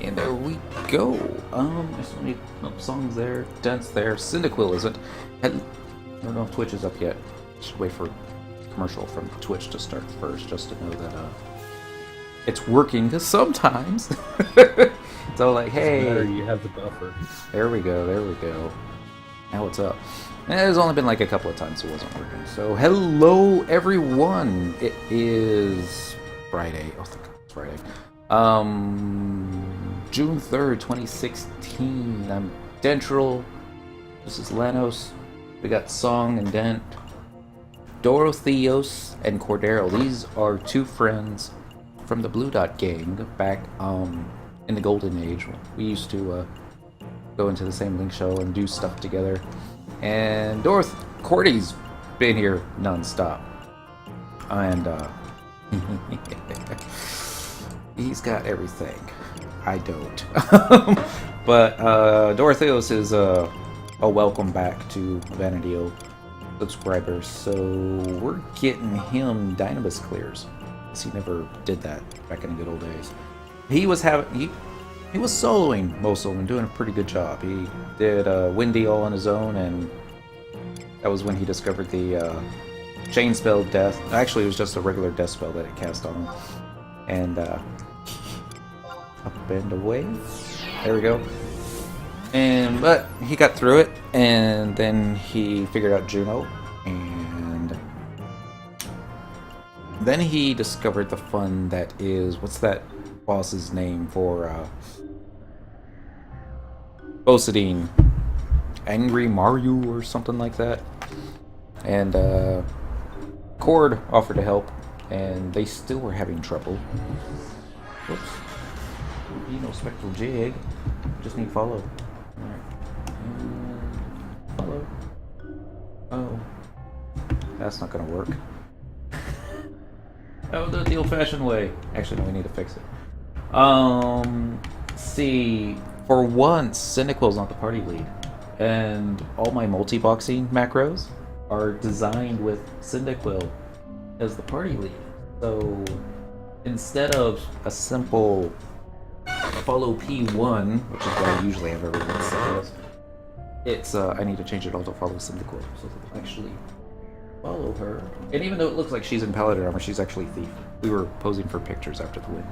And there we go. There's so many songs there, dents there. Cyndaquil isn't. I don't know if Twitch is up yet. Should wait for commercial from Twitch to start first, just to know that it's working. Because sometimes, so like, hey, There you have the buffer. there we go, there we go. Now it's up. And it's only been like a couple of times it wasn't working. So hello everyone. It is Friday. Oh, thank God, it's Friday. June 3rd, 2016. I'm Dentral. This is Lanos. We got Song and Dent. Dorotheos and Cordero. These are two friends from the Blue Dot gang back in the Golden Age. We used to go into the same link show and do stuff together. And Cordy's been here non-stop. And he's got everything. I don't. But Dorotheos is a welcome back to Vanadil subscribers. So we're getting him Dynamis clears. He never did that back in the good old days. He was soloing most of them and doing a pretty good job. He did Windy all on his own, and that was when he discovered the chain spell death. Actually, it was just a regular death spell that it cast on him. And up and away. There we go. But he got through it, and then he figured out Juno, and then he discovered the fun that is, what's that boss's name for beaucedine? Angry Mario or something like that. And Cord offered to help, and they still were having trouble. Whoops. No spectral jig. Just need follow. Alright. Follow. Oh. That's not gonna work. I'll do it the old-fashioned way. Actually, no, we need to fix it. See, for once, Cyndaquil's not the party lead, and all my multi-boxing macros are designed with Cyndaquil as the party lead. So instead of a simple follow P1, which is what I usually have everyone set as, it's I need to change it all to follow Cyndaquil, so that they'll actually follow her. And even though it looks like she's in paladin armor, she's actually thief. We were posing for pictures after the win.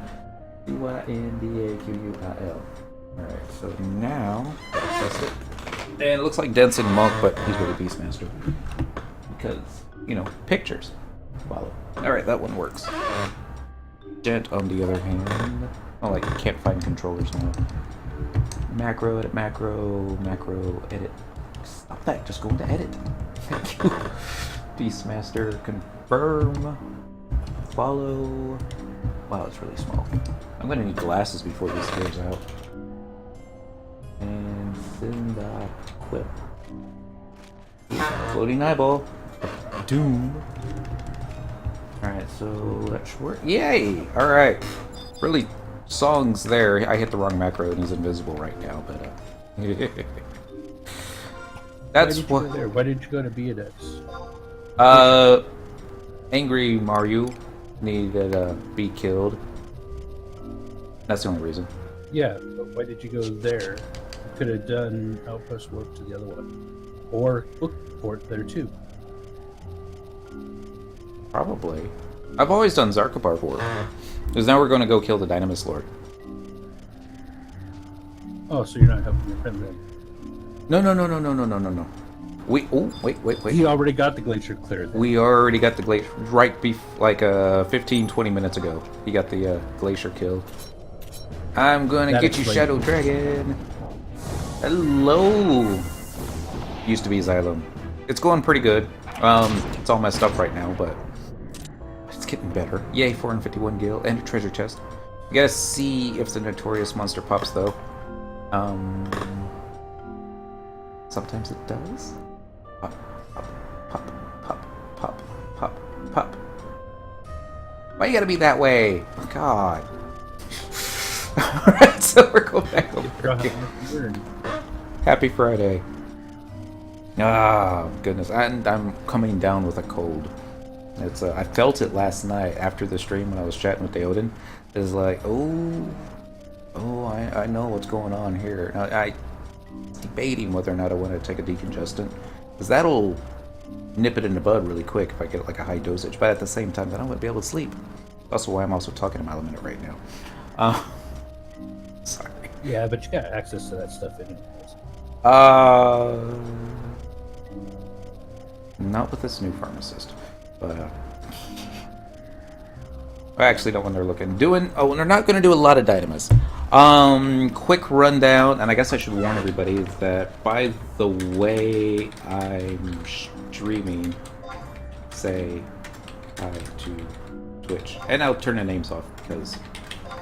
Cyndaquil. Alright, so now test it. And it looks like Dent's in monk, but he's really Beastmaster. Because, you know, pictures. Follow. Alright, that one works. Dent, on the other hand, oh, like, can't find controllers now. Macro, edit, macro, edit. Stop that, just go into edit. Thank you. Beastmaster, confirm, follow. Wow, it's really small. I'm gonna need glasses before this goes out. And Cyndaquil. Floating eyeball. Doom. Alright, so that should work. Yay! Alright. Really, songs there. I hit the wrong macro and he's invisible right now, but that's what. Why did you go to Beaucedine? Angry Mario needed to be killed. That's the only reason. Yeah, but why did you go there? You could have done Outpost Warp to the other one. Or Bookport there too. Probably. I've always done Zarkabar for it. Because now we're going to go kill the Dynamis Lord. Oh, so you're not helping your friend then? No. Wait. He already got the glacier cleared. Then. We already got the glacier right 15-20 minutes ago. He got the glacier killed. I'm gonna get you, Shadow Dragon. Hello. Used to be Xylem. It's going pretty good. It's all messed up right now, but it's getting better. Yay, 451 gil and a treasure chest. You gotta see if the notorious monster pops though. Sometimes it does. Pop. Why you gotta be that way? Oh, God. Alright, so we're going back over. Happy Friday. Ah, goodness. And I'm coming down with a cold. It's I felt it last night after the stream when I was chatting with Deoden. It's like, I I know what's going on here. I debating whether or not I want to take a decongestant, because that'll nip it in the bud really quick if I get like a high dosage. But at the same time, then I wouldn't be able to sleep. That's why I'm also talking to my limiter right now. Sorry. Yeah, but you got access to that stuff anyways. Not with this new pharmacist, but I actually don't when they're looking. They're not going to do a lot of Dynamis. Quick rundown, and I guess I should warn everybody that by the way I'm streaming, say hi to Twitch, and I'll turn the names off because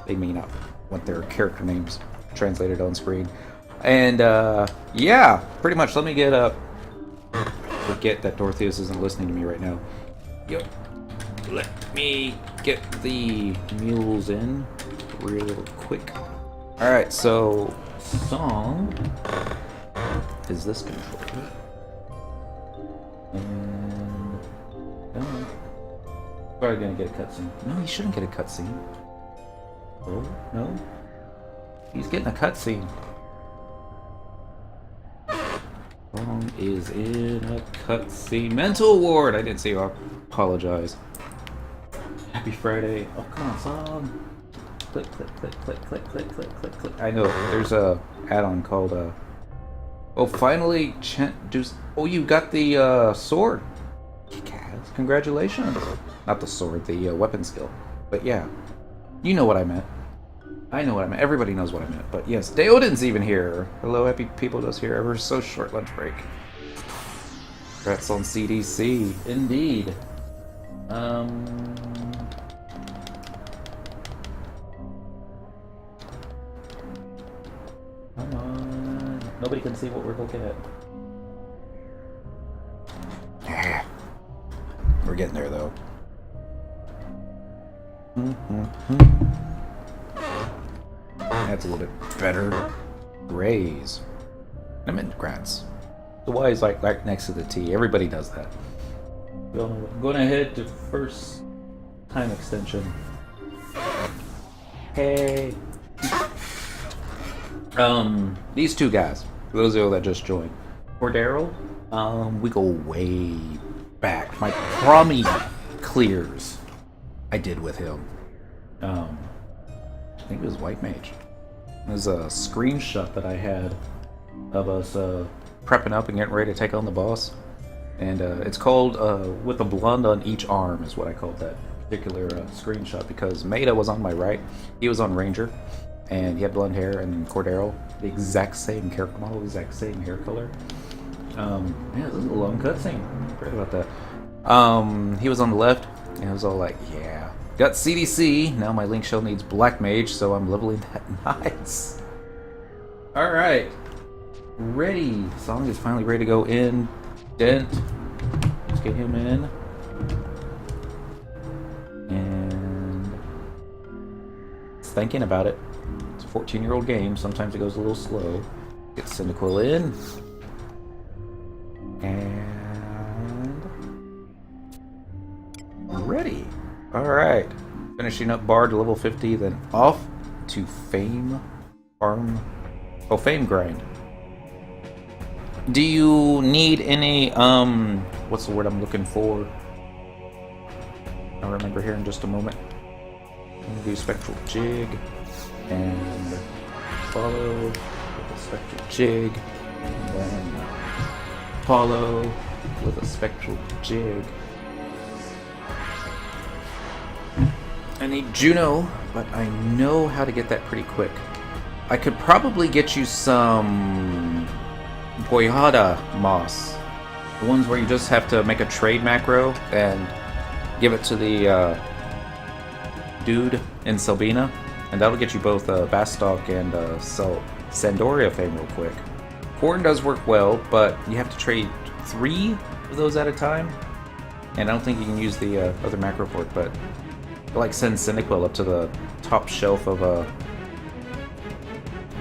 they may not want their character names translated on screen. And yeah, pretty much. Let me get up. Forget that Dorotheus isn't listening to me right now. Yo, let me get the mules in real quick. All right, so song is this controller, and probably gonna get a cutscene. No, he shouldn't get a cutscene. Oh no, he's getting a cutscene. Song is in a cutscene. Mental ward. I didn't see you. I apologize. Happy Friday. Oh come on, song. Click, click, click, click, click, click, click, click, click. I know. There's a add-on called Oh, finally, Oh, you got the sword. Kaz, congratulations. Not the sword, the weapon skill. But yeah, you know what I meant. I know what I meant. Everybody knows what I meant. But yes, Deodin's even here. Hello, happy people just here. We're so short lunch break. Congrats on CDC. Indeed. Come on. Nobody can see what we're looking at. Yeah. We're getting there though. That's a little bit better. Grays. I'm in grants. The Y is like right next to the T. Everybody does that. Going ahead to first time extension. Hey. These two guys, for those of you that just joined. For Daryl, we go way back. My Promi clears I did with him. I think it was White Mage. There's a screenshot that I had of us prepping up and getting ready to take on the boss. And it's called With a Blonde on Each Arm is what I called that particular screenshot, because Maida was on my right, he was on Ranger, and he had blonde hair, and then Cordero, the exact same character model, exact same hair color. Yeah, this is a long cutscene. Great about that. He was on the left, and I was all like, yeah. Got CDC, now my Link Shell needs Black Mage, so I'm leveling that. Nice. Alright. Ready. Song is finally ready to go in. Dent. Let's get him in. And it's thinking about it. It's a 14-year-old game. Sometimes it goes a little slow. Get Cyndaquil in. And ready. Alright. Finishing up Bard to level 50, then off to Fame Farm. Oh, Fame Grind. Do you need any, what's the word I'm looking for? I'll remember here in just a moment. I'm gonna do Spectral Jig, and follow with a Spectral Jig, and then follow with a Spectral Jig. I need Juno, but I know how to get that pretty quick. I could probably get you some Boyada moss. The ones where you just have to make a trade macro and give it to the dude in Selbina, and that'll get you both Bastok and Sandoria fame real quick. Corn does work well, but you have to trade 3 of those at a time, and I don't think you can use the other macro for it, but I like send Cyndaquil up to the top shelf of I'm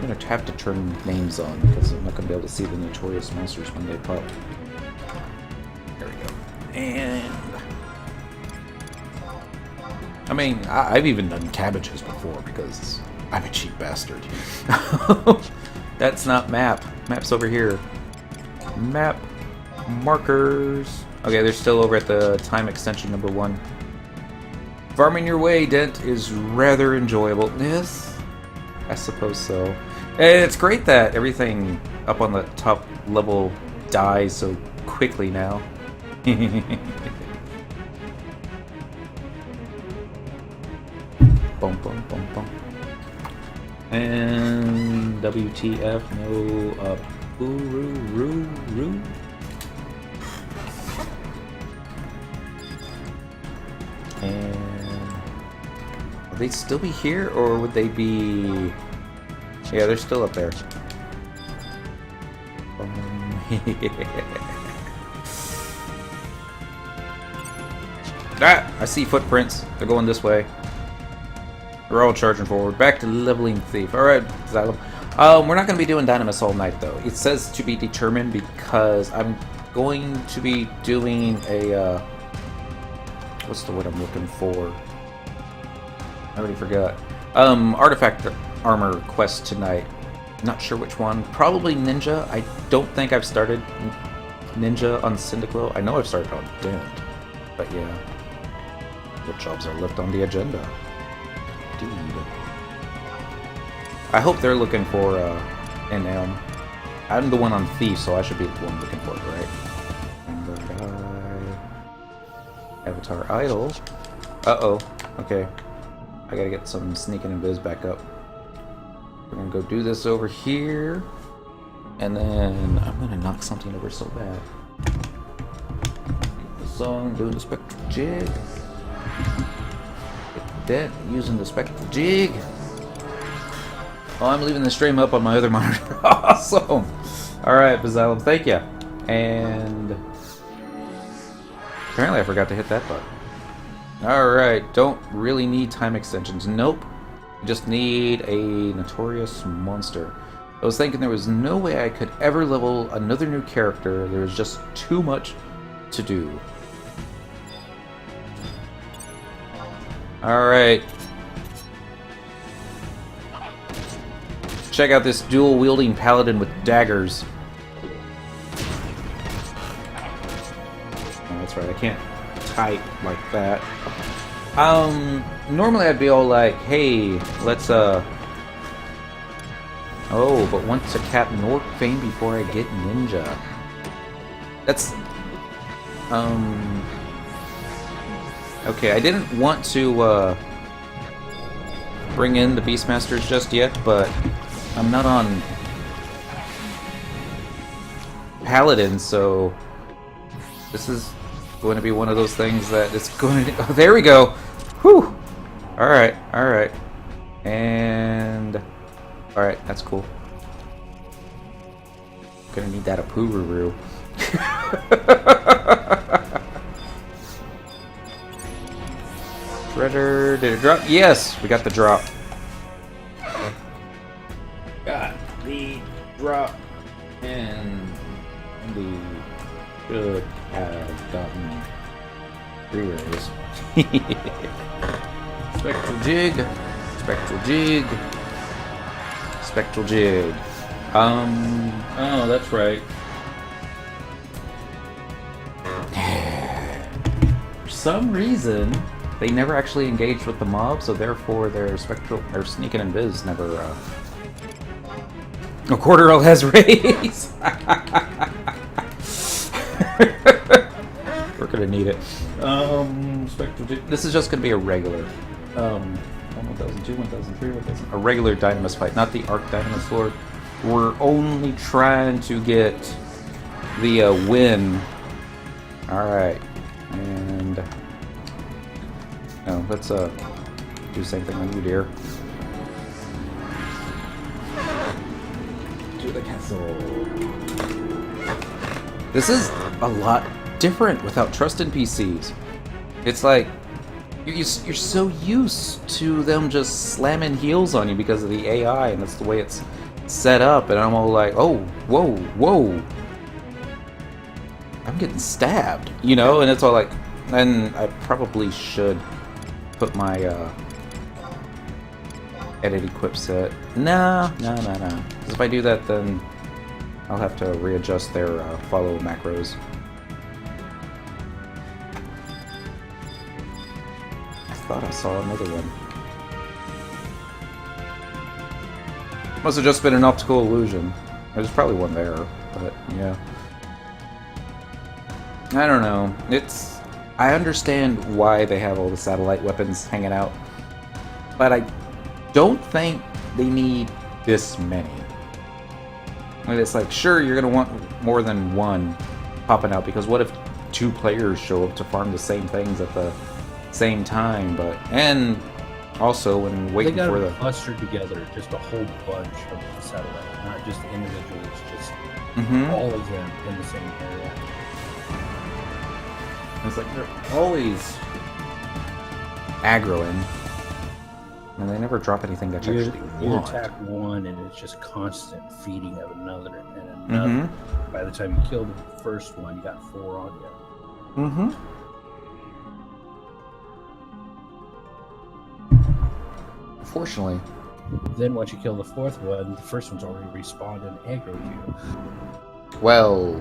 gonna have to turn names on because I'm not gonna be able to see the notorious monsters when they pop. There we go. And I mean, I've even done cabbages before because I'm a cheap bastard. That's not map. Map's over here. Map markers. Okay, they're still over at the time extension number 1. Farming your way, Dent, is rather enjoyable. Yes, I suppose so. And it's great that everything up on the top level dies so quickly now. Bum, bum, bum, bum. And WTF, no roo. And would they still be here, or would they be? Yeah, they're still up there. Ah, I see footprints. They're going this way. We're all charging forward. Back to leveling thief. Alright, Xylem. We're not going to be doing Dynamis all night, though. It says to be determined because I'm going to be doing a, what's the word I'm looking for? I already forgot. Artifact armor quest tonight. Not sure which one. Probably Ninja. I don't think I've started Ninja on Cyndaquil. I know I've started on Dent. But yeah. What jobs are left on the agenda? Indeed. I hope they're looking for NM. I'm the one on Thief, so I should be the one looking for it, right? And Avatar Idol. Uh-oh. Okay. I gotta get some sneaking and biz back up. We're gonna go do this over here. And then I'm gonna knock something over so bad. Get the song, doing the spectral jig. Dead using the spectral jig. Oh, I'm leaving the stream up on my other monitor. Awesome. Alright, Bazylum, thank you. And apparently I forgot to hit that button. Alright, don't really need time extensions. Nope. Just need a notorious monster. I was thinking there was no way I could ever level another new character. There was just too much to do. Alright. Check out this dual-wielding paladin with daggers. Oh, that's right, I can't type like that. Normally I'd be all like, hey, let's, oh, but want to cap Norg fame before I get Ninja. That's, okay, I didn't want to, bring in the Beastmasters just yet, but I'm not on Paladin, so this is going to be one of those things that it's going to... Oh, there we go! Whew! Alright, alright. And... Alright, that's cool. Gonna need that Apururu. Shredder, did it drop? Yes! We got the drop. Got the drop. And we should have gotten 3 rays. Spectral jig. Spectral jig. Spectral jig. Oh, that's right. For some reason, they never actually engaged with the mob, so therefore their sneaking and biz never, A Quarterel has rays! We're gonna need it. Spectral jig. This is just gonna be a regular. 1002, 1003, 1000. A regular Dynamis fight, not the Arc Dynamis Lord. We're only trying to get the win. Alright. And... Oh, let's do the same thing on you, dear. To the castle. This is a lot different without trust NPCs. It's like... You're so used to them just slamming heals on you because of the AI, and that's the way it's set up, and I'm all like, oh, whoa, whoa. I'm getting stabbed, you know? And it's all like, and I probably should put my Edit equip set. Nah. Because if I do that, then I'll have to readjust their follow macros. I thought I saw another one. Must have just been an optical illusion. There's probably one there, but yeah. I don't know. I understand why they have all the satellite weapons hanging out, but I don't think they need this many. I mean, it's like, sure, you're gonna want more than one popping out, because what if 2 players show up to farm the same things at the same time? But and also when waiting for the clustered together, just a whole bunch of the satellite, not just individuals, just all of them in the same area. It's like they're always aggroing, and they never drop anything that you actually want. You attack one, and it's just constant feeding of another and another. By the time you kill the first one, you got 4 on you. Unfortunately. Then once you kill the 4th one, the first one's already respawned and aggroed you. Well,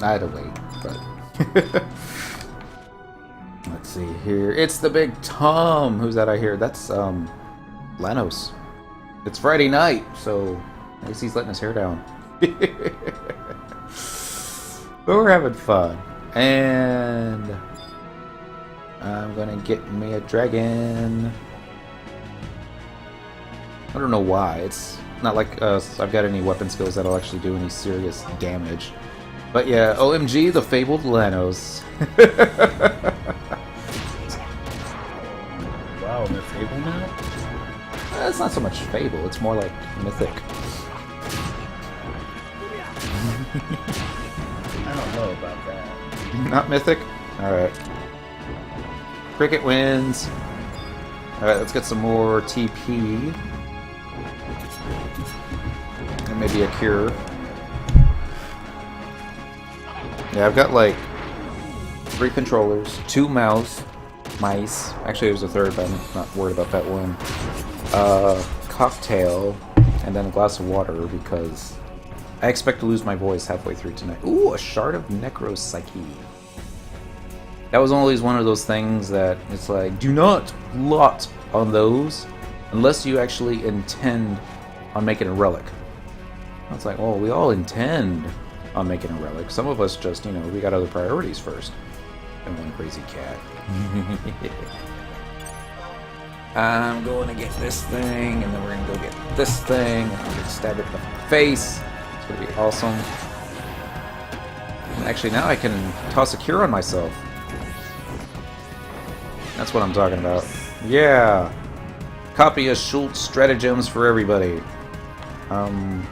I had to wait, but let's see here. It's the big Tom. Who's that I hear? That's Lanos. It's Friday night, so at least he's letting his hair down. But we're having fun. And I'm gonna get me a dragon. I don't know why. It's not like I've got any weapon skills that'll actually do any serious damage. But yeah, OMG, the fabled Lanos. Wow, they're fable now? It's not so much fable, it's more like mythic. I don't know about that. Not mythic? Alright. Cricket wins. Alright, let's get some more TP. And maybe a cure. Yeah, I've got like 3 controllers, 2 mice. Actually, there's a 3rd, but I'm not worried about that one. Cocktail, and then a glass of water, because I expect to lose my voice halfway through tonight. Ooh, a shard of Necropsyche. That was always one of those things that it's like, do not lot on those unless you actually intend on making a relic. It's like, well, we all intend on making a relic. Some of us just, you know, we got other priorities first. And one crazy cat. I'm going to get this thing, and then we're going to go get this thing, and I'll get stabbed in the face. It's going to be awesome. And actually, now I can toss a cure on myself. That's what I'm talking about. Yeah! Copy of Schultz stratagems for everybody. You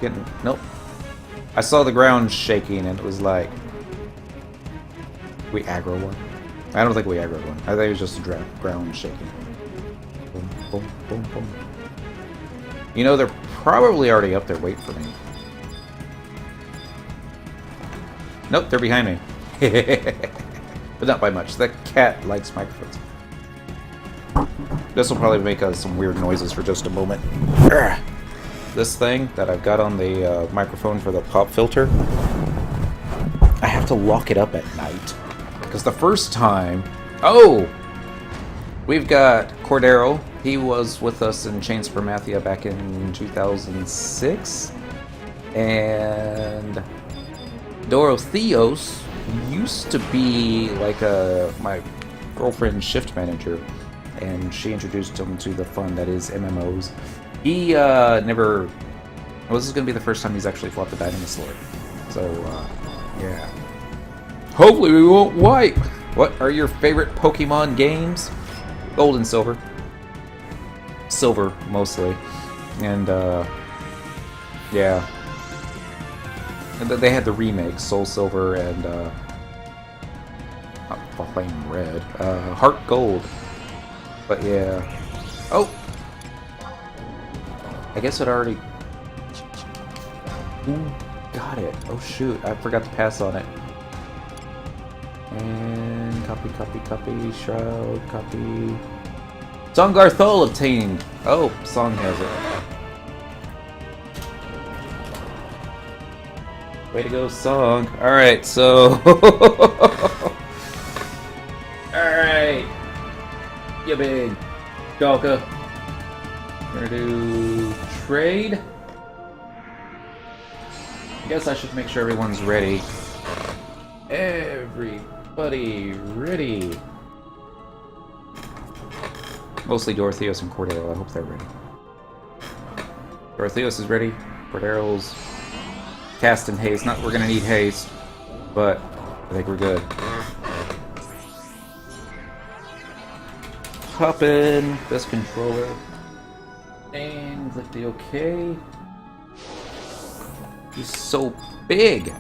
getting... Nope. I saw the ground shaking, and it was like... We aggro one? I don't think we aggroed one. I think it was just the ground shaking. Boom, boom, boom, boom. You know, they're probably already up there waiting for me. Nope, they're behind me. But not by much. That cat likes microphones. This will probably make some weird noises for just a moment. This thing that I've got on the microphone for the pop filter, I have to lock it up at night. Because the first time... Oh! We've got Cordero. He was with us in Chains of Promathia back in 2006. And Dorotheos used to be like my girlfriend's shift manager. And she introduced him to the fun that is MMOs. He never... Well, this is going to be the first time he's actually fought the Dynamis Lord. So, yeah. Hopefully we won't wipe! What are your favorite Pokemon games? Gold and Silver. Silver, mostly. And, yeah. And they had the remake, Soul Silver and, Flame Red. Heart Gold. But, yeah. Oh! I guess it already... Ooh, got it. Oh, shoot. I forgot to pass on it. And copy, shroud, copy. Song Garthol obtained. Oh, Song has it. Way to go, Song. Alright, so... Alright. You big Dalka. We're gonna do trade. I guess I should make sure everyone's ready. Everybody ready. Mostly Dorotheos and Cordero. I hope they're ready. Dorotheos is ready. Cordero's cast in haste. Not we're gonna need haste, but I think we're good. Hop in this controller and click the OK. He's so big.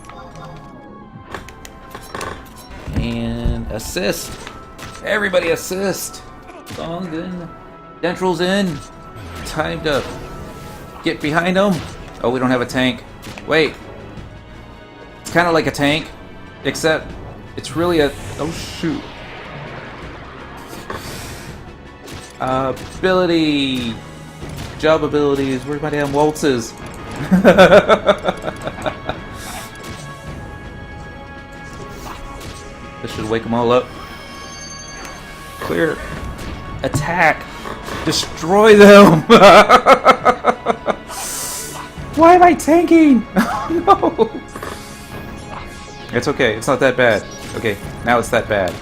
And assist. Everybody assist. Song's in. Dentral's in. Time to get behind him. Oh, we don't have a tank. Wait. It's kind of like a tank, except it's really a... Oh, shoot. Ability. Job abilities. Where's my damn waltzes? This should wake them all up. Clear. Attack. Destroy them. Why am I tanking? Oh, no. It's okay. It's not that bad. Okay, now it's that bad.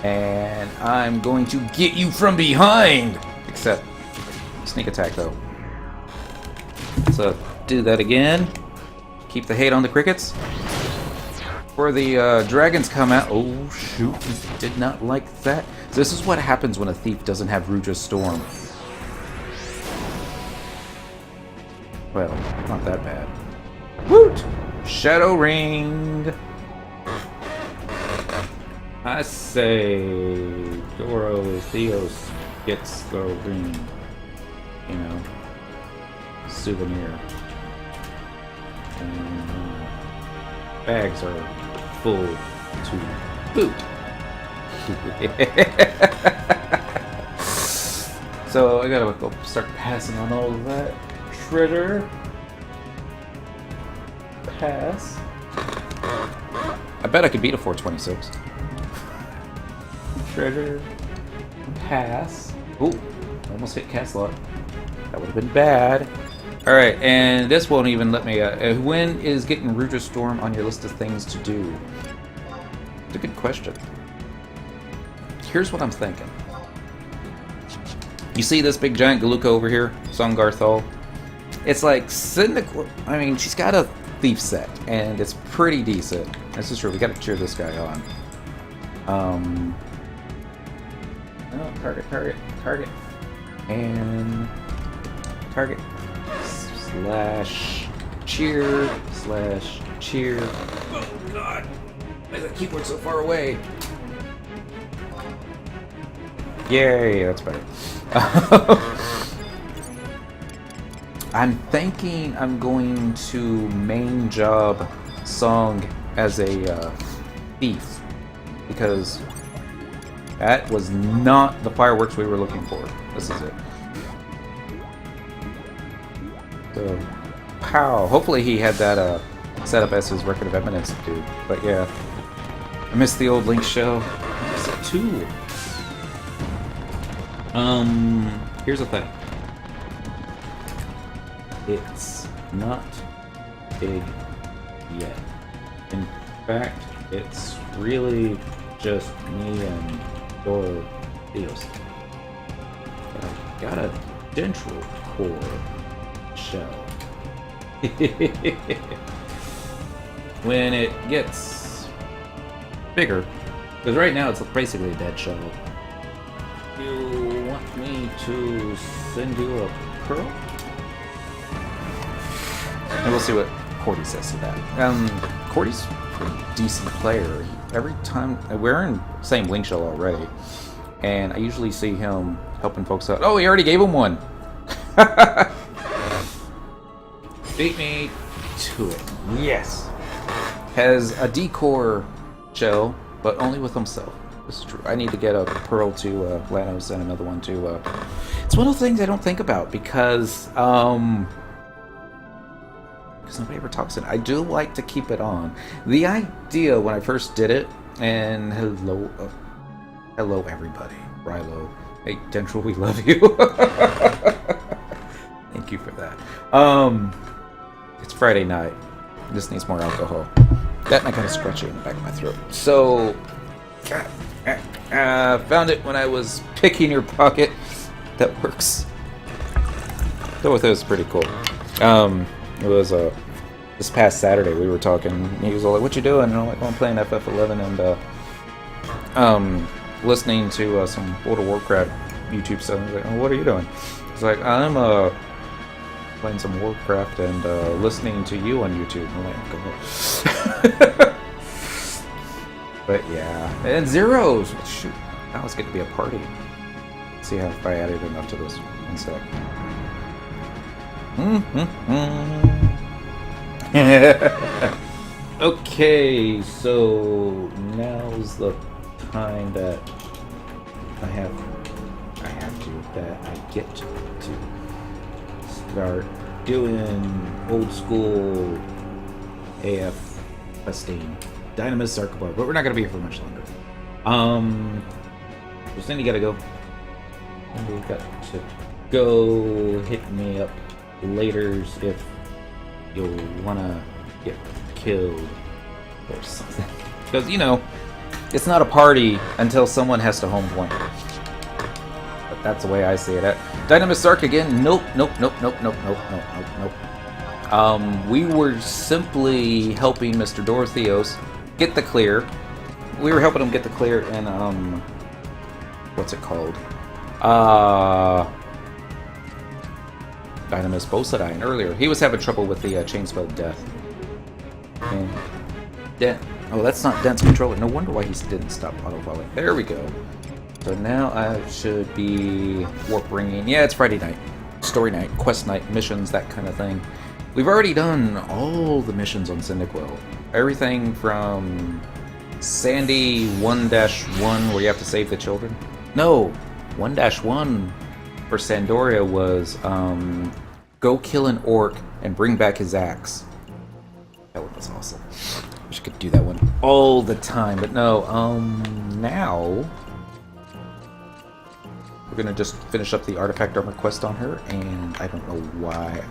And I'm going to get you from behind. Except sneak attack, though. So do that again. Keep the hate on the crickets. Before the dragons come out. Oh shoot! Did not like that. This is what happens when a thief doesn't have Ruja's Storm. Well, not that bad. Woot! Shadowring. I say Dorotheos gets the ring. You know, souvenir. And bags are full to boot. So I gotta go start passing on all of that. Treasure. Pass. I bet I could beat a 426. Treasure. Pass. Ooh, almost hit cast lock. That would have been bad. Alright, and this won't even let me... when is getting Ruja Storm on your list of things to do? It's a good question. Here's what I'm thinking. You see this big giant Galuka over here? Song Garthol? It's like, I mean, she's got a thief set, and it's pretty decent. This is true, we gotta cheer this guy on. No, target. And... target. Slash cheer. Oh god! Why is that keyboard so far away? Yay, that's better. I'm thinking I'm going to main job Song as a thief, because that was not the fireworks we were looking for. This is it. So, pow. Hopefully he had that set up as his record of eminence to do. But yeah, I missed the old Link show. I missed it too. Here's the thing. It's not big yet. In fact, it's really just me and Dorotheos. But I got a dentral core shell. When it gets bigger, because right now it's basically a dead shell. You want me to send you a pearl? And we'll see what Cordy says to that. Cordy's a pretty decent player. Every time we're in the same Link shell already, and I usually see him helping folks out. Oh, he already gave him one. Beat me to it. Yes. Has a decor shell, but only with himself. This is true. I need to get a pearl to Lanos and another one to... It's one of the things I don't think about because nobody ever talks it. I do like to keep it on. The idea when I first did it, and hello everybody. Rilo. Hey, Dentral, we love you. Thank you for that. It's Friday night. This needs more alcohol. That and I kind of scratchy in the back of my throat. So, found it when I was picking your pocket. That works. That was pretty cool. It was this past Saturday we were talking. He was all like, "What you doing?" And I'm like, "Oh, I'm playing FF11 and listening to some World of Warcraft YouTube stuff." I was like, "Oh, what are you doing?" He's like, "I'm playing some Warcraft and listening to you on YouTube." I'm like, "Go." But yeah, and zeros. Shoot, now it's going to be a party. Let's see if I added enough to this. One sec. Okay, so now's the time that I get to start doing old school AF testing. Dynamis Archibald, but we're not gonna be here for much longer. So Cindy gotta go. Cindy got to go. Hit me up later if you'll wanna get killed or something. Because it's not a party until someone has to home point. But that's the way I see it. Dynamis Arc again? Nope. We were simply helping Mr. Dorotheos get the clear. We were helping him get the clear in, what's it called? Dynamis beaucedine earlier. He was having trouble with the chain spell death. And oh, that's not dense controller. No wonder why he didn't stop auto-falling. There we go. So now I should be warp ringing. Yeah, it's Friday night. Story night, quest night, missions, that kind of thing. We've already done all the missions on Cyndaquil. Everything from Sandy 1-1, where you have to save the children. No, 1-1 for Sandoria was go kill an orc and bring back his axe. That one was awesome. Wish I could do that one all the time, but no. Now we're gonna just finish up the artifact armor quest on her, and I don't know why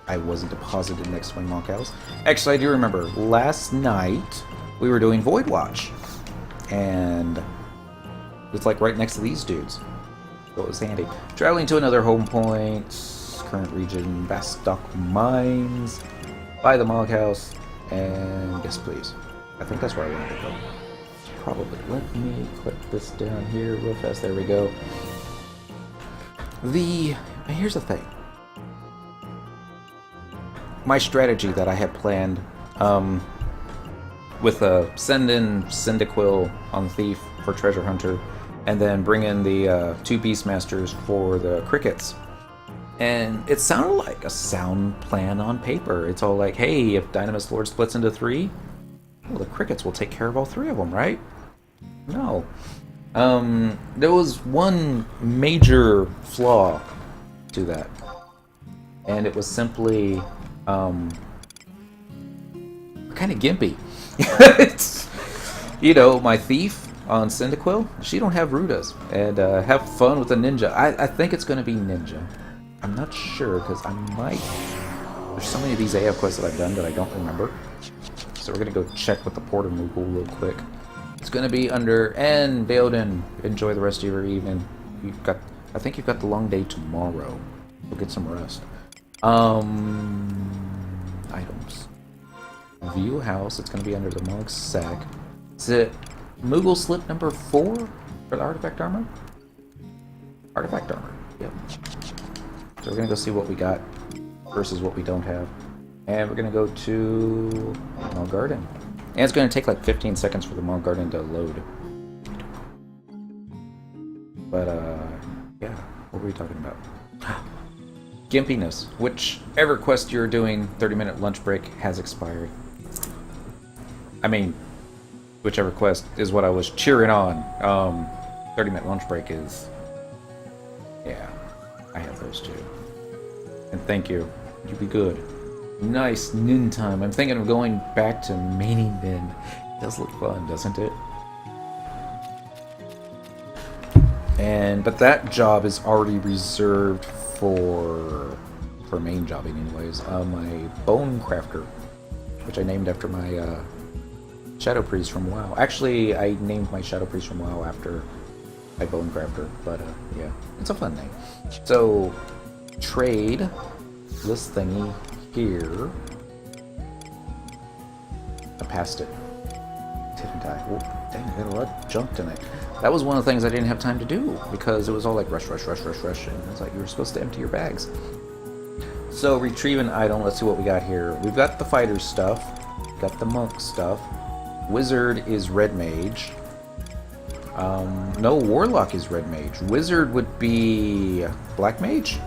I wasn't deposited next to my monk house. Actually, I do remember last night we were doing Void Watch, and it's like right next to these dudes. So it was handy. Traveling to another home point, current region, Bastock Mines, by the monk house, and yes, please. I think that's where I wanted to go. Probably. Let me click this down here real fast. There we go. Here's the thing. My strategy that I had planned with send in Cyndaquil on Thief for Treasure Hunter, and then bring in the 2 Beastmasters for the Crickets. And it sounded like a sound plan on paper. It's all like, hey, if Dynamis Lord splits into 3, well, the Crickets will take care of all 3 of them, right? No. There was one major flaw to that. And it was simply kind of gimpy. It's, my Thief on Cyndaquil, she don't have Rudas. And have fun with a ninja. I think it's going to be ninja. I'm not sure, because I might... There's so many of these AF quests that I've done that I don't remember. So we're going to go check with the Porter Moogle real quick. It's going to be under... And Bailden, enjoy the rest of your evening. I think you've got the long day tomorrow. Go get some rest. Items. View house, it's going to be under the Monk's sack. Is it Moogle slip number 4 for the artifact armor? Artifact armor, yep. So we're going to go see what we got versus what we don't have. And we're going to go to Mall Garden. And it's going to take like 15 seconds for the Mall Garden to load. But, yeah, what were we talking about? Gimpiness. Whichever quest you're doing, 30-minute lunch break has expired. I mean, whichever quest is what I was cheering on. 30-minute lunch break is... Yeah, I have those too. And thank you. You be good. Nice NIN time. I'm thinking of going back to maining NIN. It does look fun, doesn't it? But that job is already reserved for main jobbing anyways. My bone crafter, which I named after my shadow priest from WoW. Actually, I named my shadow priest from WoW after my bone crafter, but yeah, it's a fun name. So trade this thingy here. I passed it. Didn't I? Oh, dang, I got a lot of junk tonight. That was one of the things I didn't have time to do because it was all like rush, rush, rush, rush, rush, and it's like you were supposed to empty your bags. So retrieve an item. Let's see what we got here. We've got the fighter stuff. Got the monk stuff. Wizard is red mage. No, warlock is red mage. Wizard would be black mage.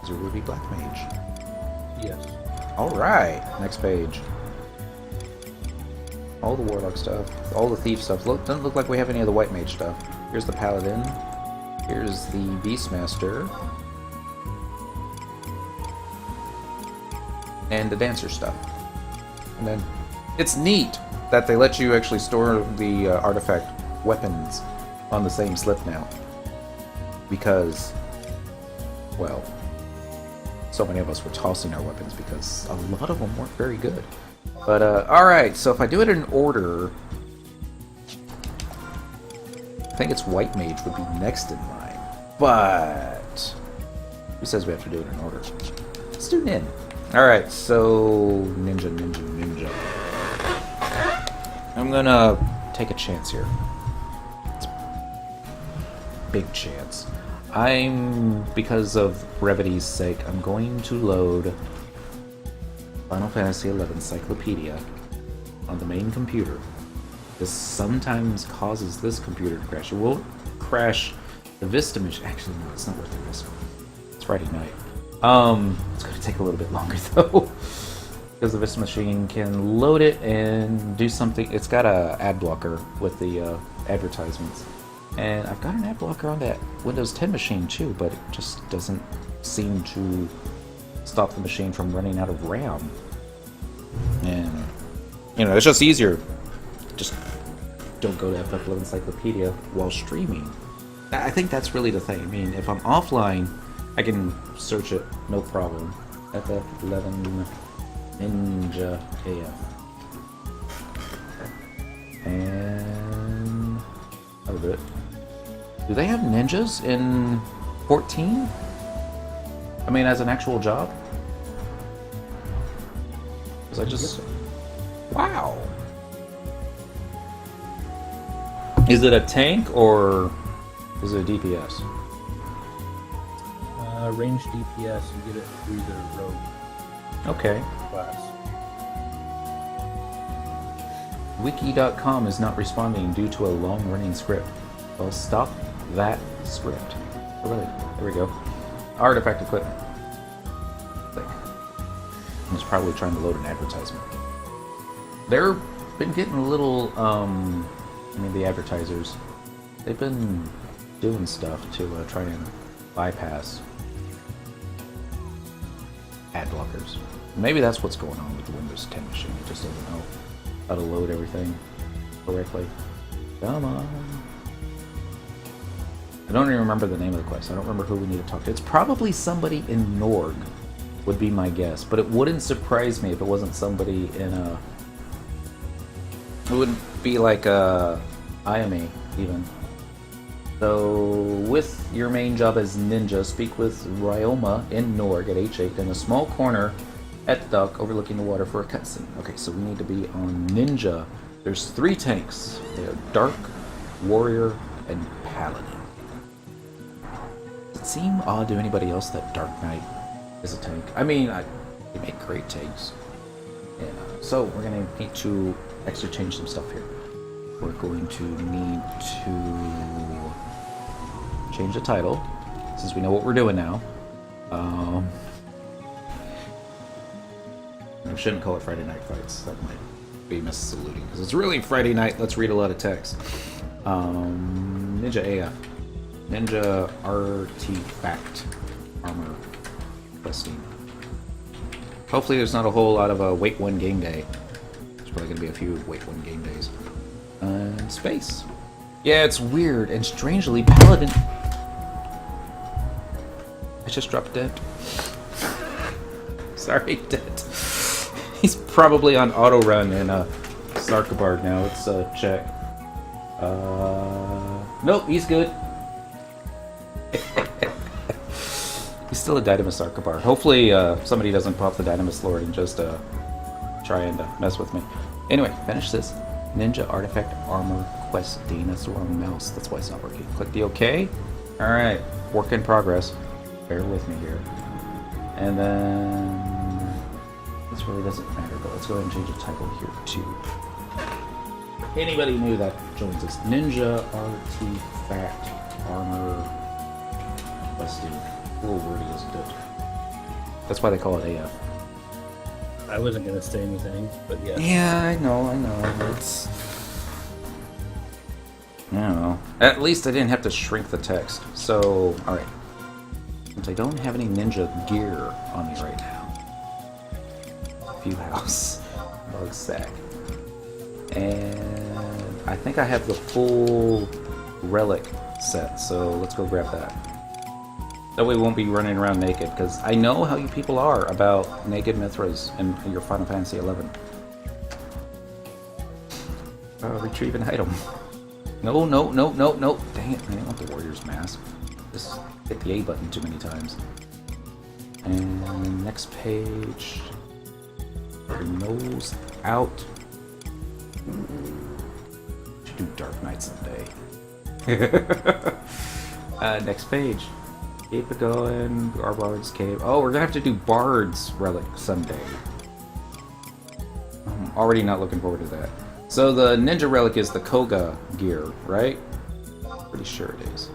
Wizard would be black mage. Yes. All right. Next page. All the warlock stuff. All the thief stuff. Look, doesn't look like we have any of the white mage stuff. Here's the paladin. Here's the beastmaster. And the dancer stuff. And then it's neat that they let you actually store the artifact weapons on the same slip now. Because, well, so many of us were tossing our weapons because a lot of them weren't very good. But, alright, so if I do it in order, I think it's white mage would be next in line. But, who says we have to do it in order? Let's do Nin. Alright, so ninja. I'm gonna take a chance here. It's a big chance. Because of brevity's sake, I'm going to load Final Fantasy XI Encyclopedia on the main computer. This sometimes causes this computer to crash. It won't crash the Vista machine. Actually, no, it's not worth the Vista. It's Friday night. It's going to take a little bit longer though, because the Vista machine can load it and do something. It's got a ad blocker with the advertisements, and I've got an ad blocker on that Windows 10 machine too, but it just doesn't seem to stop the machine from running out of RAM. And you know, it's just easier. Just don't go to FF11 Encyclopedia while streaming. I think that's really the thing. I mean, if I'm offline, I can search it, no problem. FF11 Ninja AF. And that'll do it. Do they have ninjas in 14? I mean, as an actual job? Because I just... Wow! Is it a tank or is it a DPS? Range DPS, you get it through the rogue Okay. class. Wiki.com is not responding due to a long-running script. Well, stop that script. Oh, really? There we go. Artifact equipment. I was probably trying to load an advertisement. They've been getting a little, the advertisers, they've been doing stuff to try and bypass ad blockers. Maybe that's what's going on with the Windows 10 machine. It just doesn't know how to load everything correctly. Come on. I don't even remember the name of the quest. I don't remember who we need to talk to. It's probably somebody in Norg, would be my guess. But it wouldn't surprise me if it wasn't somebody in a... It wouldn't be like a IME, even. So, with your main job as ninja, speak with Ryoma in Norg at H8 in a small corner at the dock overlooking the water for a cutscene. Okay, so we need to be on ninja. There's 3 tanks. They are Dark, Warrior, and Paladin. Does it seem odd to anybody else that Dark Knight is a tank? I mean, they make great tanks. Yeah. So, we're going to need to actually change some stuff here. We're going to need to change the title, since we know what we're doing now. I shouldn't call it Friday Night Fights. That might famous saluting, because it's really Friday night. Let's read a lot of text. Ninja AF. Ninja Artifact Armor Questing. Hopefully there's not a whole lot of a wait one game day. There's probably going to be a few wait one game days. And space. Yeah, it's weird and strangely Paladin. I just dropped dead. Sorry, dead. He's probably on auto run in Sarkabard now. Let's check. Nope, he's good. He's still a Dynamis Sarkabard. Hopefully somebody doesn't pop the Dynamis Lord and just try and mess with me. Anyway, finish this. Ninja Artifact Armor Questing. That's the wrong mouse. That's why it's not working. Click the OK. Alright, work in progress. Bear with me here. And then... this really doesn't matter, but let's go ahead and change the title here too. Anybody new that joins us. Ninja Artifact Armor Questing. A little wordy, isn't it? That's why they call it AF. I wasn't gonna say anything, but yeah. Yeah, I know. It's... I don't know. At least I didn't have to shrink the text. So, alright. Since I don't have any ninja gear on me right now. Few house. Bug sack. And I think I have the full relic set, so let's go grab that. That way we won't be running around naked, because I know how you people are about naked Mithras in your Final Fantasy XI. Retrieve an item. No. Dang it, I didn't want the Warrior's Mask. Just hit the A button too many times. And next page. Your nose out. Should do Dark Knight someday. Next page. Keep it going. Our Bard's Cave. Oh, we're gonna have to do Bard's Relic someday. I'm already not looking forward to that. So the Ninja Relic is the Koga gear, right? Pretty sure it is.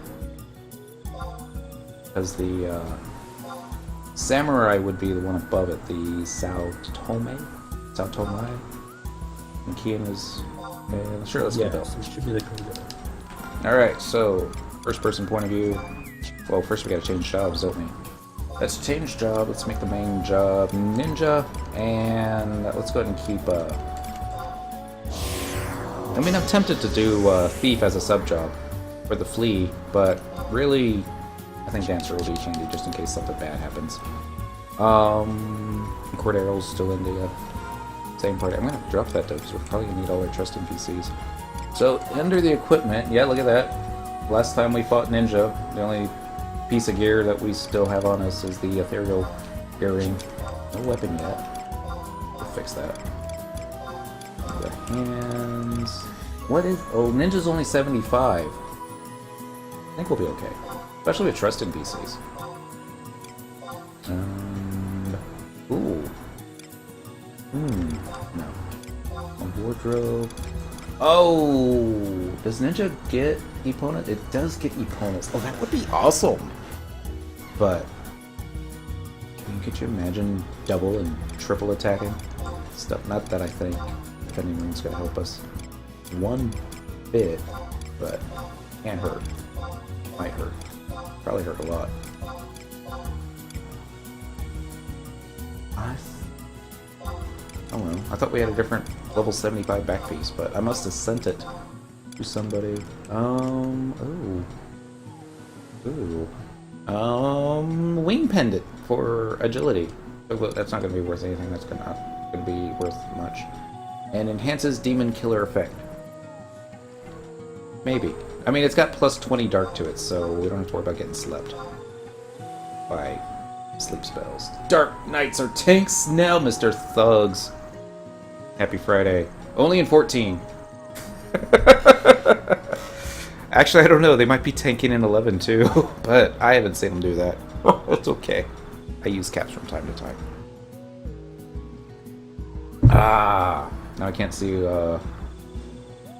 Because the Samurai would be the one above it, the Sao Tome? And Kian was... sure, let's get it should be the Koga. Alright, so, first person point of view. Well, first we gotta change jobs, don't we? Let's change job, let's make the main job Ninja, and let's go ahead and keep, I mean, I'm tempted to do Thief as a sub-job for the Flea, but really, I think Dancer will be handy just in case something bad happens. Cordero's still in the same party. I'm gonna drop that though, because we're probably gonna need all our trusting PCs. So, under the equipment, yeah, look at that. Last time we fought Ninja, the only piece of gear that we still have on us is the ethereal earring. No weapon yet. We'll fix that. The hands. What is... oh, Ninja's only 75. I think we'll be okay. Especially with trusted PCs. Ooh. No. A wardrobe. Oh! Does Ninja get Epona? It does get Eponas. Oh, that would be awesome! But... could you imagine double and triple attacking? Stuff. Not that I think Defending Ring's gonna help us one bit, but can't hurt. Might hurt. Probably hurt a lot. I don't know. I thought we had a different level 75 back piece, but I must have sent it to somebody. Wing pendant for agility. But that's not going to be worth anything. That's not going to be worth much. And enhances demon killer effect. Maybe. I mean, it's got plus 20 dark to it, so we don't have to worry about getting slept by sleep spells. Dark Knights are tanks now, Mr. Thugs. Happy Friday. Only in 14. Actually, I don't know. They might be tanking in 11 too, but I haven't seen them do that. It's okay. I use caps from time to time. Ah, now I can't see.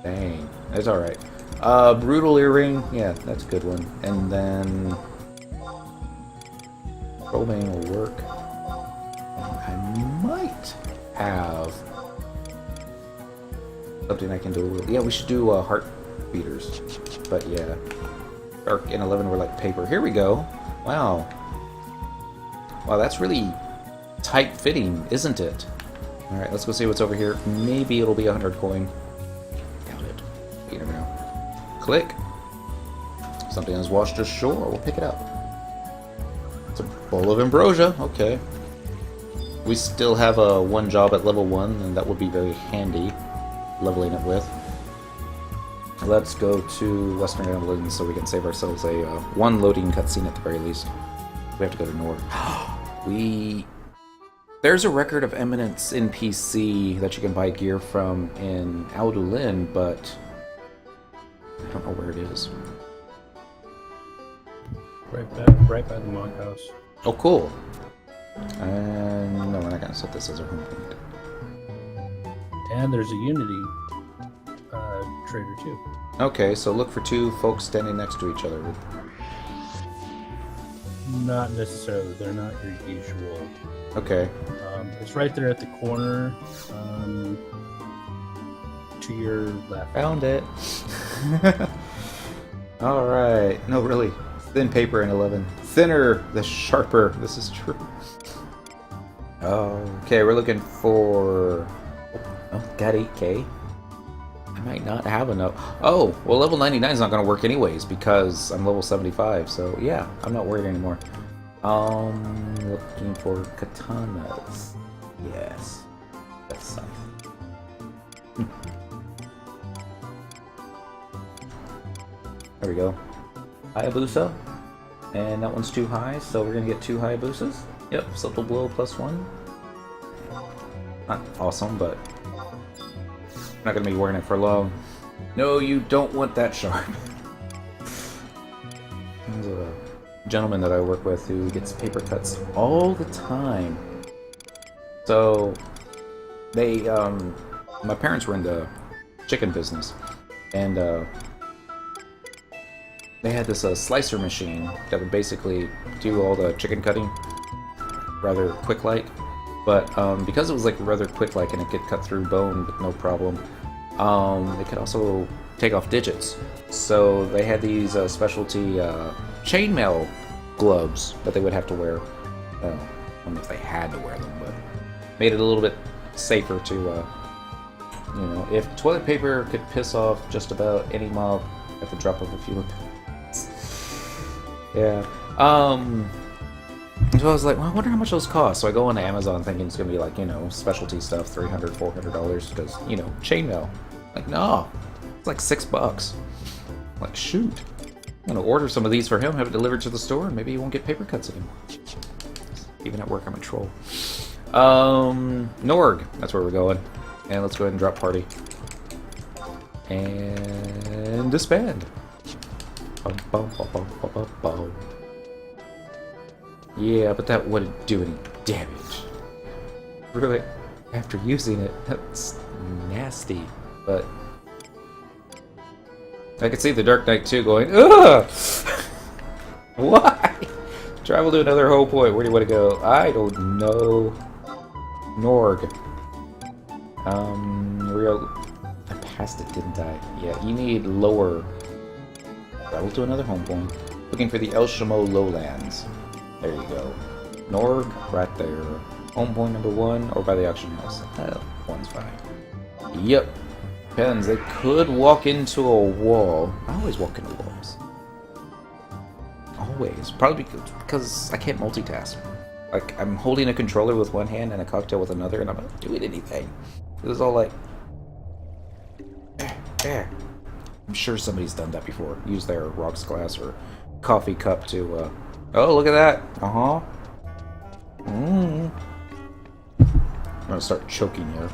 Dang, that's all right. Brutal earring. Yeah, that's a good one. And then Probane will work. And I might have Something I can do. Yeah, we should do heart beaters. But yeah. Dark and 11 were like paper. Here we go. Wow. Wow, that's really tight fitting, isn't it? Alright, let's go see what's over here. Maybe it'll be 100 coin. Doubt it. You never know. Click. Something has washed ashore. We'll pick it up. It's a bowl of ambrosia. Okay. We still have one job at level 1, and that would be very handy. Leveling it with. Let's go to Western Netherlands so we can save ourselves a one loading cutscene at the very least. We have to go to Norg. There's a record of Eminence NPC that you can buy gear from in Aldulin, but I don't know where it is. Right by the monk house. Oh, cool. And no, we're not gonna set this as our home point. And there's a Unity trader too. Okay, so look for two folks standing next to each other. Not necessarily. They're not your usual. Okay. It's right there at the corner. To your left. Found it. Alright. No, really. Thin paper in 11. Thinner, the sharper. This is true. Okay, we're looking for... Oh, got 8k. I might not have enough. Oh, well, level 99 is not going to work anyways because I'm level 75. So, yeah, I'm not worried anymore. Looking for katanas. Yes. That's something. There we go. Hayabusa. And that one's too high, so we're going to get 2 Hayabusas. Yep, subtle blow +1. Not awesome, but I'm not going to be wearing it for long. No, you don't want that sharp. There's a gentleman that I work with who gets paper cuts all the time. So, they, my parents were in the chicken business, and, they had this slicer machine that would basically do all the chicken cutting rather quick-like. But because it was like rather quick-like and it could cut through bone with no problem, it could also take off digits. So they had these specialty chainmail gloves that they would have to wear. I don't know if they had to wear them, but made it a little bit safer to, you know, if toilet paper could piss off just about any mob at the drop of a few pins. Yeah. So I was like, well, I wonder how much those cost. So I go on Amazon thinking it's going to be like, you know, specialty stuff, $300, $400, because, you know, chainmail. Like, no, it's like $6. Like, shoot. I'm going to order some of these for him, have it delivered to the store, and maybe he won't get paper cuts anymore. Even at work, I'm a troll. Norg, that's where we're going. And let's go ahead and drop party. And disband. Bum, bum, bum, bum, bum, bum, bum. Yeah, but that wouldn't do any damage. Really, after using it, that's nasty. But I could see the Dark Knight 2 going, ugh! Why? Travel to another whole point. Where do you want to go? I don't know. Norg. Real. I passed it, didn't I? Yeah, you need lower. Travel to another home point. Looking for the El Shamo lowlands. There you go. Norg, right there. Home point number 1, or by the auction house. One's fine. Yep. Depends. They could walk into a wall. I always walk into walls. Always. Probably because I can't multitask. Like, I'm holding a controller with one hand and a cocktail with another, and I'm not doing anything. It was all like... There. I'm sure somebody's done that before. Use their rocks glass or coffee cup to, Oh, look at that! Uh-huh. I'm gonna start choking here.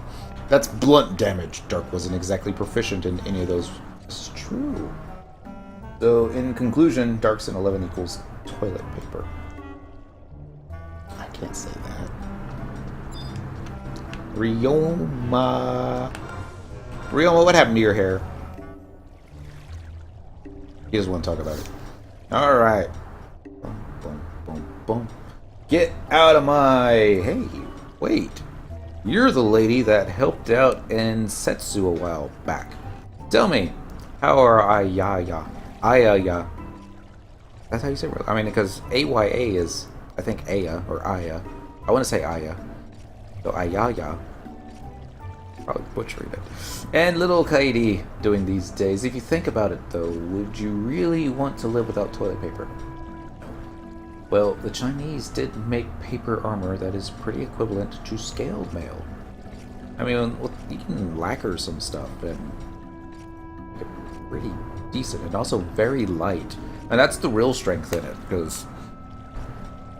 That's blunt damage. Dark wasn't exactly proficient in any of those. It's true. So, in conclusion, Dark's an 11 equals toilet paper. I can't say that. Ryoma, what happened to your hair? He doesn't want to talk about it. Alright. Boom, boom, boom, boom. Get out of my... Hey, wait. You're the lady that helped out in Setsu a while back. Tell me, how are Ayaya? Ayaya. That's how you say it. I mean, because AYA is, I think, Aya or Aya. I want to say Aya. So Ayaya. Probably butchering it. And little Kaidi doing these days. If you think about it, though, would you really want to live without toilet paper? No. Well, the Chinese did make paper armor that is pretty equivalent to scaled mail. I mean, you can lacquer some stuff and make it pretty decent and also very light. And that's the real strength in it, because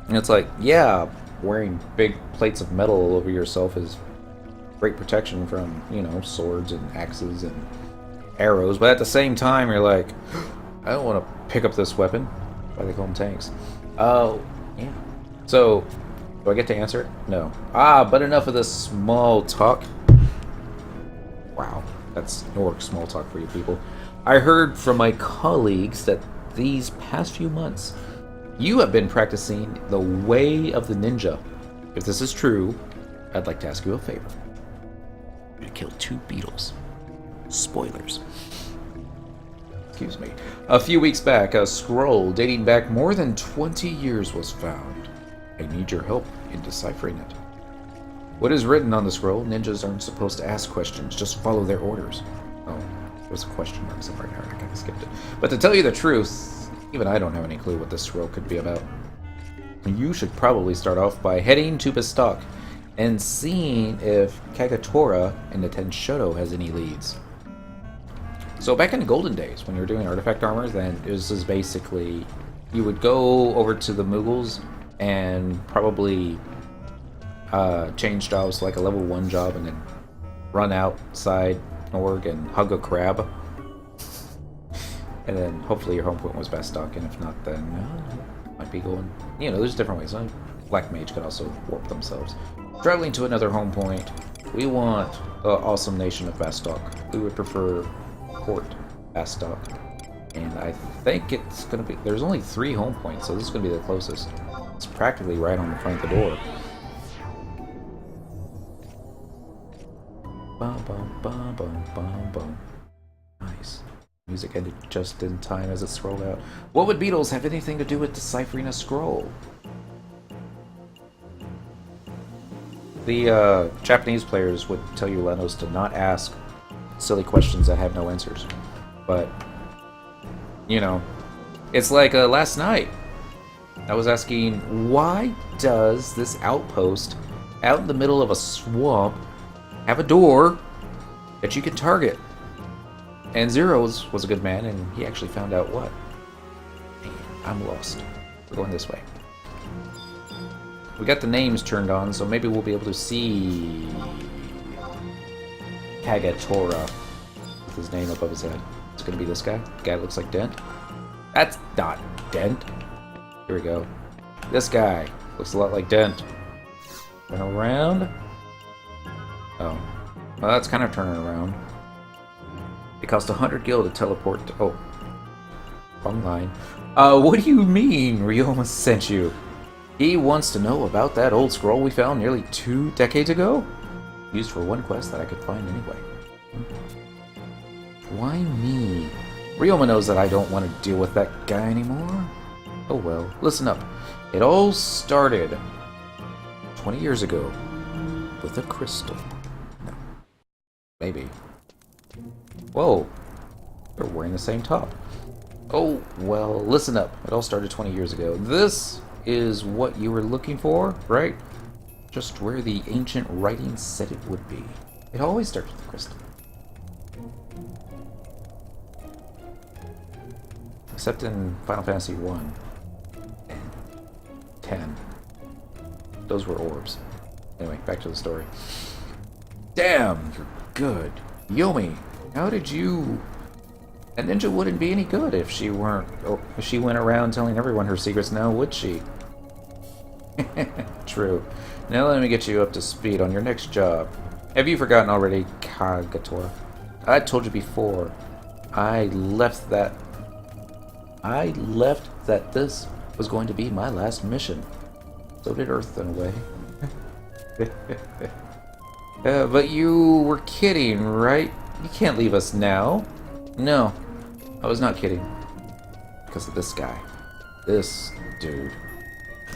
it's like, yeah, wearing big plates of metal all over yourself is great protection from, you know, swords and axes and arrows, but at the same time, you're like, I don't want to pick up this weapon. Why they call them tanks? Oh, yeah. So, do I get to answer it? No. But enough of this small talk. Wow, that's Norg small talk for you people. I heard from my colleagues that these past few months, you have been practicing the way of the ninja. If this is true, I'd like to ask you a favor. You're to kill 2 beetles. Spoilers. Excuse me. A few weeks back, a scroll dating back more than 20 years was found. I need your help in deciphering it. What is written on the scroll? Ninjas aren't supposed to ask questions, just follow their orders. Oh, there was a question mark somewhere here, I kind of skipped it. But to tell you the truth, even I don't have any clue what this scroll could be about. You should probably start off by heading to Bastok and seeing if Kagatora and the Tenshoto has any leads. So back in the golden days, when you were doing artifact armor, then this is basically, you would go over to the Mughals and probably change jobs, like a level 1 job, and then run outside Norg and hug a crab. And then hopefully your home point was Bastok, and if not, then might be going, you know, there's different ways. Black Mage could also warp themselves. Traveling to another home point, we want the awesome nation of Bastok. We would prefer Port Bastok. And I think it's going to be, there's only 3 home points, so this is going to be the closest. It's practically right on the front of the door. Bum, bum, bum, bum, bum, bum. Nice. Music ended just in time as it scrolled out. What would beetles have anything to do with deciphering a scroll? The Japanese players would tell you, Lenos, to not ask silly questions that have no answers. But, you know, it's like last night. I was asking, why does this outpost out in the middle of a swamp have a door that you can target? And Zeros was a good man, and he actually found out what. Man, I'm lost. We're going this way. We got the names turned on, so maybe we'll be able to see Kagatora with his name above his head. It's gonna be this guy. The guy that looks like Dent. That's not Dent. Here we go. This guy looks a lot like Dent. Turn around. Oh. Well, that's kind of turning around. It cost 100 gil to teleport to... Oh. Wrong line. What do you mean Ryoma sent you? He wants to know about that old scroll we found nearly 2 decades ago? Used for one quest that I could find anyway. Why me? Ryoma knows that I don't want to deal with that guy anymore. Oh well, listen up. It all started 20 years ago with a crystal. No. Maybe. Whoa. They're wearing the same top. Oh, well, listen up. It all started 20 years ago. This is what you were looking for, right? Just where the ancient writing said it would be. It always starts with a crystal. Except in Final Fantasy 1 and 10. Those were orbs. Anyway, back to the story. Damn, you're good. Yomi, how did you... A ninja wouldn't be any good if she weren't... Oh, if she went around telling everyone her secrets now, would she? True. Now let me get you up to speed on your next job. Have you forgotten already, Kagatora? I told you before. I left that this was going to be my last mission. So did Earth, in a way. But you were kidding, right? You can't leave us now. No, I was not kidding. Because of this guy. This dude.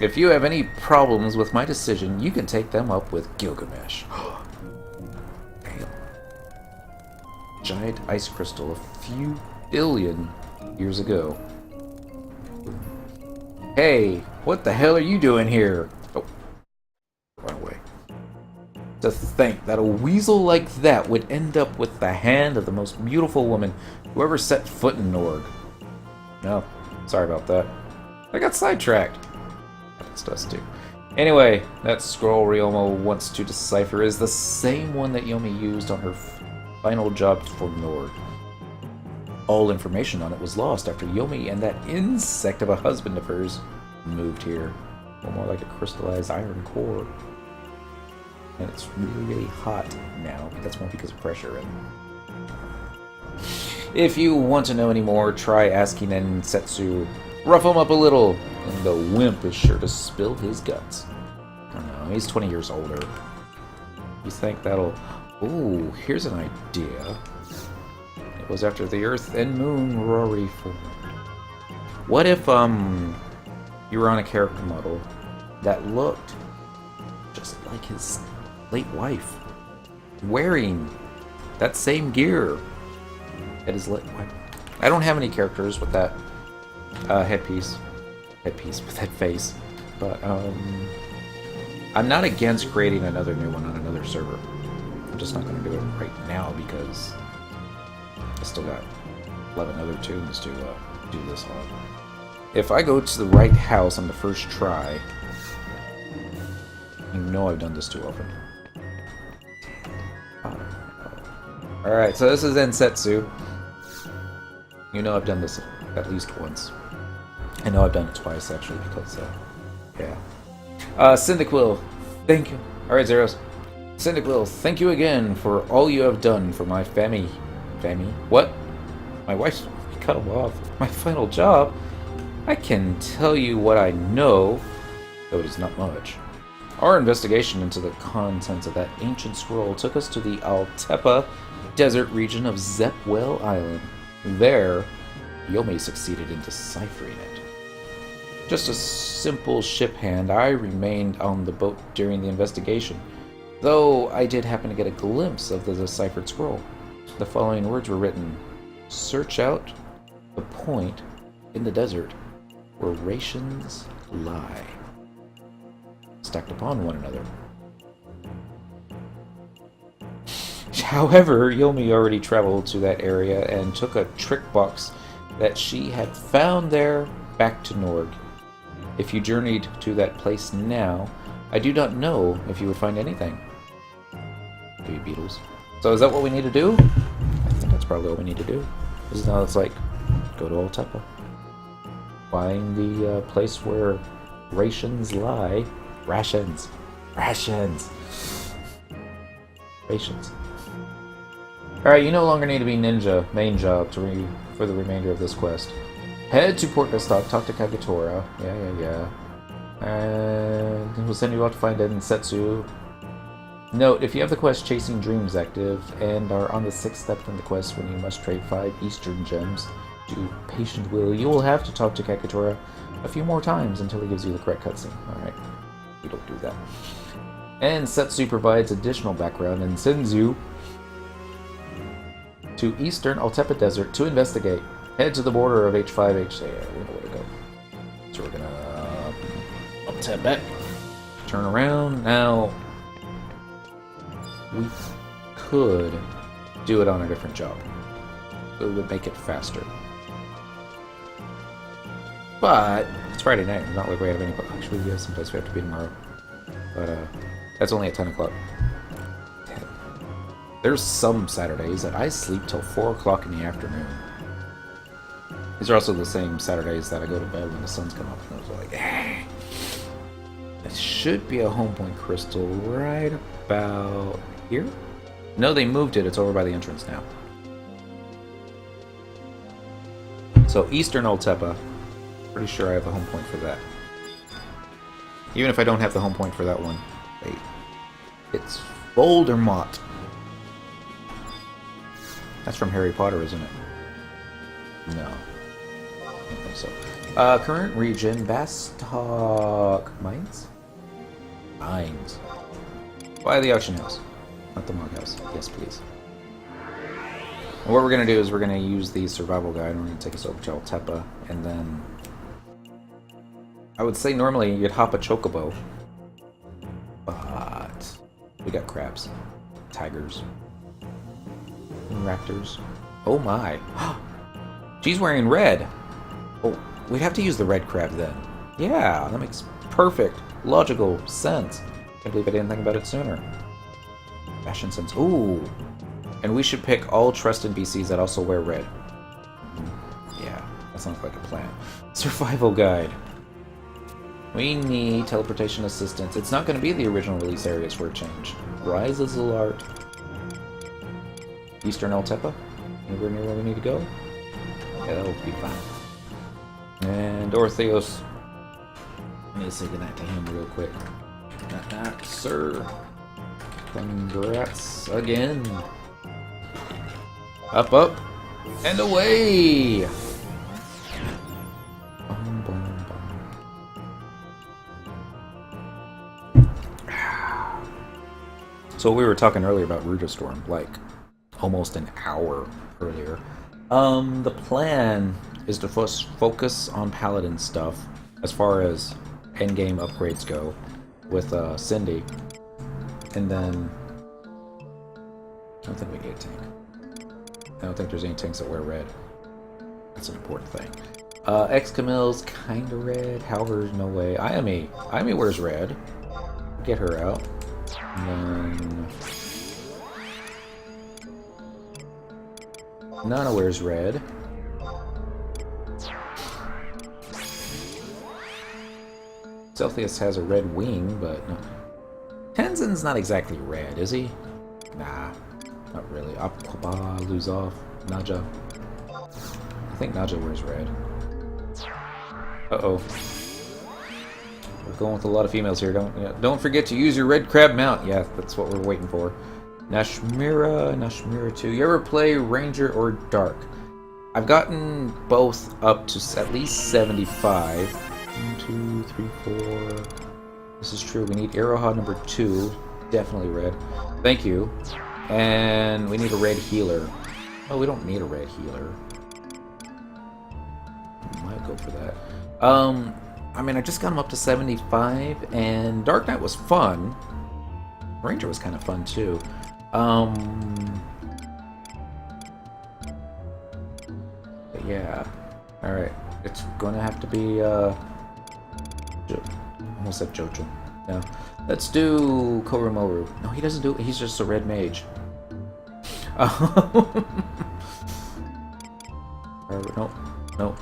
If you have any problems with my decision, you can take them up with Gilgamesh. Damn. Giant ice crystal a few billion years ago. Hey, what the hell are you doing here? Oh, run away. To think that a weasel like that would end up with the hand of the most beautiful woman who ever set foot in Norg. No, sorry about that. I got sidetracked. Happens to us too. Anyway, that scroll Ryoma wants to decipher is the same one that Yomi used on her final job for Norg. All information on it was lost after Yomi and that insect of a husband of hers moved here. Or more like a crystallized iron core. And it's really, really hot now, but that's more because of pressure. And if you want to know any more, try asking Setsu. Rough him up a little, and the wimp is sure to spill his guts. I don't know, he's 20 years older. You think that'll... Ooh, here's an idea. It was after the Earth and Moon were already formed. What if, you were on a character model that looked just like his late wife, wearing that same gear that his late wife... I don't have any characters with that headpiece with that face, but I'm not against creating another new one on another server. I'm just not going to do it right now because I still got 11 other tunes to do this on. If I go to the right house on the first try, you know I've done this too often. Alright, so this is Setsu. You know I've done this at least once. I know I've done it twice, actually, because, yeah. Cyndaquil, thank you. Alright, Zeros. Cyndaquil, thank you again for all you have done for my family. What? My wife cut him off. My final job? I can tell you what I know, though it is not much. Our investigation into the contents of that ancient scroll took us to the Altepa desert region of Zepwell Island. There, Yomi succeeded in deciphering it. Just a simple ship hand, I remained on the boat during the investigation, though I did happen to get a glimpse of the deciphered scroll. The following words were written: search out the point in the desert where rations lie, stacked upon one another. However, Yomi already traveled to that area and took a trick box that she had found there back to Norg. If you journeyed to that place now, I do not know if you would find anything. Do you, Beatles? So is that what we need to do? I think that's probably what we need to do. Because now it's like, go to Altepa. Find the place where rations lie. Rations. Alright, you no longer need to be ninja main job for the remainder of this quest. Head to Port Vestok, talk to Kagetora. Yeah. And we'll send you out to find Setsu. Note, if you have the quest Chasing Dreams active and are on the 6th step in the quest when you must trade 5 Eastern Gems to Patient Will, you will have to talk to Kagetora a few more times until he gives you the correct cutscene. Alright, we don't do that. And Setsu provides additional background and sends you to Eastern Altepa Desert to investigate. Head to the border of H5H. Yeah, we know where to go. So we're gonna Altepa back. Turn around. Now, we could do it on a different job. It would make it faster. But it's Friday night. It's not like we have any... Actually, we have some place we have to be tomorrow. But that's only at 10 o'clock. There's some Saturdays that I sleep till 4 o'clock in the afternoon. These are also the same Saturdays that I go to bed when the sun's come up. And I was like, eh. It should be a home point crystal right about here. No, they moved it. It's over by the entrance now. So Eastern Altepa. Pretty sure I have the home point for that. Even if I don't have the home point for that one, wait, it's Voldemort. That's from Harry Potter, isn't it? No. I don't think so. Current region, Bastok Mines? Mines. Why the auction house? Not the mug house. Yes, please. And what we're going to do is we're going to use the survival guide, and we're going to take us over to Altepa, and then... I would say normally you'd hop a chocobo, but we got crabs, tigers, and raptors. Oh my! She's wearing red! Oh, we'd have to use the red crab then. Yeah, that makes perfect, logical sense. Can't believe I didn't think about it sooner. Fashion sense. Ooh! And we should pick all trusted BCs that also wear red. Yeah, that sounds like a plan. Survival guide. We need teleportation assistance. It's not going to be the original release areas for a change. Rises Alert. Eastern Altepa. Anywhere near where we need to go? Yeah, that will be fine. And Dorotheos. I need to say goodnight to him real quick. Not, sir. Congrats again. Up, up, and away! Bum, bum, bum. So we were talking earlier about Ruta Storm, like almost an hour earlier. The plan is to focus on Paladin stuff as far as endgame upgrades go with Cindy, and then I don't think we need a tank. I don't think there's any tanks that wear red. That's an important thing. X-Camille's kinda red. However, no way. Iami wears red. Get her out. And then Nana wears red. Celsius has a red wing, but no. Tenzin's not exactly red, is he? Nah. Not really. Aquaba, lose off. Naja. I think Naja wears red. Uh-oh. We're going with a lot of females here. Don't forget to use your red crab mount. Yeah, that's what we're waiting for. Nashmira 2. You ever play Ranger or Dark? I've gotten both up to at least 75. 1, 2, 3, 4. This is true. We need Arrowhead number 2. Definitely red. Thank you. And we need a red healer. Oh, we don't need a red healer. Might go for that. I mean, I just got him up to 75, and Dark Knight was fun. Ranger was kind of fun, too. But yeah. Alright. It's gonna have to be, almost said Jojo. No. Let's do Koromoru. No, he doesn't do it. He's just a red mage. Nope.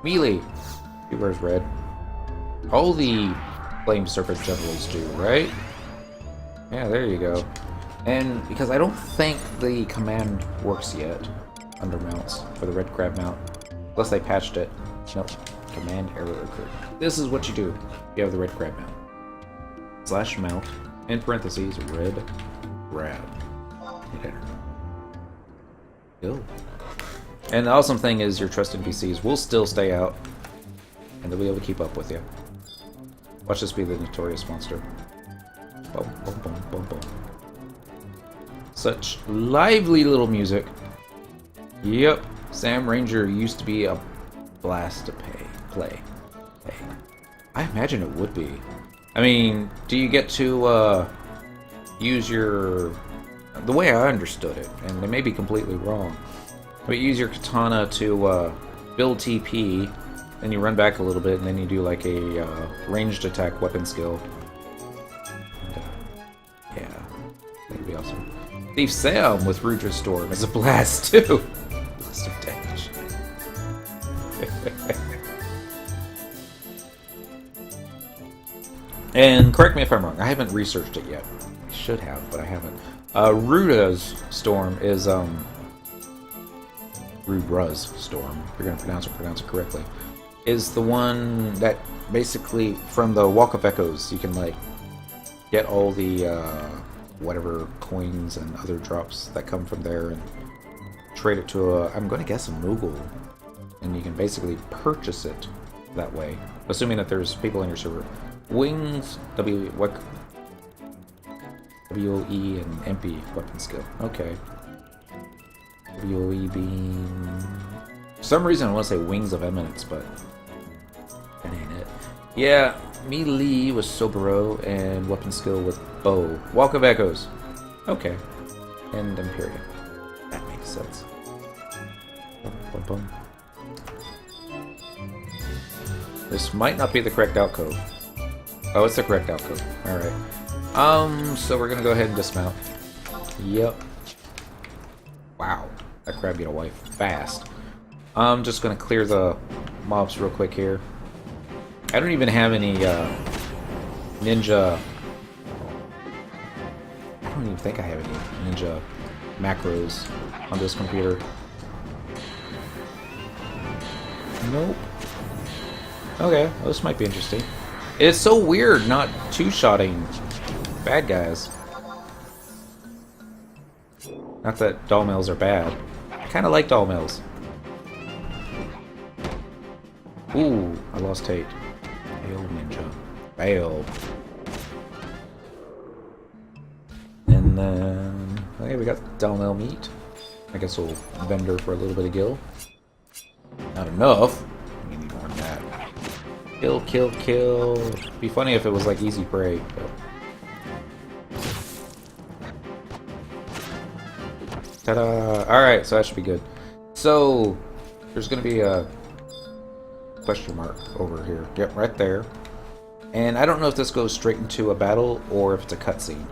Melee. He wears red. All the Flame Serpent generals do, right? Yeah, there you go. And because I don't think the command works yet under mounts for the red crab mount. Unless they patched it. Nope. Command error occurred. This is what you do if you have the red crab mount. / mount, in parentheses, red crab. Hit enter. Go. And the awesome thing is your trusted PCs will still stay out, and they'll be able to keep up with you. Watch this be the notorious monster. Boom, boom, boom, boom, boom. Such lively little music. Yep, Sam Ranger used to be a blast to play. I imagine it would be. I mean, do you get to use your... The way I understood it, and they may be completely wrong, but you use your katana to build TP, then you run back a little bit, and then you do like a ranged attack weapon skill. And, yeah, that'd be awesome. Thief Sam with Rudra Storm is a blast too. Blast of damage. And correct me if I'm wrong, I haven't researched it yet. I should have, but I haven't. Ruda's Storm is, Rubra's Storm, if you're gonna pronounce it correctly, is the one that basically, from the Walk of Echoes, you can, like, get all the, whatever coins and other drops that come from there and trade it to a, I'm going to guess a Moogle. And you can basically purchase it that way, assuming that there's people in your server. Wings, WOE and MP weapon skill. Okay. WOE being... For some reason I want to say Wings of Eminence, but that ain't it. Yeah, melee with Sobero and weapon skill with bow. Walk of Echoes. Okay. And Imperium. That makes sense. Bum, bum, bum. This might not be the correct alcove. Oh, it's the correct alcove. Alright. So we're gonna go ahead and dismount. Yep. Wow. That crab get away fast. I'm just gonna clear the mobs real quick here. I don't even have any ninja... I don't even think I have any ninja macros on this computer. Nope. Okay, well, this might be interesting. It's so weird not two-shotting bad guys. Not that doll mills are bad. I kind of like doll mills. Ooh, I lost Tate. Bail ninja. Bail. And then... okay, we got doll mill meat. I guess we'll vendor for a little bit of gil. Not enough. We need more than that. Kill, kill, kill. It'd be funny if it was like easy prey, but... ta-da! Alright, so that should be good. So, there's gonna be a question mark over here. Yep, right there. And I don't know if this goes straight into a battle or if it's a cutscene.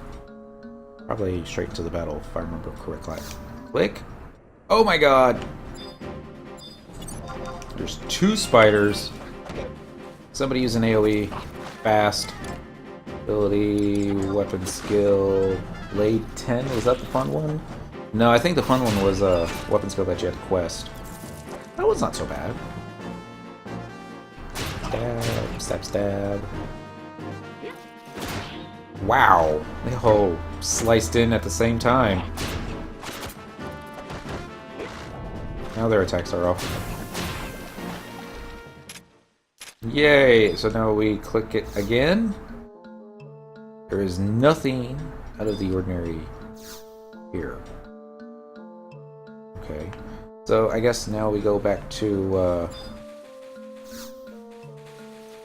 Probably straight into the battle, if I remember correctly. Click. Oh my god! There's 2 spiders. Somebody using AoE. Fast. Ability, weapon skill. Blade 10, was that the fun one? No, I think the fun one was a weapon skill that you had to quest. That was not so bad. Stab, stab, stab. Wow! They all sliced in at the same time. Now their attacks are off. Yay! So now we click it again. There is nothing out of the ordinary here. Okay. So I guess now we go back to,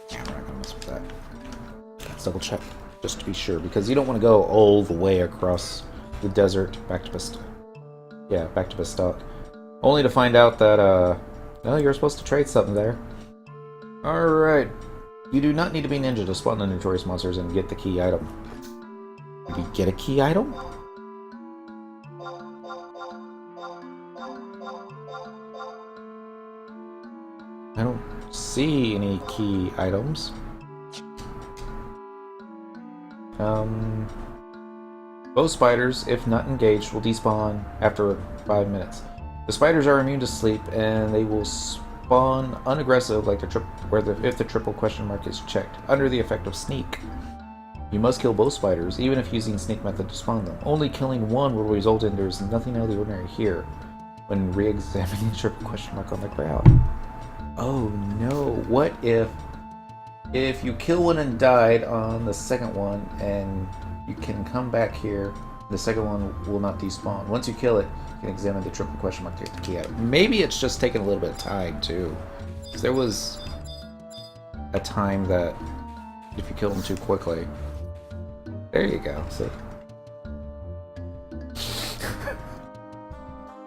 yeah, we're not gonna mess with that. Let's double check, just to be sure, because you don't want to go all the way across the desert back to Bastok. Yeah, back to Bastok. Only to find out that, no, you're supposed to trade something there. Alright. You do not need to be ninja to spawn the notorious monsters and get the key item. Did we get a key item? I don't see any key items. Both spiders, if not engaged, will despawn after 5 minutes. The spiders are immune to sleep, and they will spawn unaggressive like if the triple question mark is checked, under the effect of sneak. You must kill both spiders, even if using sneak method to spawn them. Only killing one will result in there's nothing out of the ordinary here when re-examining the triple question mark on the ground. Oh no, what if you kill one and died on the second one and you can come back here, the second one will not despawn. Once you kill it, you can examine the triple question mark to get the key item. Maybe it's just taking a little bit of time too. Because there was a time that if you kill them too quickly. There you go, see?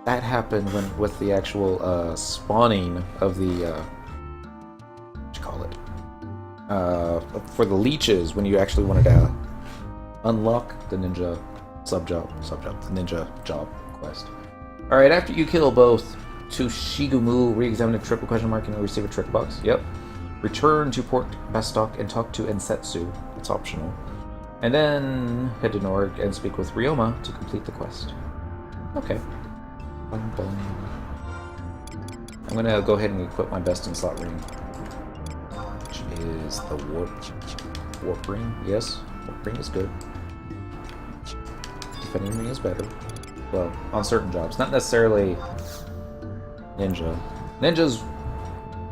That happened with the actual spawning of the what you call it? For the leeches, when you actually wanted to unlock the ninja the ninja job quest. Alright, after you kill both to Shigumu, re-examine the triple question mark and receive a trick box. Yep. Return to Port Bastok and talk to Ensetsu. It's optional. And then head to Norg and speak with Ryoma to complete the quest. Okay. Bum, bum. I'm gonna go ahead and equip my best in slot ring, which is the warp ring. Yes, warp ring is good. if anything is better. Well, on certain jobs. Not necessarily Ninja. Ninja's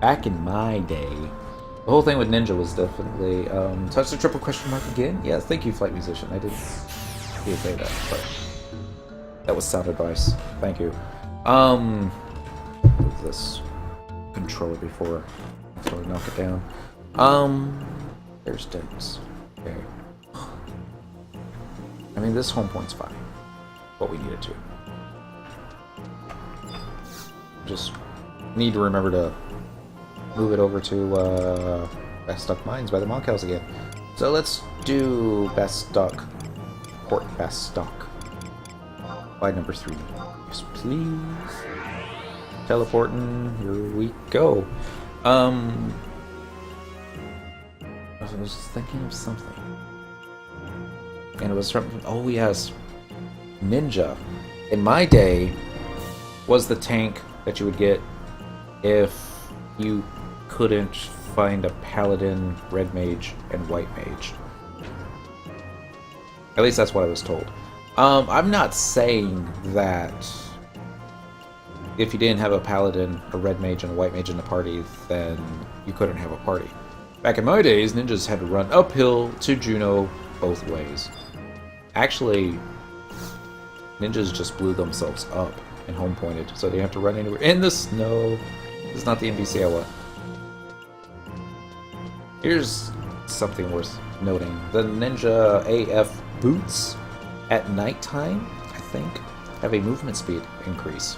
back in my day. The whole thing with Ninja was definitely touch the triple question mark again. Yes, thank you, Flight Musician. I didn't say that, but that was sound advice. Thank you. Move this controller before I knock it down. There's Dynamis. Okay. I mean, this home point's fine. What we needed to. Just need to remember to move it over to Best Stock Mines by the Monk House again. So let's do Best Stock, Port Best Stock by number 3. Yes, please. Teleporting. Here we go. I was thinking of something, and it was from. Oh yes, Ninja. In my day, was the tank that you would get if you couldn't find a paladin, red mage, and white mage. At least that's what I was told. I'm not saying that if you didn't have a paladin, a red mage, and a white mage in the party, then you couldn't have a party. Back in my days, ninjas had to run uphill to Juno both ways. Actually, ninjas just blew themselves up and home pointed, so they have to run anywhere in the snow. This is not the NPC I want. Here's something worth noting. The Ninja AF boots at nighttime, I think, have a movement speed increase.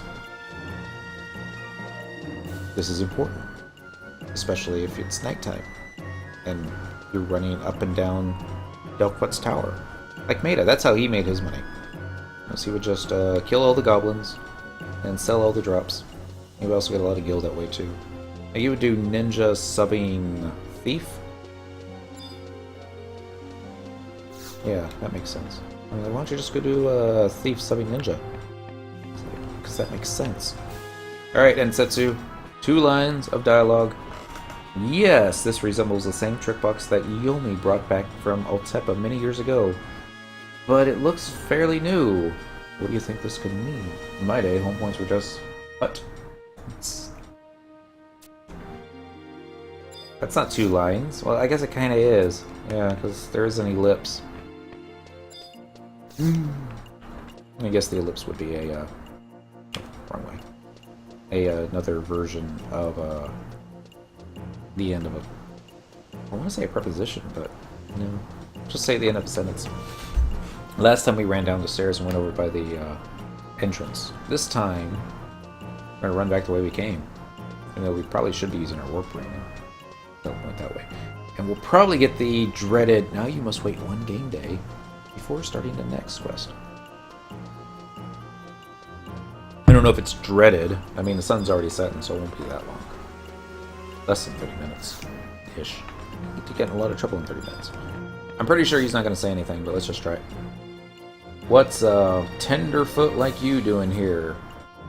This is important, especially if it's nighttime and you're running up and down Delquet's tower. Like Maida, that's how he made his money. So he would just kill all the goblins and sell all the drops. He would also get a lot of gil that way too. Now you would do ninja subbing thief. Yeah, that makes sense. Why don't you just go do thief subbing ninja? Because that makes sense. Alright, Ensetsu. 2 lines of dialogue. Yes, this resembles the same trick box that Yomi brought back from Altepa many years ago. But it looks fairly new. What do you think this could mean? In my day, home points were just... What? That's not 2 lines. Well, I guess it kind of is. Yeah, because there isn't any ellipse. I guess the ellipse would be a... wrong way. Another version of the end of a... I want to say a preposition, but no. Just say the end of a sentence. Last time we ran down the stairs and went over by the entrance. This time, we're going to run back the way we came. You know, we probably should be using our warp ring. Teleport that way. And we'll probably get the dreaded, now you must wait 1 game day before starting the next quest. I don't know if it's dreaded. I mean, the sun's already setting, so it won't be that long. Less than 30 minutes-ish. You get in a lot of trouble in 30 minutes. I'm pretty sure he's not going to say anything, but let's just try it. What's a tenderfoot like you doing here?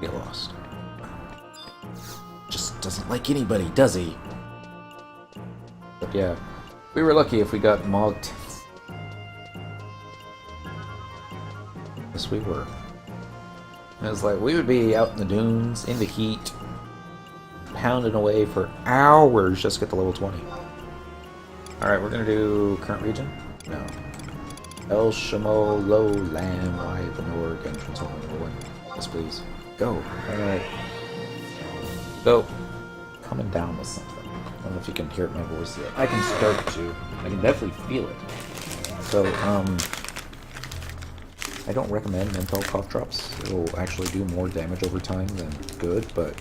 Get lost. Just doesn't like anybody, does he? But yeah, we were lucky if we got mogged. Yes, we were. And it was like, we would be out in the dunes, in the heat, pounding away for hours just to get to level 20. Alright, we're gonna do current region? No. El Shamo Low Lam Y the Norg entrance hole number 1. Yes, please. Go. Alright. So, coming down with something. I don't know if you can hear my voice yet. I can start to. I can definitely feel it. So, I don't recommend menthol cough drops. It will actually do more damage over time than good, but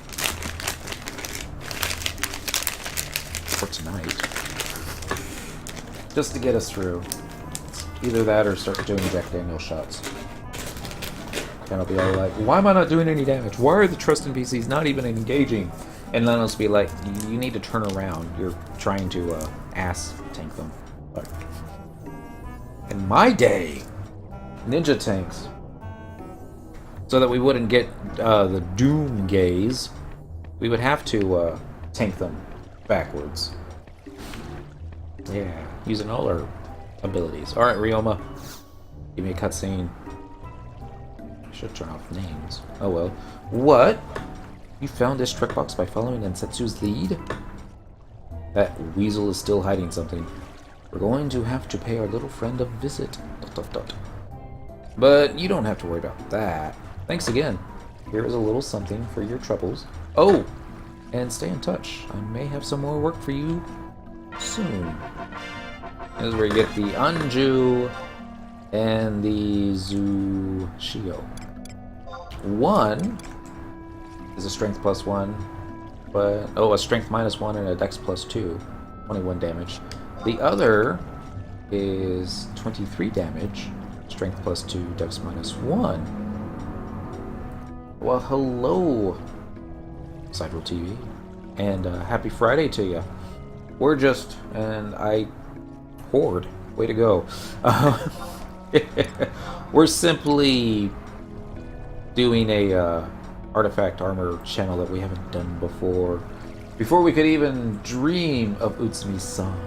for tonight, just to get us through. Either that or start doing Jack Daniel shots. And I'll be all like, why am I not doing any damage? Why are the trust NPCs not even engaging? And then I'll just be like, you need to turn around. You're trying to ass tank them. But in my day, ninja tanks, so that we wouldn't get the doom gaze, we would have to tank them backwards. Yeah, using all our abilities. Alright, Ryoma, give me a cutscene. Should turn off names. Oh well. What? You found this trick box by following Densetsu's lead? That weasel is still hiding something. We're going to have to pay our little friend a visit. ... But you don't have to worry about that. Thanks again. Here is a little something for your troubles. Oh! And stay in touch. I may have some more work for you soon. This is where you get the Anju and the Zushio. One is a strength +1, but a strength -1 and a dex +2, 21 damage. The other is 23 damage, strength +2, dex -1. Well, hello, Sidewell TV, and happy Friday to you. We're just, and I hoard. Way to go. We're simply doing a artifact armor channel that we haven't done before. Before we could even dream of Utsumi-san.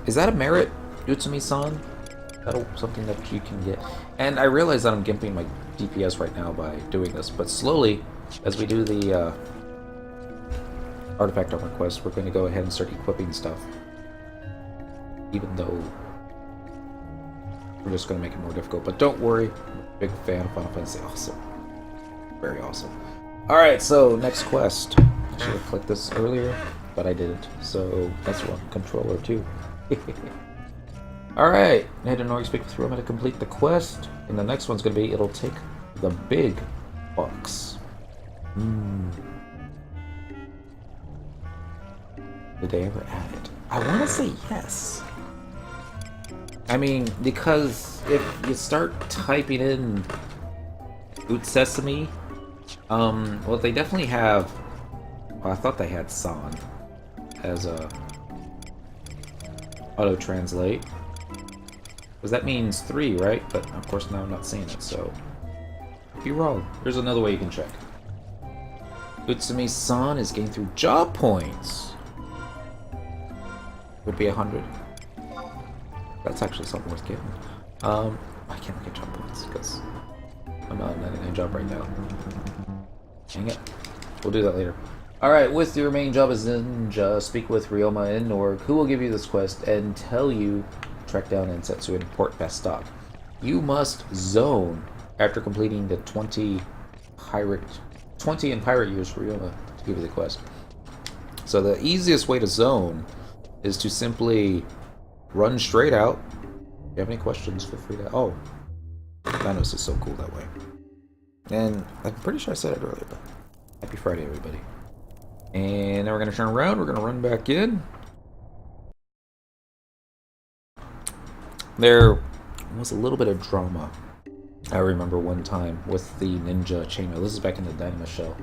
Is that a merit, Utsumi-san? That's something that you can get. And I realize that I'm gimping my DPS right now by doing this, but slowly, as we do the artifact armor quest, we're going to go ahead and start equipping stuff. Even though we're just going to make it more difficult. But don't worry, I'm a big fan of Final Fantasy. Awesome. Very awesome. Alright, so next quest. I should have clicked this earlier, but I didn't. So that's one controller too. Alright, head to Norg, speak with Roma to complete the quest. And the next one's going to be, it'll take the big box. Did they ever add it? I want to say yes. I mean, because if you start typing in Boot Sesame, well, they definitely have. Well, I thought they had San as a auto translate, because that means 3, right? But of course now I'm not seeing it, so if you're wrong, there's another way you can check. Utsumi-san is getting through job points. Would be 100. That's actually something worth getting. I can't get job points because I'm not in a 99 job right now. Dang it. We'll do that later. Alright, with your main job as ninja, speak with Ryoma and Norg, who will give you this quest and tell you to track down Densetsu and report best stock. You must zone after completing the 20 in pirate years for Ryoma to give you the quest. So the easiest way to zone is to simply run straight out. If you have any questions, feel free to... Oh, Dynamis is so cool that way. And I'm pretty sure I said it earlier, but happy Friday, everybody. And then we're going to turn around. We're going to run back in. There was a little bit of drama, I remember one time, with the ninja chainmail. This is back in the Dynamis shell.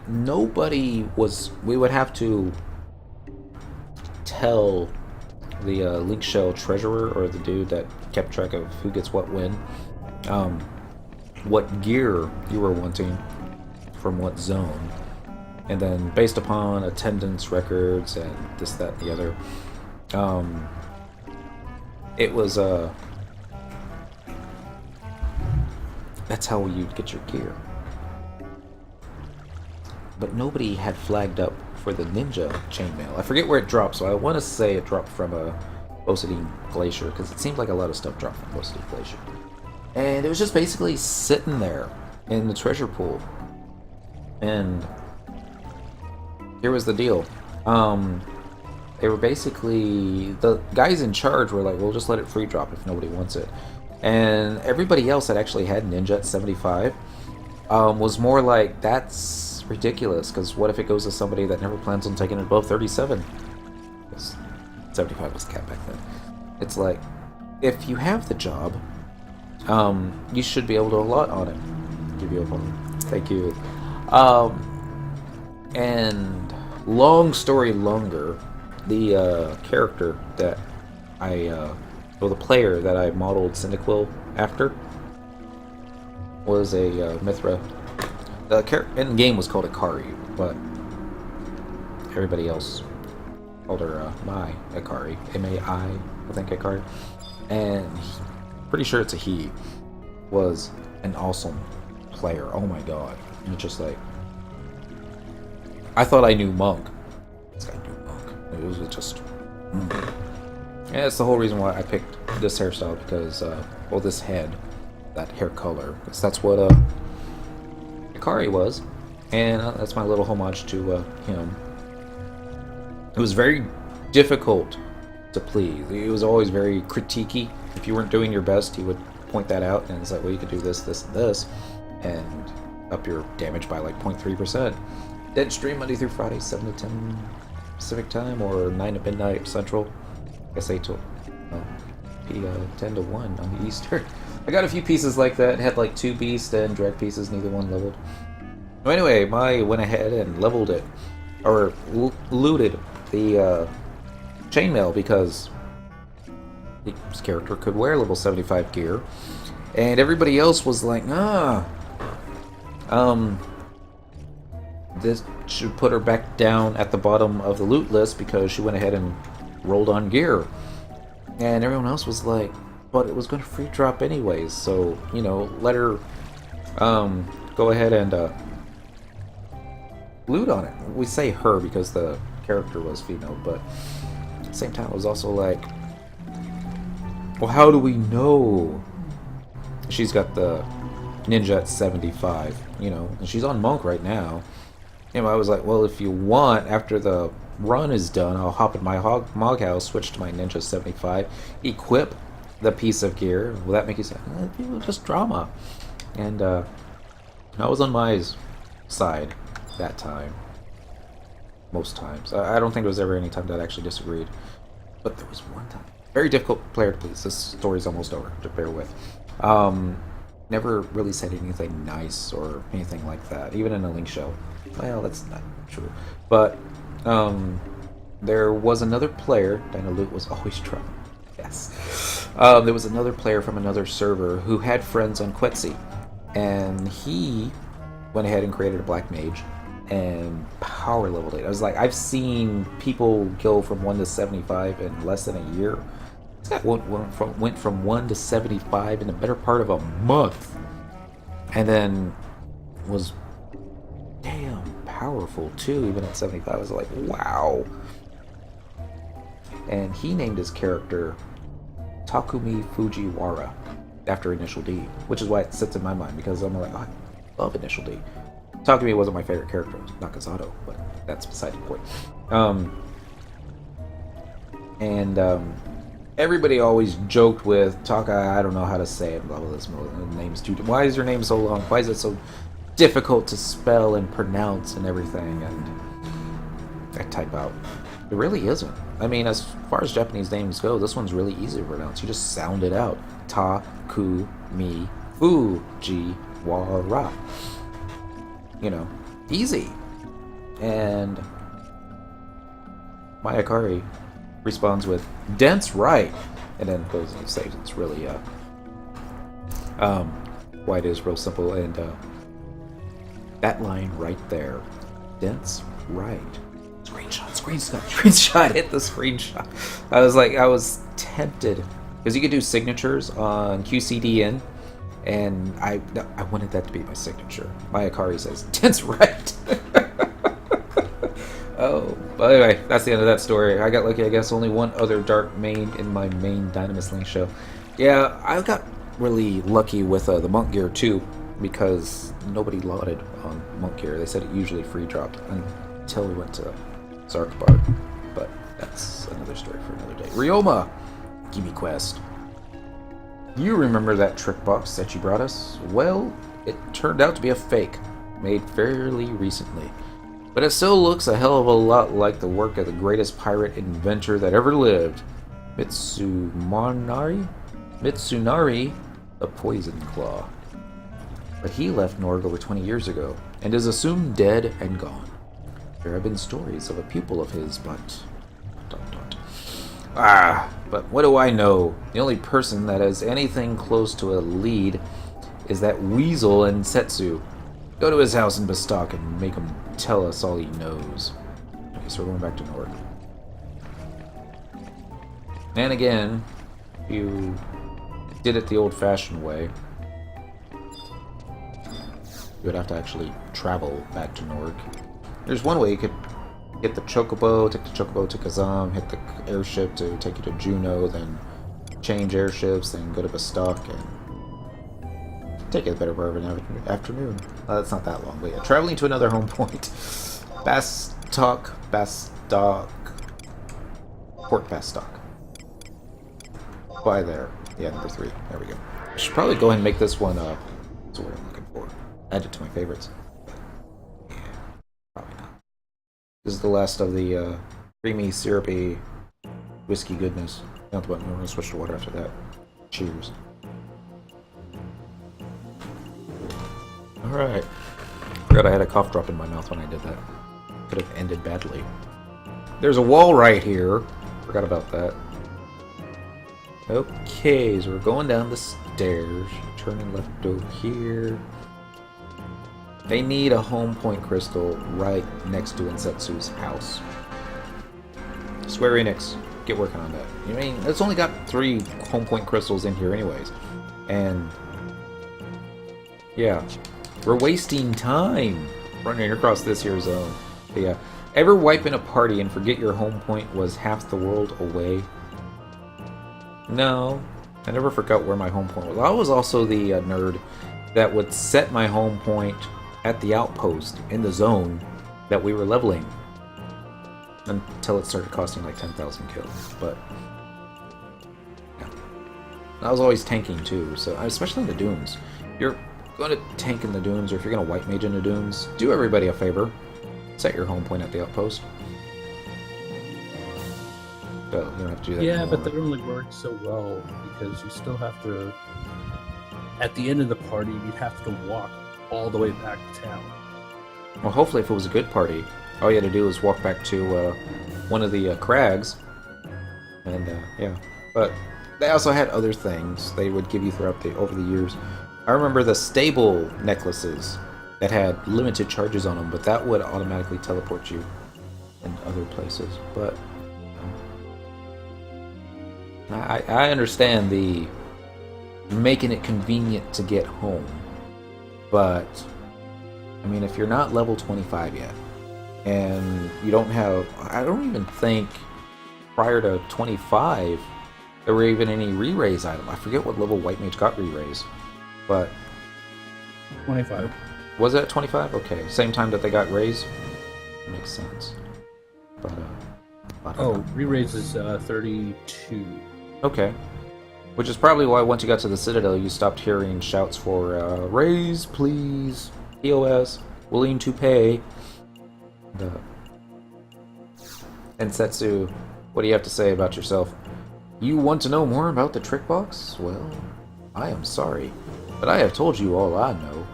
Nobody was... We would have to tell the link shell treasurer, or the dude that kept track of who gets what when, what gear you were wanting from what zone, and then based upon attendance records and this, that, and the other, it was that's how you'd get your gear. But nobody had flagged up for the ninja chainmail. I forget where it dropped, so I want to say it dropped from a Beaucedine Glacier, because it seemed like a lot of stuff dropped from Beaucedine Glacier. And it was just basically sitting there in the treasure pool. And here was the deal. They were basically... The guys in charge were like, we'll just let it free drop if nobody wants it. And everybody else that actually had ninja at 75 was more like, that's ridiculous, because what if it goes to somebody that never plans on taking it above 37? Because 75 was capped back then. It's like, if you have the job, you should be able to allot on it. Give you a phone. Thank you. And long story longer, the character that or the player that I modeled Cyndaquil after was a Mithra. The character in the game was called Akari, but everybody else called her Mai Akari. M-A-I, I think, Akari. And pretty sure it's a he, was an awesome player. Oh my god. And it's just like, I thought I knew Monk. This guy knew Monk. It was just... Yeah, that's the whole reason why I picked this hairstyle, because, well, this head, that hair color, because that's what Ikari was, and that's my little homage to him. It was very difficult to please. He was always very critiquey. If you weren't doing your best, he would point that out, and it's like, well, you could do this, this, and this, and up your damage by like 0.3%. Dead stream Monday through Friday, 7 to 10 Pacific time, or 9 to midnight Central. I guess 8 to 10 to 1 on the Eastern. I got a few pieces like that. Had like 2 beast and drag pieces, neither one leveled. So anyway, I went ahead and leveled it, or looted the chainmail, because this character could wear level 75 gear, and everybody else was like, this should put her back down at the bottom of the loot list because she went ahead and rolled on gear. And everyone else was like, but it was going to free drop anyways, so, you know, let her go ahead and loot on it. We say her because the character was female, but at the same time it was also like, well, how do we know she's got the ninja at 75, you know, and she's on Monk right now. You know, I was like, well, if you want, after the run is done, I'll hop in my Mog house, switch to my ninja 75, equip the piece of gear. Will that make you say, just drama? And I was on my side that time. Most times. I don't think there was ever any time that I actually disagreed. But there was one time. Very difficult player to please. This story's almost over, to bear with. Never really said anything nice or anything like that, even in a link show. Well, that's not true. But there was another player. Dynaloot was always trying. Yes. There was another player from another server who had friends on Quetzi, and he went ahead and created a black mage and power leveled it. I was like, I've seen people go from 1 to 75 in less than a year. This guy went from 1 to 75 in the better part of a month, and then was damn powerful too, even at 75. I was like, wow. And he named his character Takumi Fujiwara after Initial D, which is why it sits in my mind, because I'm like, oh, I love Initial D. Takumi wasn't my favorite character, Nakazato, but that's beside the point. Everybody always joked with Taka, I don't know how to say it, blah blah this name's too. Why is your name so long? Why is it so difficult to spell and pronounce and everything? And I type out. It really isn't. I mean, as far as Japanese names go, this one's really easy to pronounce. You just sound it out. Ta-ku-mi Fujiwara. You know, easy. And Mayakari responds with dense right, and then goes and says it's really why it is real simple. And that line right there, dense right. Screenshot, hit the screenshot. I was tempted, because you could do signatures on QCDN, and I wanted that to be my signature. Mayakari says, dense right. Oh, but anyway, that's the end of that story. I got lucky, I guess. Only one other dark main in my main Dynamis link show. Yeah, I got really lucky with the monk gear too, because nobody lauded on monk gear. They said it usually free dropped until we went to Zarkbard, but that's another story for another day. Ryoma, Gimme Quest. You remember that trick box that you brought us? Well, it turned out to be a fake, made fairly recently. But it still looks a hell of a lot like the work of the greatest pirate inventor that ever lived, Mitsunari, the Poison Claw. But he left Norg over 20 years ago, and is assumed dead and gone. There have been stories of a pupil of his, but... but what do I know? The only person that has anything close to a lead is that weasel in Setsu. Go to his house in Bastok and make him tell us all he knows. Okay, so we're going back to Norg. And again, if you did it the old-fashioned way, you would have to actually travel back to Norg. There's one way you could get the Chocobo, take the Chocobo to Kazam, hit the airship to take you to Juno, then change airships, then go to Bastok, and take a better part of an afternoon. That's not that long, but yeah, traveling to another home point. Bastok, Port Bastok. By there. Yeah, number 3. There we go. I should probably go ahead and make this one, that's what I'm looking for. Add it to my favorites. Yeah, probably not. This is the last of the, creamy, syrupy whiskey goodness. Not the button, we're gonna switch to water after that. Cheers. Alright. Forgot I had a cough drop in my mouth when I did that. Could have ended badly. There's a wall right here. Forgot about that. Okay, so we're going down the stairs. Turning left over here. They need a home point crystal right next to Insetsu's house. Square Enix, get working on that. I mean, it's only got 3 home point crystals in here anyways. And yeah, we're wasting time running across this here zone. But yeah, ever wipe in a party and forget your home point was half the world away? No, I never forgot where my home point was. I was also the nerd that would set my home point at the outpost in the zone that we were leveling until it started costing like 10,000 kills. But yeah, I was always tanking too, so especially in the dunes. You're going to tank in the dunes, or if you're going to white mage in the dunes, do everybody a favor. Set your home point at the outpost. So you don't have to do that Yeah, anymore. but that only works so well because you still have to. At the end of the party, you'd have to walk all the way back to town. Well, hopefully, if it was a good party, all you had to do was walk back to one of the crags, and yeah. But they also had other things they would give you throughout over the years. I remember the stable necklaces that had limited charges on them, but that would automatically teleport you in other places. But I understand the making it convenient to get home, but I mean, if you're not level 25 yet, and you don't have, I don't even think prior to 25 there were even any re-raise item. I forget what level White Mage got re-raise, but 25. Was it at 25? Okay, same time that they got raised. Makes sense. But Re-raise is 32. Okay. Which is probably why once you got to the Citadel, you stopped hearing shouts for raise, please, POS, willing to pay. And Setsu, what do you have to say about yourself? You want to know more about the trick box? Well, I am sorry, but I have told you all I know.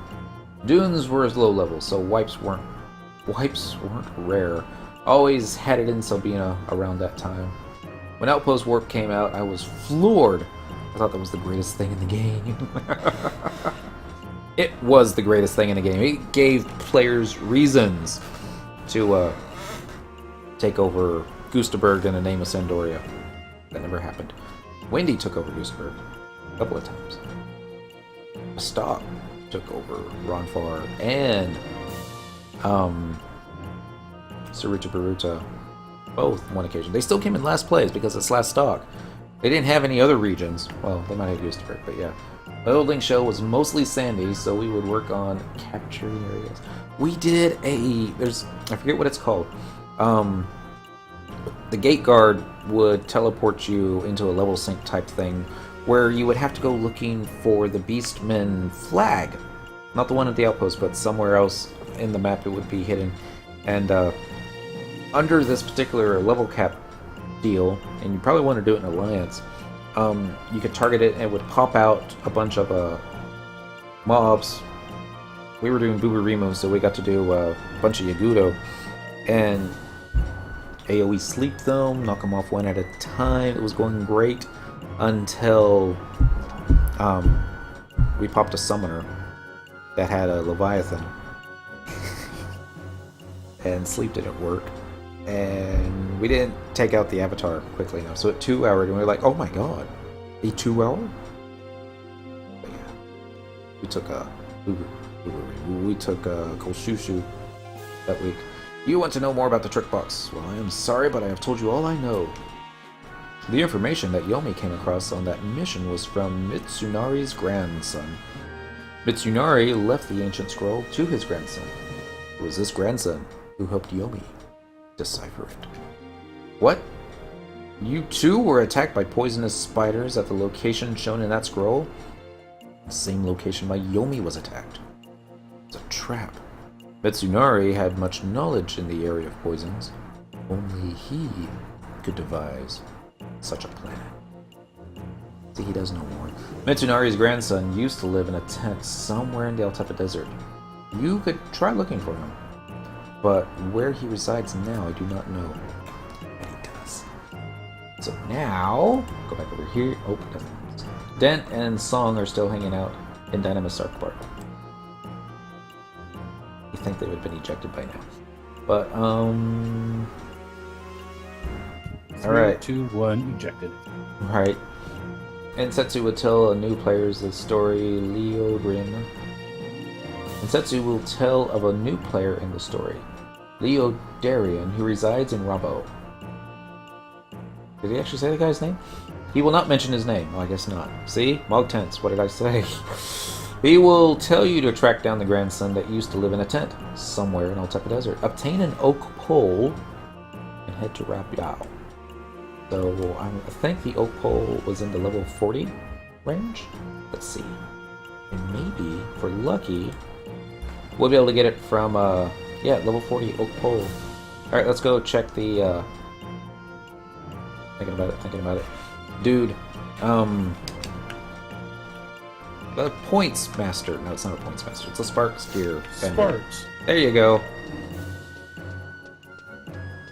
Dunes were low level, so wipes weren't rare. Always had it in Selbina around that time. When Outpost Warp came out, I was floored. I thought that was the greatest thing in the game. It was the greatest thing in the game. It gave players reasons to take over Gustaberg in the name of Sandoria. That never happened. Wendy took over Gustaberg a couple of times. Stop took over Ronfar and Saruta Baruta, both one occasion. They still came in last place because it's last stock. They didn't have any other regions. Well, they might have used it, but yeah. The Oldling show was mostly sandy, so we would work on capturing areas. We did I forget what it's called. The gate guard would teleport you into a level sync type thing where you would have to go looking for the Beastman flag. Not the one at the outpost, but somewhere else in the map it would be hidden. And under this particular level cap deal, and you probably want to do it in Alliance, you could target it and it would pop out a bunch of mobs. We were doing Buburimu, so we got to do a bunch of Yagudo. And AoE sleep them, knock them off one at a time. It was going great until we popped a summoner that had a Leviathan. And sleep didn't work. And we didn't take out the avatar quickly enough. So at 2 hours, and we were like, oh my god, a 2 hour? We took Kolshushu that week. You want to know more about the trick box? Well, I am sorry, but I have told you all I know. The information that Yomi came across on that mission was from Mitsunari's grandson. Mitsunari left the ancient scroll to his grandson. It was this grandson who helped Yomi decipher it. What? You too were attacked by poisonous spiders at the location shown in that scroll? The same location my Yomi was attacked. It's a trap. Mitsunari had much knowledge in the area of poisons. Only he could devise such a plan. See, he does know more. Mitsunari's grandson used to live in a tent somewhere in the Altepa Desert. You could try looking for him. But where he resides now, I do not know. And he does. So now, go back over here. Oh, Dent and Song are still hanging out in Dynamis Arc Park. You think they would have been ejected by now. But, alright. 2, 1, ejected. Right. And Setsu will tell new players the story Darian. And Setsu will tell of a new player in the story, Darian, who resides in Rabo. Did he actually say the guy's name? He will not mention his name. Oh, I guess not. See? Mog tents. What did I say? He will tell you to track down the grandson that used to live in a tent somewhere in Altepa Desert. Obtain an oak pole and head to Rapiao. So I think the oak pole was in the level 40 range. Let's see. And maybe, for lucky, we'll be able to get it from, yeah, level 40 oak pole. Alright, let's go check the, thinking about it. Dude, the points master. No, it's not a points master. It's a Sparks gear. Sparks. There you go.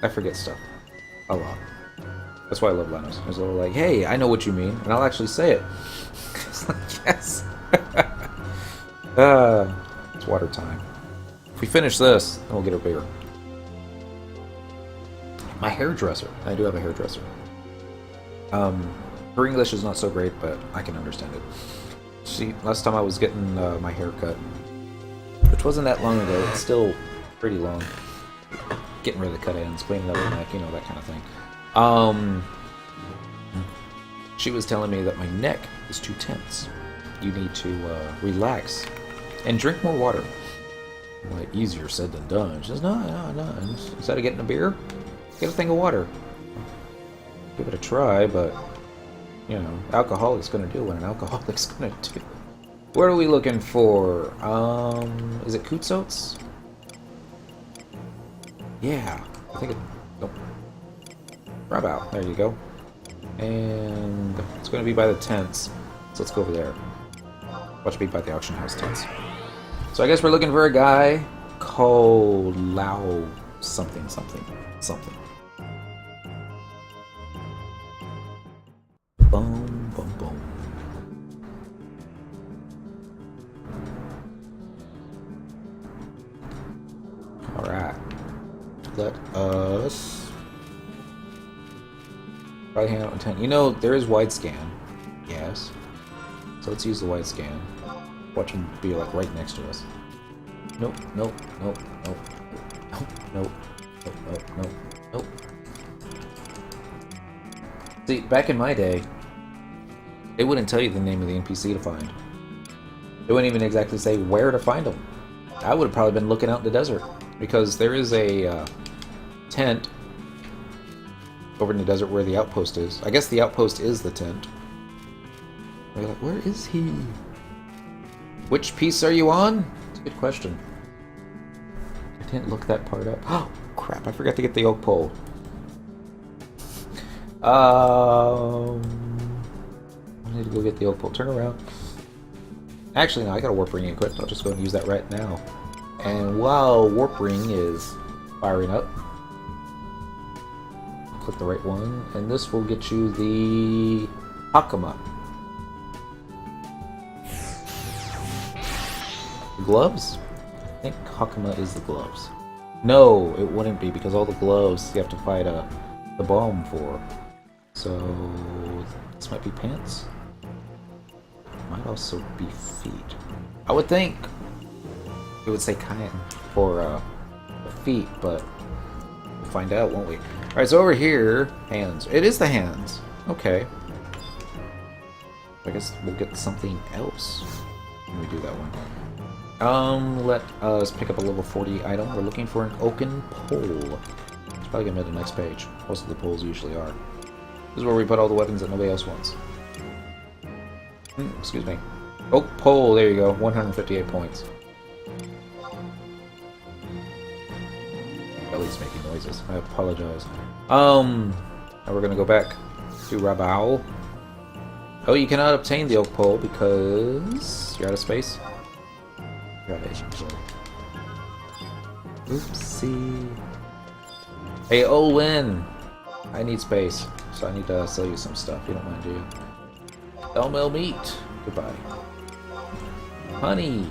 I forget stuff a lot. That's why I love Lenos. There's a little like, hey, I know what you mean, and I'll actually say it. It's like, yes. It's water time. If we finish this, then we'll get a beer. My hairdresser. I do have a hairdresser. Her English is not so great, but I can understand it. See, last time I was getting my hair cut, which wasn't that long ago. It's still pretty long. Getting rid of the cut ends, cleaning up the neck, you know, that kind of thing. She was telling me that my neck is too tense. You need to relax and drink more water. I'm like, easier said than done. She says, no. Instead of getting a beer, get a thing of water. Give it a try, but you know, alcoholic's gonna do what an alcoholic's gonna do. What are we looking for? Is it Kutsots? Yeah, I think it. Nope. Rabao, there you go. And it's gonna be by the tents, so let's go over there. Watch me by the auction house tents. So I guess we're looking for a guy called Lao something. Boom, boom, boom. Alright. Let us right hand out intent. You know, there is wide scan. Yes. So let's use the wide scan. Watch him be like right next to us. Nope. See, back in my day, it wouldn't tell you the name of the NPC to find. It wouldn't even exactly say where to find them. I would have probably been looking out in the desert, because there is a tent over in the desert where the outpost is. I guess the outpost is the tent. You're like, where is he? Which piece are you on? It's a good question. I didn't look that part up. Oh, crap, I forgot to get the oak pole. I need to go get the oak pole. Turn around. Actually, no, I got a warp ring equipped. I'll just go and use that right now. And while warp ring is firing up, click the right one, and this will get you the Hakama. The gloves? I think Hakama is the gloves. No, it wouldn't be, because all the gloves you have to fight the bomb for. So this might be pants. Might also be feet. I would think it would say cayenne for the feet, but we'll find out, won't we? Alright, so over here, hands. It is the hands. Okay. I guess we'll get something else when we do that one. Let us pick up a level 40 item. We're looking for an oaken pole. It's probably gonna be the next page. Most of the poles usually are. This is where we put all the weapons that nobody else wants. Excuse me. Oak pole, there you go. 158 points. Belly's making noises. I apologize. Now we're gonna go back to Rabao. Oh, you cannot obtain the oak pole because you're out of space. You're out of inventory. Oopsie. Hey, Olin! I need space, so I need to sell you some stuff. You don't mind, do you? Elmel meat. Goodbye. Honey.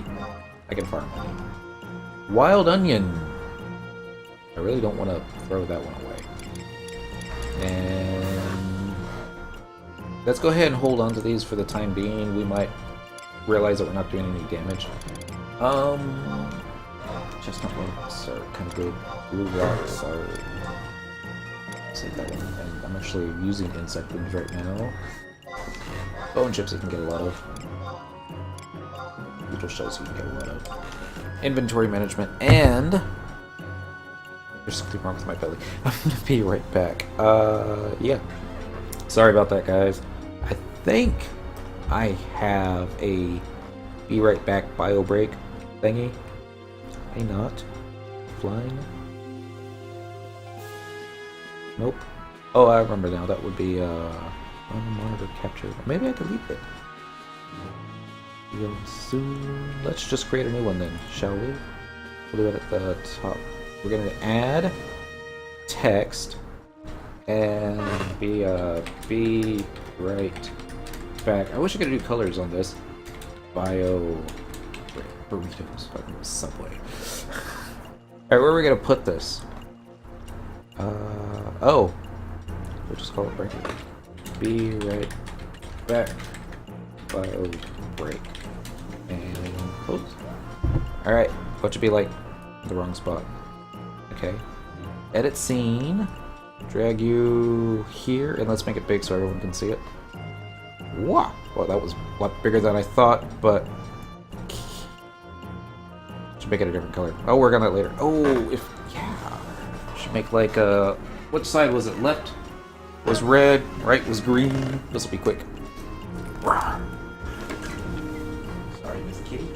I can farm honey. Wild onion. I really don't want to throw that one away. And let's go ahead and hold on to these for the time being. We might realize that we're not doing any damage. Chestnut rocks are kind of good. Blue rocks are... Save that one. And I'm actually using insect blooms right now. Bone chips you can get a lot of. Beetle shells you can get a lot of. Inventory management, and... There's something wrong with my belly. I'm gonna be right back. Yeah. Sorry about that, guys. I think I have a be right back bio break thingy. May not. Flying? Nope. Oh, I remember now. That would be, monitor capture. Maybe I could leave it. Soon. Let's just create a new one then, shall we? We'll do it at the top. We're going to add text and be right back. I wish I could do colors on this. Bio burritos. Fucking Subway. Alright, where are we going to put this? Oh. We'll just call it break. Be right back. Bio break. And close. Alright, what should be like the wrong spot? Okay. Edit scene. Drag you here, and let's make it big so everyone can see it. Wow! Well, that was a lot bigger than I thought, but... Should make it a different color. I'll work on that later. Oh, if... Yeah. Should make like a... Which side was it? Left was red, right was green. This will be quick. Sorry, Miss Kitty.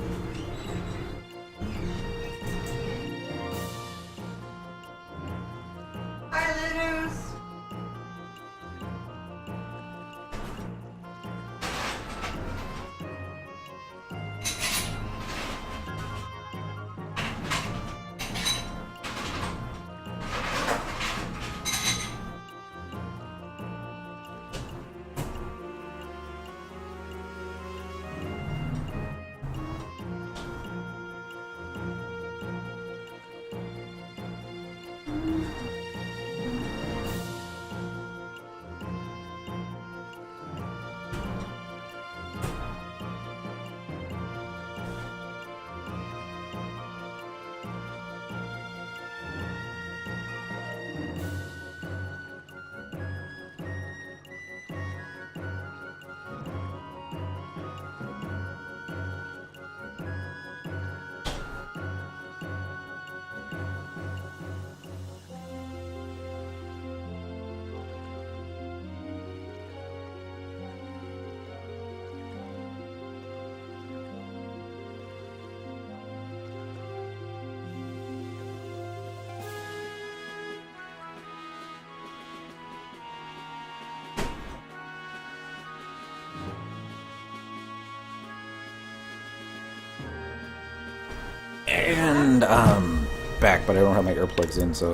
And I'm back, but I don't have my earplugs in, so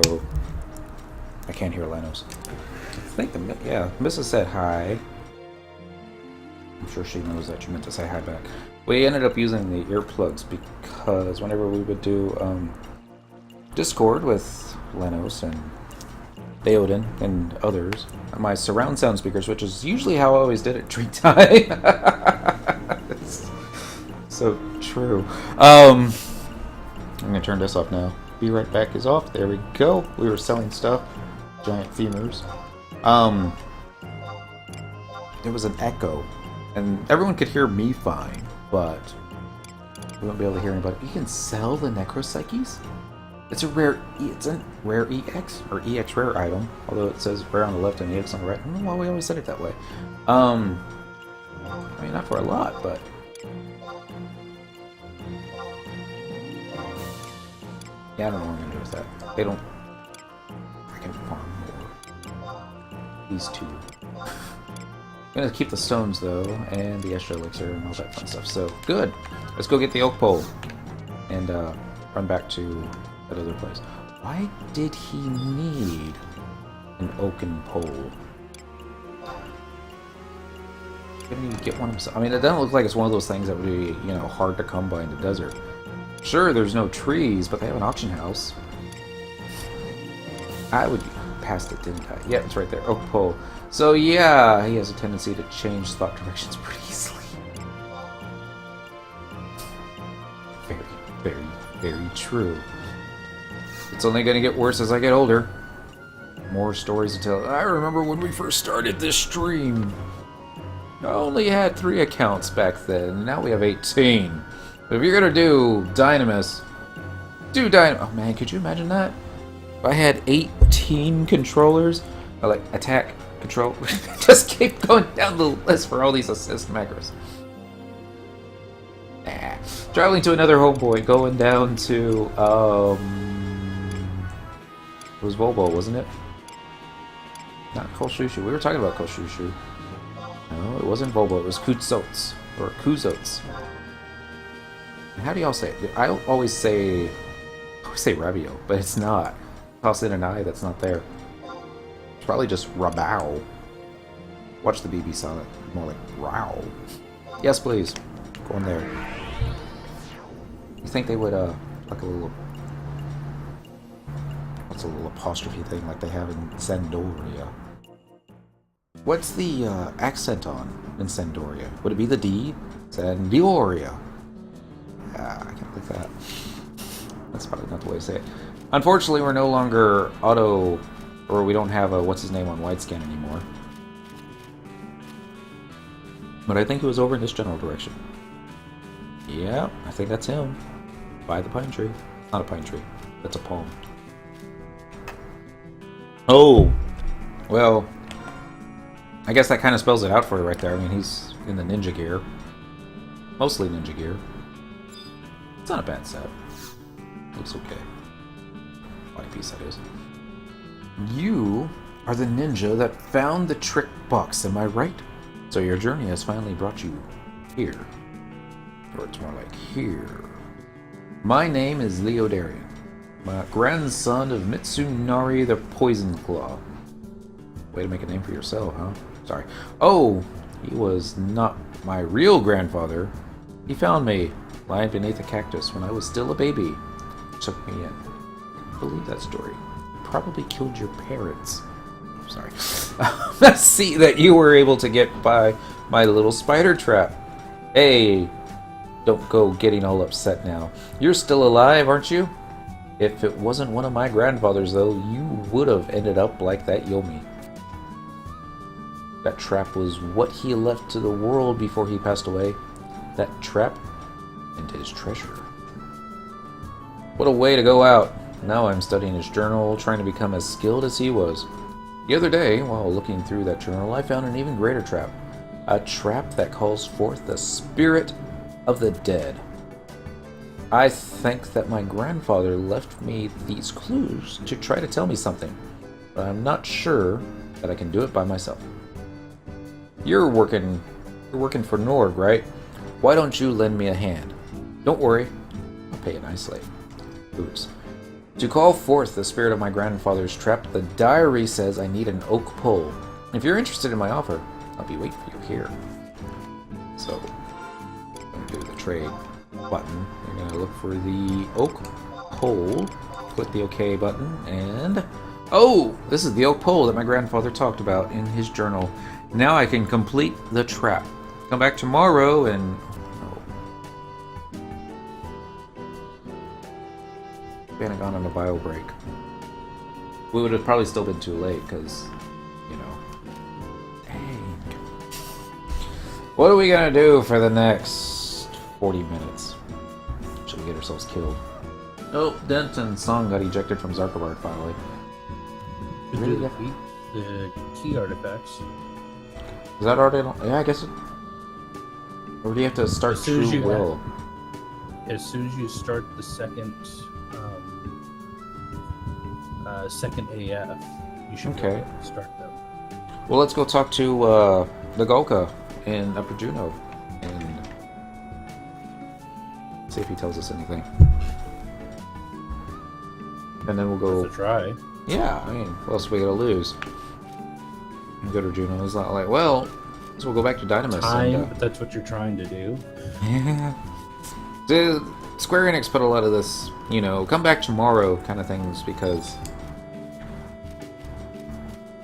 I can't hear Lenos. I think Mrs. said hi. I'm sure she knows that you meant to say hi back. We ended up using the earplugs because whenever we would do Discord with Lenos and Theoden and others, my surround sound speakers, which is usually how I always did it, Treat Time. So true. I'm gonna turn this off now. Be right back is off. There we go. We were selling stuff. Giant femurs. There was an echo, and everyone could hear me fine, but we won't be able to hear anybody. You can sell the necropsyches? It's a rare EX or EX rare item, although it says rare on the left and EX on the right. I don't know why we always said it that way. I mean, not for a lot, but yeah, I don't know what I'm gonna do with that. They don't. I can farm more. These two. I'm gonna keep the stones though, and the extra elixir and all that fun stuff. So good. Let's go get the oak pole and run back to that other place. Why did he need an oaken pole? Couldn't even get one himself. I mean, it doesn't look like it's one of those things that would be, you know, hard to come by in the desert. Sure, there's no trees, but they have an auction house. I would past it, didn't I? Yeah, it's right there. Oak pole. So yeah, he has a tendency to change spot directions pretty easily. Very, very, very true. It's only going to get worse as I get older. More stories to tell. I remember when we first started this stream. I only had 3 accounts back then, and now we have 18. But if you're going to do Dynamis, do Dynamis. Oh man, could you imagine that? If I had 18 controllers, or like attack, control, just keep going down the list for all these assist macros. Nah. Traveling to another homeboy, going down to, it was Volvo, wasn't it? Not Kolshushu. We were talking about Kolshushu. No, it wasn't Volvo, it was Kutzots, or Kuzots. How do y'all say it? I always say Rabio, but it's not. Toss in an I that's not there. It's probably just Rabao. Watch the BB silent. More like Row. Yes, please. Go in there. You think they would, like a little... What's a little apostrophe thing like they have in Sandoria? What's the accent on in Sandoria? Would it be the D? Sandoria. I can't like that. That's probably not the way to say it. Unfortunately, we're no longer auto, or we don't have a what's his name on widescan anymore. But I think it was over in this general direction. Yeah, I think that's him. By the pine tree. Not a pine tree. That's a palm. Oh! Well, I guess that kind of spells it out for you right there. I mean, he's in the ninja gear. Mostly ninja gear. It's not a bad set. Looks okay. Body piece, that is. You are the ninja that found the trick box, am I right? So your journey has finally brought you here. Or it's more like here. My name is Leo Darian. My grandson of Mitsunari the Poison Claw. Way to make a name for yourself, huh? Sorry. Oh, he was not my real grandfather. He found me lying beneath a cactus when I was still a baby. Took me in. I believe that story. Probably killed your parents. Sorry. Let's see that you were able to get by my little spider trap. Hey, don't go getting all upset now. You're still alive, aren't you? If it wasn't one of my grandfathers, though, you would have ended up like that Yomi. That trap was what he left to the world before he passed away. That trap and his treasure. What a way to go out. Now I'm studying his journal, trying to become as skilled as he was. The other day, while looking through that journal, I found an even greater trap. A trap that calls forth the spirit of the dead. I think that my grandfather left me these clues to try to tell me something, but I'm not sure that I can do it by myself. You're working for Norg, right? Why don't you lend me a hand? Don't worry, I'll pay you nicely. Oops. To call forth the spirit of my grandfather's trap, the diary says I need an oak pole. If you're interested in my offer, I'll be waiting for you here. So, I'm going to do the trade button. You're going to look for the oak pole, click the OK button, and... Oh! This is the oak pole that my grandfather talked about in his journal. Now I can complete the trap. Come back tomorrow and... Oh. we hadn't gone on a bio break. We would have probably still been too late, because, you know. Dang. What are we gonna do for the next 40 minutes? Should we get ourselves killed? Oh, Dent and Song got ejected from Zarkabard finally. Really? The key artifacts. Is that already? Yeah, I guess it. Or do you have to start True Will? As soon as you start the second AF, you should be able to start them. Well, let's go talk to the Golka in Upper Juno and see if he tells us anything. And then we'll go. Let's try. Yeah, I mean, what else are we gonna lose? Go to Juno. It's not like, well, so we'll go back to Dynamis. Time, but that's what you're trying to do. Yeah. Square Enix put a lot of this, you know, come back tomorrow kind of things because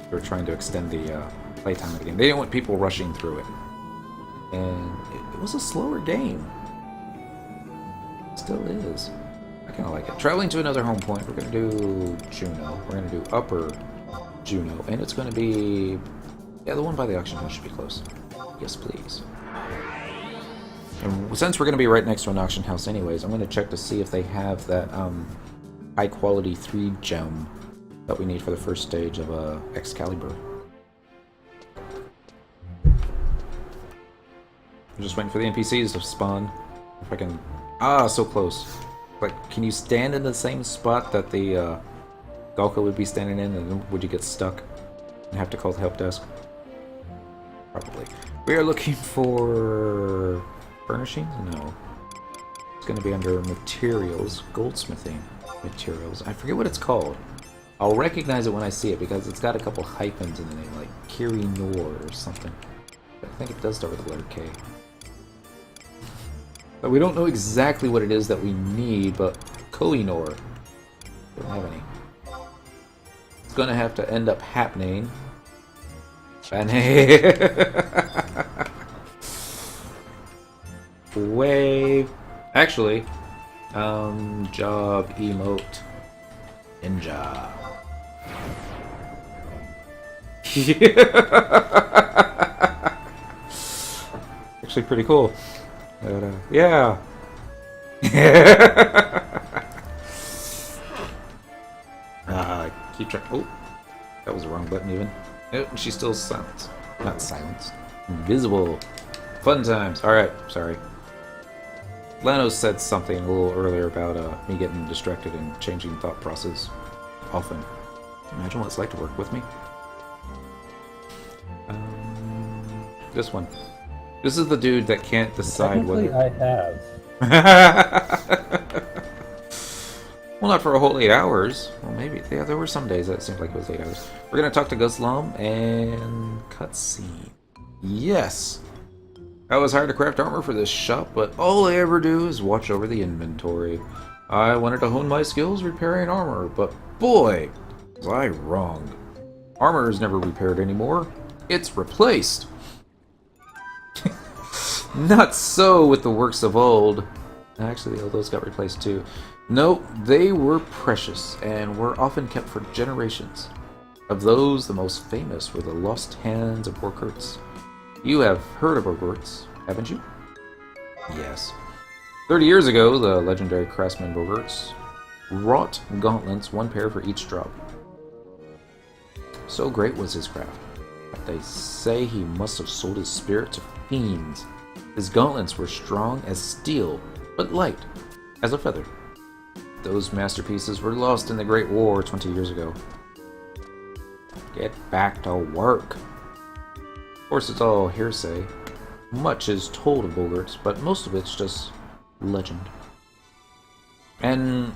they're trying to extend the playtime of the game. They didn't want people rushing through it. And it was a slower game. It still is. I kind of like it. Traveling to another home point, we're going to do Juno. We're going to do Upper Juno. And it's going to be... Yeah, the one by the auction house should be close. Yes, please. And since we're going to be right next to an auction house anyways, I'm going to check to see if they have that high-quality 3 gem that we need for the first stage of Excalibur. I'm just waiting for the NPCs to spawn. If I can... Ah, so close. Like, can you stand in the same spot that the Galka would be standing in, and would you get stuck and have to call the help desk? Probably. We are looking for... furnishings? No. It's going to be under materials. Goldsmithing materials. I forget what it's called. I'll recognize it when I see it because it's got a couple hyphens in the name, like Kiri Nor or something. But I think it does start with the letter K. But we don't know exactly what it is that we need, but Koh-i-Noor. We don't have any. It's going to have to end up happening. Wave. Actually, job emote ninja. Actually, pretty cool. But, yeah. Keep track. Oh, that was the wrong button even. Oh, she's still silenced. Not silenced. Invisible. Fun times. Alright, sorry. Lanos said something a little earlier about me getting distracted and changing thought process often. Imagine what it's like to work with me. This one. This is the dude that can't decide whether... I have. Well, not for a whole 8 hours. Well, maybe. Yeah, there were some days that it seemed like it was 8 hours. We're going to talk to Guslam and... cutscene. Yes! I was hired to craft armor for this shop, but all I ever do is watch over the inventory. I wanted to hone my skills repairing armor, but boy, was I wrong. Armor is never repaired anymore. It's replaced. Not so with the works of old. Actually, all those got replaced too. No, they were precious and were often kept for generations. Of those, the most famous were the lost hands of Borkurts. You have heard of Borkurts, haven't you? Yes. 30 years ago, the legendary Craftsman Borkurts wrought gauntlets, 1 pair for each drop. So great was his craft, that they say he must have sold his spirit to fiends. His gauntlets were strong as steel, but light as a feather. Those masterpieces were lost in the Great War 20 years ago. Get back to work. Of course, it's all hearsay. Much is told of Bogarts, but most of it's just legend. And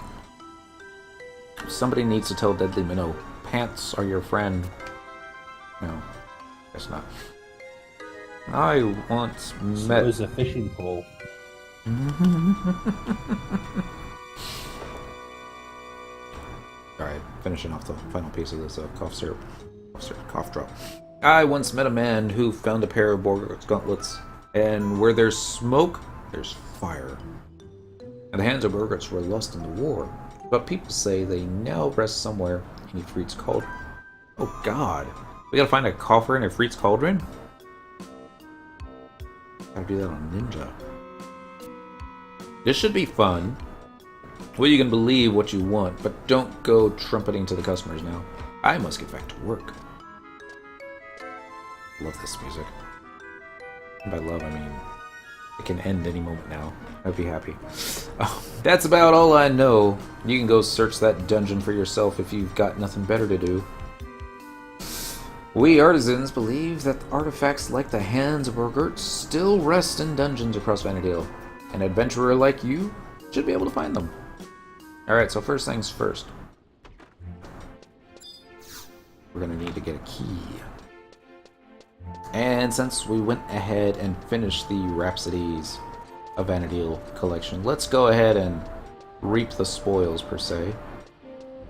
somebody needs to tell Deadly Minnow, pants are your friend. No, guess not. I once met... So is a fishing pole. Alright, finishing off the final piece of this cough drop. I once met a man who found a pair of Borgart's gauntlets, and where there's smoke, there's fire. And the hands of Borgarts were lost in the war. but people say they now rest somewhere in Ifrit's cauldron. Oh god. We gotta find a coffer in Ifrit's cauldron? Gotta do that on Ninja. This should be fun. Well, you can believe what you want, but don't go trumpeting to the customers now. I must get back to work. Love this music. And by love, I mean it can end any moment now. I'd be happy. Oh, that's about all I know. You can go search that dungeon for yourself if you've got nothing better to do. We artisans believe that artifacts like the hands of Borgert still rest in dungeons across Vanadale. An adventurer like you should be able to find them. Alright, so first things first. We're gonna need to get a key. And since we went ahead and finished the Rhapsodies of Vanadale collection, let's go ahead and reap the spoils, per se.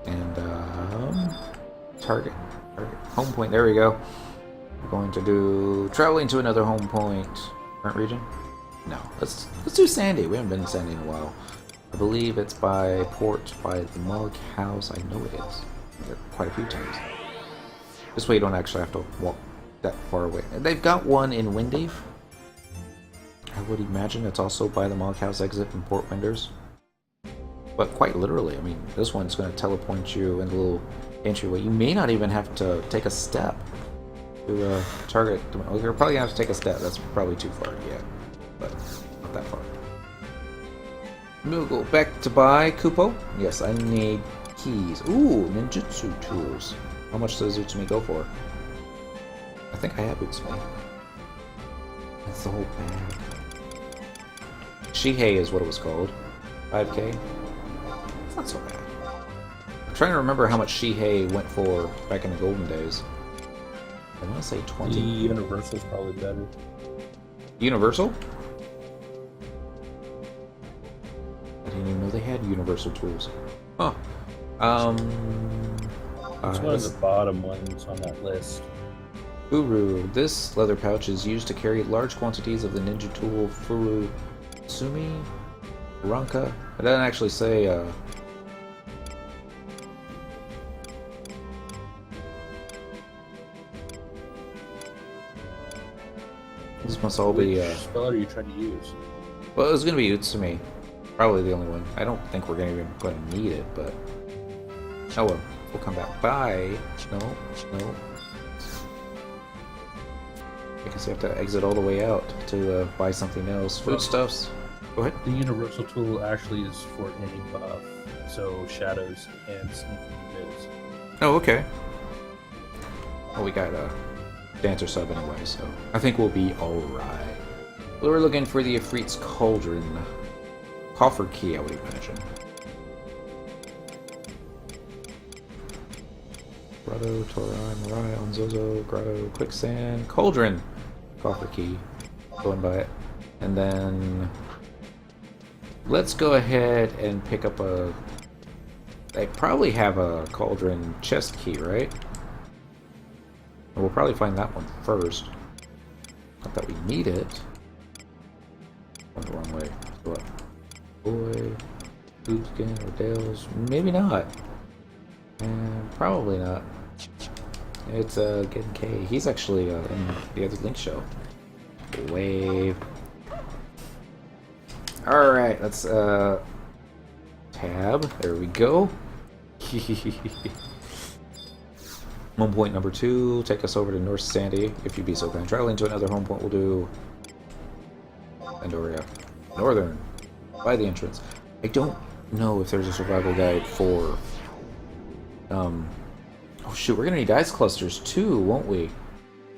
And, target. Home point, there we go. We're going to do traveling to another home point. Current region? No. Let's do Sandy. We haven't been to Sandy in a while. I believe it's by port by the Mug House. I know it is. There quite a few times. This way you don't actually have to walk that far away. They've got one in Windave. I would imagine it's also by the Mog House exit in Port Winders. But quite literally, I mean, this one's going to teleport you in the little entryway. You may not even have to take a step to target. Well, you're probably going to have to take a step. That's probably too far to get, but not that far. We'll go back to buy Kupo. Yes, I need keys. Ooh, ninjutsu tools. How much does Utsumi go for? I think I have Utsumi. That's the whole bag. Shihei is what it was called. 5k? It's not so bad. I'm trying to remember how much Shihei went for back in the golden days. I want to say 20. The Universal's probably better. Universal? I didn't even know they had universal tools. Huh. It's one of the bottom ones on that list. Furu. This leather pouch is used to carry large quantities of the ninja tool Furu Sumi Ranka. It doesn't actually say this must all be Which spell are you trying to use? well, it was gonna be Utsumi. Probably the only one. I don't think we're gonna need it, but oh well. We'll come back. Bye. No. I guess you have to exit all the way out to buy something else. Foodstuffs. Go ahead. The Universal tool actually is for any buff, so shadows and sneaking moves. Oh, okay. Well, we got a dancer sub anyway, so I think we'll be alright. Well, we're looking for the Ifrit's Cauldron. Coffer key, I would imagine. Grotto, Torai, Mirai, Onzozo, Grotto, Quicksand, Cauldron. Coffer key. Go and buy it. And then let's go ahead and pick up a... They probably have a Cauldron chest key, right? And we'll probably find that one first. Not that we need it. Went the wrong way. What? Boy, Boobskin, or Dales? Maybe not. Probably not. It's getting K. He's actually in the other Link show. Wave. Alright, let's tab. There we go. 1 point number 2. Take us over to North Sandy, if you be so kind. Traveling to another home point, we'll do Andoria. Northern. By the entrance. I don't know if there's a survival guide for oh shoot, we're gonna need ice clusters too, won't we?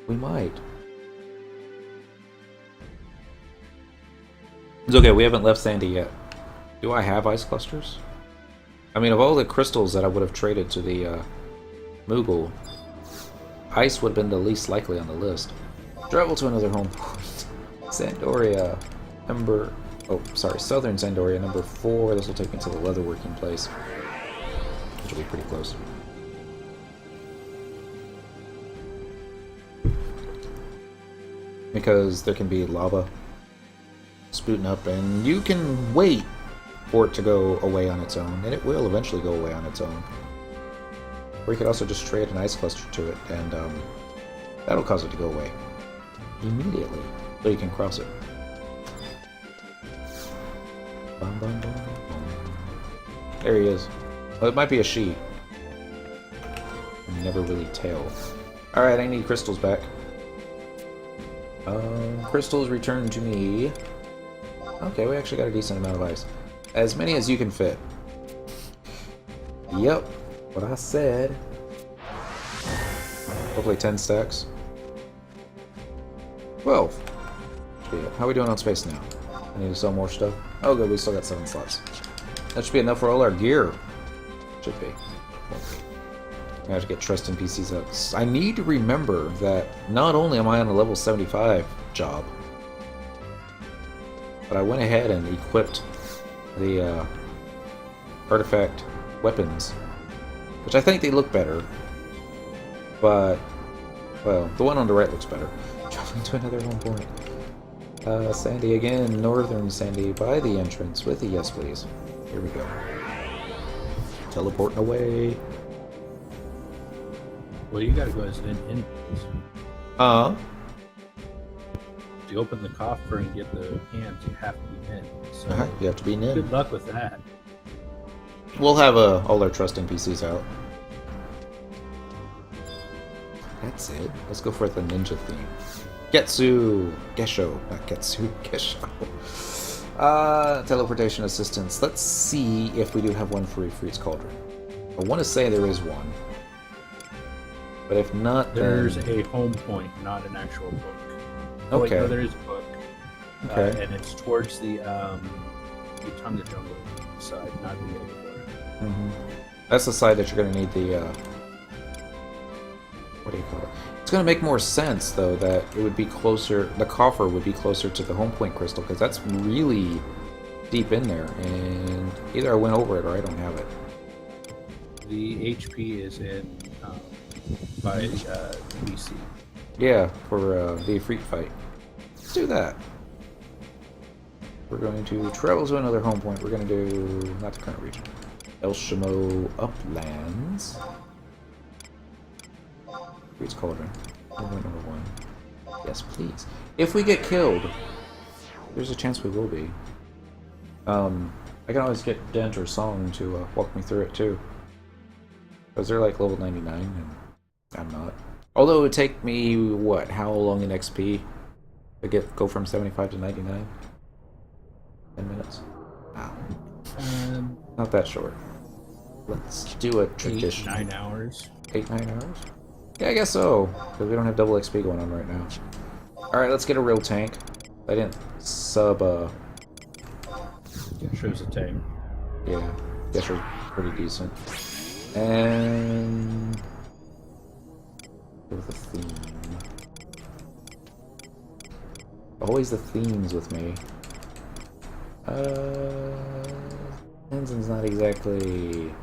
We might. It's okay, we haven't left Sandy yet. Do I have ice clusters? I mean, of all the crystals that I would have traded to the Moogle, ice would have been the least likely on the list. Travel to another home point. Sandoria, Southern Sandoria, number 4. This will take me to the leatherworking place, which will be pretty close. Because there can be lava spouting up, and you can wait for it to go away on its own, and it will eventually go away on its own. Or you could also just trade an ice cluster to it, and that'll cause it to go away immediately, so you can cross it. Bum, bum, bum, bum. There he is. Well, it might be a she. You never really tell. Alright, I need crystals back. Crystals returned to me. Okay, we actually got a decent amount of ice. As many as you can fit. Yep, what I said. Hopefully 10 stacks. 12. Yeah. How are we doing on space now? I need to sell more stuff. Oh good, we still got 7 slots. That should be enough for all our gear. Should be. I have to get trust in PCs up. I need to remember that not only am I on a level 75 job, but I went ahead and equipped the artifact weapons, which I think they look better, but, well, the one on the right looks better. Traveling to another home point. Sandy again, northern Sandy, by the entrance with a yes please. Here we go. Teleporting away. Well, you gotta go as an in. To open the coffer and get the hands, you have to be in. So you have to be in. Good luck with that. We'll have all our trust NPCs out. That's it. Let's go for the ninja theme. Getsu! Gesho. Not Getsu. Gesho. Teleportation assistance. Let's see if we do have one for Freeze Cauldron. I want to say there is one. But if not, there's then... a home point, not an actual book. Oh, okay. Wait, no, there is a book. Okay. And it's towards the Tonga Jungle side, not the other one. Mm-hmm. That's the side that you're going to need the... what do you call it? It's going to make more sense, though, that it would be closer... The coffer would be closer to the home point crystal, because that's really deep in there, and either I went over it or I don't have it. The HP is in... by BC. Yeah, for the Freak fight. Let's do that. We're going to travel to another home point. We're going to do, not the current region, El Shamo Uplands. Freeze Cauldron. Number 1. Yes, please. If we get killed, there's a chance we will be. I can always get Dent or Song to walk me through it too. Because they're like level 99 and I'm not. Although it would take me, what, how long in XP to go from 75 to 99? 10 minutes? Wow. Not that short. Let's do a tradition. 8-9 hours. 8-9 hours? Yeah, I guess so. Because we don't have double XP going on right now. Alright, let's get a real tank. I didn't sub, Gesho's a tank. Yeah, Gesho's pretty decent. And... with a theme. Always the themes with me. Tenzin's not exactly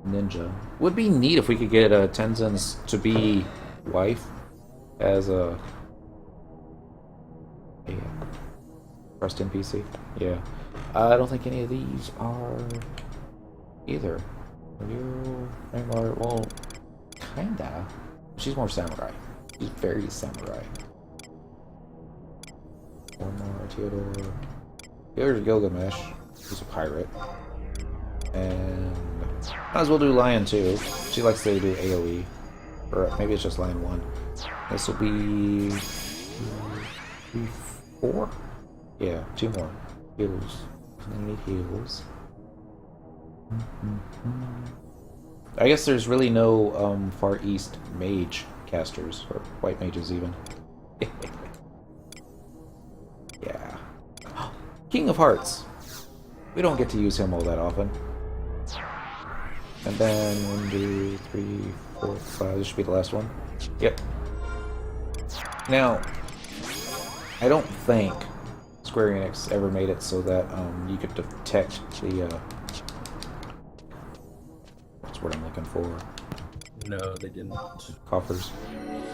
ninja. Would be neat if we could get Tenzin's to be wife as a Trust NPC. Yeah. I don't think any of these are either. You, well, kinda. She's more samurai. She's very samurai. One more, Theodore. Here's Gilgamesh. He's a pirate. And might as well do Lion too. She likes to do AoE. Or maybe it's just Lion 1. This will be 3, 4? Yeah, 2 more. Heals. I need heals. I guess there's really no Far East mage casters, or white mages even. Yeah. King of Hearts. We don't get to use him all that often. And then 1, 2, 3, 4, 5. This should be the last one. Yep. Now, I don't think Square Enix ever made it so that you could detect the what's the word I'm looking for? No, they didn't. Coffers.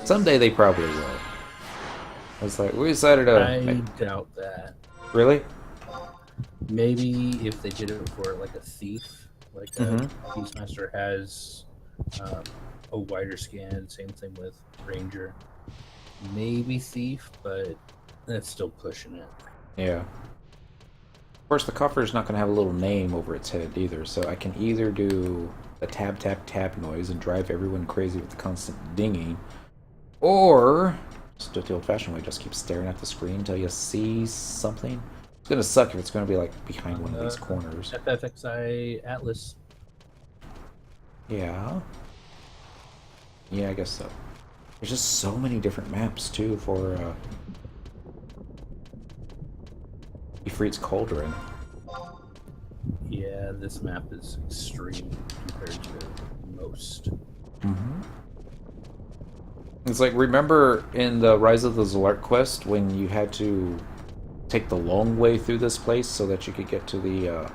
Someday they probably will. It's like we decided to. I doubt that. Really? Maybe if they did it for like a thief, like a Beastmaster has a wider scan. Same thing with Ranger. Maybe thief, but that's still pushing it. Yeah. Of course, the coffer is not going to have a little name over its head either, so I can either do the tab tap tap noise and drive everyone crazy with the constant dinging, or just do it the old-fashioned way, just keep staring at the screen until you see something. It's going to suck if it's going to be like behind one of these corners. FFXI Atlas. Yeah. Yeah, I guess so. There's just so many different maps too for Ifrit's Cauldron. Yeah, this map is extreme compared to most. It's like, remember in the Rise of the Zolart quest when you had to take the long way through this place so that you could get to the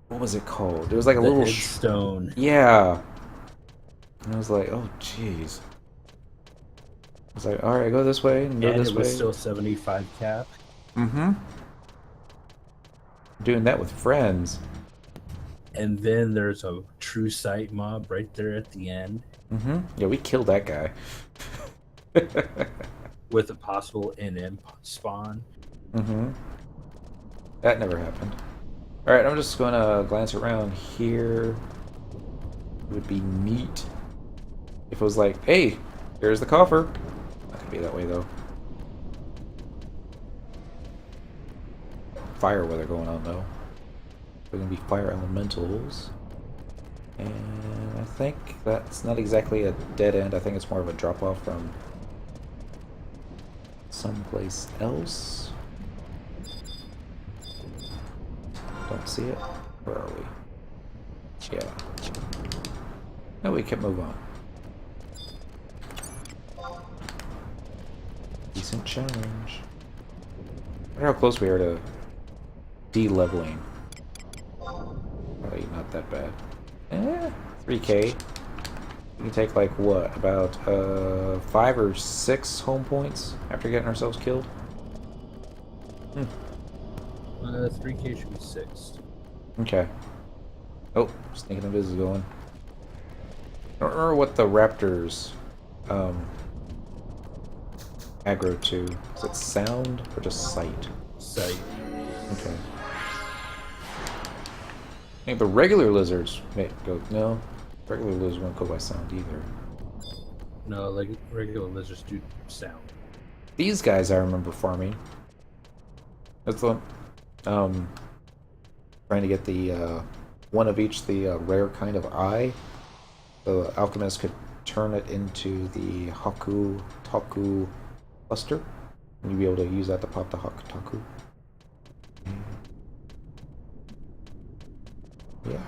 what was it called? It was like a The little stone. Yeah. And I was like, oh jeez. I was like, alright, go this way and go this it way. was still 75 cap. Doing that with friends. And then there's a true sight mob right there at the end. Yeah, we killed that guy. With a possible NN spawn. That never happened. Alright, I'm just gonna glance around here. It would be neat if it was like, hey, here's the coffer. Not gonna be that way though. Fire weather going on though. They're gonna be fire elementals. And I think that's not exactly a dead end. I think it's more of a drop off from someplace else. Don't see it. Where are we? Yeah. No, we can move on. Decent challenge. I wonder how close we are to de-leveling. Probably not that bad. 3k. You can take like what? About 5 or 6 home points after getting ourselves killed? 3k should be 6. Okay. Oh, sneaking invis is going. I don't remember what the raptors aggro to. Is it sound or just sight? Sight. Okay. I think the regular lizards may go. No, regular lizards won't go by sound either. No, like regular lizards do sound. These guys I remember farming. That's the trying to get the one of each, the rare kind of eye. The alchemist could turn it into the Taku cluster, and you'd be able to use that to pop the Taku. Yeah.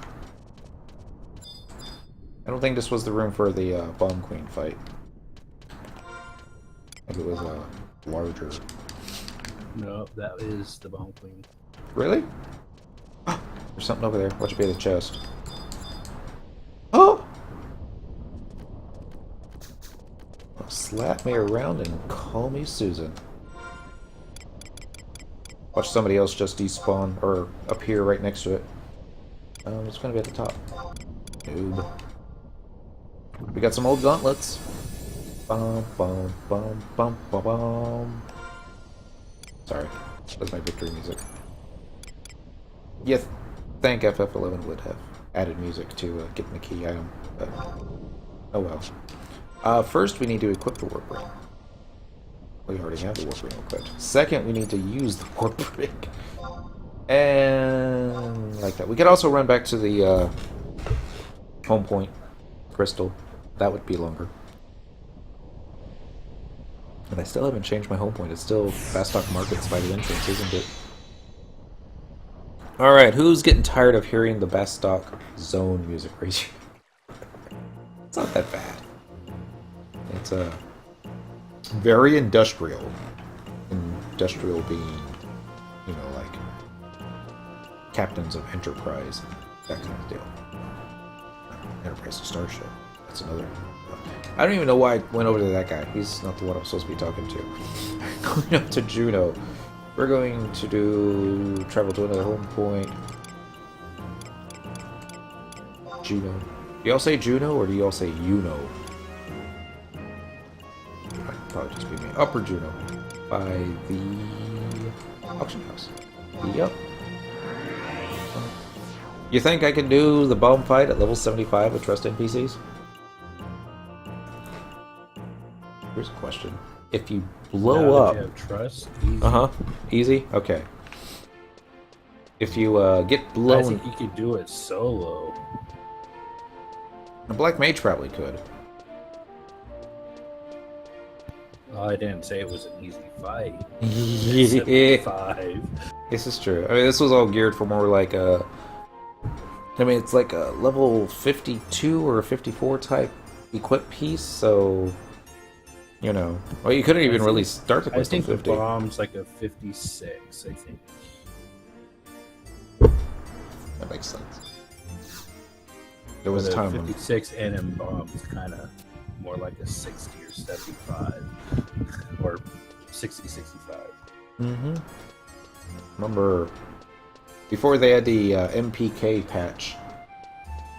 I don't think this was the room for the Bomb Queen fight. I think it was larger. No, that is the Bomb Queen. Really? There's something over there. Watch it be the chest. Oh! Well, slap me around and call me Susan. Watch somebody else just despawn or appear right next to it. It's gonna be at the top. Noob. We got some old gauntlets. Bum bum bum bum bum bum. Sorry, that's my victory music. Yes, think FF11 would have added music to getting the key item, but oh well. First, we need to equip the warp ring. We already have the warp ring equipped. Second, we need to use the warp ring. And like that. We could also run back to the home point crystal. That would be longer. And I still haven't changed my home point. It's still Bastock Markets by the entrance, isn't it? Alright, who's getting tired of hearing the Bastock zone music ratio? It's not that bad. It's very industrial. Industrial being, you know, like captains of Enterprise, that kind of deal. Enterprise to Starship. That's another. I don't even know why I went over to that guy. He's not the one I'm supposed to be talking to. Going up to Juno. We're going to do travel to another home point. Juno. Do y'all say Juno or do y'all say Uno? Might probably just be me. Upper Juno. By the auction house. Yep. You think I can do the bomb fight at level 75 with trust NPCs? Here's a question. If you blow up... You have trust? Easy. Uh-huh. Easy? Okay. If you get blown... I think you could do it solo. A Black Mage probably could. Well, I didn't say it was an easy fight. Yeah. 75. This is true. I mean, this was all geared for more like a... I mean, it's like a level 52 or a 54 type equip piece, so... You know. Well, you couldn't even really start the quest I think on 50. the bomb's like a 56, I think. That makes sense. There was a time when... 56 NM bomb is kind of more like a 60 or 75. Or 60, 65. Mm-hmm. Remember, before they had the MPK patch,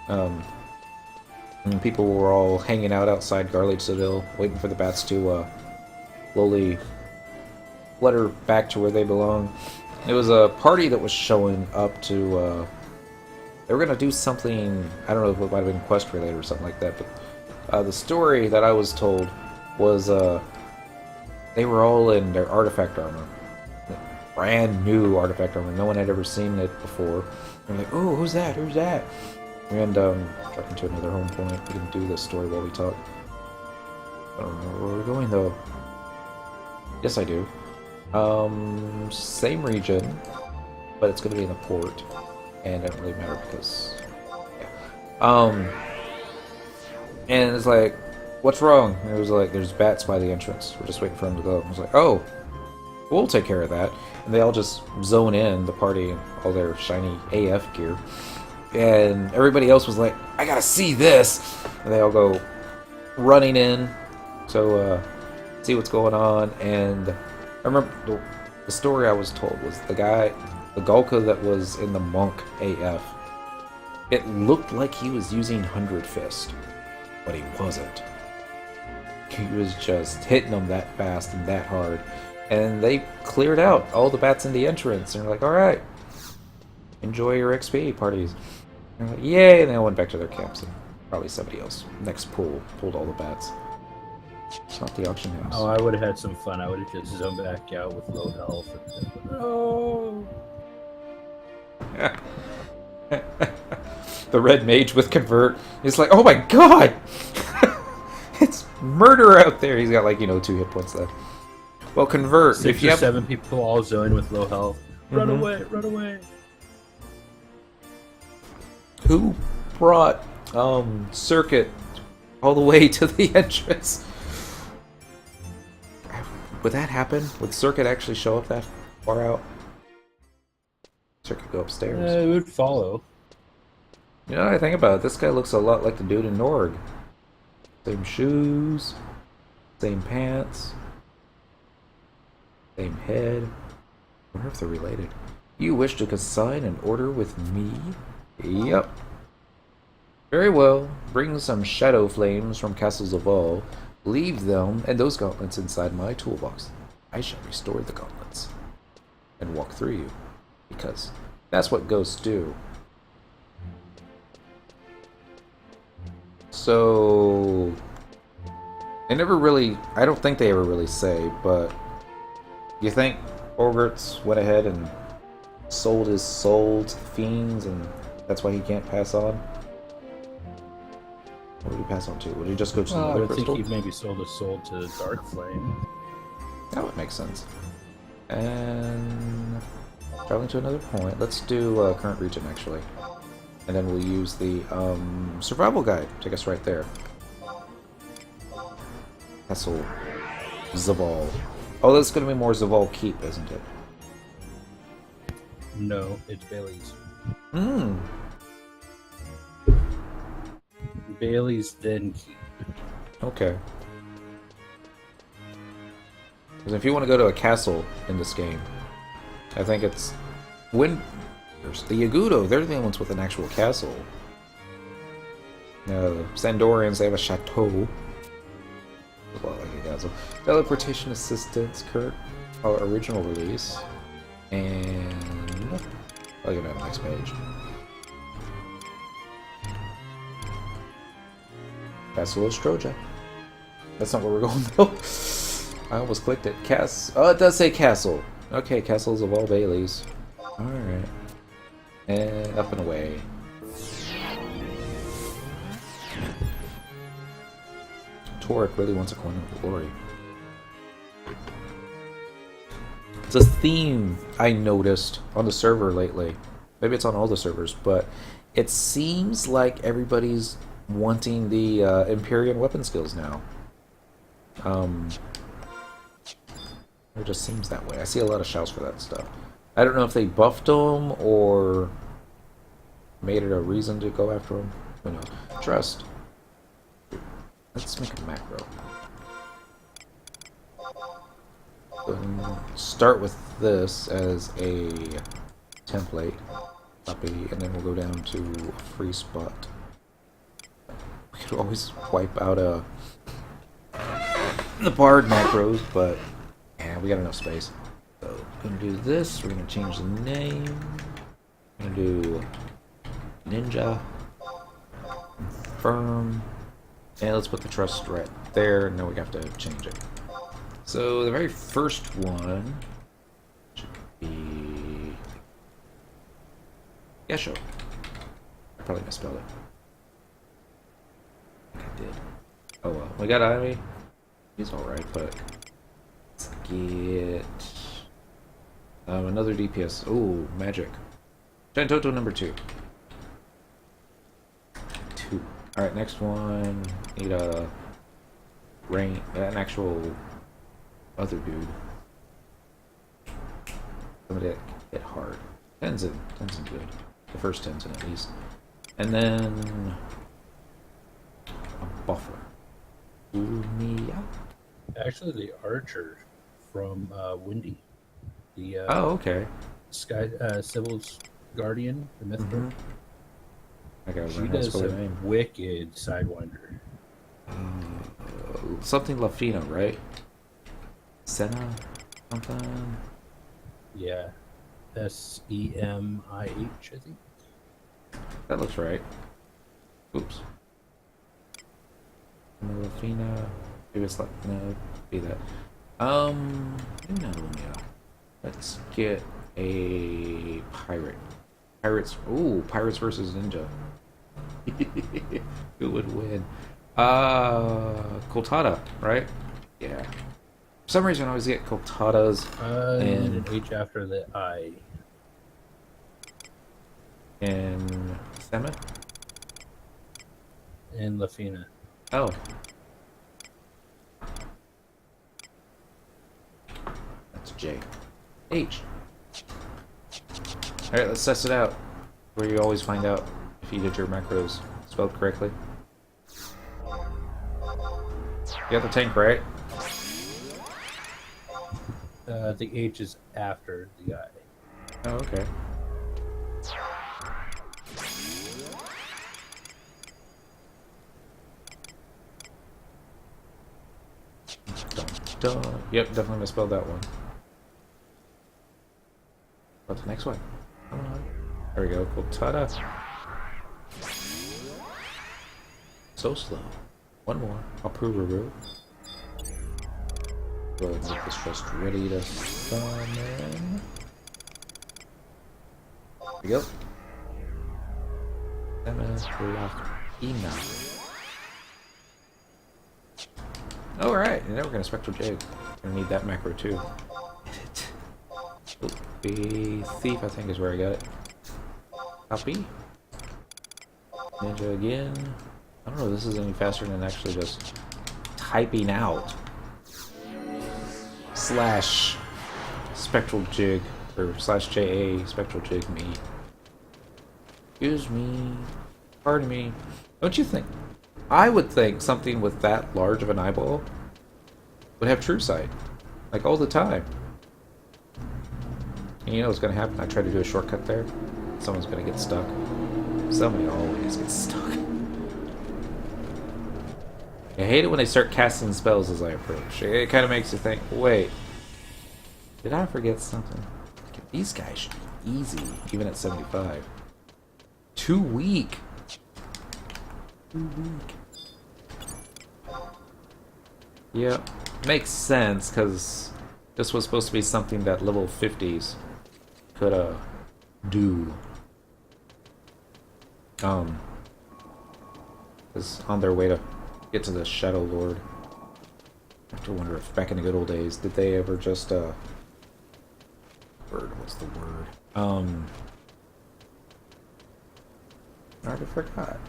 and people were all hanging out outside Garlic Citadel, waiting for the bats to slowly flutter back to where they belong. It was a party that was showing up to... they were going to do something, I don't know if it might have been quest related or something like that, but the story that I was told was they were all in their artifact armor. Brand new artifact armor. No one had ever seen it before. They're like, oh, who's that? Who's that? And dropping to another home point. We can do this story while we talk. I don't know where we're going though. Yes, I do. Same region, but it's going to be in the port, and it doesn't really matter because, yeah. And it's like, what's wrong? And it was like, there's bats by the entrance. We're just waiting for them to go. I was like, oh, we'll take care of that. And they all just zone in the party and all their shiny AF gear. And everybody else was like, I gotta see this! And they all go running in. So, see what's going on. And I remember the story I was told was the guy, the Gulka that was in the Monk AF, it looked like he was using 100 Fist, but he wasn't. He was just hitting them that fast and that hard. And they cleared out all the bats in the entrance. And they're like, alright, enjoy your XP parties. And they're like, yay! And they all went back to their camps. And probably somebody else, next pool, pulled all the bats. It's not the auction house. Oh, I would have had some fun. I would have just zoned back out with low health. And, The red mage with convert is like, oh my god! It's murder out there. He's got like, 2 hit points left. Well, convert. 6 if you or have 7 people all zoned with low health. Run away! Run away! Who brought Circuit all the way to the entrance? Would that happen? Would Circuit actually show up that far out? Circuit go upstairs. It would follow. You know what I think about it? This guy looks a lot like the dude in Norg. Same shoes, same pants, same head. I wonder if they're related. You wish to consign an order with me? Yep. Very well. Bring some shadow flames from Castle Zaval. Leave them and those gauntlets inside my toolbox. I shall restore the gauntlets and walk through you, because that's what ghosts do. So, they never really, I don't think they ever really say, but you think Orgertz went ahead and sold his soul to the fiends and that's why he can't pass on? What did he pass on to? Would he just go to the other crystal? I think he maybe sold his soul to Dark Flame. That would make sense. And traveling to another point. Let's do current region actually. And then we'll use the survival guide. Take us right there. Castle Zaval. Oh, that's going to be more Zaval Keep, isn't it? No, it's Bailey's. Hmm. Bailey's then Keep. Okay. Because if you want to go to a castle in this game, I think it's when the Yagudo. They're the only ones with an actual castle. Sandorians, they have a chateau. A lot like a castle. Teleportation assistance, current original release, and I'll get on the next page. Castle of Stroja. That's not where we're going though. I almost clicked it. Oh, it does say castle. Okay, castles of all Baileys. Alright. And up and away. Torek really wants a corner of glory. It's a theme I noticed on the server lately. Maybe it's on all the servers, but it seems like everybody's wanting the Empyrean weapon skills now. It just seems that way. I see a lot of shouts for that stuff. I don't know if they buffed them or made it a reason to go after them. Who knows? Trust. Let's make a macro. Start with this as a template copy, and then we'll go down to a free spot. We could always wipe out the Bard macros, but yeah, we got enough space. So we're gonna do this. We're gonna change the name. We're gonna do Ninja, Confirm, and let's put the trust right there. Now we have to change it. So the very first one should be Gesho. I probably misspelled it. I think I did. Oh well. We got Ivy. He's alright, but let's get another DPS. Ooh, magic. Shantoto number 2. Alright, next one. Need a an actual other dude. Somebody that can hit hard. Tenzin good. The first Tenzin at least. And then a buffer. Umiya? Actually, the archer from Windy. The oh, okay. Sky Sybil's Guardian, the Mythical. I gotta She learn how to does spell her a name. wicked Sidewinder. Something Lafina, right? Senna? Something? Yeah. Semih, I think. That looks right. Oops. Lafina. Maybe it's like, no, be that. No. Let's get a pirate. Pirates. Ooh, pirates versus ninja. Who would win? Koltada, right? Yeah. For some reason, I always get Koltadas And an H after the I. and Sema. And Lafina. Oh. That's J. H. Alright, let's test it out. Where you always find out if you did your macros spelled correctly. You got the tank, right? The H is after the I. Oh, okay. Dun, dun. Yep, definitely misspelled that one. What's the next one? Come on. There we go. Cool. Ta-da. So slow. One more. I'll prove a rule. Go ahead and get this just ready to summon. There we go. Alright, and now we're gonna Spectral Jig. Gonna need that macro too. Be Thief, I think, is where I got it. Copy. Ninja again. I don't know if this is any faster than actually just typing out slash Spectral Jig or slash JA Spectral Jig me. Excuse me. Pardon me. Don't you think? I would think something with that large of an eyeball would have true sight. Like all the time. And you know what's gonna happen? I try to do a shortcut there. Someone's gonna get stuck. Somebody always gets stuck. I hate it when they start casting spells as I approach. It kind of makes you think, wait, did I forget something? These guys should be easy, even at 75. Too weak. Too weak. Yep, makes sense, because this was supposed to be something that level 50s could, do. Is on their way to get to the Shadow Lord. I have to wonder if back in the good old days, did they ever just, what's the word? I already forgot.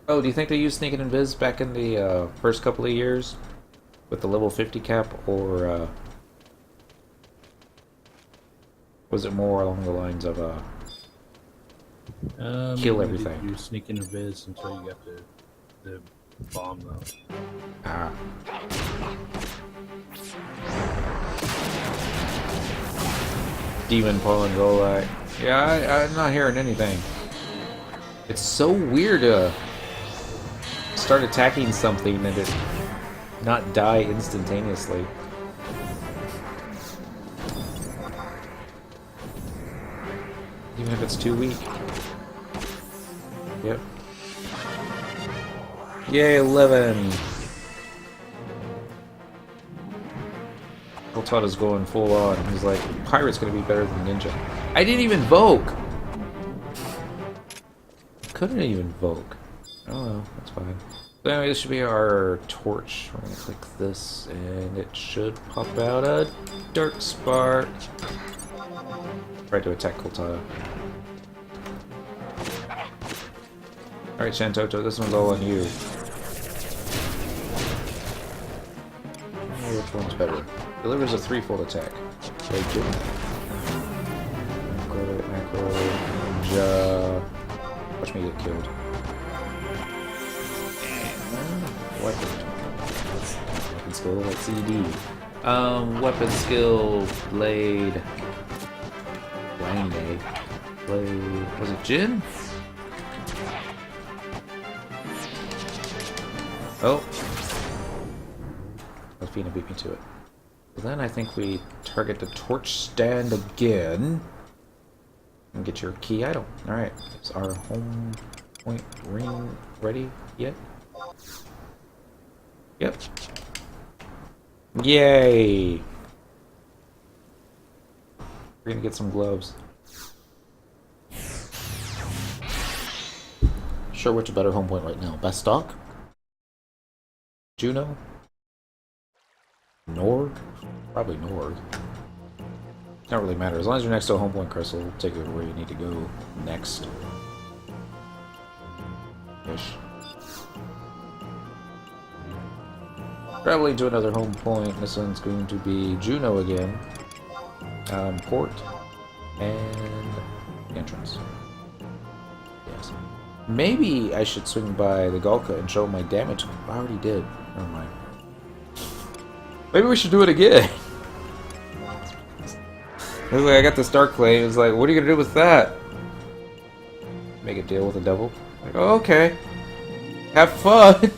Oh, do you think they used Sneak and Invis back in the, first couple of years? With the level 50 cap, or, was it more along the lines of, kill everything? You sneak in a viz until you got the bomb though. Ah. Demon Paul and Golak. Yeah, I'm not hearing anything. It's so weird to start attacking something and it not die instantaneously. Even if it's too weak. Yep. Yay, 11! Altada's going full on. He's like, Pirate's gonna be better than Ninja. I didn't even Voke! Couldn't even Voke. Oh well, that's fine. So anyway, this should be our torch. We're gonna click this, and it should pop out a Dark Spark. Try to attack Koltada. Alright, Shantoto, this one's all on you. Which one's better? Delivers a threefold attack. Take it. Macro, ninja. Watch me get killed. Weapon skill, like CD. Weapon skill, blade. Blind day. Blade. Was it Jin? Oh. Alfina beat me to it. So then I think we target the torch stand again. And get your key item. Alright. Is our home point ring ready yet? Yep. Yay! We're gonna get some gloves. Sure, which a better home point right now? Best stock? Juno? Norg? Probably Norg. Not really matter. As long as you're next to a home point crystal, it'll take you where you need to go next. Ish. Traveling to another home point. This one's going to be Juno again. Port. And entrance. Yes. Maybe I should swing by the Galka and show my damage. I already did. Never mind. Maybe we should do it again. It was like, I got this Dark Clay. It was like, what are you gonna do with that? Make a deal with the devil. Like, oh, okay. Have fun.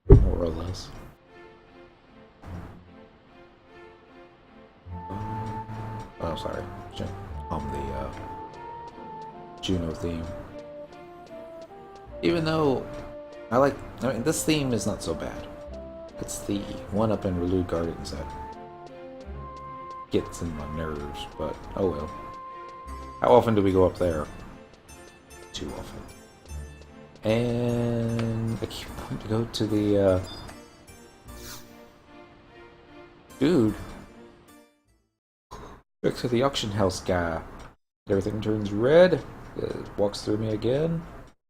More or less. Oh, sorry. The Juno theme. Even though I mean, this theme is not so bad. It's the one up in Relude Gardens that gets in my nerves, but oh well. How often do we go up there? Too often. And I keep wanting to go to the dude. Back to the auction house guy. Everything turns red. It walks through me again.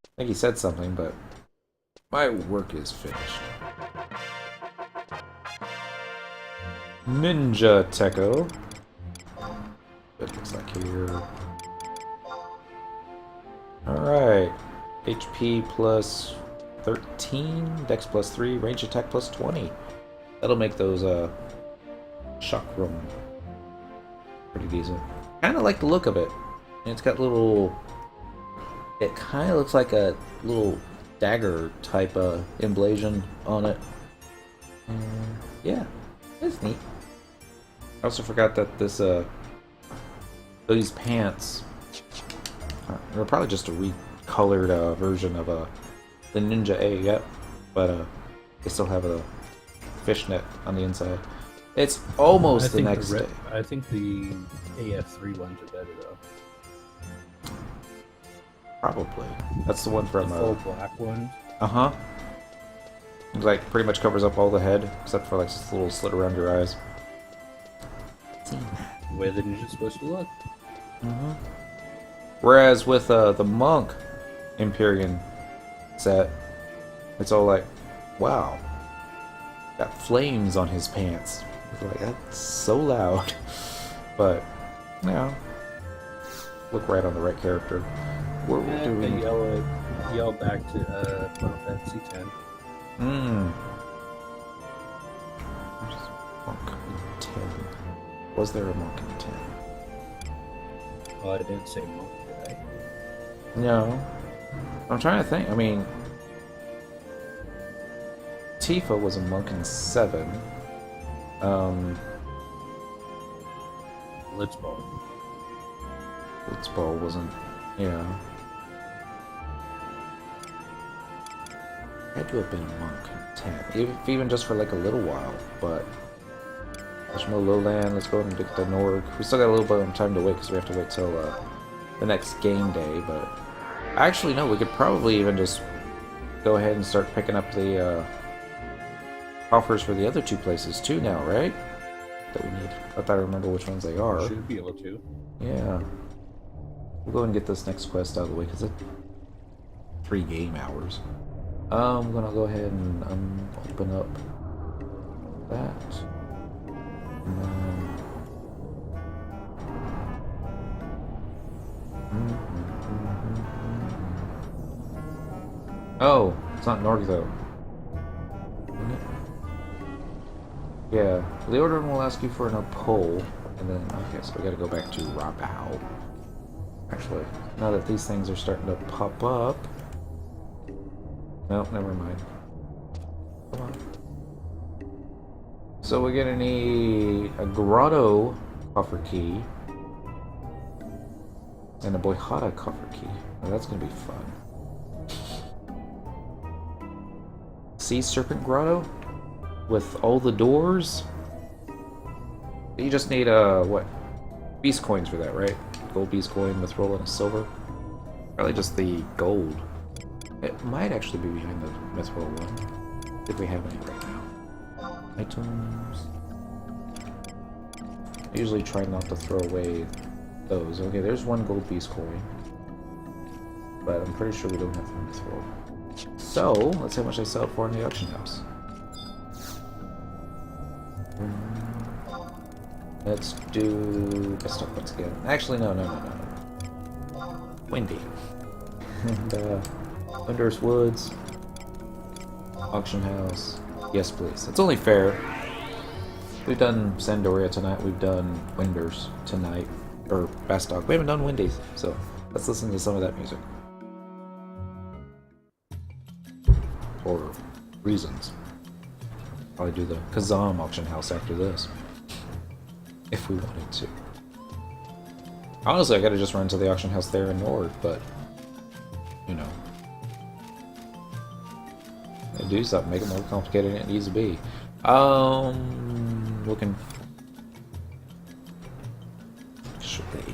I think he said something, but my work is finished. Ninja Techo. It looks like here. Alright. HP plus 13, Dex plus 3, range attack plus 20. That'll make those chakram Pretty decent. Kind of like the look of it. And it's got little... It kind of looks like a little dagger type of emblazon on it. Yeah, it's neat. I also forgot that this, these pants... they're probably just a recolored version of the Ninja A, yep. But they still have a fishnet on the inside. It's almost the next day. I think the AF3 ones are better though. Probably. That's the one from the full black one. Uh-huh. It like pretty much covers up all the head, except for like this little slit around your eyes. The way the ninja's supposed to look. Mm-hmm. Whereas with the monk Empyrean set, it's all like, wow, got flames on his pants. It's like, that's so loud. But, you know, look right on the right character. What we're doing. Yell back to Final Fantasy X. Monk in 10. Was there a monk in 10? Well, I didn't say monk, did I? No. I'm trying to think. I mean, Tifa was a monk in 7. Blitzball. Blitzball wasn't. Yeah. Had to have been a monk in 10. Even just for like a little while, but. There's no lowland. Let's go ahead and get the Norg. We still got a little bit of time to wait because we have to wait till the next game day, but. Actually, no, we could probably even just go ahead and start picking up the offers for the other 2 places too now, right? That we need. I thought I remember which ones they are. Should be able to. Yeah. We'll go and get this next quest out of the way because it's 3 game hours. I'm gonna go ahead and open up that. And then... Oh, it's not Norg though. Isn't it? Yeah, the order will ask you for an pole, and then okay, so we gotta go back to Rabao. Actually, now that these things are starting to pop up. Nope, never mind. Come on. So we're gonna need a grotto coffer key and a boyhata coffer key. Now that's gonna be fun. Sea Serpent Grotto with all the doors. You just need what? Beast coins for that, right? Gold beast coin, mithril, and a silver. Probably just the gold. It might actually be behind the mithril one, if we have any right now. Items. I usually try not to throw away those. Okay, there's one gold beast coin, but I'm pretty sure we don't have the mithril. So, let's see how much I sell it for in the auction house. Let's do best of once again. Actually, no. Windy. And, Winders Woods. Auction house. Yes, please. It's only fair. We've done Sandoria tonight. We've done Winders tonight. Or Bastock. We haven't done Windies. So, let's listen to some of that music. Or reasons. Probably do the Kazam auction house after this. If we wanted to. Honestly, I could have just run to the auction house there in Norg, but you know. They do something, make it more complicated than it needs to be. Looking. Should they?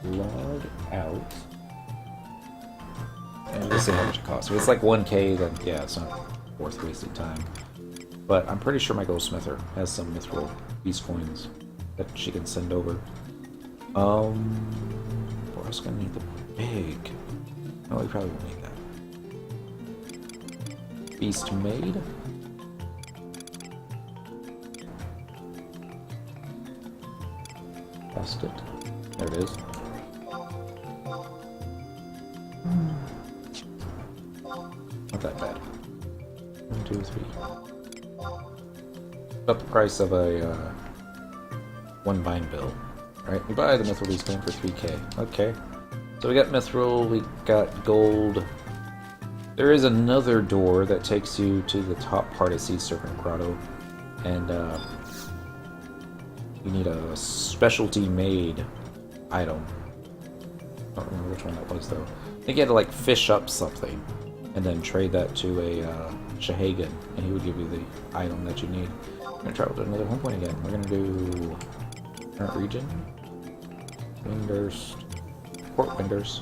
Log out. And let's see how much it costs. If it's like 1k, then yeah, it's not worth wasting time. But I'm pretty sure my goldsmither has some mithril beast coins that she can send over. We're also gonna need the big. No, we probably won't need that. Beast made. Basket. There it is. Not that bad. 1, 2, 3. About the price of a one vine bill. Right? We buy the mithril rescan for 3k. Okay. So we got mithril, we got gold. There is another door that takes you to the top part of Sea Serpent Grotto. And you need a specialty made item. I don't remember which one that was though. I think you had to like fish up something and then trade that to a Shahagan, and he would give you the item that you need. We're gonna travel to another home point again. We're gonna do current region. Winders. Port Winders.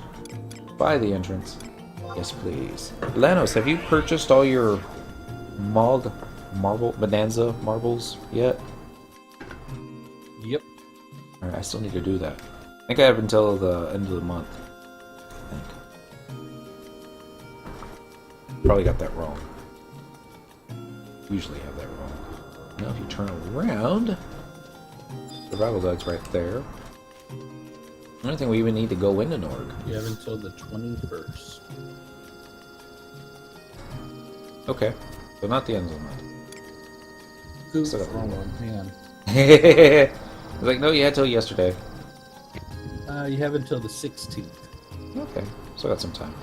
By the entrance. Yes, please. Lanos, have you purchased all your Bonanza marbles yet? Yep. Alright, I still need to do that. I think I have until the end of the month. I think. Probably got that wrong. Usually have that wrong. Now if you turn around, survival dog's right there. I don't think we even need to go into Norg. You have until the 21st. Okay, so not the end of the month. Oops, Still got wrong one. one. Hang on. I was like, no, you had till yesterday. You have until the 16th. Okay, so I got some time.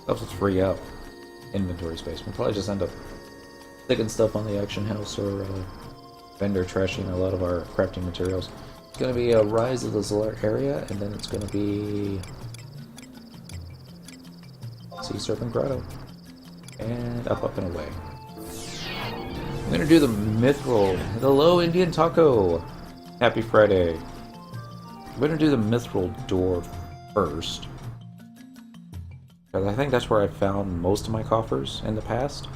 Helps us free up inventory space. We'll probably just end up sticking stuff on the action house or vendor trashing a lot of our crafting materials. It's going to be a Rise of the Zolar area, and then it's going to be Sea Serpent Grotto. And up and away. I'm going to do the Mithril. Hello, Indian Taco! Happy Friday. I'm going to do the Mithril door first. Because I think that's where I found most of my coffers in the past.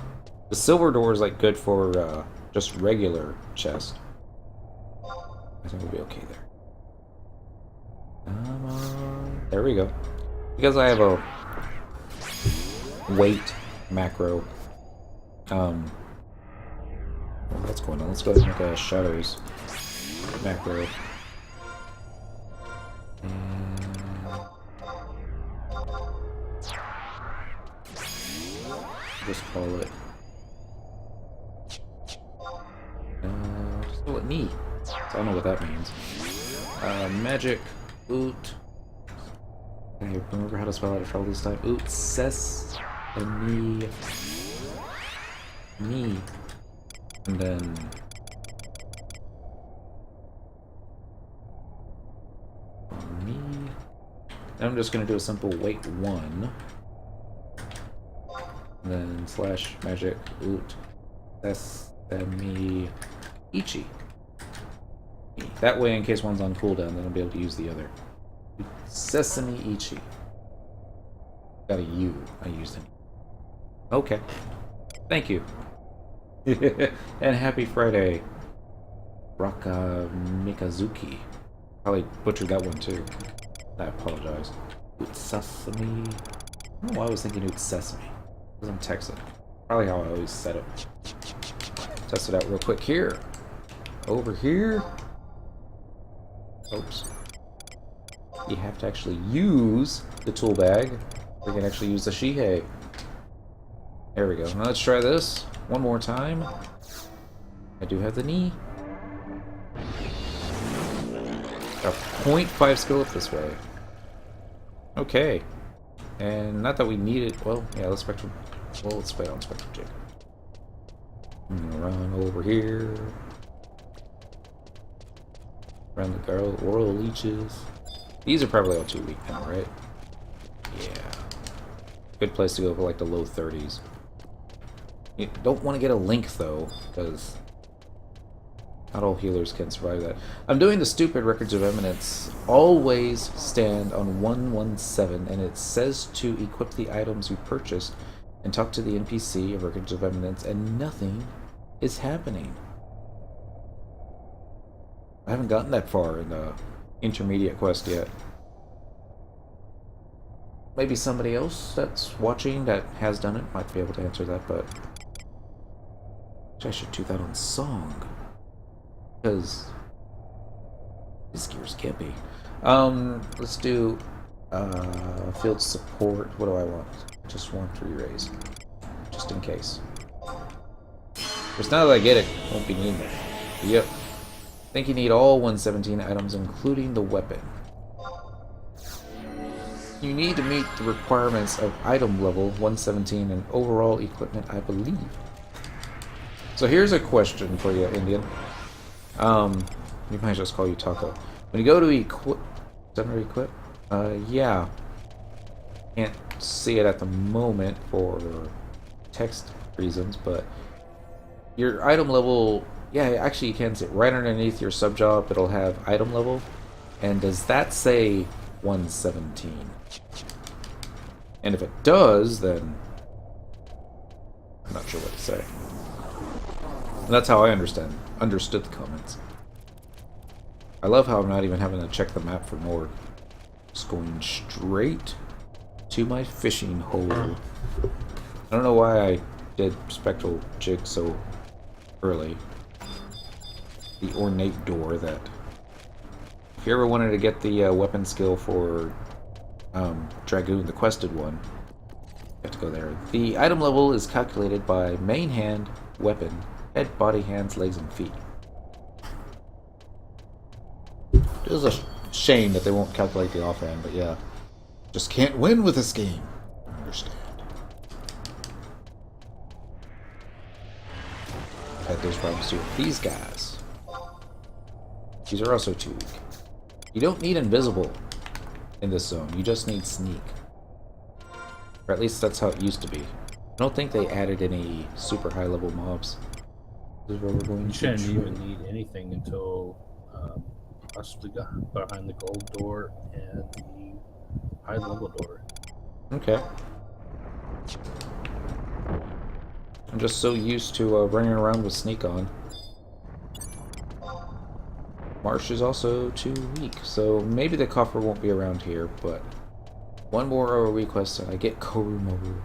The silver door is like good for just regular chest. I think we'll be okay there. Come on. There we go. Because I have a weight macro. What's going on? Let's go ahead and make a shadows macro. And just call it. Just call it me. So I don't know what that means. Magic. Oot. Can I remember how to spell it after all this time? Oot. Ses. And me. Me. And then. On me. And I'm just going to do a simple wait 1. And then slash magic oot. Ses. And me. Ichi. That way, in case one's on cooldown, then I'll be able to use the other. Sesame Ichi. Got a U. I used it. Okay. Thank you. And happy Friday. Raka Mikazuki. Probably butchered that one too. I apologize. Oot Sesame. I don't know why I was thinking Oot Sesame. Because I'm Texan. Probably how I always said it. Test it out real quick here. Over here. Oops. You have to actually use the tool bag. We can actually use the Shihei. There we go. Now let's try this one more time. I do have the knee. Got 0.5 skill up this way. Okay. And not that we need it. Well, yeah, let's spectrum. Well, let's play on Spectrum Jig. Run over here. Around the girl, oral leeches. These are probably all too weak now, right? Yeah. Good place to go for like the low 30s. You don't want to get a link though, because not all healers can survive that. I'm doing the stupid Records of Eminence. Always stand on 117, and it says to equip the items you purchased and talk to the NPC of Records of Eminence, and nothing is happening. I haven't gotten that far in the intermediate quest yet. Maybe somebody else that's watching that has done it might be able to answer that, but I should do that on song. Because these gears can't be. Let's do field support. What do I want? I just want 3 rays. Just in case. Because now that I get it, won't be needing it. Yep. Think you need all 117 items, including the weapon. You need to meet the requirements of item level 117 and overall equipment, I believe. So here's a question for you, Indian. We might just call you Taco. When you go to equip... Center equip? Yeah. Can't see it at the moment for text reasons, but your item level... Yeah, actually you can see it. Right underneath your sub-job, it'll have item level. And does that say 117? And if it does, then... I'm not sure what to say. And that's how I understood the comments. I love how I'm not even having to check the map for Norg. Just going straight to my fishing hole. I don't know why I did Spectral Jig so early. The ornate door that... If you ever wanted to get the weapon skill for Dragoon, the quested one, you have to go there. The item level is calculated by main hand, weapon, head, body, hands, legs, and feet. It is a shame that they won't calculate the offhand, but yeah. Just can't win with this game. I understand. Had those problems too with these guys. These are also too weak. You don't need invisible in this zone. You just need sneak. Or at least that's how it used to be. I don't think they added any super high level mobs. This is where we're going. You shouldn't even need anything until possibly behind the gold door and the high level door. Okay. I'm just so used to running around with sneak on. Marsh is also too weak, so maybe the Coffer won't be around here, but one more request and I get Korumaru.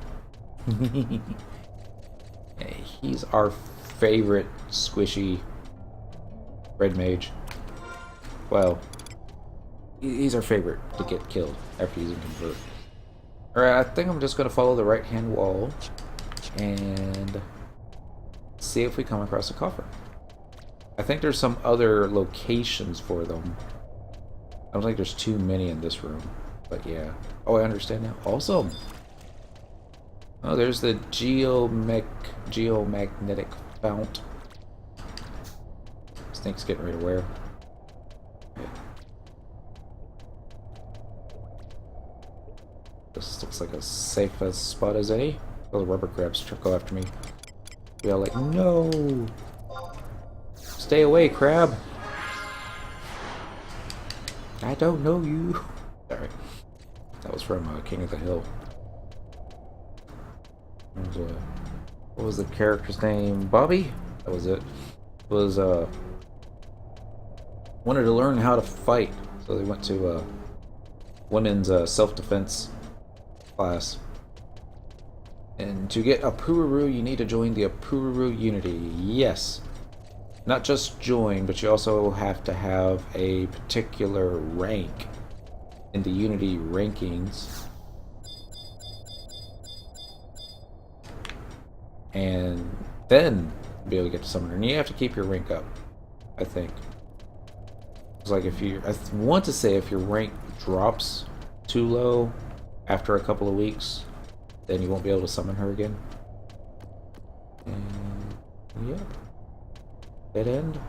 Hey, he's our favorite squishy red mage. Well, he's our favorite to get killed after using Convert. Alright, I think I'm just going to follow the right-hand wall and see if we come across a Coffer. I think there's some other locations for them. I don't think there's too many in this room, but yeah. Oh, I understand now. Awesome! Oh, there's the geomagnetic fount. Snake's getting ready to wear. Okay. This looks like as safe a spot as any. Oh, the rubber crabs go after me. We all like, no! Stay away, crab! I don't know you. Sorry. That was from King of the Hill. What was the character's name? Bobby? That was it. It was, wanted to learn how to fight. So they went to, women's, self-defense class. And to get Apururu, you need to join the Apururu Unity. Yes. Not just join, but you also have to have a particular rank in the Unity rankings. And then be able to get to Summoner. And you have to keep your rank up, I think. It's like if you... I want to say if your rank drops too low after a couple of weeks, then you won't be able to summon her again. And... yeah. Dead end?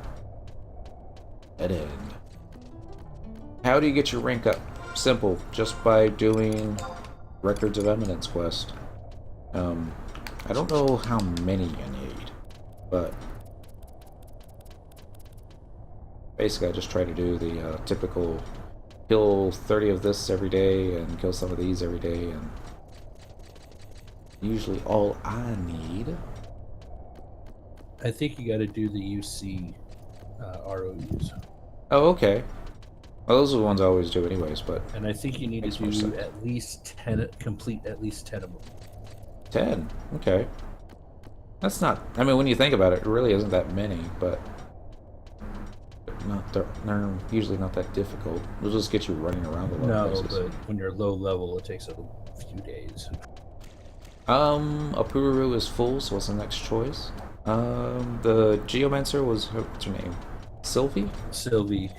Dead end. How do you get your rank up? Simple. Just by doing Records of Eminence quest. I don't know how many you need, but basically I just try to do the typical kill 30 of this every day and kill some of these every day, and usually all I need. I think you got to do the UC ROUs. Oh, okay. Well, those are the ones I always do anyways, but... And I think you need to do at least 10, complete at least 10 of them. 10? Okay. That's not... I mean, when you think about it, it really isn't that many, but... they're usually not that difficult. They'll just get you running around a lot of places. No, but when you're low level, it takes a few days. Apururu is full, so what's the next choice? The Geomancer was, what's her name? Sylvie? Sylvie.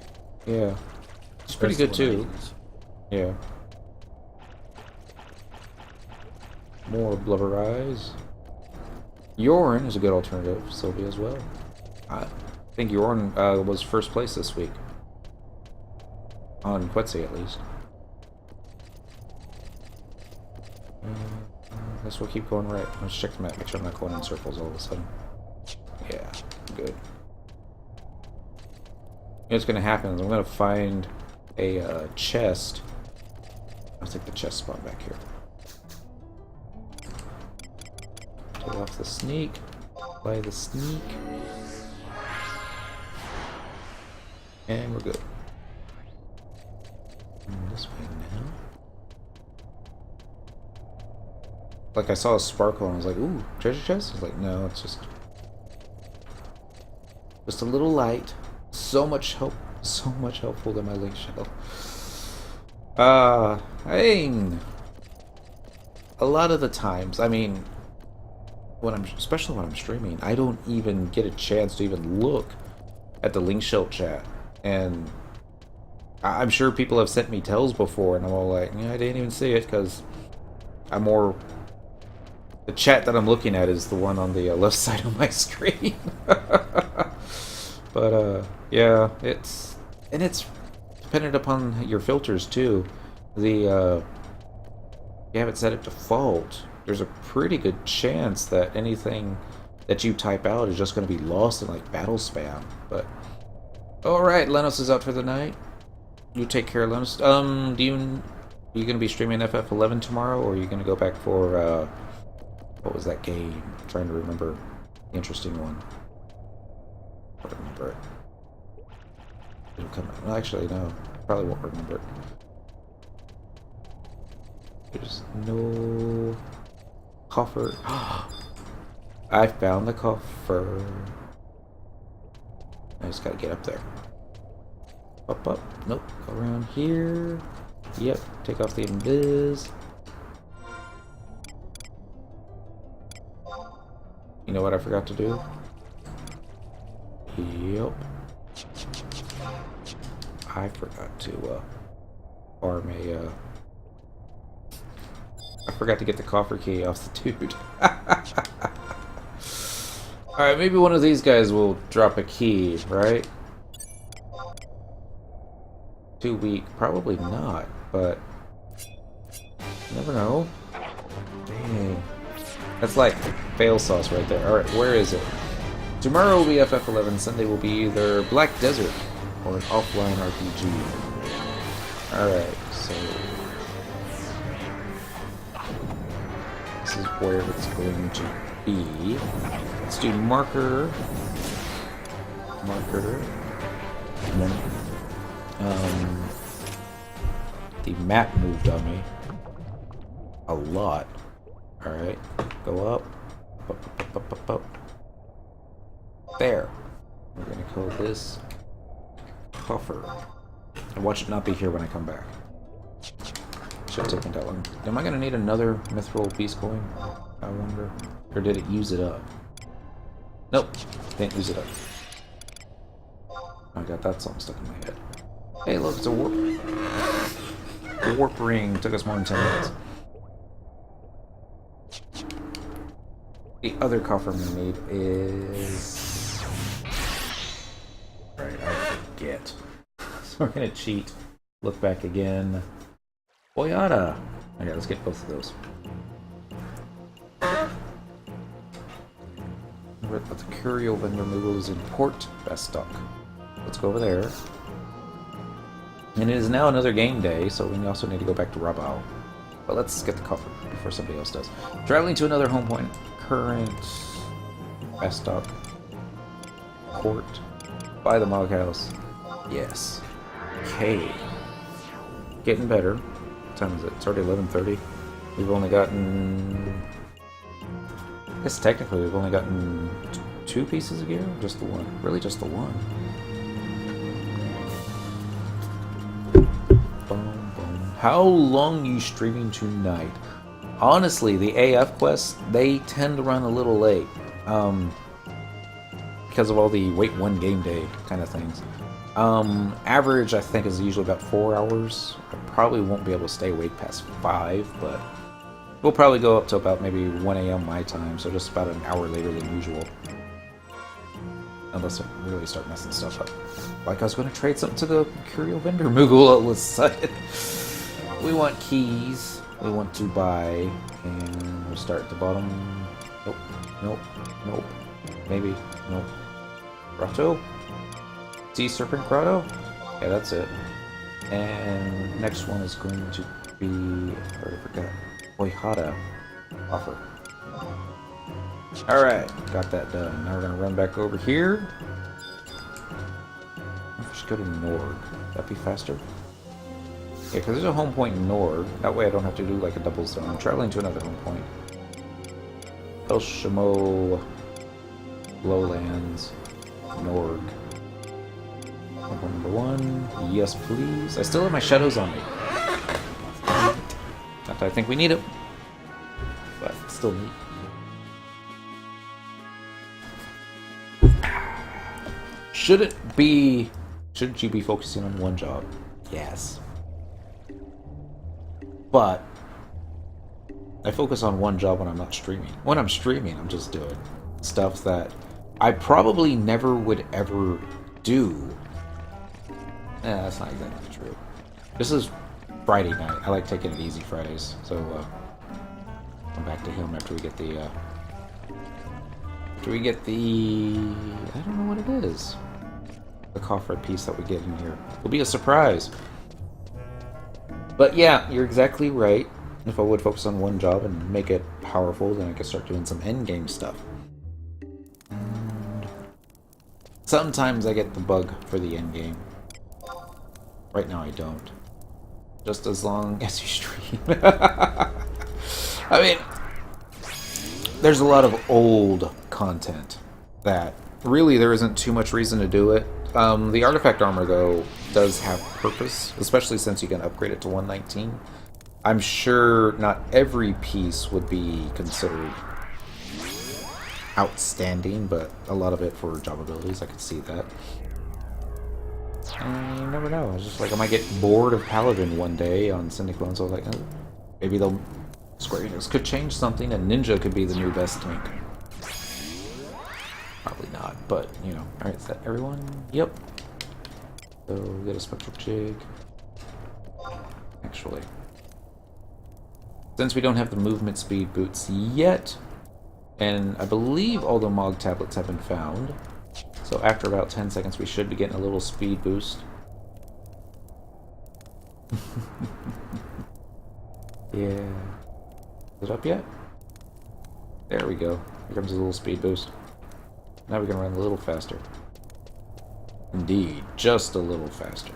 Yeah. She's pretty good too. Yeah. More blubber eyes. Yorn is a good alternative. Sylvie as well. I think Yorn was first place this week. On Quetzi, at least. I guess we'll keep going right. Let's check the map. Make sure I'm not going in circles all of a sudden. Yeah, good. You know what's going to happen is I'm going to find a chest. I'll take the chest spot back here. Take off the sneak. Apply the sneak. And we're good. And this way now. Like I saw a sparkle and I was like, ooh, treasure chest? I was like, no, it's just a little light. So much help, so much helpful to my link shell. A lot of the times, I mean, especially when I'm streaming, I don't even get a chance to even look at the link shell chat. And I'm sure people have sent me tells before, and I'm all like, yeah, I didn't even see it because I'm more. The chat that I'm looking at is the one on the left side of my screen. But yeah, it's dependent upon your filters too. You have it set at default. There's a pretty good chance that anything that you type out is just going to be lost in like battle spam. But all right, Lenos is out for the night. You take care, Lenos. Are you going to be streaming FF11 tomorrow, or are you going to go back for what was that game? I'm trying to remember the interesting one. I don't remember it. It'll come out. Well, actually, no. Probably won't remember it. There's no coffer. I found the coffer. I just gotta get up there. Up. Nope. Go around here. Yep. Take off the invis. You know what I forgot to do? Yep. I forgot to farm a I forgot to get the coffer key off the dude. Alright, maybe one of these guys will drop a key, right? Too weak. Probably not, but you never know. Dang. That's like fail sauce right there. Alright, where is it? Tomorrow will be FF11, Sunday will be either Black Desert or an offline RPG. Alright, so this is where it's going to be. Let's do marker. And then the map moved on me a lot. Alright, go up. Up. There. We're gonna call this Coffer. And watch it not be here when I come back. Should have taken that one. Am I gonna need another mithril beast coin? I wonder. Or did it use it up? Nope. Didn't use it up. I got that song stuck in my head. Hey look, it's a warp. The warp ring took us more than 10 minutes. The other coffer we need is... Right, I forget. So we're gonna cheat. Look back again. Boyada! Okay, let's get both of those. But the curio when removal is in port, best stock. Let's go over there. And it is now another game day, so we also need to go back to Rabao. But let's get the coffer before somebody else does. Traveling to another home point. Current. Best stock. Port. Buy the Mog House. Yes. Okay. Getting better. What time is it? It's already 11:30. We've only gotten... I guess technically we've only gotten 2 pieces of gear? Just the one? Really just the one. Boom, boom. How long you streaming tonight? Honestly, the AF quests, they tend to run a little late. because of all the wait one game day kind of things. Average, I think, is usually about 4 hours. I probably won't be able to stay awake past 5, but we'll probably go up to about maybe 1 a.m. my time, so just about an hour later than usual. Unless I really start messing stuff up. Like I was going to trade something to the Curio Vendor Moogle all of a sudden. We want keys. We want to buy. And we'll start at the bottom. Nope. Nope. Nope. Maybe. Nope. Grotto? Sea Serpent Grotto? Yeah, that's it. And next one is going to be... I already forgot. Oyhada Coffer. Alright, got that done. Now we're going to run back over here. I should go to Norg. That'd be faster. Yeah, because there's a home point in Norg. That way I don't have to do like a double zone. I'm traveling to another home point. El Shamo, Lowlands, Norg. Home point number 1. Yes, please. I still have my shadows on me. Not that I think we need it, but still neat. Shouldn't you be focusing on one job? Yes. But I focus on one job when I'm not streaming. When I'm streaming, I'm just doing stuff that I probably never would ever do. Yeah, that's not exactly true. This is Friday night. I like taking it easy Fridays. So come back to him after we get the I don't know what it is. The Coffer piece that we get in here will be a surprise. But yeah, you're exactly right. If I would focus on one job and make it powerful, then I could start doing some endgame stuff. And sometimes I get the bug for the endgame. Right now I don't. Just as long as you stream. I mean, there's a lot of old content that really there isn't too much reason to do it. The artifact armor, though, does have purpose, especially since you can upgrade it to 119. I'm sure not every piece would be considered outstanding, but a lot of it for job abilities, I could see that. And you never know. It's just like I might get bored of Paladin one day on Syndiclone, so I was like, oh, maybe they'll Square Enix could change something, and Ninja could be the new best tank. Probably not, but, you know. Alright, is that everyone? Yep. So, we got a Spectral Jig. Actually. Since we don't have the movement speed boots yet, and I believe all the Mog tablets have been found, so after about 10 seconds we should be getting a little speed boost. Yeah. Is it up yet? There we go. Here comes a little speed boost. Now we can run a little faster. Indeed, just a little faster.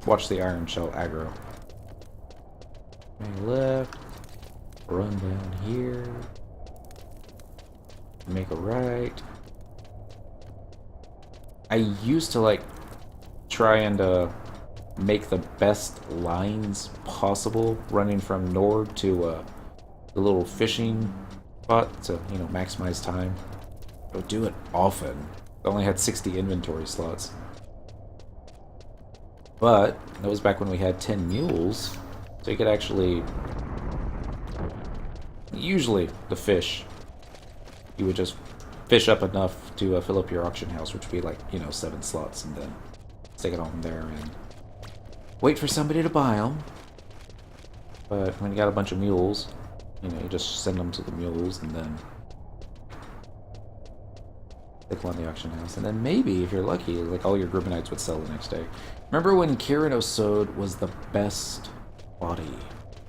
Watch the Iron Shell aggro. Make a left. Run down here. Make a right. I used to like try and make the best lines possible running from Norg to the little fishing spot to, you know, maximize time. I would do it often. I only had 60 inventory slots. But that was back when we had 10 mules, so you could actually... Usually, the fish, you would just fish up enough to fill up your auction house, which would be like, you know, 7 slots, and then stick it on from there and wait for somebody to buy them. But when you got a bunch of mules, you know, you just send them to the mules and then stick them on the auction house. And then maybe, if you're lucky, like all your Grubenites would sell the next day. Remember when Kyrinosode was the best body?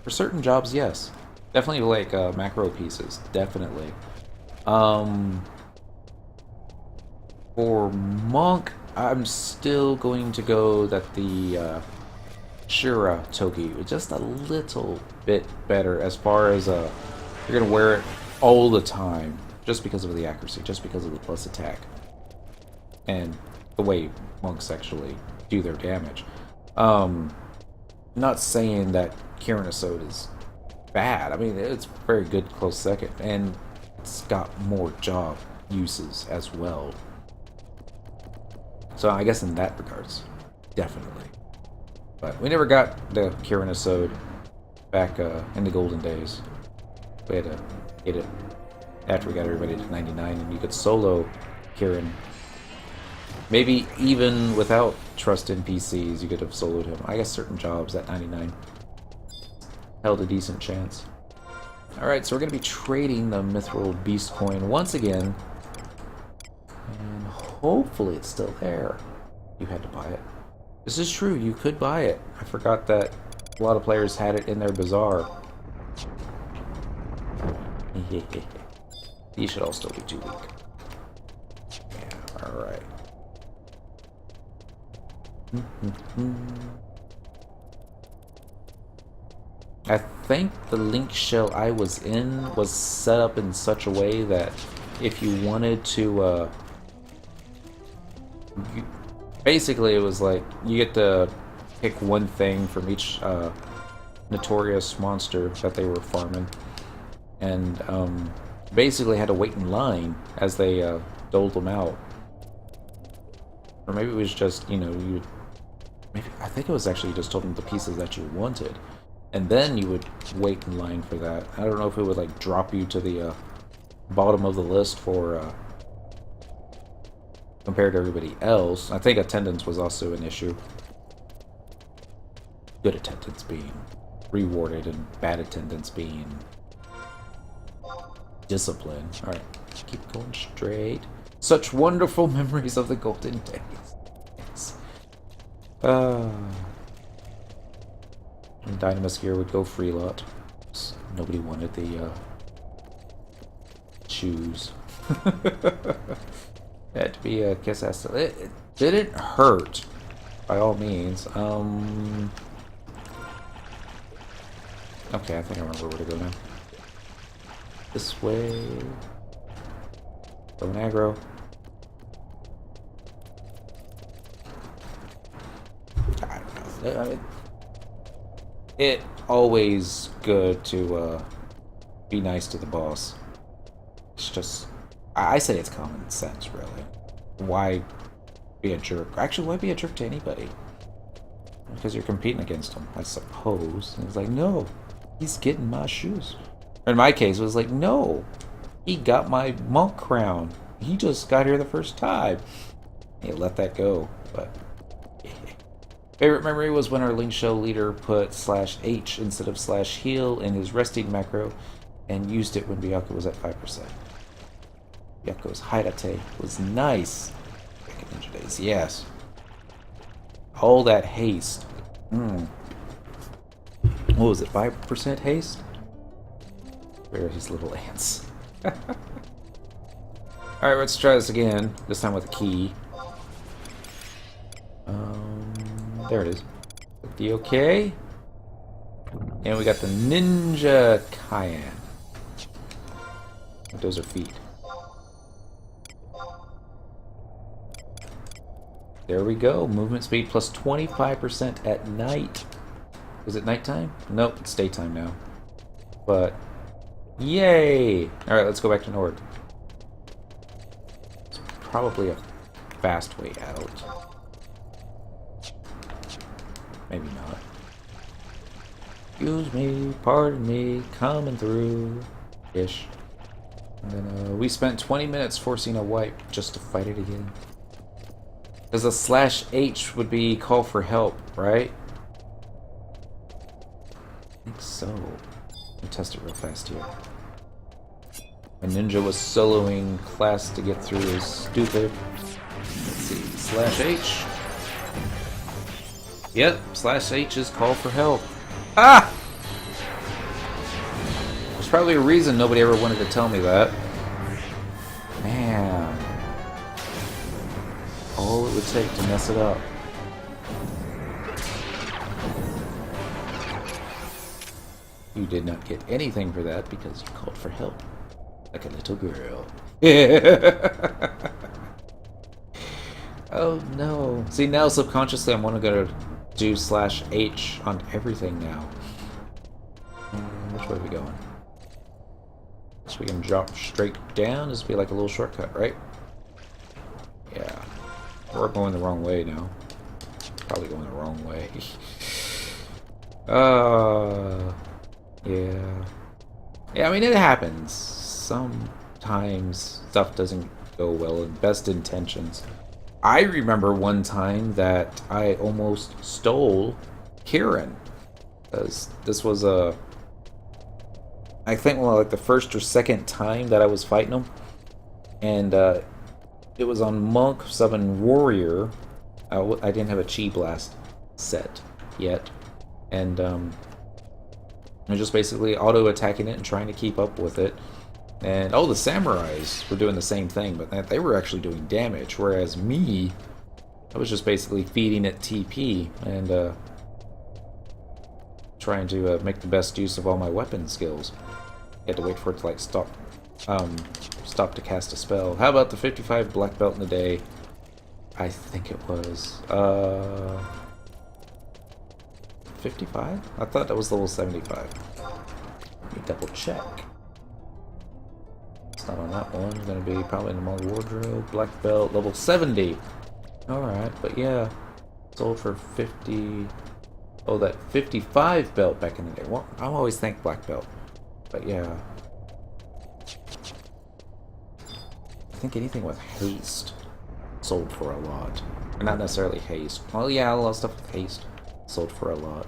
For certain jobs, yes. Definitely like macro pieces, definitely. For Monk, I'm still going to go that the Shira Toki was just a little bit better as far as you're gonna wear it all the time just because of the accuracy, just because of the plus attack and the way monks actually do their damage. Not saying that Kyrinosode is bad. I mean, it's very good close second, and it's got more job uses as well. So I guess in that regards, definitely. But we never got the Kirin Asode back in the golden days. We had to get it after we got everybody to 99, and you could solo Kirin. Maybe even without trust NPCs, you could have soloed him. I guess certain jobs at 99 held a decent chance. Alright, so we're going to be trading the Mithril Beast Coin once again. And hopefully it's still there. You had to buy it. This is true, you could buy it. I forgot that a lot of players had it in their bazaar. These should all still be too weak. Yeah, alright. I think the link shell I was in was set up in such a way that if you wanted to, basically it was like you get to pick one thing from each notorious monster that they were farming, and basically had to wait in line as they doled them out. Or maybe it was just, you know, I think it was actually you just told them the pieces that you wanted, and then you would wait in line for that. I don't know if it would like drop you to the bottom of the list for compared to everybody else. I think attendance was also an issue. Good attendance being rewarded and bad attendance being discipline. Alright, keep going straight. Such wonderful memories of the golden days. Yes. And Dynamis gear would go free lot. Nobody wanted the shoes. Had to be a kiss ass. It didn't hurt, by all means. Okay, I think I remember where to go now. This way. Going aggro. I don't know. I mean, it's always good to be nice to the boss. It's just, I say it's common sense, really. Why be a jerk? Actually, why be a jerk to anybody? Because you're competing against him, I suppose. And it's like, no, he's getting my shoes. Or in my case, it was like, no, he got my monk crown. He just got here the first time. Hey, let that go. But favorite memory was when our Link Shell leader put /H instead of /heal in his resting macro and used it when Byakuya was at 5%. Byakuya's Haidate was nice. Back in Ninja days, yes. All that haste. What was it, 5% haste? Where are his little ants? Alright, let's try this again. This time with a key. There it is. The okay. And we got the Ninja Cayenne. Those are feet. There we go. Movement speed plus 25% at night. Is it nighttime? Nope, it's daytime now. But, yay! Alright, let's go back to Norg. It's probably a fast way out. Maybe not. Excuse me, pardon me, coming through. Ish. And then we spent 20 minutes forcing a wipe just to fight it again. Because the /H would be call for help, right? I think so. Let me test it real fast here. My ninja was soloing class to get through his stupid. Let's see, /H. Yep, /H is call for help. Ah! There's probably a reason nobody ever wanted to tell me that. Man. All it would take to mess it up. You did not get anything for that because you called for help. Like a little girl. Oh no. See, now subconsciously I'm gonna go do /H on everything now. Which way are we going? So we can drop straight down. This would be like a little shortcut, right? Yeah. We're going the wrong way now. Probably going the wrong way. Yeah. Yeah, I mean, it happens. Sometimes stuff doesn't go well in best intentions. I remember one time that I almost stole Kieran. Because this was I think, well, like the first or second time that I was fighting him. And it was on Monk Summon Warrior. I didn't have a Chi Blast set yet. And I'm just basically auto-attacking it and trying to keep up with it. And, oh, the Samurais were doing the same thing, but they were actually doing damage. Whereas me, I was just basically feeding it TP and trying to make the best use of all my weapon skills. You had to wait for it to, like, stop to cast a spell. How about the 55 black belt in a day? I think it was 55? I thought that was level 75. Let me double check. It's not on that one. It's gonna be probably in the Mall Wardrobe. Black belt, level 70. Alright, but yeah. Sold for 50. Oh, that 55 belt back in the day. Well, I always think black belt. But yeah. I think anything with haste sold for a lot. Or not necessarily haste. Well, yeah, a lot of stuff with haste sold for a lot.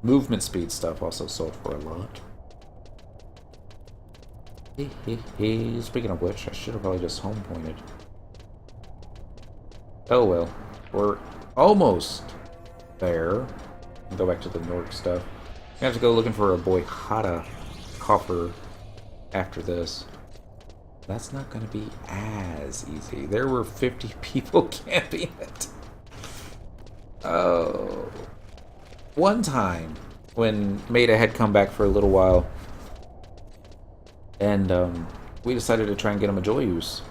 Movement speed stuff also sold for a lot. Speaking of which, I should have probably just home pointed. Oh well. We're almost there. Go back to the Norg stuff. I have to go looking for a boy Hada Coffer after this. That's not going to be as easy. There were 50 people camping it. Oh. One time, when Maida had come back for a little while, and we decided to try and get him a joy use.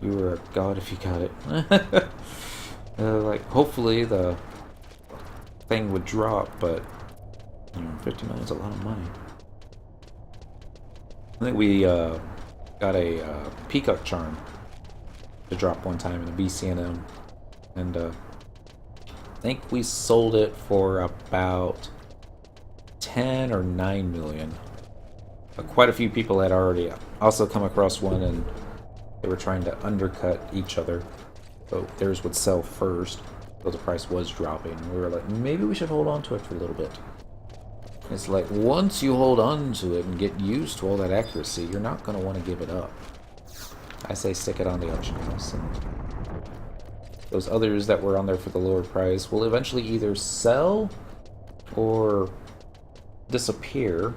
You were a god if you got it. Like, hopefully the thing would drop, but you know, 50 million is a lot of money. I think we got a peacock charm to drop one time in the BCNM, and I think we sold it for about 10 or 9 million. Quite a few people had already also come across one, and they were trying to undercut each other, so theirs would sell first, so the price was dropping. We were like, maybe we should hold on to it for a little bit. It's like, once you hold on to it and get used to all that accuracy, you're not going to want to give it up. I say stick it on the auction house, and those others that were on there for the lower price will eventually either sell or disappear.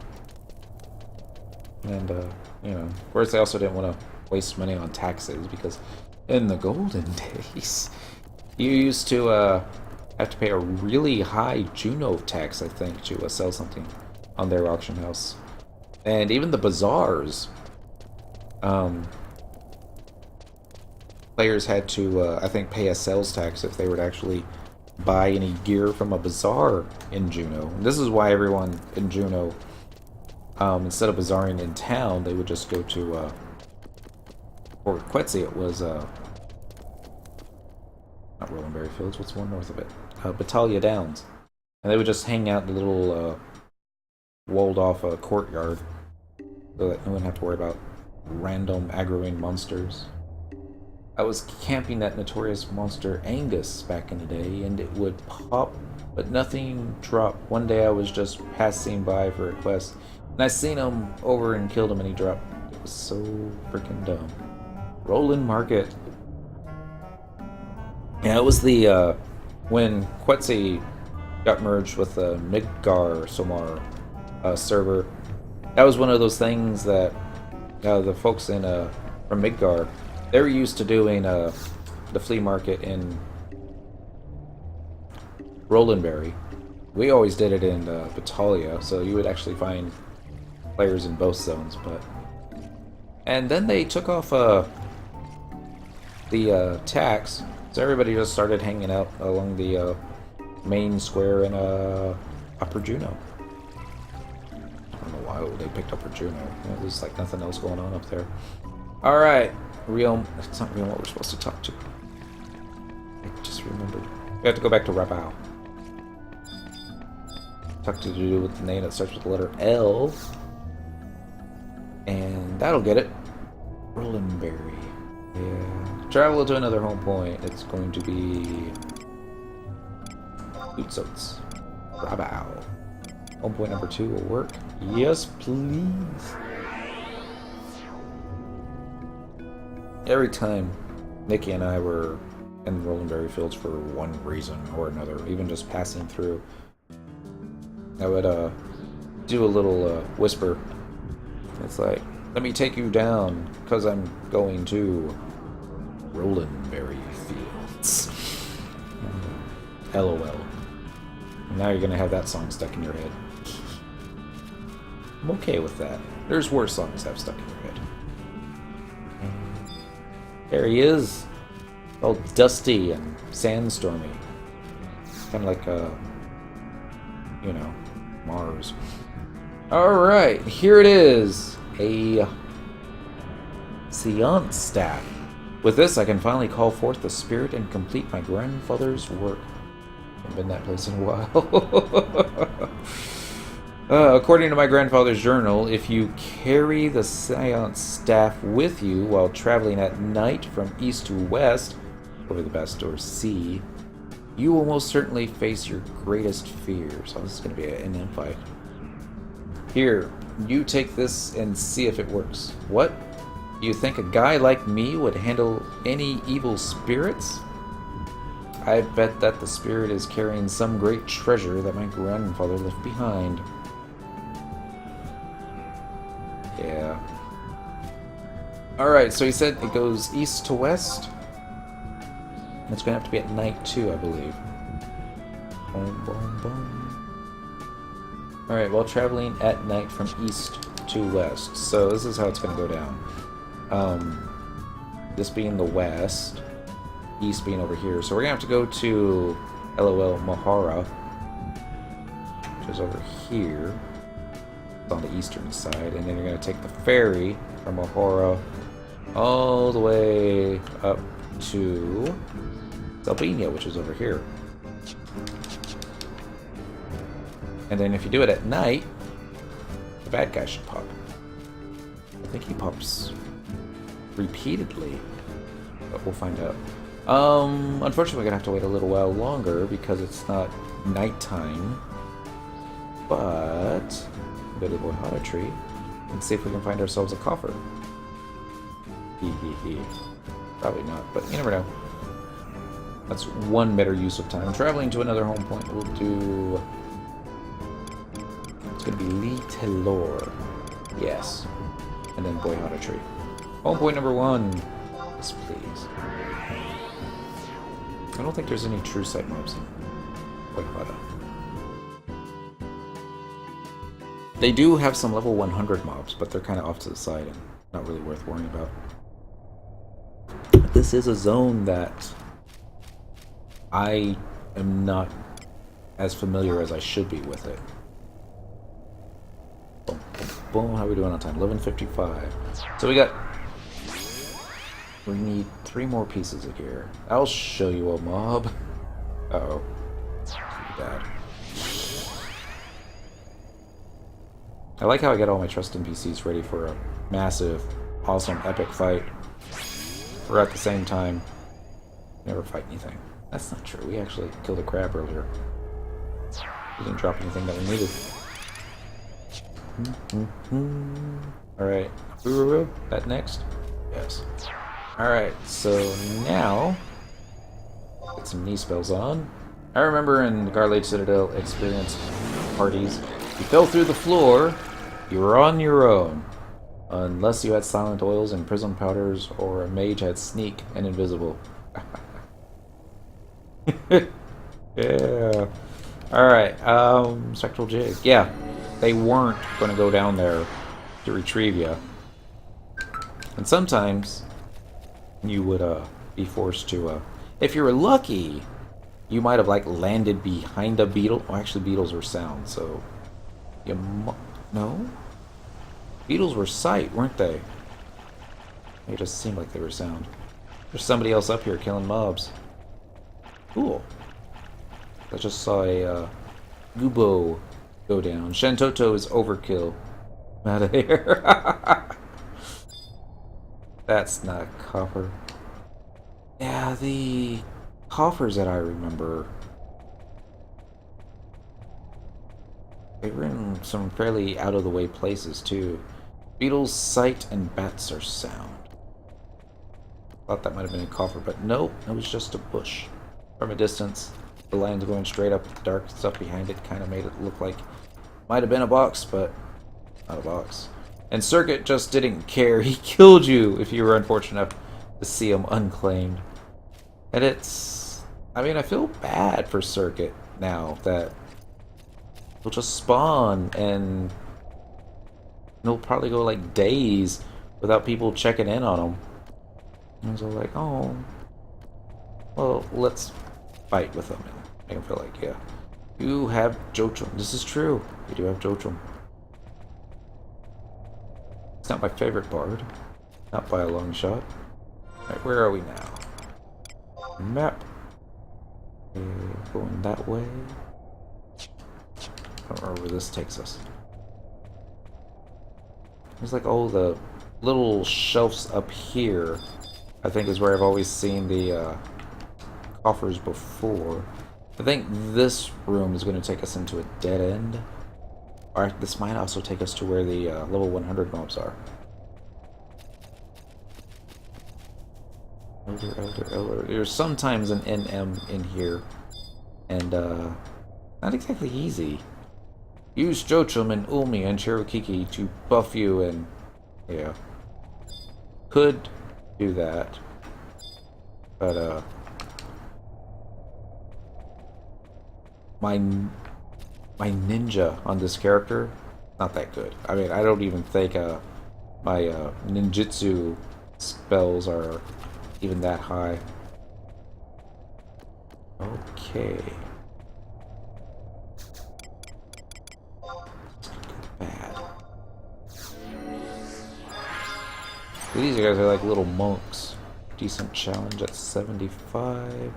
And, you know, of course I also didn't want to waste money on taxes, because in the golden days, you used to have to pay a really high Juno tax, I think, to sell something on their auction house. And even the bazaars, players had to, I think, pay a sales tax if they were to actually buy any gear from a bazaar in Juno. And this is why everyone in Juno, instead of bazaring in town, they would just go to, or Quetzi, it was, not Rollenberry Fields, what's one north of it? Battaglia Downs. And they would just hang out in the little, walled-off courtyard, so that no one had to worry about random aggroing monsters. I was camping that notorious monster Angus back in the day, and it would pop, but nothing dropped. One day I was just passing by for a quest, and I seen him over and killed him, and he dropped. It was so freaking dumb. Roland Market. Yeah, it was the, when Quetzi got merged with the Midgar Somar server. That was one of those things that the folks in from Midgar, they were used to doing the flea market in Rolandberry. We always did it in Battaglia, so you would actually find players in both zones. And then they took off the tax, so everybody just started hanging out along the main square in Upper Juno. I don't know why they picked Upper Juno. You know, there's like nothing else going on up there. Alright, Real. It's not Real what we're supposed to talk to. I just remembered. We have to go back to Rabao. Talk to do with the name that starts with the letter L. And that'll get it. Rollenberry. Yeah. Travel to another home point. It's going to be Bootsoats. Rabao. Home point number 2 will work. Yes, please. Every time Nikki and I were in the Rollenberry fields for one reason or another, even just passing through, I would do a little whisper. It's like, let me take you down, because I'm going to Rollenberry fields. LOL. And now you're going to have that song stuck in your head. I'm okay with that. There's worse songs to have stuck in your head. There he is. All dusty and sandstormy. Kind of like, you know, Mars. Alright, here it is. A seance staff. With this, I can finally call forth the spirit and complete my grandfather's work. Haven't been that place in a while. According to my grandfather's journal, if you carry the seance staff with you while traveling at night from east to west, over the Bastor Sea, you will most certainly face your greatest fears. Oh, this is going to be an invite. Here, you take this and see if it works. What? You think a guy like me would handle any evil spirits? I bet that the spirit is carrying some great treasure that my grandfather left behind. Yeah. Alright, so he said it goes east to west. It's going to have to be at night too, I believe. Boom, boom, boom. Alright, while traveling at night from east to west. So this is how it's going to go down. This being the west, east being over here. So we're going to have to go to LOL Mahara, which is over here. It's on the eastern side. And then you're going to take the ferry from Mahara all the way up to Albania, which is over here. And then if you do it at night, the bad guy should pop. I think he pops repeatedly, but we'll find out. Unfortunately, we're gonna have to wait a little while longer because it's not nighttime. But go to the Boyhada tree and see if we can find ourselves a coffer. Hee hee hee. Probably not, but you never know. That's one better use of time. Traveling to another home point, we'll do... It's going to be Litelor. Yes. And then Boyhada Tree. Home point number 1. Yes, please. I don't think there's any true sight mobs in Boyhada. They do have some level 100 mobs, but they're kind of off to the side and not really worth worrying about. This is a zone that I am not as familiar as I should be with it. Boom, boom, boom. How are we doing on time? 11:55. So we need 3 more pieces of gear. I'll show you a mob. Uh-oh. Pretty bad. I like how I get all my trust NPCs ready for a massive, awesome, epic fight. We're at the same time never fight anything. That's not true. We actually killed a crab earlier. We didn't drop anything that we needed. Alright. That next? Yes. Alright, so now get some knee spells on. I remember in the Garlade Citadel experience parties, you fell through the floor, you were on your own. Unless you had silent oils and prism powders, or a mage had sneak and invisible. Yeah. Alright, Spectral Jig. Yeah, they weren't going to go down there to retrieve you. And sometimes you would be forced to, if you were lucky, you might have like landed behind a beetle. Oh, actually beetles were sound, so you no? Beetles were sight, weren't they? They just seemed like they were sound. There's somebody else up here killing mobs. Cool. I just saw a Gubo go down. Shantoto is overkill. I'm out of here. That's not copper. Yeah, the coffers that I remember, they were in some fairly out-of-the-way places, too. Beetles sight and bats are sound. Thought that might have been a coffer, but nope, it was just a bush. From a distance, the lines going straight up, the dark stuff behind it kind of made it look like might have been a box, but not a box. And Circuit just didn't care. He killed you if you were unfortunate enough to see him unclaimed. And it's... I mean, I feel bad for Circuit now that he'll just spawn and he'll probably go like days without people checking in on him. And so like, oh, well, let's fight with him and make him feel like, yeah, you have Jochum. This is true. You do have Jochum. It's not my favorite bard. Not by a long shot. Alright, where are we now? Map. Okay, going that way. I don't remember where this takes us. There's like all the little shelves up here, I think is where I've always seen the coffers before. I think this room is going to take us into a dead end. Or this might also take us to where the level 100 mobs are. Elder. There's sometimes an NM in here. And, not exactly easy. Use Jochum and Ulmi and Cherokiki to buff you and... yeah. Could do that. But, my ninja on this character, not that good. I mean, I don't even think my ninjutsu spells are even that high. Okay. Bad. These guys are like little monks. Decent challenge at 75.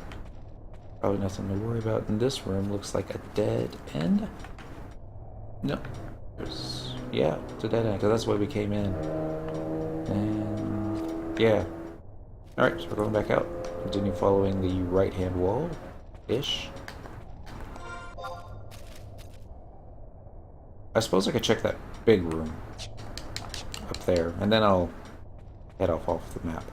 Probably nothing to worry about. And this room looks like a dead end. No. There's... yeah, it's a dead end, because that's why we came in. And... yeah. Alright, so we're going back out. Continue following the right-hand wall-ish. I suppose I could check that big room up there, and then I'll head off the map.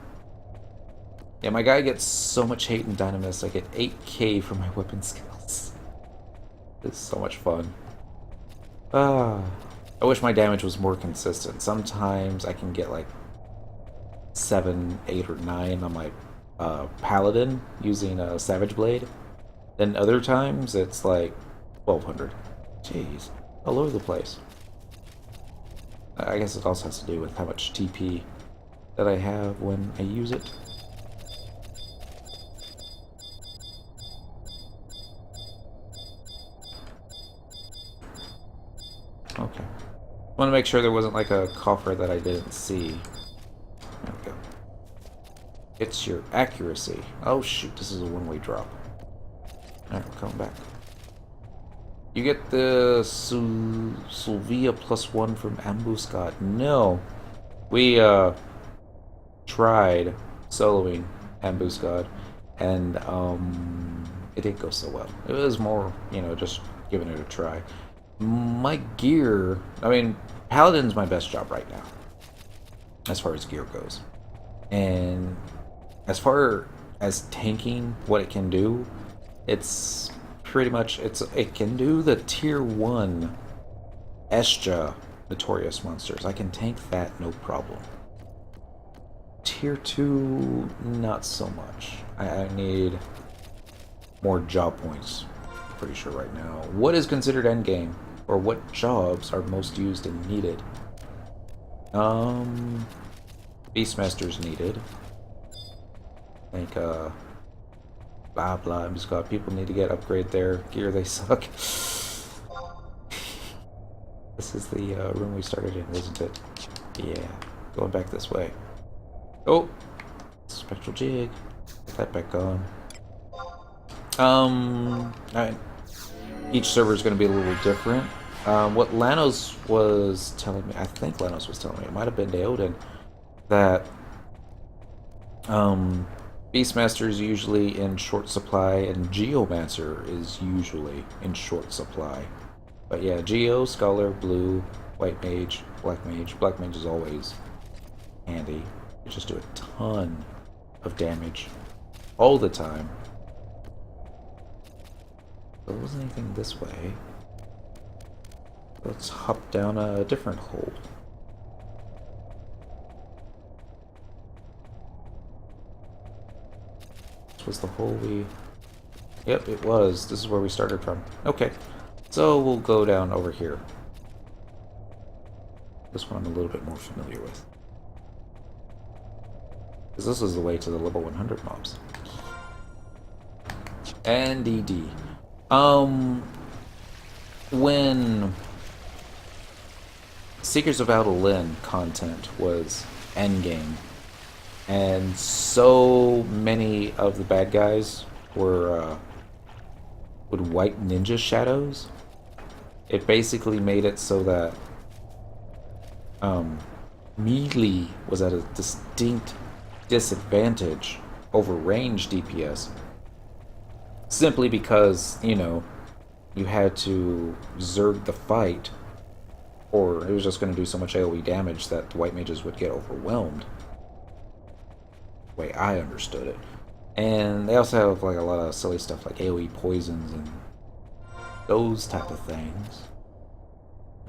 Yeah, my guy gets so much hate in Dynamis. I get 8k for my weapon skills. It's so much fun. I wish my damage was more consistent. Sometimes I can get like 7, 8, or 9 on my paladin using a Savage Blade. Then other times it's like 1200. Jeez, all over the place. I guess it also has to do with how much TP that I have when I use it. Okay. I want to make sure there wasn't like a coffer that I didn't see. There we go. It's your accuracy. Oh shoot, this is a one-way drop. Alright, we're coming back. You get the Sylvia +1 from Ambuscade. No. We tried soloing Ambuscade and it didn't go so well. It was more, you know, just giving it a try. My gear, I mean, Paladin's my best job right now, as far as gear goes. And as far as tanking, what it can do, it's pretty much, it can do the tier 1 Esja Notorious monsters. I can tank that, no problem. Tier 2, not so much. I need more job points, pretty sure right now. What is considered endgame? Or what jobs are most used and needed? Beastmaster's needed. I think, blah blah, I'm just got people need to get upgrade their gear, they suck. This is the room we started in, isn't it? Yeah, going back this way. Oh! Spectral Jig. Get that back on. Alright. Each server is going to be a little different. What Lanos was telling me, I think Lanos was telling me, it might have been Deoden, that Beastmaster is usually in short supply and Geomancer is usually in short supply. But yeah, Geo, Scholar, Blue, White Mage, Black Mage. Black Mage is always handy. You just do a ton of damage all the time. There wasn't anything this way. Let's hop down a different hole. This was the hole we... Yep, it was. This is where we started from. Okay. So we'll go down over here. This one I'm a little bit more familiar with. Because this is the way to the level 100 mobs. And DD. When Seekers of Adolin content was endgame, and so many of the bad guys were would wipe ninja shadows, it basically made it so that melee was at a distinct disadvantage over range DPS, simply because, you know, you had to zerg the fight, or it was just going to do so much AoE damage that the white mages would get overwhelmed. The way I understood it. And they also have like a lot of silly stuff like AoE poisons and those type of things.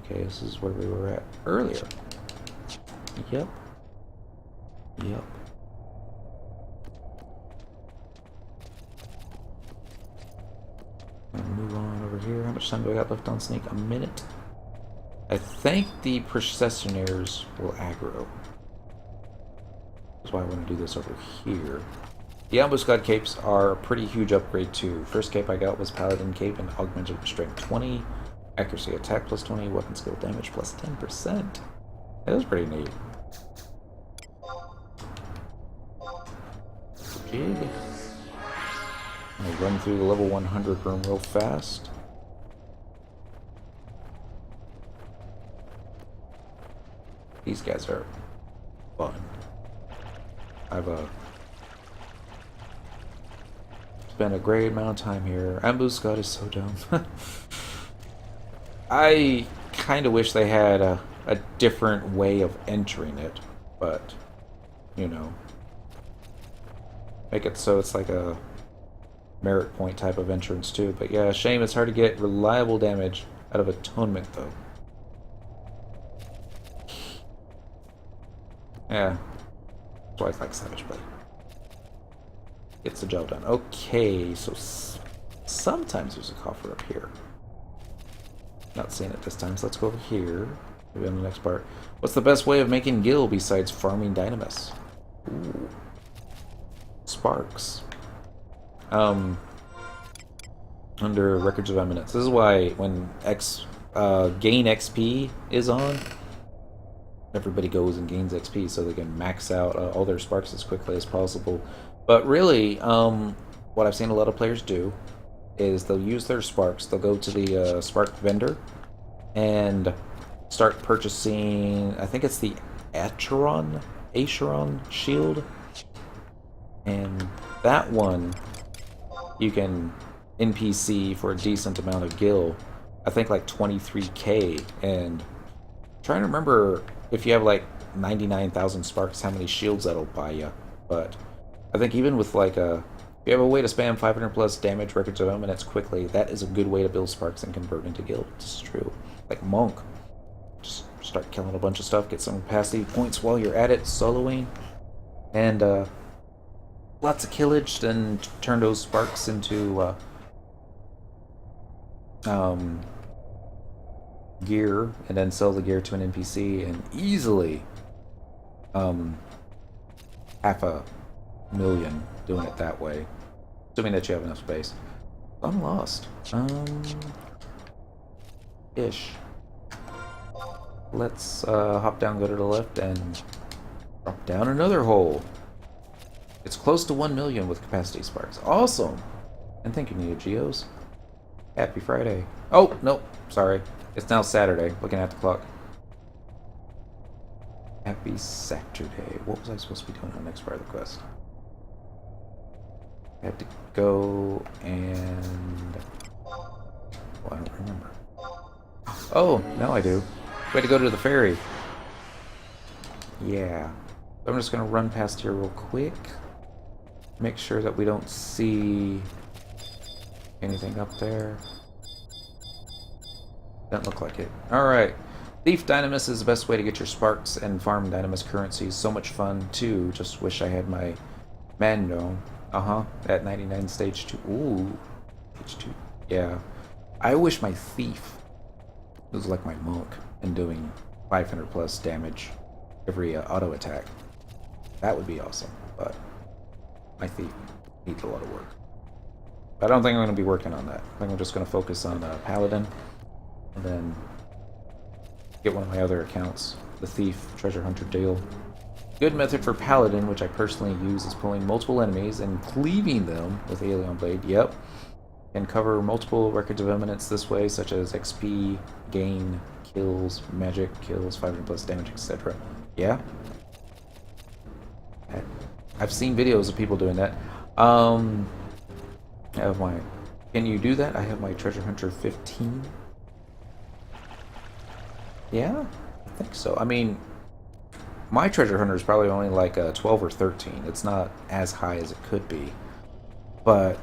Okay, this is where we were at earlier. Yep. Yep. Move on over here. How much time do I got left on Sneak? A minute. I think the processionaires will aggro. That's why I want to do this over here. The Ambuscade capes are a pretty huge upgrade too. First cape I got was Paladin cape and augmented strength 20, accuracy attack plus 20, weapon skill damage plus 10%. That was pretty neat. Jig. I'm gonna run through the level 100 room real fast. These guys are fun. I've spent a great amount of time here. Ambuscade is so dumb. I kind of wish they had a different way of entering it, but, you know, make it so it's like a merit point type of entrance too. But yeah, shame it's hard to get reliable damage out of Atonement though. Yeah, that's why I like Savage Blade. Gets the job done. Okay, so sometimes there's a coffer up here. Not seeing it this time, so let's go over here. Maybe on the next part. What's the best way of making gil besides farming Dynamis? Ooh. Sparks. Under Records of Eminence. This is why when gain XP is on, everybody goes and gains XP so they can max out all their sparks as quickly as possible. But really, what I've seen a lot of players do is they'll use their sparks, they'll go to the spark vendor and start purchasing, I think it's the Acheron shield, and that one you can NPC for a decent amount of gil. I think like 23k, and I'm trying to remember if you have like 99,000 sparks how many shields that'll buy you, but I think even with like if you have a way to spam 500 plus damage Records of Eminence quickly, that is a good way to build sparks and convert into gil. This is true. Like Monk, just start killing a bunch of stuff, get some capacity points while you're at it, soloing, and lots of killage, then turn those sparks into gear, and then sell the gear to an NPC, and easily 500,000 doing it that way, assuming that you have enough space. I'm lost. Ish. Let's hop down, go to the left, and drop down another hole. It's close to 1 million with capacity sparks. Awesome! And thank you, Neo Geos. Happy Friday. Oh, nope. Sorry. It's now Saturday. Looking at the clock. Happy Saturday. What was I supposed to be doing on the next part of the quest? I had to go and... Well, I don't remember. Oh, now I do. We had to go to the ferry. Yeah. I'm just going to run past here real quick. Make sure that we don't see anything up there. Doesn't look like it. Alright. Thief Dynamis is the best way to get your sparks and farm Dynamis currencies. So much fun, too. Just wish I had my Mando. At 99 stage 2. Ooh. Stage 2. Yeah. I wish my Thief was like my Monk and doing 500 plus damage every auto attack. That would be awesome, but my Thief needs a lot of work. But I don't think I'm going to be working on that. I think I'm just going to focus on Paladin and then get one of my other accounts, the Thief Treasure Hunter deal. Good method for Paladin, which I personally use, is pulling multiple enemies and cleaving them with Alien Blade. Yep. And cover multiple records of eminence this way, such as XP, gain, kills, magic, kills, 500 plus damage, etc. Yeah. I've seen videos of people doing that. I have my... Can you do that? I have my Treasure Hunter 15. Yeah, I think so. I mean, my Treasure Hunter is probably only like a 12 or 13. It's not as high as it could be. But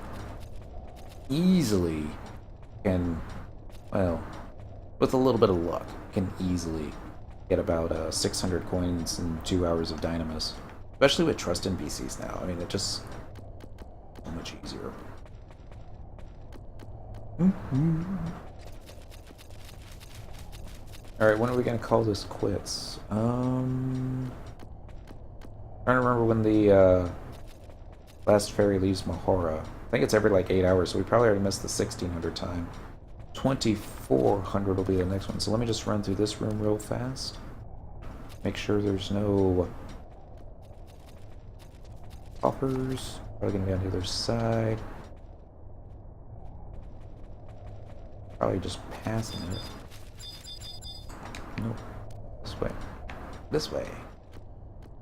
easily can, well, with a little bit of luck, can easily get about 600 coins and 2 hours of Dynamis. Especially with trust in BCs now. I mean, it just so much easier. Alright, when are we going to call this quits? Trying to remember when the last ferry leaves Mahora. I think it's every like 8 hours, so we probably already missed the 1600 time. 2400 will be the next one. So let me just run through this room real fast. Make sure there's no coffers. Probably going to be on the other side. Probably just passing it. Nope. This way. This way.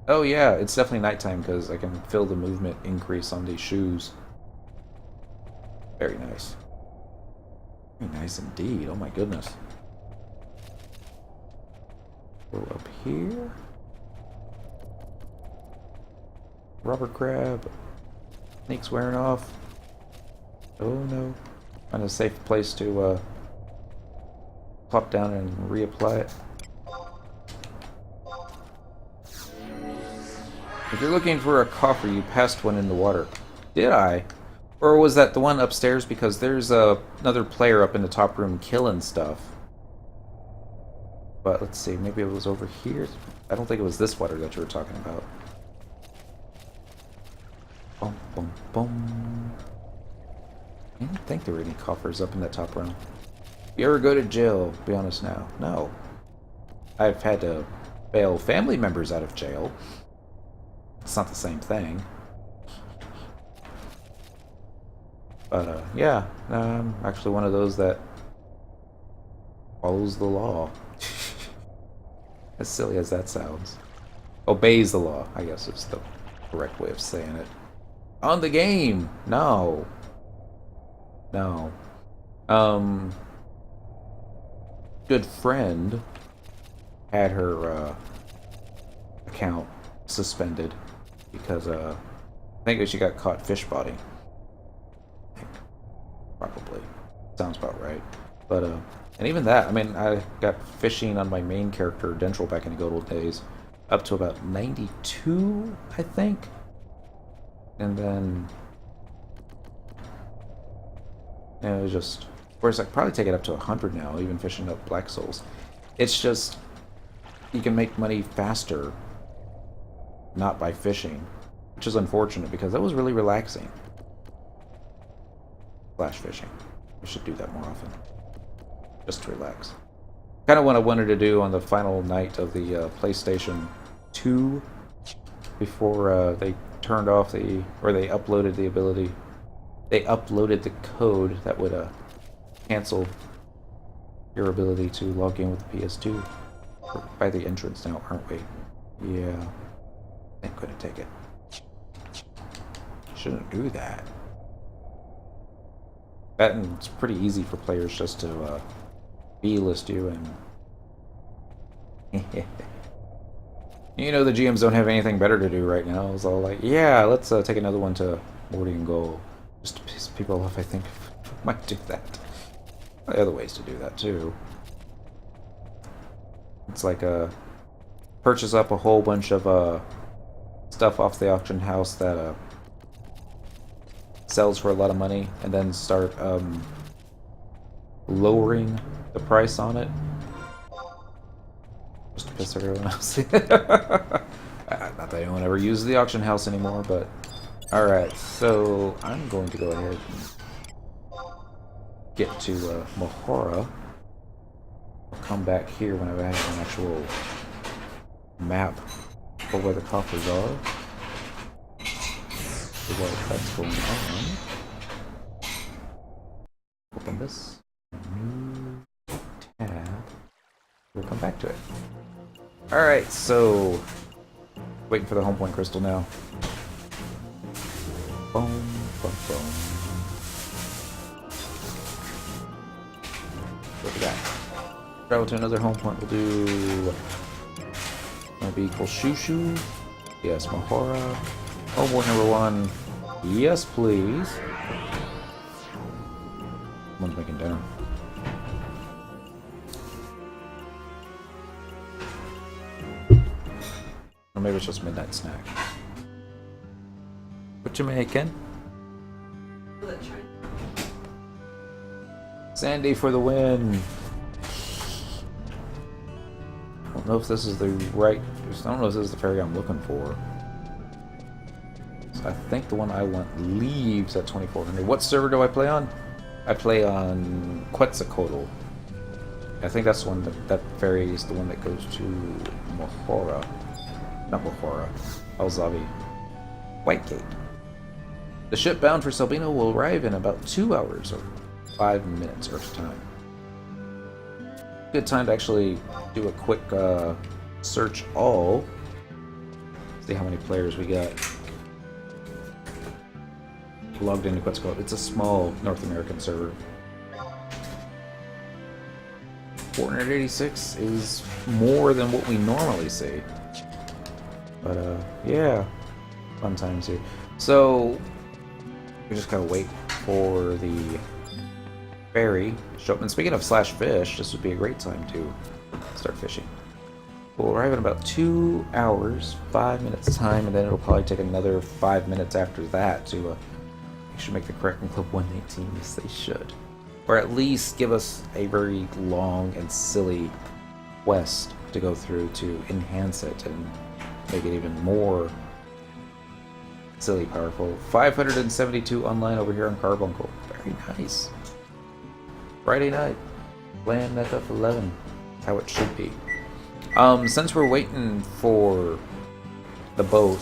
Oh yeah, it's definitely nighttime because I can feel the movement increase on these shoes. Very nice. Very nice indeed. Oh my goodness. Go up here. Rubber crab. Sneak's wearing off. Oh no. Find a safe place to plop down and reapply it. If you're looking for a coffer, you passed one in the water. Did I? Or was that the one upstairs? Because there's another player up in the top room killing stuff. But let's see, maybe it was over here. I don't think it was this water that you were talking about. Boom, boom, boom. I didn't think there were any coffers up in that top room. You ever go to jail? Be honest now. No. I've had to bail family members out of jail. It's not the same thing. But, yeah. I'm actually one of those that follows the law. As silly as that sounds. Obeys the law, I guess is the correct way of saying it. On the game! No. No. Good friend had her account suspended because I think she got caught fish botting. Probably. Sounds about right. But and even that, I mean, I got fishing on my main character, Dendril, back in the good old days, up to about 92, I think. And then yeah, it was just, whereas I could probably take it up to 100 now, even fishing up Black Souls. It's just, you can make money faster, not by fishing, which is unfortunate because that was really relaxing. Flash fishing. I should do that more often. Just to relax. Kind of what I wanted to do on the final night of the PlayStation 2 before they turned off the, or they uploaded the ability they uploaded the code that would cancel your ability to log in with the PS2 by the entrance now, aren't we? Yeah. I couldn't take it. Shouldn't do that. And it's pretty easy for players just to B-list you and... You know the GMs don't have anything better to do right now. It's all like, yeah, let's take another one to boarding and goal. Just to piss people off, I think. Might do that. There are other ways to do that, too. It's like, purchase up a whole bunch of, stuff off the auction house that, sells for a lot of money, and then start, lowering the price on it. Just to piss everyone else. Not that anyone ever uses the auction house anymore, but... Alright, so I'm going to go ahead and get to Mahora. I'll come back here when I have an actual map for where the coffers are. So while that's going on, open this. New tab. We'll come back to it. Alright, so waiting for the home point crystal now. Boom, boom, boom. What we got? Travel to another home point. We'll do. Gonna be equal Shushu. Yes, Mahora. Home point number 1. Yes, please. Someone's making dinner. Or maybe it's just midnight snack. What you making? Sandy for the win. I don't know if this is the right... I don't know if this is the fairy I'm looking for. So I think the one I want leaves at 2400. What server do I play on? I play on Quetzalcoatl. I think that's the one that fairy is the one that goes to Mahora. Not Mahora. Alzavi. Whitegate. The ship bound for Selbino will arrive in about 2 hours or 5 minutes Earth time. Good time to actually do a quick search all. See how many players we got logged into Quetzalcoatl. It's a small North American server. 486 is more than what we normally see. But yeah, fun times here. So we just gotta wait for the ferry to show up. And speaking of slash fish, this would be a great time to start fishing. We'll arrive in about 2 hours, 5 minutes time, and then it'll probably take another 5 minutes after that to should make the Kraken Club 118. Yes, they should. Or at least give us a very long and silly quest to go through to enhance it and make it even more silly powerful. 572 online over here on Carbuncle. Very nice. Friday night. Land FF11. How it should be. Since we're waiting for the boat,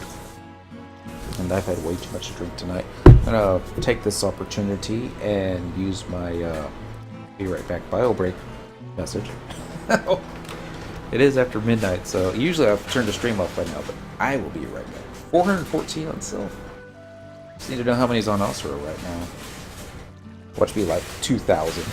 and I've had way too much to drink tonight, I'm gonna take this opportunity and use my be right back bio break message. It is after midnight, so usually I've turned the stream off by now, but I will be right back. 414 on Sylph. Just need to know how many's on Osro right now. Watch me like 2,000.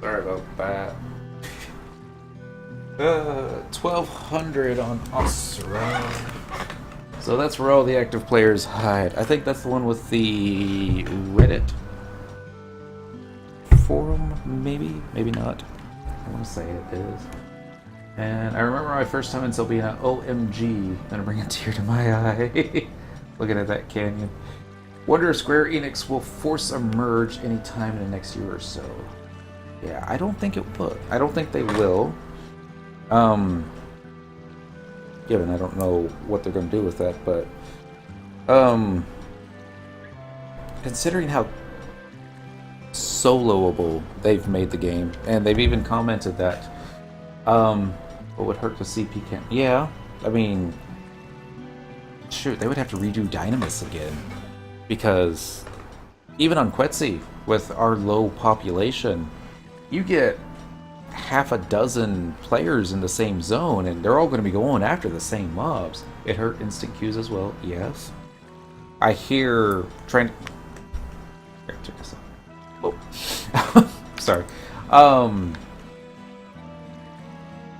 Sorry about that. 1200 on Osra. So that's where all the active players hide. I think that's the one with the Reddit forum, maybe? Maybe not. I want to say it is. And I remember my first time in Selbina, OMG, gonna bring a tear to my eye. Looking at that canyon. Wonder if Square Enix will force a merge anytime in the next year or so. Yeah, I don't think it will. I don't think they will. Given I don't know what they're going to do with that, but considering how soloable they've made the game, and they've even commented that what would hurt the CP camp? Yeah, I mean, shoot, they would have to redo Dynamis again, because even on Quetzi, with our low population, you get half a dozen players in the same zone, and they're all going to be going after the same mobs. It hurt instant queues as well, yes. I hear trying. Here, check this out. Oh, sorry.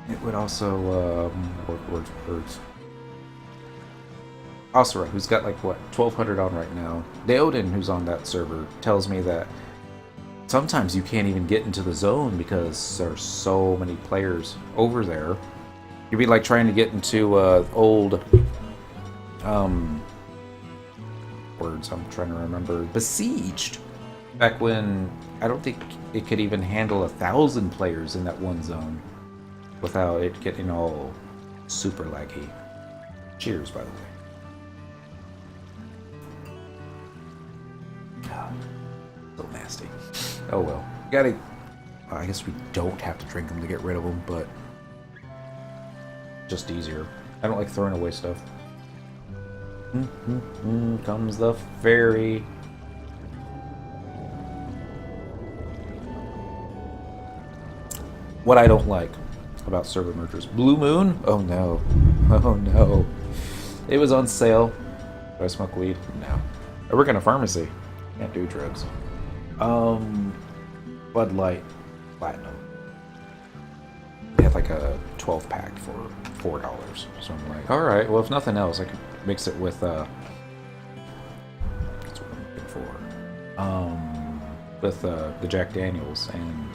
It would also words. Asura, who's got like what 1200 on right now. Deodin, who's on that server, tells me that sometimes you can't even get into the zone because there's so many players over there. You'd be like trying to get into old words I'm trying to remember. Besieged. Back when I don't think it could even handle 1,000 players in that one zone without it getting all super laggy. Cheers, by the way. God, so nasty. Oh well. Gotta. I guess we don't have to drink them to get rid of them, but just easier. I don't like throwing away stuff. Comes the ferry. What I don't like about server mergers. Blue Moon? Oh no. Oh no. It was on sale. Do I smoke weed? No. I work in a pharmacy. Can't do drugs. Bud Light Platinum. They had like a 12 pack for $4. So I'm like, alright, well if nothing else, I could mix it with that's what I'm looking for. With the Jack Daniels, and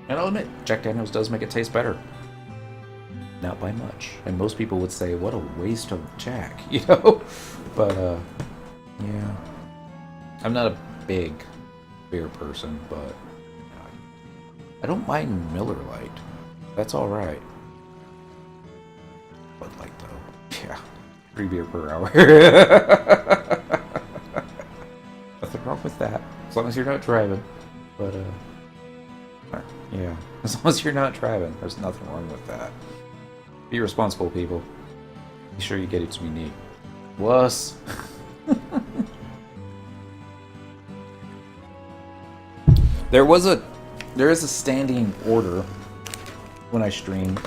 I'll admit, Jack Daniels does make it taste better. Not by much. And most people would say, what a waste of Jack, you know? But yeah. I'm not a big beer person, but I don't mind Miller Lite. That's alright. Bud Light, though. Yeah. 3 beer per hour. Nothing wrong with that. As long as you're not driving. But, yeah. As long as you're not driving, there's nothing wrong with that. Be responsible, people. Be sure you get it to me neat. Wuss. There is a standing order when I stream,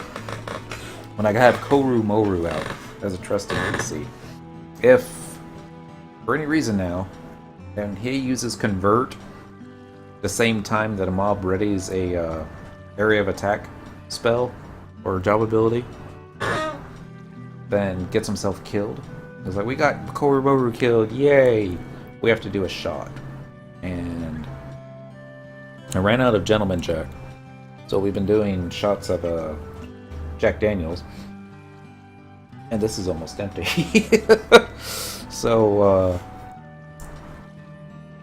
when I have Koru Moru out as a trusted PC. If, for any reason now, and he uses convert the same time that a mob readies a area of attack spell or job ability, then gets himself killed. It's like, we got Koru Moru killed, yay! We have to do a shot. And I ran out of Gentleman Jack, so we've been doing shots of Jack Daniels, and this is almost empty. So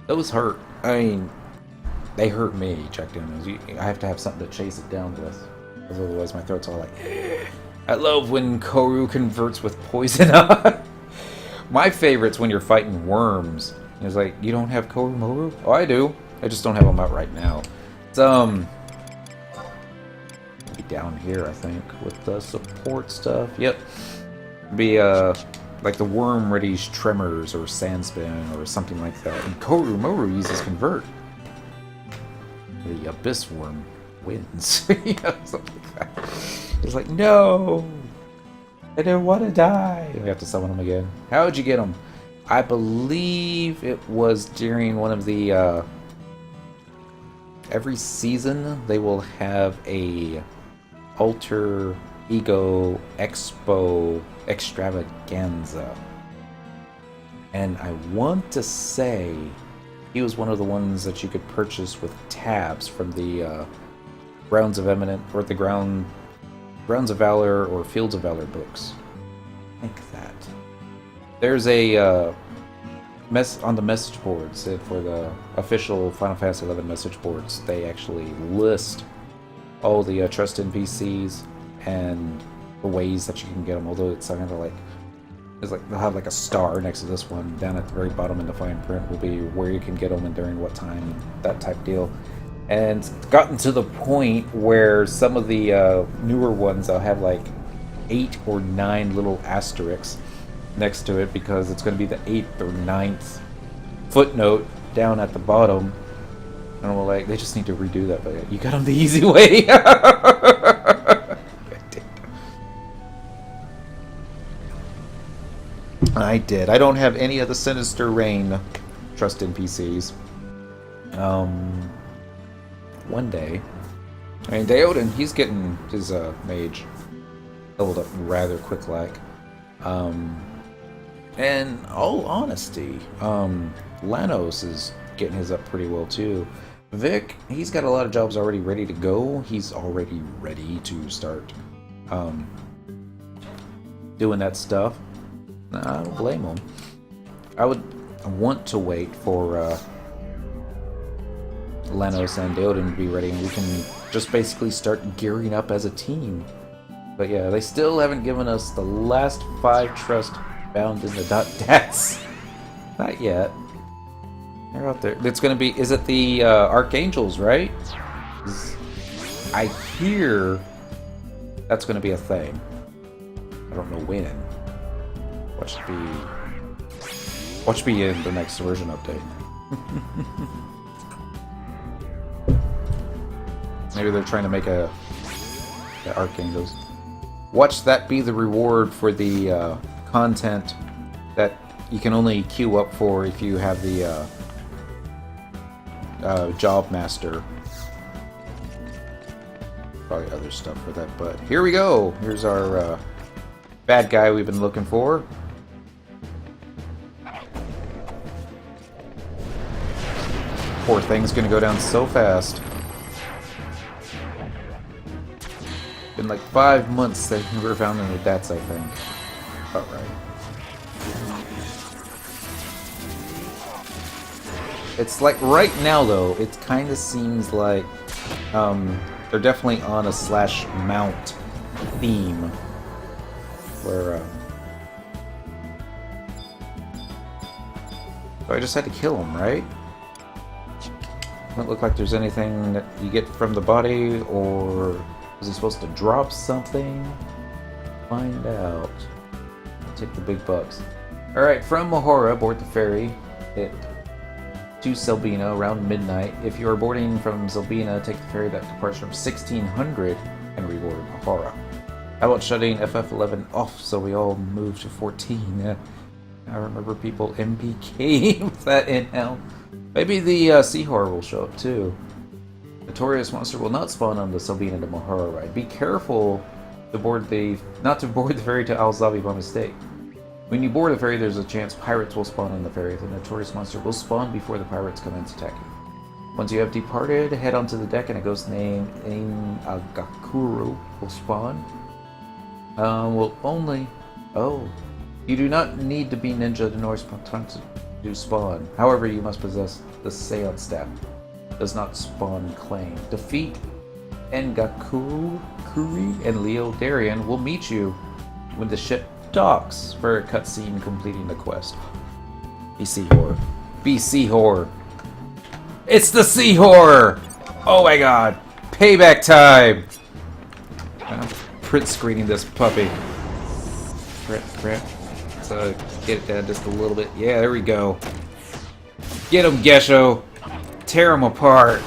those hurt. I mean, they hurt me, Jack Daniels. I have to have something to chase it down with, because otherwise my throat's all like. I love when Koru converts with poison. My favorite's when you're fighting worms. It's like, you don't have Koru Moru? Oh, I do. I just don't have them out right now. It's be down here, I think, with the support stuff. Yep. Be like the worm readies tremors or sandspin or something like that. And Koru Moru uses convert. The abyss worm wins. You know, something like that. It's like, no, I don't want to die. We have to summon him again. How'd you get him? I believe it was during one of the every season they will have a alter ego expo extravaganza. And I want to say he was one of the ones that you could purchase with tabs from the Grounds of Eminent, or the Grounds of Valor or Fields of Valor books. I think that. There's a on the message boards for the official Final Fantasy XI message boards. They actually list all the trust NPCs and the ways that you can get them. Although it's kind of like they'll have like a star next to this one. Down at the very bottom in the fine print will be where you can get them and during what time, that type of deal. And it's gotten to the point where some of the newer ones I'll have like 8 or 9 little asterisks next to it because it's going to be the 8th or 9th footnote down at the bottom. And I'm like, they just need to redo that, but you got them the easy way. I did. I don't have any of the Sinister Reign trust NPCs. One day. I mean, Deoden, he's getting his mage leveled up rather quick-like. And all honesty, Lanos is getting his up pretty well too. Vic, he's got a lot of jobs already ready to go. He's already ready to start doing that stuff. I don't blame him. I want to wait for Lanos and Deoden to be ready, and we can just basically start gearing up as a team. But yeah, they still haven't given us the last 5 trust bound in the .dats. Not yet. They're out there. It's gonna be. Is it the Archangels, right? I hear that's gonna be a thing. I don't know when. Watch be in the next version update. Maybe they're trying to make the Archangels. Watch that be the reward for the content that you can only queue up for if you have the Job Master. Probably other stuff for that, but here we go. Here's our bad guy we've been looking for. Poor thing's gonna go down so fast. Been like 5 months that we were found in the DATs, I think. Alright. It's like right now though, it kind of seems like they're definitely on a slash mount theme where so I just had to kill him, right? Doesn't look like there's anything that you get from the body, or is he supposed to drop something? Find out. Take the big bucks. Alright, from Mahora, board the ferry to Selbina around midnight. If you are boarding from Selbina, take the ferry that departs from 1600 and reward Mahora. How about shutting FF11 off so we all move to 14? I remember people MPK with that in hell. Maybe the Sea Horror will show up too. Notorious monster will not spawn on the Selbina to Mahara ride. Be careful to not to board the ferry to Al-Zavi by mistake. When you board the ferry, there's a chance pirates will spawn on the ferry. The notorious monster will spawn before the pirates commence attacking. Once you have departed, head onto the deck and a ghost named Agakuru will spawn. You do not need to be ninja to Norse to spawn. However, you must possess the Seance staff. Does not spawn claim. Defeat Ngakuru Kuri and Leo Darian will meet you when the ship docks for a cutscene completing the quest. Be Sea Horror. Be Sea Horror. It's the Sea Horror! Oh my god. Payback time! I'm print screening this puppy. Print. So get it down just a little bit. Yeah, there we go. Get him, Gesho. Tear him apart.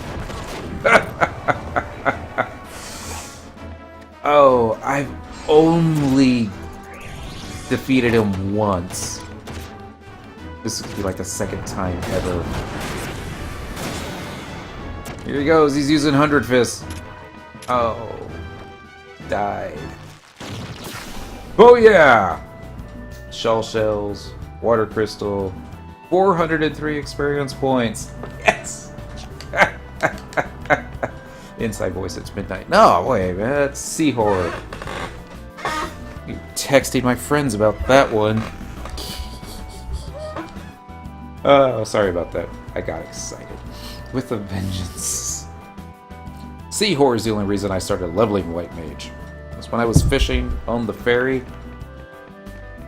Oh, I've only defeated him once. This would be like the second time ever. Here he goes. He's using 100 fists. Oh. Died. Oh, yeah! Shell shells. Water crystal. 403 experience points. Yes! Inside voice, it's midnight. No, wait, man. That's Sea Horror. You texting my friends about that one. Oh, sorry about that. I got excited. With a vengeance. Sea Horror is the only reason I started leveling White Mage. That's when I was fishing on the ferry.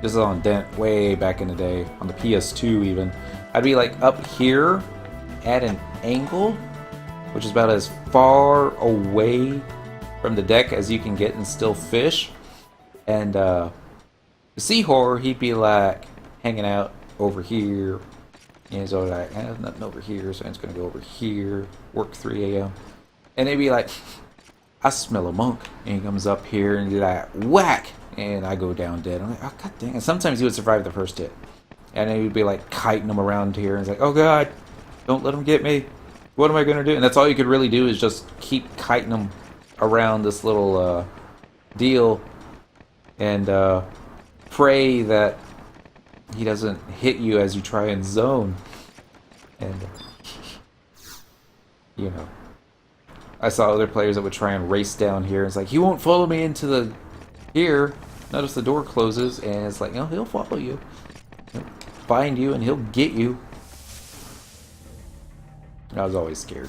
This is on Dent way back in the day. On the PS2 even. I'd be like up here at an angle, which is about as far away from the deck as you can get and still fish. And the Sea Horror, he'd be like hanging out over here. And he's always like, there's nothing over here, so I'm just going to go over here, work 3 a.m. And they'd be like, I smell a monk. And he comes up here and he's like, whack! And I go down dead. I'm like, oh, god dang it. Sometimes he would survive the first hit. And then he'd be like kiting him around here. And it's like, oh god, don't let him get me. What am I going to do? And that's all you could really do is just keep kiting him around this little deal. And pray that he doesn't hit you as you try and zone. And, you know, I saw other players that would try and race down here. It's like, he won't follow me into the here. Notice the door closes, and it's like, no, he'll follow you. He'll find you, and he'll get you. I was always scared.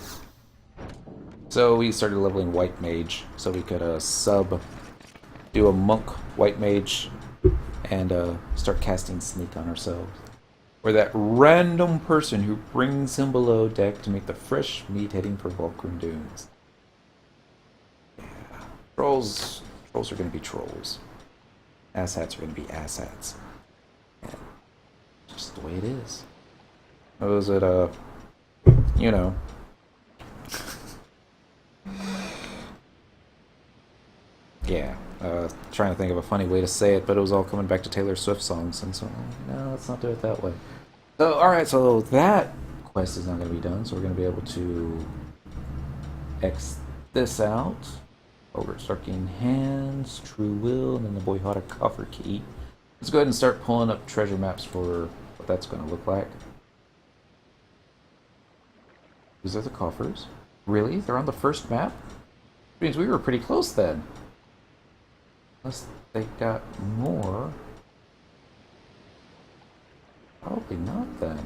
So we started leveling White Mage, so we could do a monk White Mage and start casting Sneak on ourselves. Or that random person who brings him below deck to make the fresh meat heading for Vulcan Dunes. Yeah. Trolls are going to be trolls. Asshats are going to be asshats. Yeah. Just the way it is. Was it, you know. Yeah. Trying to think of a funny way to say it, but it was all coming back to Taylor Swift songs, and so, no, let's not do it that way. So, alright, so that quest is not going to be done, so we're going to be able to X this out. Over Starking Hands, True Will, and then the Boyhada Coffer Key. Let's go ahead and start pulling up treasure maps for what that's going to look like. These are the coffers. Really? They're on the first map? Which means we were pretty close then. Unless they got more. Probably not then.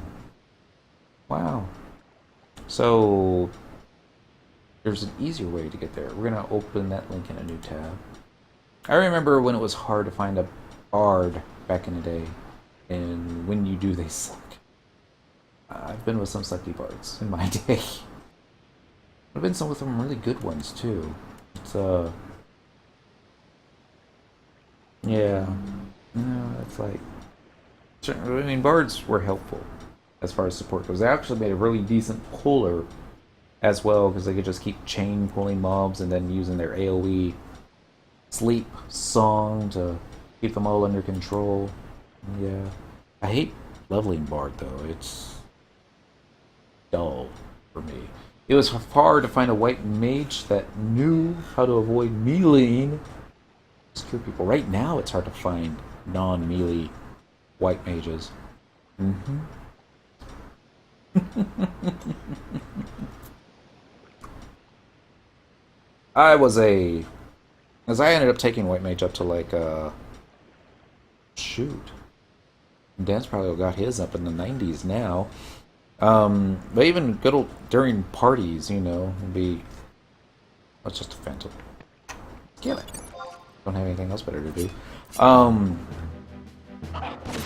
Wow. So there's an easier way to get there. We're going to open that link in a new tab. I remember when it was hard to find a bard back in the day. And when you do, they suck. I've been with some sucky bards in my day. I've been some with some really good ones too. It's yeah. No, it's like, I mean, bards were helpful as far as support goes. They actually made a really decent puller as well, because they could just keep chain pulling mobs and then using their AoE sleep song to keep them all under control. Yeah. I hate leveling bard though. It's dull for me. It was hard to find a white mage that knew how to avoid meleeing. Screw people. Right now it's hard to find non-melee white mages. As I ended up taking white mage up to like shoot. Dan's probably got his up in the 90s now. But even good old during parties, you know, would be, that's just a phantom. Get it. Don't have anything else better to do. I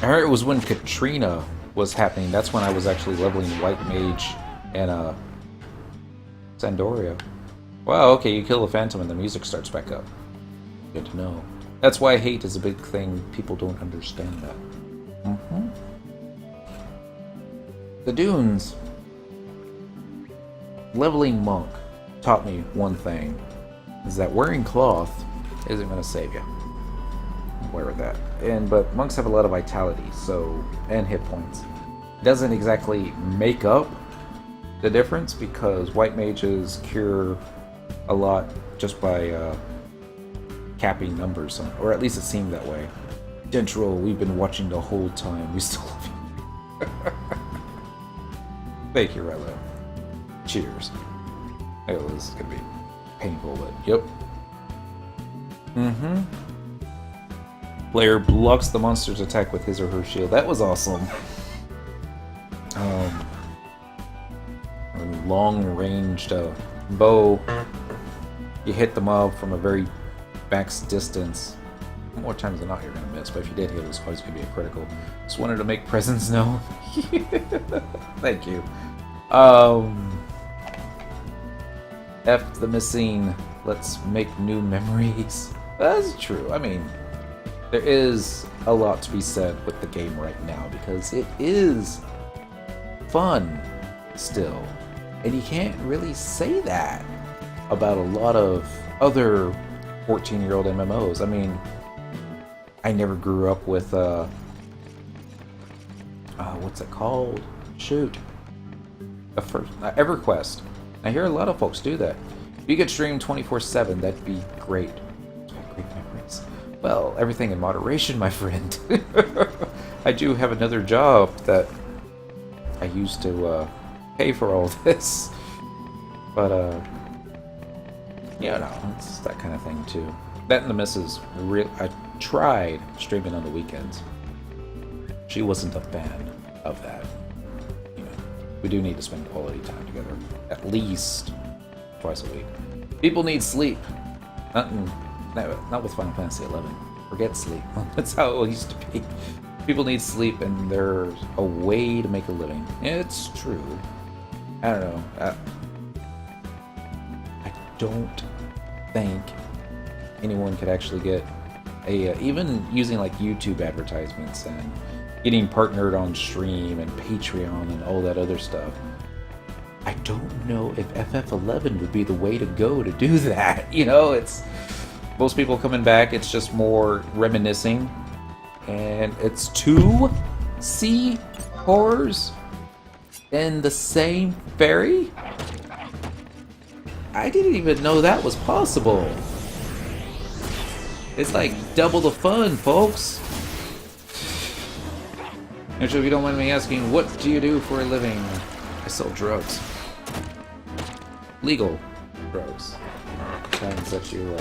heard it was when Katrina was happening. That's when I was actually leveling White Mage and Sandoria. Wow, okay, you kill the Phantom and the music starts back up. Good to know. That's why hate is a big thing. People don't understand that. The Dunes. Leveling Monk taught me one thing. Is that wearing cloth isn't going to save you. Wear that. But monks have a lot of vitality, so, and hit points. Doesn't exactly make up the difference because white mages cure a lot just by capping numbers, or at least it seemed that way. Dentral, we've been watching the whole time. We still love you. Thank you, Relo. Cheers. Oh, this is gonna be painful, but yep. Player blocks the monster's attack with his or her shield. That was awesome. Long-ranged bow. You hit the mob from a very max distance. More times than not, you're gonna miss. But if you did hit, it's always gonna be a critical. Just wanted to make presence known. Thank you. F the missing. Let's make new memories. That's true. I mean, there is a lot to be said with the game right now because it is fun still. And you can't really say that about a lot of other 14-year-old MMOs. I mean, I never grew up with, what's it called? Shoot. The first, EverQuest. I hear a lot of folks do that. If you could stream 24/7, that'd be great. Great memories. Well, everything in moderation, my friend. I do have another job that I used to pay for all this. But, yeah, no, it's that kind of thing, too. That and the missus, I tried streaming on the weekends. She wasn't a fan of that. You know, we do need to spend quality time together. At least twice a week. People need sleep. Not with Final Fantasy XI. Forget sleep. That's how it used to be. People need sleep, and there's a way to make a living. It's true. I don't know. I don't think anyone could actually get a even using like YouTube advertisements and getting partnered on stream and Patreon and all that other stuff. I don't know if FF11 would be the way to go to do that. You know, it's most people coming back. It's just more reminiscing, and it's 2 sea horrors in the same ferry. I didn't even know that was possible. It's like double the fun, folks. And so if you don't mind me asking, what do you do for a living? I sell drugs. Legal drugs. Kinds that you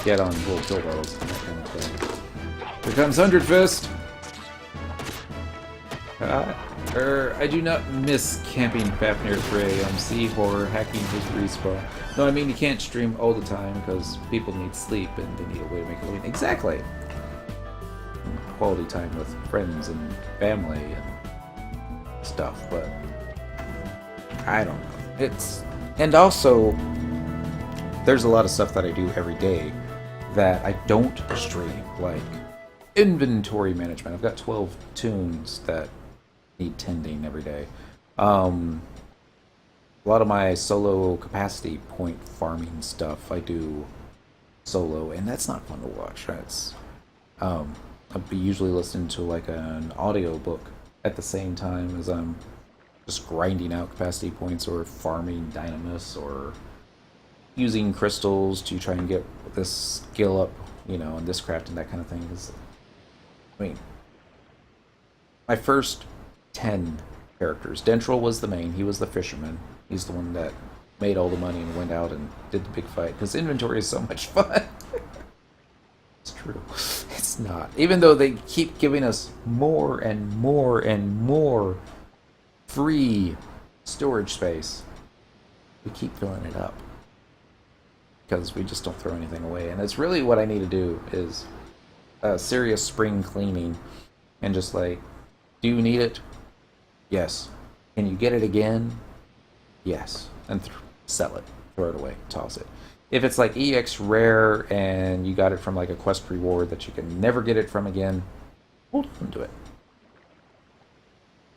get on little pill bottles and that kind of thing. Here comes 100 Fist! I do not miss camping Fafnir's Ray. Sea horror hacking his respawn. No, I mean you can't stream all the time because people need sleep and they need a way to make a living. Exactly. Quality time with friends and family and stuff, but I don't know. And also there's a lot of stuff that I do every day that I don't stream, like inventory management. I've got 12 tunes that need tending every day. A lot of my solo capacity point farming stuff I do solo, and that's not fun to watch. That's I'll be usually listening to like an audio book at the same time as I'm just grinding out capacity points or farming Dynamis or using crystals to try and get this skill up, you know, and this craft and that kind of thing. I mean, my first 10 characters. Dentral was the main. He was the fisherman. He's the one that made all the money and went out and did the big fight. Because inventory is so much fun. It's true. It's not. Even though they keep giving us more and more and more free storage space, we keep filling it up. Because we just don't throw anything away. And it's really what I need to do is serious spring cleaning. And just like, do you need it? Yes. Can you get it again? Yes. And sell it. Throw it away. Toss it. If it's like EX rare and you got it from like a quest reward that you can never get it from again, hold on to it.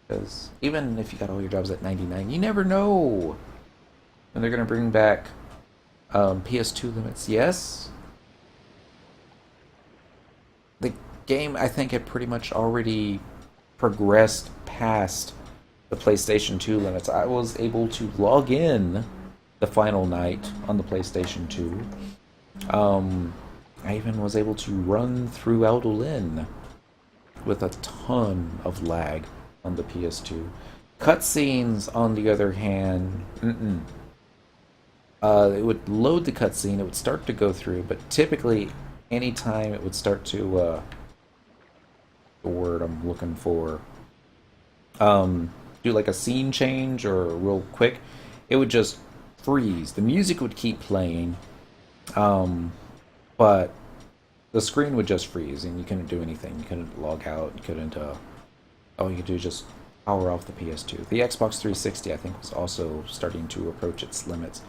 Because even if you got all your jobs at 99, you never know when they're going to bring back PS2 limits. Yes. The game, I think, had pretty much already progressed past the PlayStation 2 limits. I was able to log in the final night on the PlayStation 2. I even was able to run through Aldolin with a ton of lag on the PS2. Cutscenes, on the other hand, it would load the cutscene, it would start to go through, but typically, anytime it would start to, the word I'm looking for, do like a scene change or real quick, it would just freeze. The music would keep playing, but the screen would just freeze and you couldn't do anything. You couldn't log out, you couldn't, all you could do is just power off the PS2. The Xbox 360, I think, was also starting to approach its limits.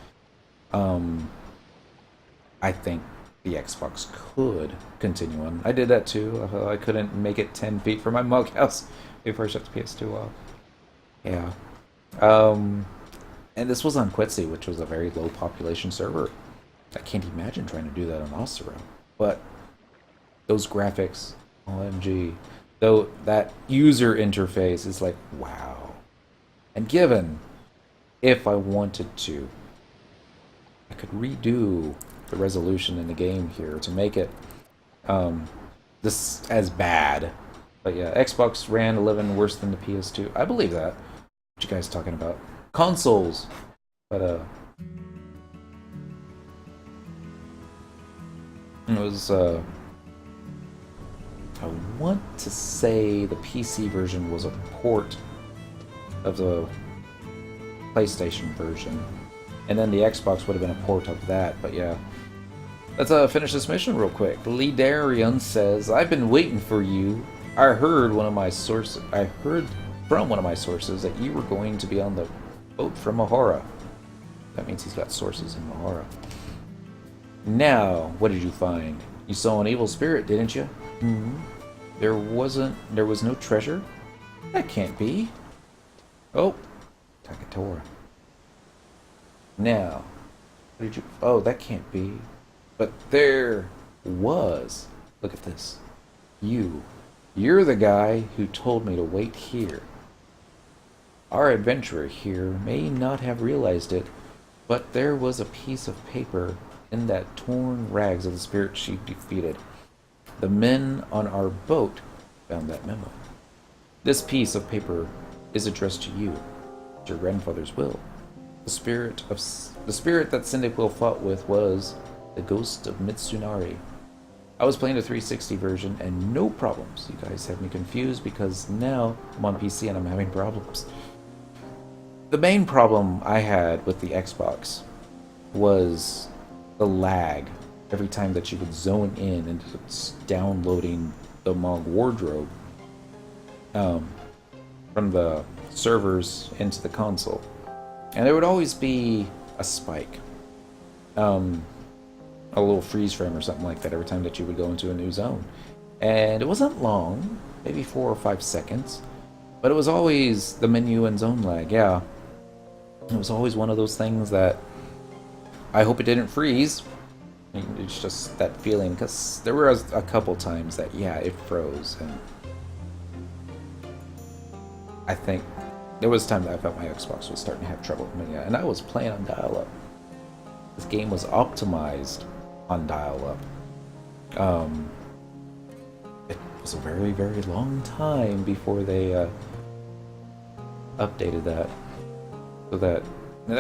I think the Xbox could continue on. I did that too. I couldn't make it 10 feet from my mug house before I shut the PS2 off. Yeah. And this was on Quetzy, which was a very low population server. I can't imagine trying to do that on Osiro. But those graphics, OMG. Though that user interface is like, wow. And given, if I wanted to, I could redo the resolution in the game here to make it this as bad. But yeah, Xbox ran 11 worse than the PS2. I believe that. What you guys talking about? Consoles. But it was I want to say the PC version was a port of the PlayStation version. And then the Xbox would have been a port of that, but yeah. Let's finish this mission real quick. Lee Darian says, I've been waiting for you. I heard from one of my sources that you were going to be on the boat from Mahara. That means he's got sources in Mahara. Now, what did you find? You saw an evil spirit, didn't you? Mm-hmm. There was no treasure? That can't be. Oh, Takatora. Now, what did you... Oh, that can't be. But there was. Look at this. You're the guy who told me to wait here. Our adventurer here may not have realized it, but there was a piece of paper in that torn rags of the spirit she defeated. The men on our boat found that memo. This piece of paper is addressed to you. It's your grandfather's will. The spirit that Cyndaquil fought with was the ghost of Mitsunari. I was playing the 360 version and no problems. You guys have me confused because now I'm on PC and I'm having problems. The main problem I had with the Xbox was the lag every time that you would zone in and it's downloading the Mog wardrobe from the servers into the console. And there would always be a spike. A little freeze frame or something like that every time that you would go into a new zone. And it wasn't long, maybe 4 or 5 seconds. But it was always the menu and zone lag, yeah. It was always one of those things that I hope it didn't freeze. It's just that feeling, because there were a couple times that, yeah, it froze. And I think there was a time that I felt my Xbox was starting to have trouble. Yeah, and I was playing on dial-up. This game was optimized on dial-up. It was a very, very long time before they updated that. So that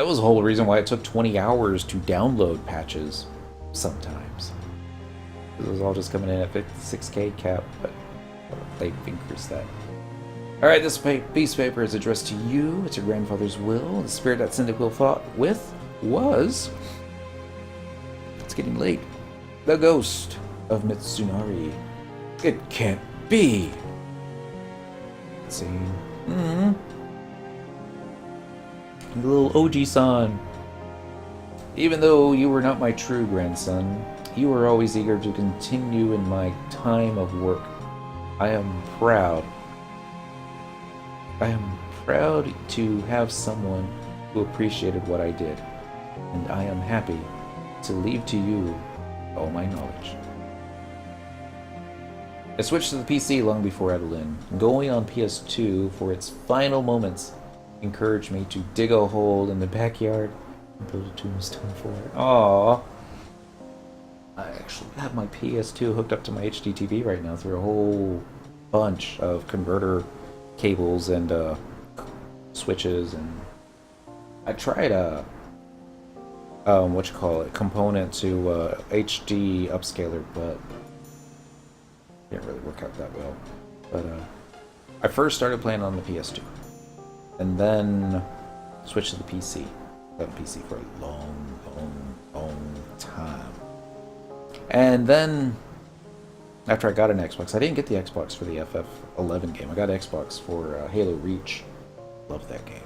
was the whole reason why it took 20 hours to download patches sometimes. It was all just coming in at 56K cap, but they've increased that. Alright, this piece of paper is addressed to you. It's your grandfather's will. The spirit that Cyndaquil fought with was... It's getting late. The ghost of Mitsunari. It can't be! Let's see. The little Oji-san. Even though you were not my true grandson, you were always eager to continue in my time of work. I am proud. I am proud to have someone who appreciated what I did, and I am happy to leave to you all my knowledge. I switched to the PC long before Adeline, going on PS2 for its final moments encouraged me to dig a hole in the backyard and build a tombstone for it. Aww. I actually have my PS2 hooked up to my HDTV right now through a whole bunch of converter cables and switches, and I tried a component to HD upscaler, but didn't really work out that well. But I first started playing on the PS2, and then switched to the PC. I've had a PC for a long time. And then after I got an Xbox, I didn't get the Xbox for the FF11 game. I got an Xbox for Halo Reach. Love that game.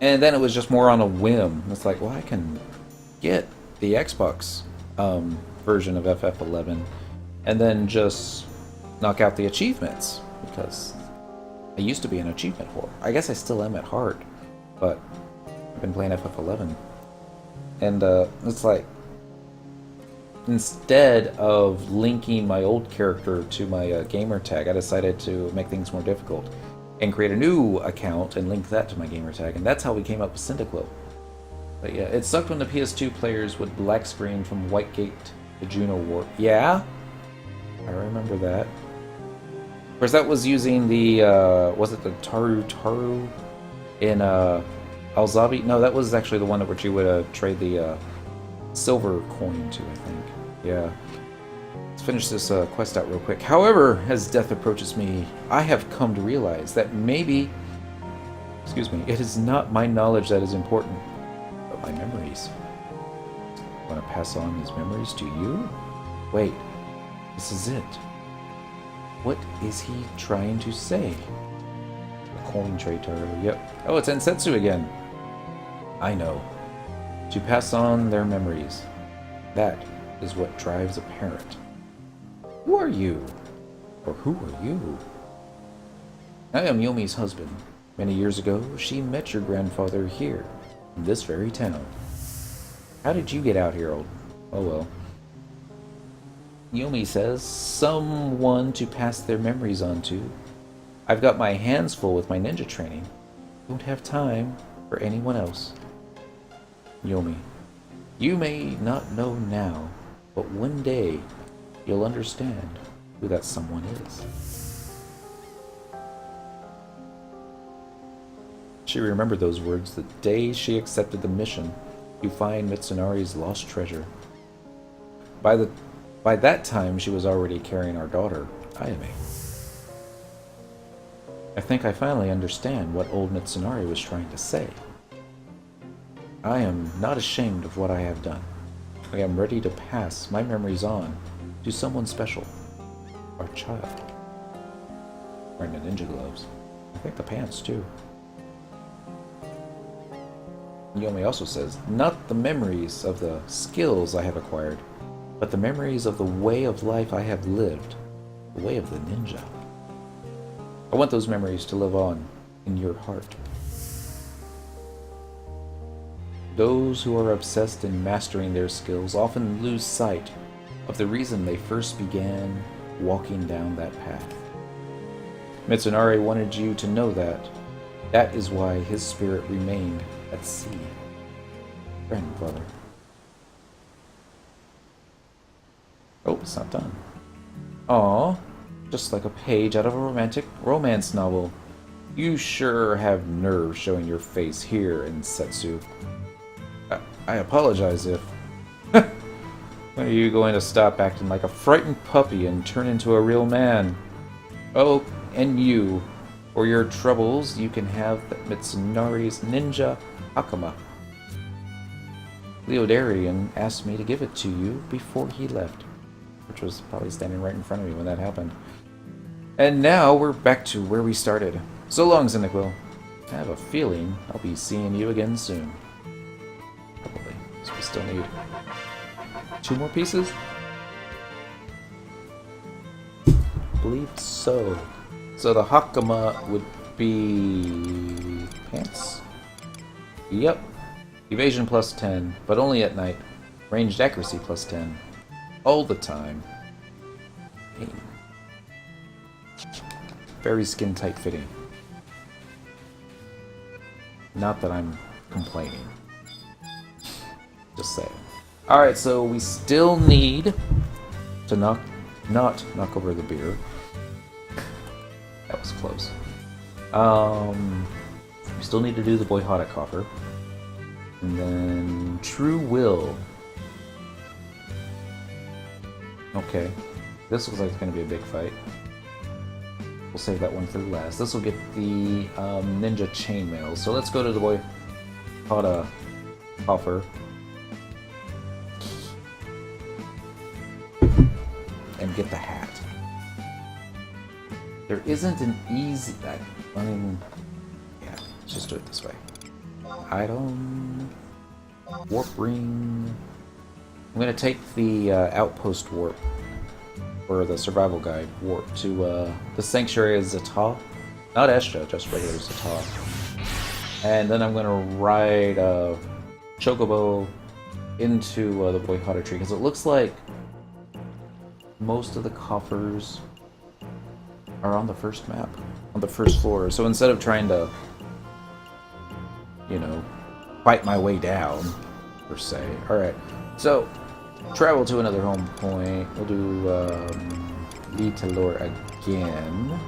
And then it was just more on a whim. It's like, well, I can get the Xbox version of FF11 and then just knock out the achievements, because I used to be an achievement whore. I guess I still am at heart, but I've been playing FF11. And it's like, instead of linking my old character to my gamer tag, I decided to make things more difficult and create a new account and link that to my gamer tag, and that's how we came up with Cyndaquil. But yeah, it sucked when the PS2 players would black screen from Whitegate to Juno Warp. Yeah, I remember that. Of course, that was using the, was it the Taru in Alzabi? No, that was actually the one which you would trade the silver coin to, I think. Yeah. Let's finish this quest out real quick. However, as death approaches me, I have come to realize that maybe, excuse me, it is not my knowledge that is important, but my memories. I want to pass on these memories to you? Wait, this is it. What is he trying to say? A coin trade Taru, yep. Oh, it's Ensetsu again. I know. To pass on their memories. That is what drives a parent. Who are you? Or who are you? I am Yomi's husband. Many years ago, she met your grandfather here, in this very town. How did you get out here, old? Oh well. Yomi says, someone to pass their memories on to. I've got my hands full with my ninja training. Don't have time for anyone else. Yomi, you may not know now, but one day you'll understand who that someone is. She remembered those words the day she accepted the mission to find Mitsunari's lost treasure. By that time, she was already carrying our daughter, Ayame. I think I finally understand what old Mitsunari was trying to say. I am not ashamed of what I have done. I am ready to pass my memories on to someone special. Our child. Wearing the ninja gloves. I think the pants, too. Yomi also says, not the memories of the skills I have acquired, but the memories of the way of life I have lived. The way of the ninja. I want those memories to live on in your heart. Those who are obsessed in mastering their skills often lose sight of the reason they first began walking down that path. Mitsunari wanted you to know that. That is why his spirit remained at sea. Grandfather. Oh, it's not done. Aww, just like a page out of a romantic romance novel. You sure have nerve showing your face here in Setsu. I apologize if... When are you going to stop acting like a frightened puppy and turn into a real man? Oh, and you, for your troubles, you can have Mitsunari's ninja Hakama. Darian asked me to give it to you before he left, which was probably standing right in front of me when that happened. And now we're back to where we started. So long, Cyndaquil. I have a feeling I'll be seeing you again soon. Probably. So we still need 2 more pieces? I believe so. So the Hakama would be... pants? Yep. Evasion plus 10, but only at night. Ranged accuracy plus 10. All the time. Very skin tight fitting. Not that I'm complaining. Just saying. Alright, so we still need to not knock over the beer. That was close. We still need to do the boycott at Coffer. And then True Will. Okay. This looks like it's going to be a big fight. We'll save that one for last. This will get the ninja chainmail. So let's go to the boycott Coffer. And get the hat. There isn't an easy... I mean... Yeah, let's just do it this way. Item... Warp ring... I'm gonna take the outpost warp, or the survival guide warp, to the Sanctuary of Zata. Not Estra, just regular Zata. And then I'm gonna ride Chocobo into the boycott tree, because it looks like most of the coffers are on the first map, on the first floor. So instead of trying to, you know, fight my way down, per se. Alright, so travel to another home point. We'll do Vitalor again.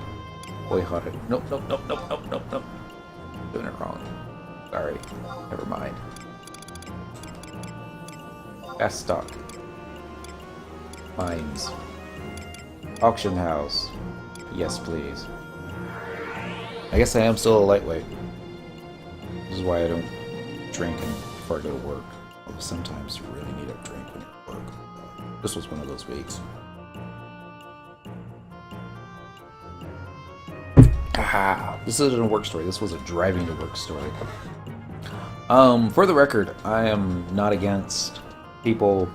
Boycott it. Nope. Doing it wrong. Sorry. Never mind. Fast stock. Mines. Auction house. Yes, please. I guess I am still a lightweight. This is why I don't drink before I go to work. Although sometimes you really need a drink when you're at work. This was one of those weeks. Ah, this isn't a work story. This was a driving to work story. For the record, I am not against people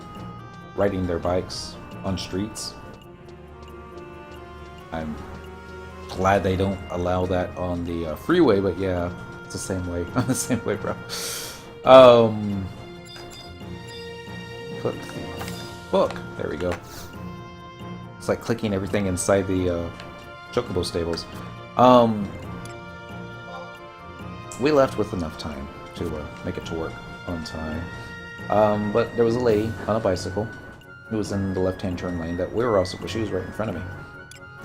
riding their bikes on streets. I'm glad they don't allow that on the freeway, but yeah, it's the same way. I'm the same way, bro. Book. There we go. It's like clicking everything inside the Chocobo stables. We left with enough time to make it to work on time. But there was a lady on a bicycle who was in the left-hand turn lane that we were also, but she was right in front of me.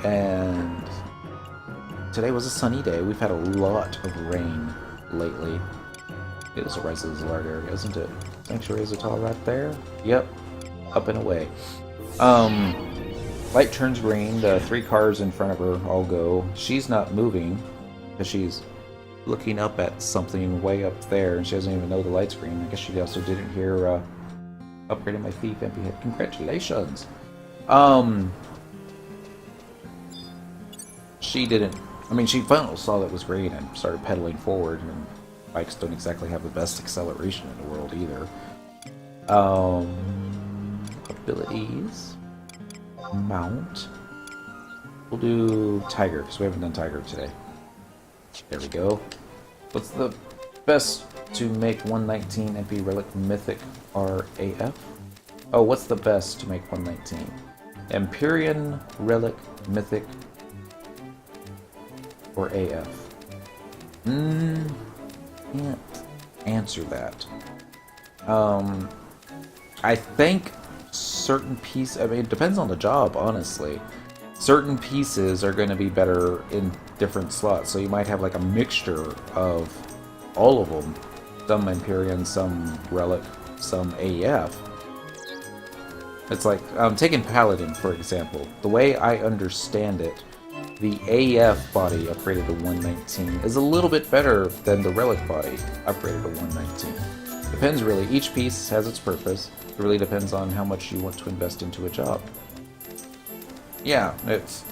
And today was a sunny day. We've had a lot of rain lately. It is a rise of the large area, isn't it? Sanctuary is a tall right there. Yep. Up and away. Light turns green. The 3 cars in front of her all go. She's not moving because she's looking up at something way up there, and she doesn't even know the light's green. I guess she also didn't hear upgrading my thief MP head. Congratulations. She didn't. I mean, she finally saw that it was green and started pedaling forward. And bikes don't exactly have the best acceleration in the world either. Abilities. Mount. We'll do Tiger, because we haven't done Tiger today. There we go. What's the best to make 119 MP Relic Mythic RAF? Oh, what's the best to make 119? Empyrean Relic Mythic or AF? Can't answer that. I think certain pieces, I mean, it depends on the job, honestly. Certain pieces are going to be better in different slots, so you might have like a mixture of all of them. Some Empyrean, some Relic, some AF. It's like, taking Paladin, for example. The way I understand it, the AF body upgraded to 119 is a little bit better than the Relic body upgraded to 119. Depends really. Each piece has its purpose. It really depends on how much you want to invest into a job. Yeah, it's...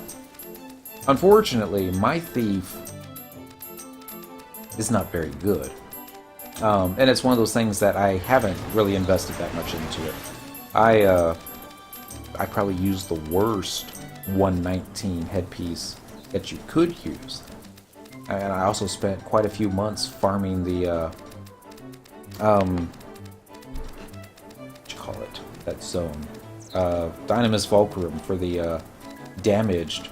Unfortunately, my thief is not very good. And it's one of those things that I haven't really invested that much into it. I probably used the worst 119 headpiece that you could use. And I also spent quite a few months farming the, what you call it? That zone. Dynamis Fulcrum for the, damaged,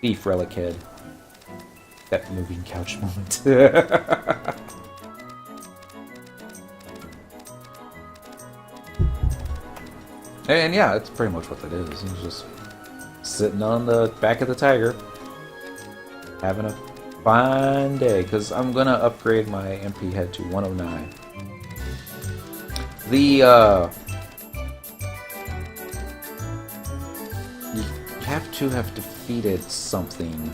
thief relic head. That moving couch moment. And yeah, it's pretty much what that is. He's just sitting on the back of the tiger, having a fine day, because I'm gonna upgrade my MP head to 109. You have to have defeated something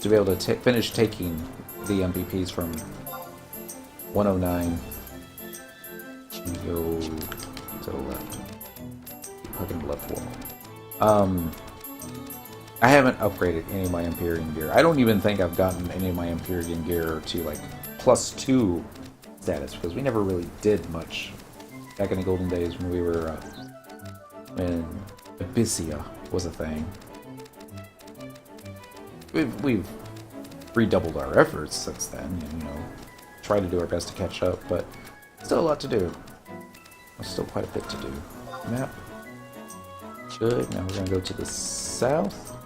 to be able to finish taking the MVPs from 109. Go to the left. Hugging the left wall. I haven't upgraded any of my Empyrean gear. I don't even think I've gotten any of my Empyrean gear to like +2 status, because we never really did much back in the golden days when we were when Abyssia was a thing. We've redoubled our efforts since then, you know, try to do our best to catch up, but still a lot to do. There's still quite a bit to do. Map. Good. Now we're gonna go to the south.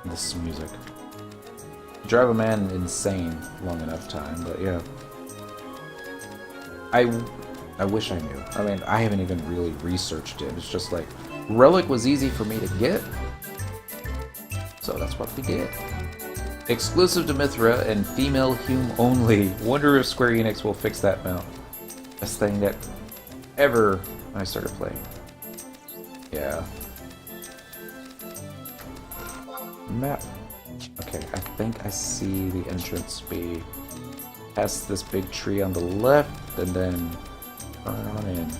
This is music. Drive a man insane long enough time, but yeah. I wish I knew. I mean, I haven't even really researched it. It's just like, Relic was easy for me to get, so that's what we get. Exclusive to Mithra and female Hume only. Wonder if Square Enix will fix that mount. Best thing that ever when I started playing. Yeah. Map. Okay, I think I see the entrance be past this big tree on the left, and then turn on in.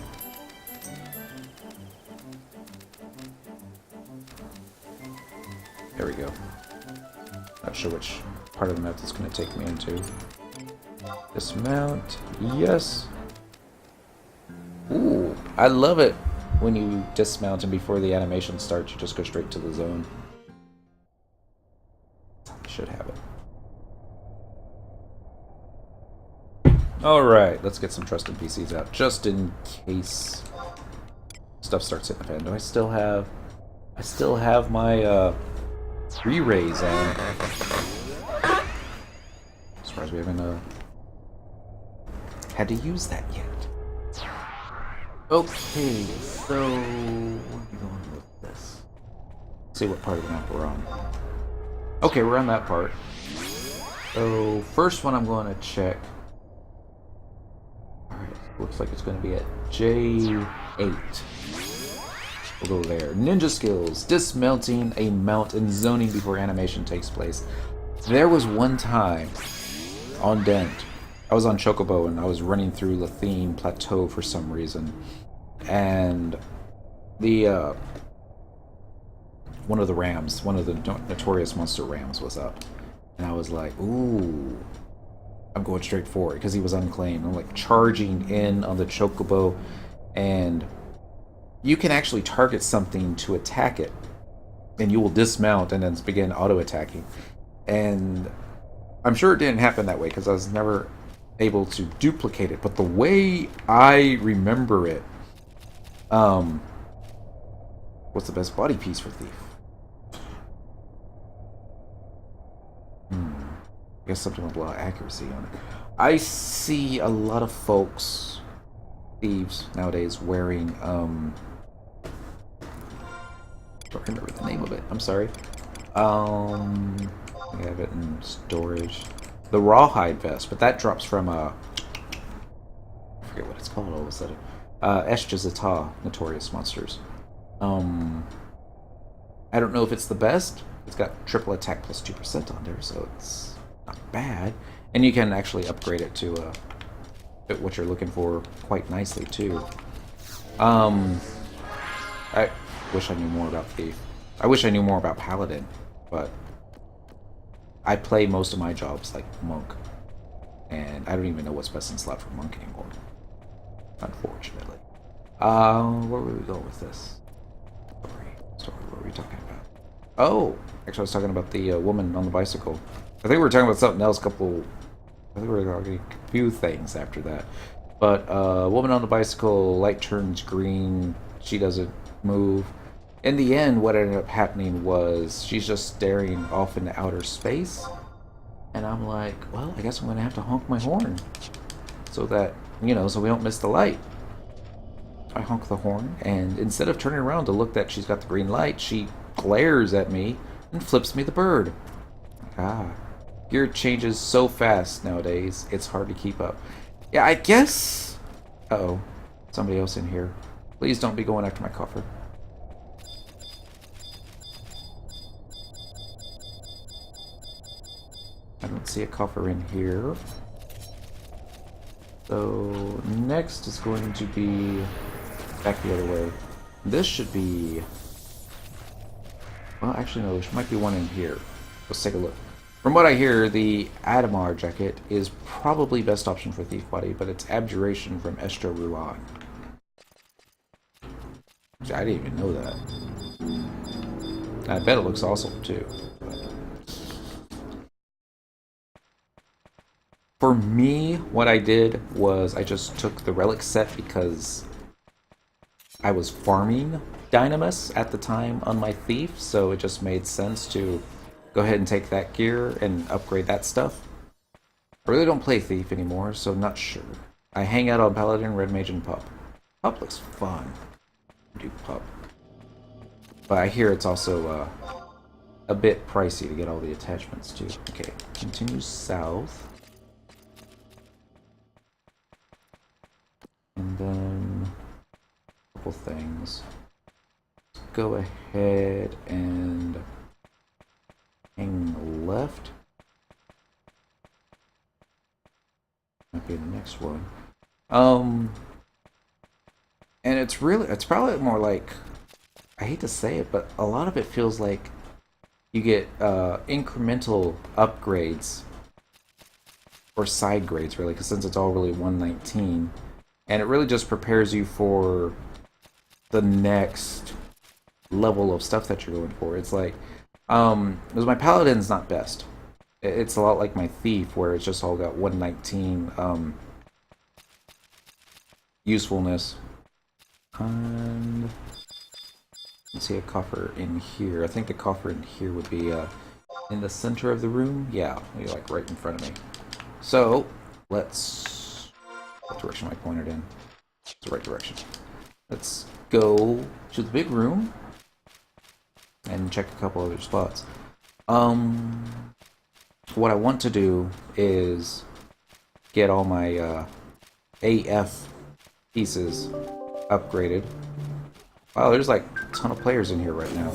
There we go. Not sure which part of the map that's going to take me into. Dismount. Yes. Ooh, I love it when you dismount and before the animation starts, you just go straight to the zone. Should have it. Alright, let's get some trusted PCs out, just in case stuff starts hitting the fan. Do I still have my re-raise on. As far as we haven't had to use that yet. Okay, so where are we going with this? Let's see what part of the map we're on. Okay, we're on that part. So first one I'm going to check. Alright, looks like it's going to be at J8. We'll go there. Ninja skills. Dismounting a mount and zoning before animation takes place. There was one time on Dent, I was on Chocobo and I was running through Lathine Plateau for some reason. And the one of the rams, one of the notorious monster rams was up. And I was like, ooh, I'm going straight for it because he was unclaimed. I'm like charging in on the Chocobo, and you can actually target something to attack it, and you will dismount and then begin auto-attacking. And I'm sure it didn't happen that way because I was never able to duplicate it, but the way I remember it, what's the best body piece for Thief? I guess something with a lot of accuracy on it. I see a lot of folks, thieves nowadays, wearing I don't remember the name of it. I'm sorry. I have it in storage. The rawhide vest, but that drops from I forget what it's called all of a sudden. Eshjazata, notorious monsters. I don't know if it's the best. It's got triple attack plus 2% on there, so it's not bad. And you can actually upgrade it to fit what you're looking for quite nicely too. I wish I knew more about Thief. I wish I knew more about Paladin, but I play most of my jobs like Monk, and I don't even know what's best in slot for Monk anymore, unfortunately. Where were we going with this? Story, what were we talking about? Oh, actually I was talking about the woman on the bicycle. I think we were talking about something else, I think we were talking a few things after that. But woman on the bicycle, light turns green, she doesn't move. In the end, what ended up happening was she's just staring off into outer space. And I'm like, well, I guess I'm going to have to honk my horn. So that, you know, so we don't miss the light. I honk the horn, and instead of turning around to look that she's got the green light, she glares at me and flips me the bird. Ah. Gear changes so fast nowadays, it's hard to keep up. Yeah, I guess... Uh-oh. Somebody else in here. Please don't be going after my coffer. I don't see a coffer in here. So, next is going to be back the other way. This should be... Well, actually no, there might be one in here. Let's take a look. From what I hear, the Adamar jacket is probably best option for Thief Body, but it's Abjuration from Estro Ruan. I didn't even know that. I bet it looks awesome too. For me, what I did was I just took the relic set because I was farming Dynamis at the time on my Thief, so it just made sense to go ahead and take that gear and upgrade that stuff. I really don't play Thief anymore, so not sure. I hang out on Paladin, Red Mage, and Pup. Pup looks fun. Do Pup. But I hear it's also a bit pricey to get all the attachments too. Okay, continue south. And then a couple things. Let's go ahead and hang left. Might be the next one. And it's probably more like, I hate to say it, but a lot of it feels like you get incremental upgrades or side grades, really, because since it's all really 119, and it really just prepares you for the next level of stuff that you're going for. It's like, because my Paladin's not best. It's a lot like my Thief, where it's just all got 119 usefulness. And let's see a coffer in here. I think the coffer in here would be in the center of the room. Yeah, maybe like right in front of me. So let's. What direction am I pointed in? It's the right direction. Let's go to the big room and check a couple other spots. What I want to do is get all my AF pieces upgraded. Wow, there's like a ton of players in here right now.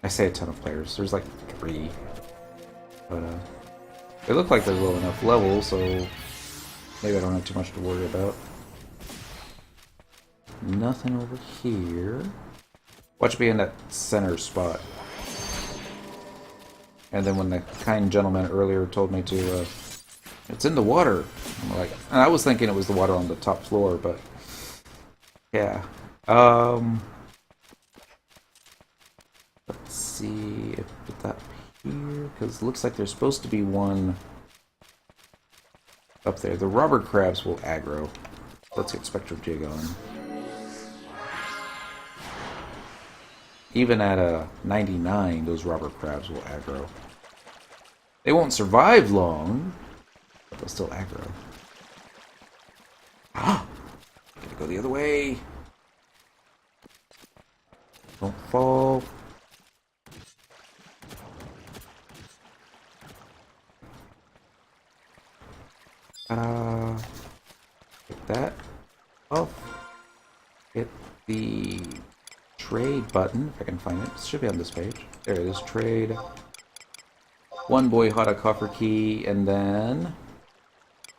I say a ton of players. There's like 3. But they look like they're low enough level, so maybe I don't have too much to worry about. Nothing over here. Watch me in that center spot. And then when the kind gentleman earlier told me to, it's in the water. I'm like, and I was thinking it was the water on the top floor, but yeah. Let's see if put that here, because it looks like there's supposed to be one up there. The robber crabs will aggro. Let's get Spectral Jig on. Even at a 99, those robber crabs will aggro. They won't survive long, but they'll still aggro. Ah! Gotta go the other way. Don't fall. Get that off. Hit the trade button, if I can find it. It should be on this page. There it is, trade. One boy hot a coffer key, and then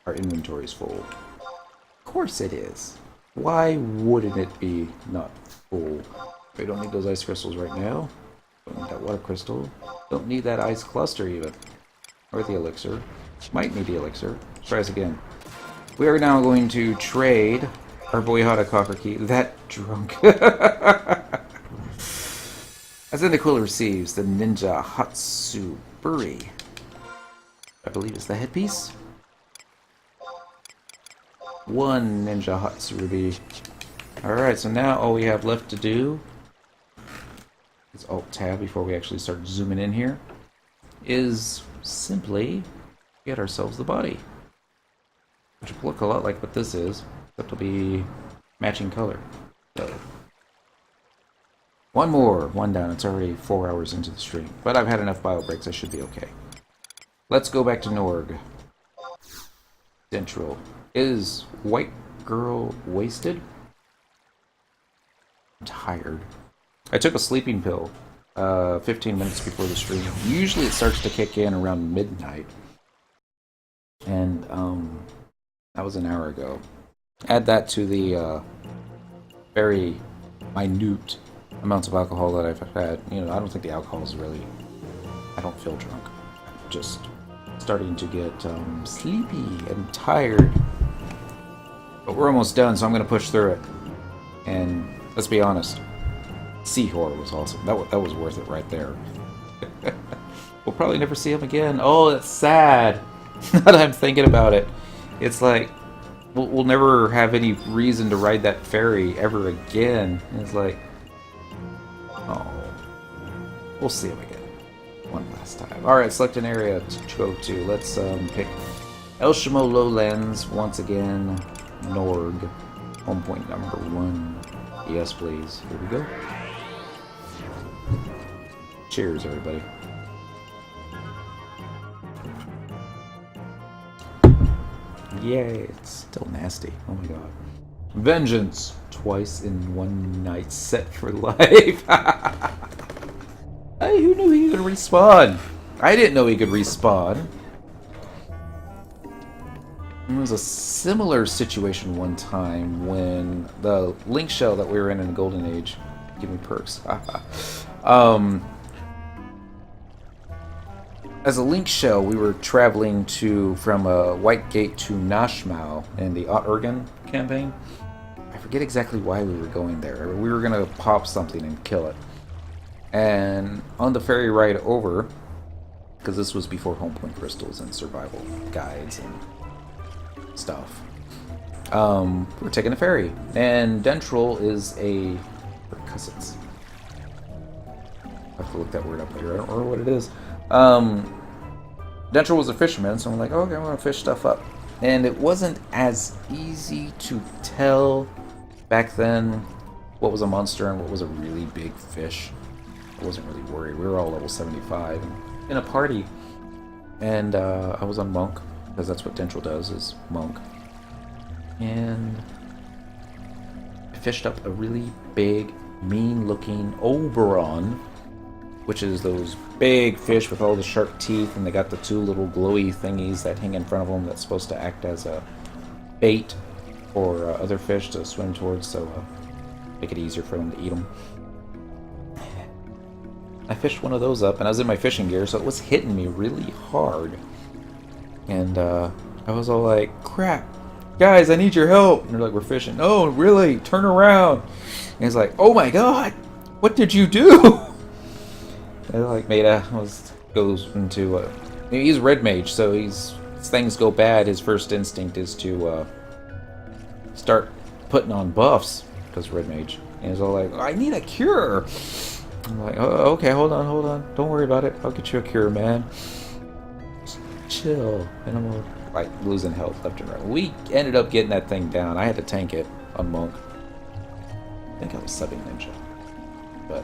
our inventory's full. Of course it is. Why wouldn't it be not full? We don't need those ice crystals right now. Don't need that water crystal. Don't need that ice cluster even. Or the elixir. Might need the elixir. Let's try this again. We are now going to trade our boy hot a coffer key. That drunk. As then the Quiller receives the Ninja Hatsuburi. I believe it's the headpiece. 1 Ninja Huts Ruby. Alright, so now all we have left to do is Alt-Tab before we actually start zooming in here, is simply get ourselves the body. Which will look a lot like what this is, except it'll be matching color. So, one down. It's already 4 hours into the stream. But I've had enough bio breaks, I should be okay. Let's go back to Norg. Central. Is white girl wasted? I'm tired. I took a sleeping pill 15 minutes before the stream. Usually it starts to kick in around midnight. And that was an hour ago. Add that to the very minute amounts of alcohol that I've had. You know, I don't think the alcohol is really... I don't feel drunk. I'm just starting to get sleepy and tired. But we're almost done, so I'm going to push through it. And let's be honest, Sea Horror was awesome. That was worth it right there. We'll probably never see him again. Oh, that's sad. Now that I'm thinking about it, it's like we'll never have any reason to ride that ferry ever again. And it's like, oh, we'll see him again one last time. All right, select an area to go to. Let's pick El Shamo Lowlands once again. Norg, home point number 1. Yes, please. Here we go. Cheers, everybody. Yay, it's still nasty. Oh my god. Vengeance. Twice in one night, set for life. Hey, who knew he could respawn? I didn't know he could respawn. There was a similar situation one time when the link shell that we were in the Golden Age... Give me perks. As a link shell, we were traveling from White Gate to Nashmau in the Oturgan campaign. I forget exactly why we were going there. We were going to pop something and kill it. And on the ferry ride over, because this was before home point crystals and survival guides and stuff, we're taking a ferry. And Dentrol is a... Percussets. I have to look that word up later. I don't remember what it is. Dentrol was a fisherman, so I'm like, oh, okay, I'm going to fish stuff up. And it wasn't as easy to tell back then what was a monster and what was a really big fish. I wasn't really worried. We were all level 75 in a party. And I was on Monk, because that's what Dentrol does, is Monk. And I fished up a really big, mean-looking Oberon, which is those big fish with all the sharp teeth, and they got the 2 little glowy thingies that hang in front of them that's supposed to act as a bait for other fish to swim towards, so make it easier for them to eat them. I fished one of those up, and I was in my fishing gear, so it was hitting me really hard. And I was all like, crap, guys, I need your help. And they're like, we're fishing. Oh, really? Turn around. And he's like, oh my god, what did you do? And like Meta goes into he's red mage, so as things go bad, his first instinct is to start putting on buffs, because red mage. And he's all like, I need a cure. I'm like, oh, okay, hold on, don't worry about it, I'll get you a cure, man. Just chill. And I'm like losing health left and right. We ended up getting that thing down. I had to tank it on Monk. I think I was subbing Ninja, but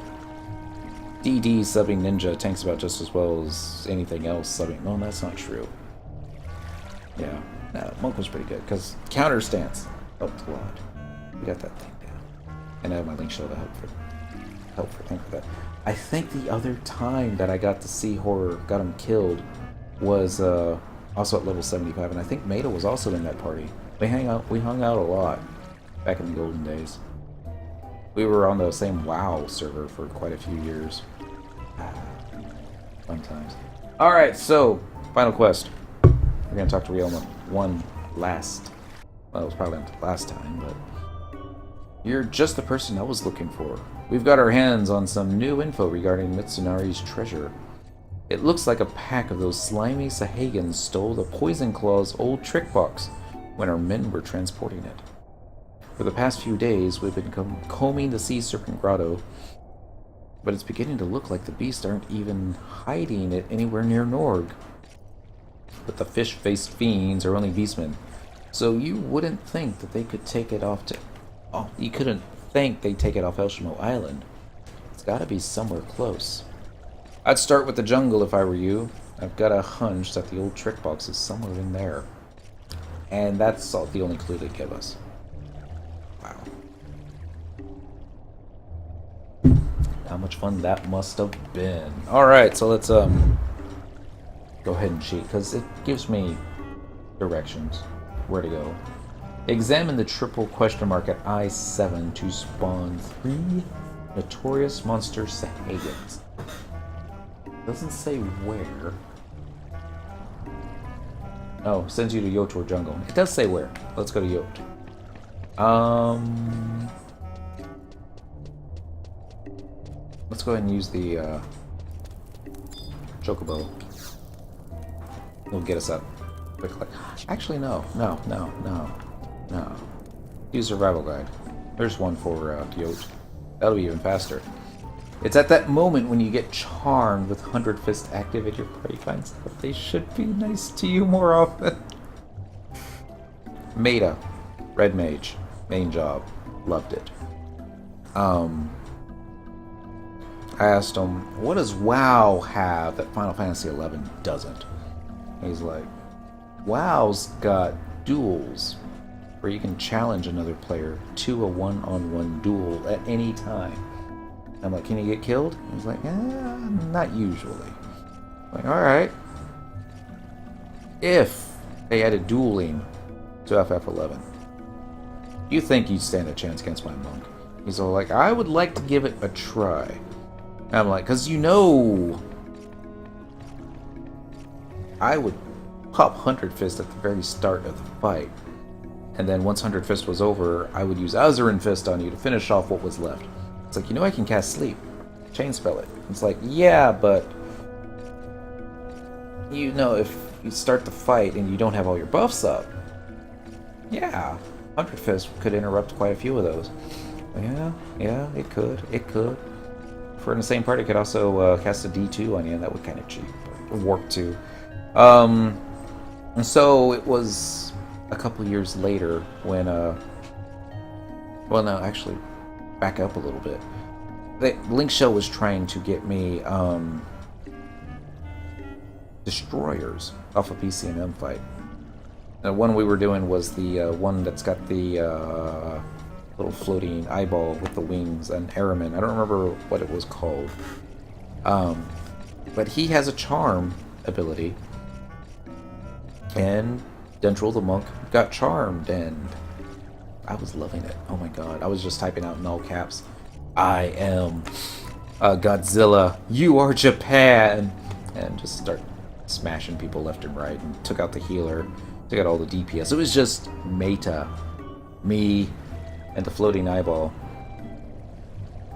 DD subbing Ninja tanks about just as well as anything else subbing. No, that's not true. Yeah, no, Monk was pretty good, because counter stance helped a lot. We got that thing down. And I have my link shell to help for that. I think the other time that I got to see Horror, got him killed, was also at level 75, and I think Meta was also in that party. We hung out a lot back in the golden days. We were on the same WoW server for quite a few years. Fun times. Alright, so, final quest. We're going to talk to Realma one last... Well, it was probably not the last time, but... You're just the person I was looking for. We've got our hands on some new info regarding Mitsunari's treasure. It looks like a pack of those slimy Sahagins stole the Poison Claw's old trick box. when our men were transporting it. For the past few days, we've been combing the Sea Serpent Grotto, but it's beginning to look like the beasts aren't even hiding it anywhere near Norg. But the fish-faced fiends are only beastmen, so you wouldn't think that they could take it off to... Oh, you couldn't think they'd take it off Elshimo Island. It's gotta be somewhere close. I'd start with the jungle if I were you. I've got a hunch that the old trick box is somewhere in there. And that's all, the only clue they give us. Wow. How much fun that must have been. Alright, so let's go ahead and cheat, because it gives me directions. Where to go. Examine the triple question mark at I-7 to spawn 3 notorious monster Sahagins. Doesn't say where. Oh, sends you to Yotor Jungle. It does say where. Let's go to Yot. Let's go ahead and use the Chocobo. It'll get us up quickly. Actually, no. Use Survival Guide. There's one for Yot. That'll be even faster. It's at that moment when you get charmed with 100 Fist active and your party finds that they should be nice to you more often. Meta. Red Mage. Main job. Loved it. I asked him, what does WoW have that Final Fantasy XI doesn't? And he's like, WoW's got duels where you can challenge another player to a one-on-one duel at any time. I'm like, can you get killed? He's like, not usually. I'm like, alright. If they added dueling to FF11, do you think you'd stand a chance against my monk? He's all like, I would like to give it a try. And I'm like, because you know, I would pop 100 Fist at the very start of the fight. And then once 100 Fist was over, I would use Azurin Fist on you to finish off what was left. It's like, you know I can cast Sleep. Chain spell it. It's like, yeah, but... You know, if you start the fight and you don't have all your buffs up... Yeah, 100 Fist could interrupt quite a few of those. Yeah, it could. If we're in the same party, it could also cast a D2 on you, and that would kind of cheat. But Warp 2. And so it was a couple years later when... Well, no, actually... Back up a little bit. Link Show was trying to get me destroyers off a PCM fight. The one we were doing was the one that's got the little floating eyeball with the wings, and Araman. I don't remember what it was called. But he has a charm ability, and Dentral the monk got charmed, and I was loving it. Oh my god. I was just typing out in all caps, I am Godzilla, you are Japan! And just start smashing people left and right, and took out the healer, took out all the DPS. It was just meta. Me and the floating eyeball.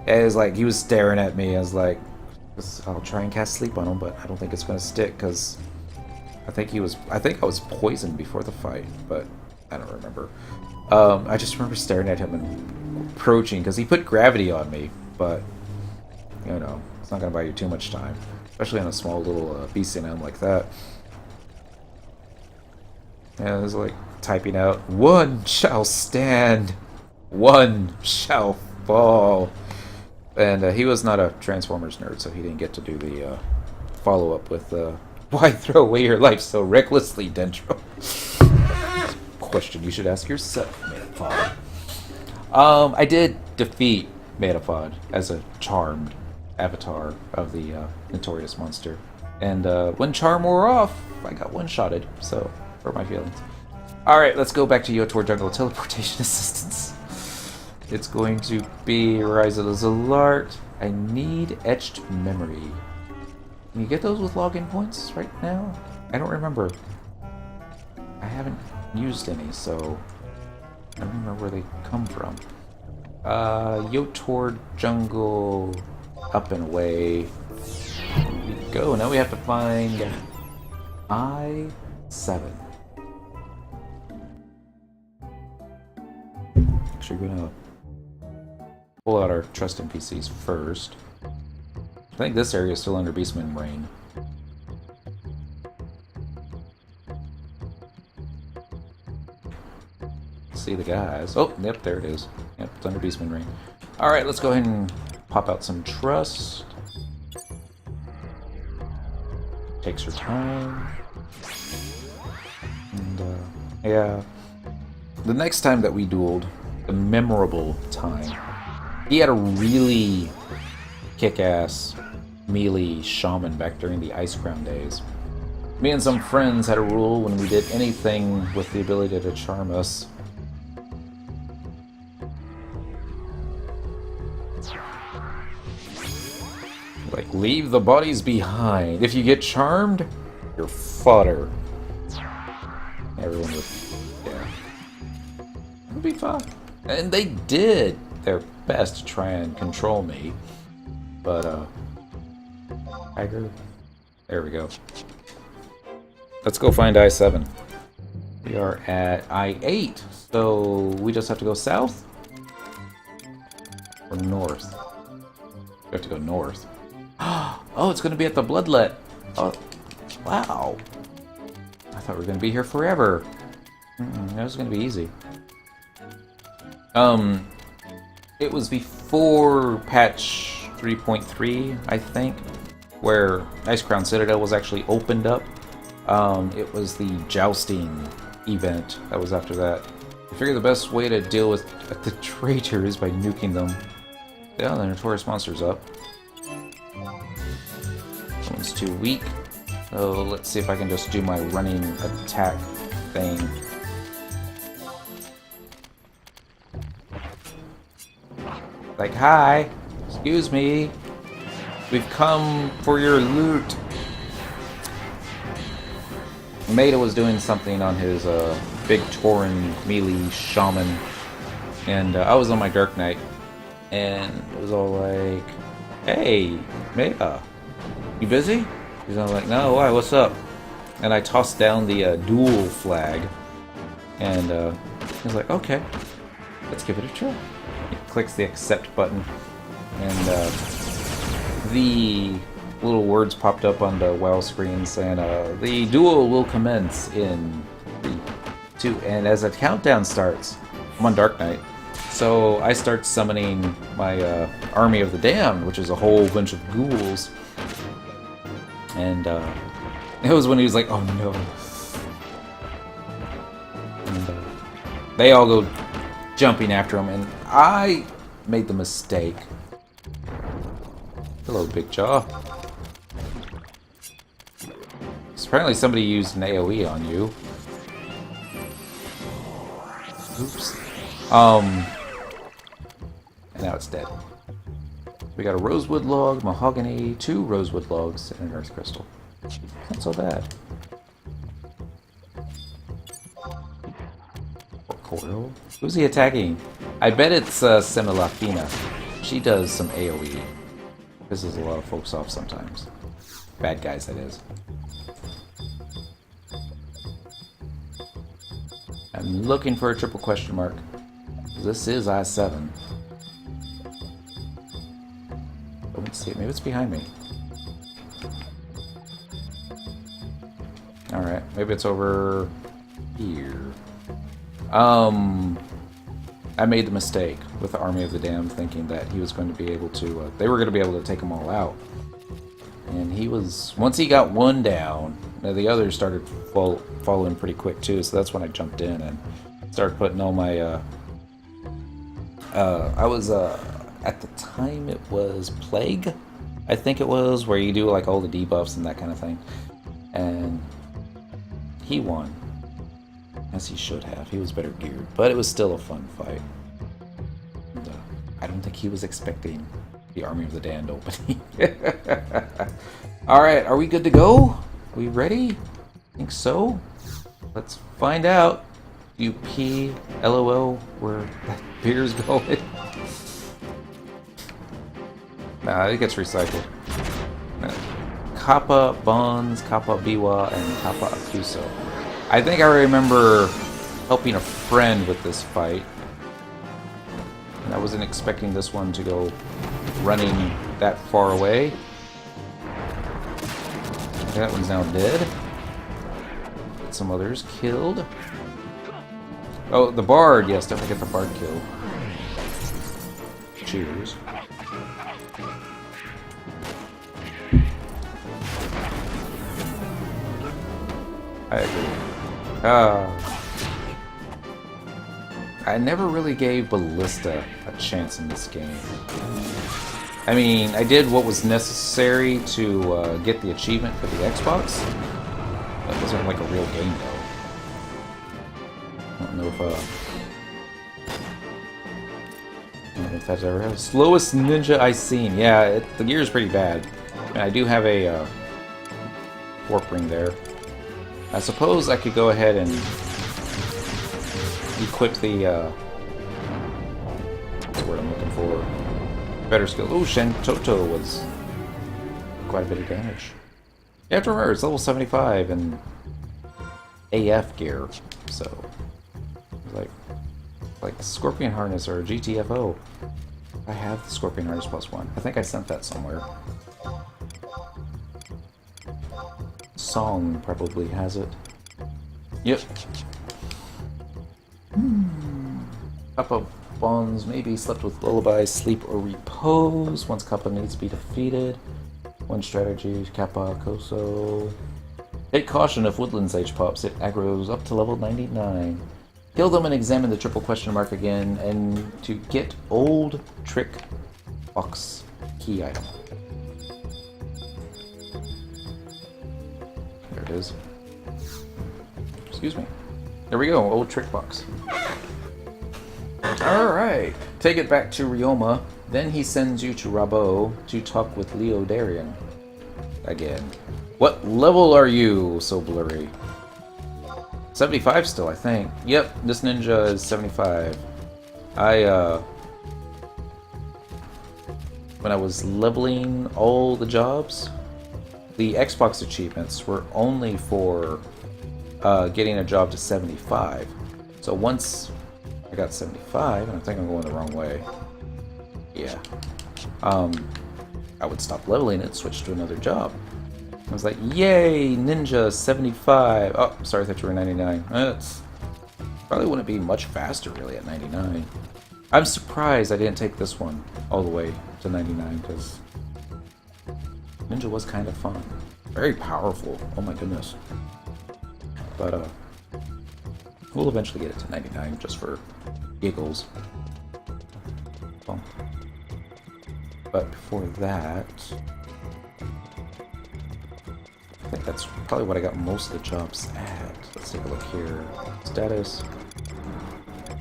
It was like, he was staring at me. I was like, I'll try and cast Sleep on him, but I don't think it's going to stick, because I think I was poisoned before the fight, but I don't remember. I just remember staring at him and approaching, because he put gravity on me, but, you know, it's not going to buy you too much time, especially on a small little BCNM like that. And I was like, typing out, one shall stand, one shall fall. And he was not a Transformers nerd, so he didn't get to do the follow-up with, why throw away your life so recklessly, Dentro? Question you should ask yourself, Metapod. I did defeat Metapod as a charmed avatar of the notorious monster, and when charm wore off, I got one-shotted. So, for my feelings. All right, let's go back to Yotor Jungle teleportation assistance. It's going to be Rise of the Zalart. I need etched memory. Can you get those with login points right now? I don't remember. I haven't used any, so I don't remember where they come from. Yotor Jungle, up and away. Here we go. Now we have to find I-7. Actually, we're gonna pull out our trust NPCs first. I think this area is still under Beastman reign. See the guys. Oh, yep, there it is. Yep, it's under Beastman reign. Alright, let's go ahead and pop out some trust. Takes her time. And, yeah. The next time that we dueled, the memorable time, he had a really kick-ass melee shaman back during the Ice Crown days. Me and some friends had a rule when we did anything with the ability to charm us. Like, leave the bodies behind. If you get charmed, you're fodder. Everyone would, yeah. It'll be fun. And they did their best to try and control me. But, Tiger. There we go. Let's go find I-7. We are at I-8. So, we just have to go south? Or north? We have to go north. Oh, it's going to be at the Bloodlet. Oh, wow. I thought we were going to be here forever. That was going to be easy. It was before patch 3.3, I think, where Ice Crown Citadel was actually opened up. It was the jousting event that was after that. I figured the best way to deal with the traitors is by nuking them. Yeah, the Notorious Monster's up. One's too weak. So let's see if I can just do my running attack thing. Like, hi, excuse me. We've come for your loot. Maida was doing something on his big Tauren melee shaman, and I was on my Dark Knight, and it was all like, "Hey, Maida, you busy?" He's all like, "No, why? What's up?" And I tossed down the duel flag, and he's like, "Okay, let's give it a try." He clicks the accept button, and the little words popped up on the WoW screen saying, "The duel will commence in 3, 2," and as a countdown starts, I'm on Dark Knight, so I start summoning my Army of the Damned, which is a whole bunch of ghouls. And it was when he was like, "Oh no!" And they all go jumping after him, and I made the mistake. Hello, Big Jaw. Apparently somebody used an AoE on you. Oops. And now it's dead. We got a rosewood log, mahogany, 2 rosewood logs, and an earth crystal. Not so bad. Coil. Who's he attacking? I bet it's Semilafina. She does some AoE. Pisses a lot of folks off sometimes. Bad guys, that is. I'm looking for a triple question mark. This is I-7. Let's see, maybe it's behind me. Alright, maybe it's over here. I made the mistake with the Army of the Damned, thinking that he was going to be able to, they were going to be able to take them all out. And he was, once he got one down, the others started following pretty quick too, so that's when I jumped in and started putting all my, I was, at the time it was Plague, I think it was, where you do like all the debuffs and that kind of thing. And he won. As he should have. He was better geared. But it was still a fun fight. And, I don't think he was expecting the Army of the Damned opening. Alright, are we good to go? Are we ready? I think so. Let's find out. You pee, LOL, where that beer's going. Nah, it gets recycled. Kappa Bonds, Kappa Biwa, and Kappa Akuso. I think I remember helping a friend with this fight. And I wasn't expecting this one to go running that far away. That one's now dead. Get some others killed. Oh, the Bard! Yes, don't forget the Bard kill. Cheers. I agree. I never really gave Ballista a chance in this game. I mean, I did what was necessary to get the achievement for the Xbox. That wasn't like a real game, though. I don't know if that's ever happened. Slowest ninja I've seen. Yeah, the gear is pretty bad. And I do have a warp ring there. I suppose I could go ahead and equip the what's the word I'm looking for? Better skill. Ooh, Shantoto was quite a bit of damage. You have to remember, it's level 75 and AF gear, so like Scorpion Harness or GTFO. I have the Scorpion Harness +1. I think I sent that somewhere. Song probably has it. Yep. Kappa bonds maybe slept with lullaby, sleep or repose. Once Kappa needs to be defeated. One strategy, Kappa Koso. Take caution if Woodlands Age pops. It aggroes up to level 99. Kill them and examine the triple question mark again, and to get old trick box key item. There it is. Excuse me. There we go, old trick box. Alright, take it back to Ryoma. Then he sends you to Rabo to talk with Leo Darian. Again. What level are you? So blurry. 75 still, I think. Yep, this ninja is 75. When I was leveling all the jobs, the Xbox achievements were only for getting a job to 75. So once I got 75, and I think I'm going the wrong way. Yeah. I would stop leveling it, switch to another job. I was like, yay, ninja 75. Oh, sorry, I thought you were 99. That's probably wouldn't be much faster really at 99. I'm surprised I didn't take this one all the way to 99 because ninja was kind of fun. Very powerful. Oh my goodness. But we'll eventually get it to 99 just for giggles. Well, but before that, I think that's probably what I got most of the jobs at. Let's take a look here. Status.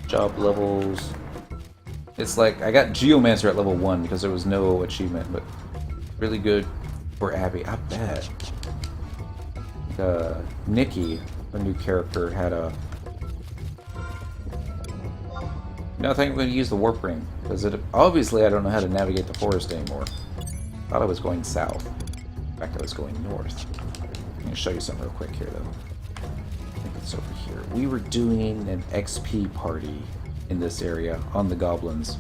Job levels. It's like, I got Geomancer at level 1 because there was no achievement, but really good for Abby. I bet. Nikki, her new character, had a... No, I think I'm going to use the warp ring, because obviously I don't know how to navigate the forest anymore. Thought I was going south. In fact, I was going north. I'm going to show you something real quick here, though. I think it's over here. We were doing an XP party in this area on the goblins.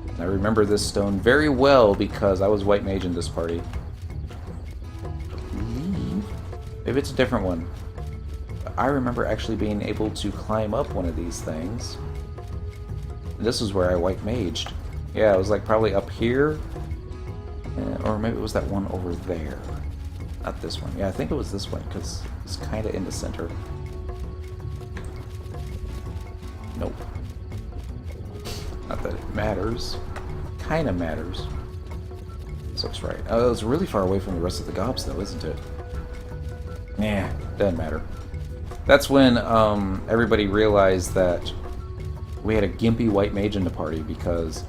And I remember this stone very well because I was white mage in this party. Maybe it's a different one. But I remember actually being able to climb up one of these things. This is where I white maged. Yeah, it was like probably up here. Or maybe it was that one over there. Not this one. Yeah, I think it was this one because it's kind of in the center. Nope. Not that it matters. Kind of matters. This looks right. Oh, it's really far away from the rest of the gobs though, isn't it? Nah, doesn't matter. That's when everybody realized that we had a gimpy white mage in the party because...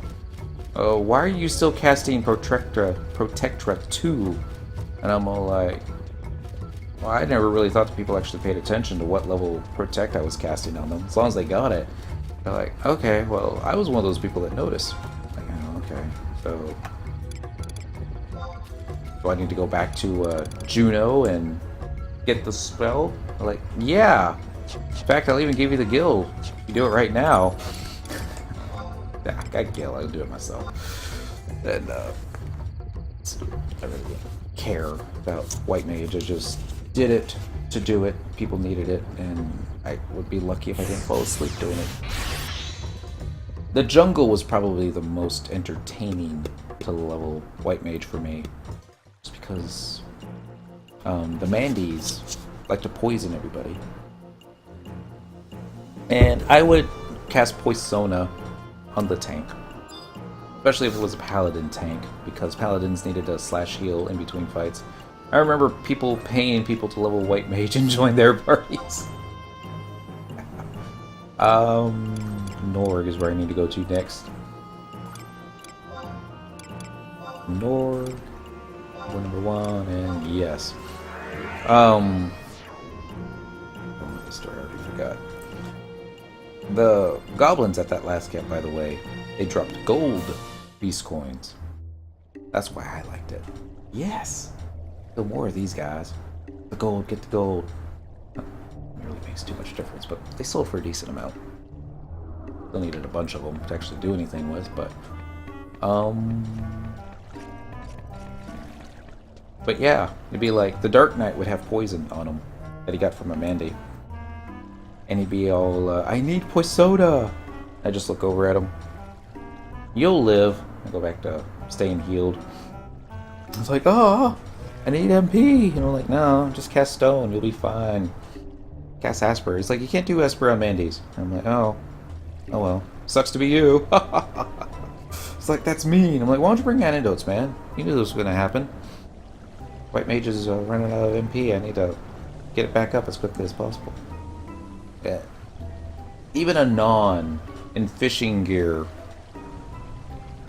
Oh, why are you still casting Protectra 2? And I'm all like... Well, I never really thought that people actually paid attention to what level Protect I was casting on them. As long as they got it. They're like, okay, well, I was one of those people that noticed. Like, oh, okay, so... Do I need to go back to Juno and get the spell? They're like, yeah! In fact, I'll even give you the guild. You do it right now. Yeah, I can I'll do it myself. And I really didn't care about White Mage. I just did it to do it. People needed it, and I would be lucky if I didn't fall asleep doing it. The jungle was probably the most entertaining to level White Mage for me, just because the Mandies like to poison everybody. And I would cast Poisona on the tank, especially if it was a Paladin tank, because Paladins needed to slash heal in between fights. I remember people paying people to level White Mage and join their parties. Norg is where I need to go to next. Norg, number 1, and yes. Oh, this story I already forgot. The goblins at that last camp, by the way, they dropped gold beast coins. That's why I liked it. Yes! Kill more of these guys. The gold, get the gold. It really makes too much difference, but they sold for a decent amount. Still needed a bunch of them to actually do anything with, but yeah, it'd be like the Dark Knight would have poison on him that he got from a Mandy. And he'd be all, I need Poisoda! I just look over at him. You'll live. I go back to staying healed. I was like, oh, I need MP. And I'm like, no, just cast Stone. You'll be fine. Cast Asper. He's like, you can't do Asper on Mandies. And I'm like, oh well. Sucks to be you. It's like, that's mean. I'm like, why don't you bring antidotes, man? You knew this was going to happen. White Mage is running out of MP. I need to get it back up as quickly as possible. Yeah. Even a non in fishing gear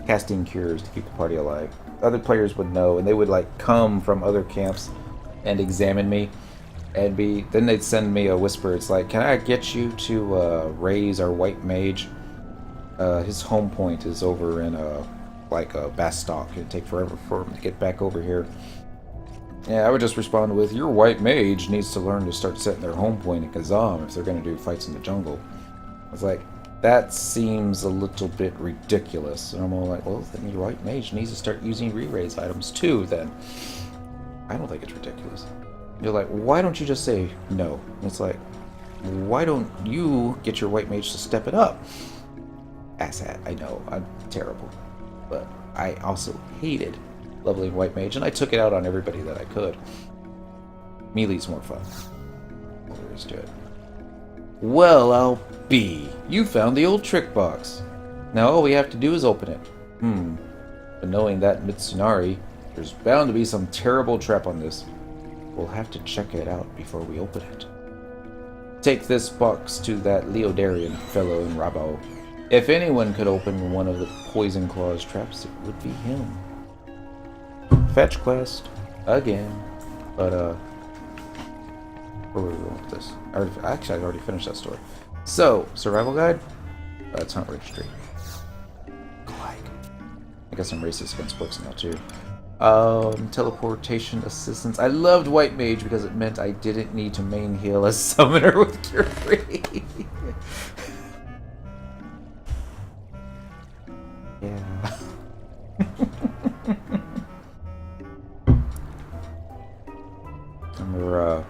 casting cures to keep the party alive. Other players would know, and they would like come from other camps and examine me, and then they'd send me a whisper. It's like, can I get you to raise our White Mage? His home point is over in like a Bastock. It'd take forever for him to get back over here. Yeah, I would just respond with, your White Mage needs to learn to start setting their home point in Kazam if they're going to do fights in the jungle. I was like, that seems a little bit ridiculous. And I'm all like, well, then your White Mage needs to start using re-raise items too, then. I don't think it's ridiculous. You're like, why don't you just say no? And it's like, why don't you get your White Mage to step it up? Asshat, I know, I'm terrible. But I also hated leveling White Mage, and I took it out on everybody that I could. Melee's more fun. All there is to it. Well, I'll be. You found the old trick box. Now all we have to do is open it. But knowing that Mitsunari, there's bound to be some terrible trap on this. We'll have to check it out before we open it. Take this box to that Darian fellow in Rabo. If anyone could open one of the Poison Claw's traps, it would be him. Fetch quest again, but where were we going with this? Actually, I already finished that story. So, survival guide. It's hunt registry. Like, I guess I'm racist against books now too. Teleportation assistance. I loved White Mage because it meant I didn't need to main heal as summoner with Cure Free. Yeah. Remember,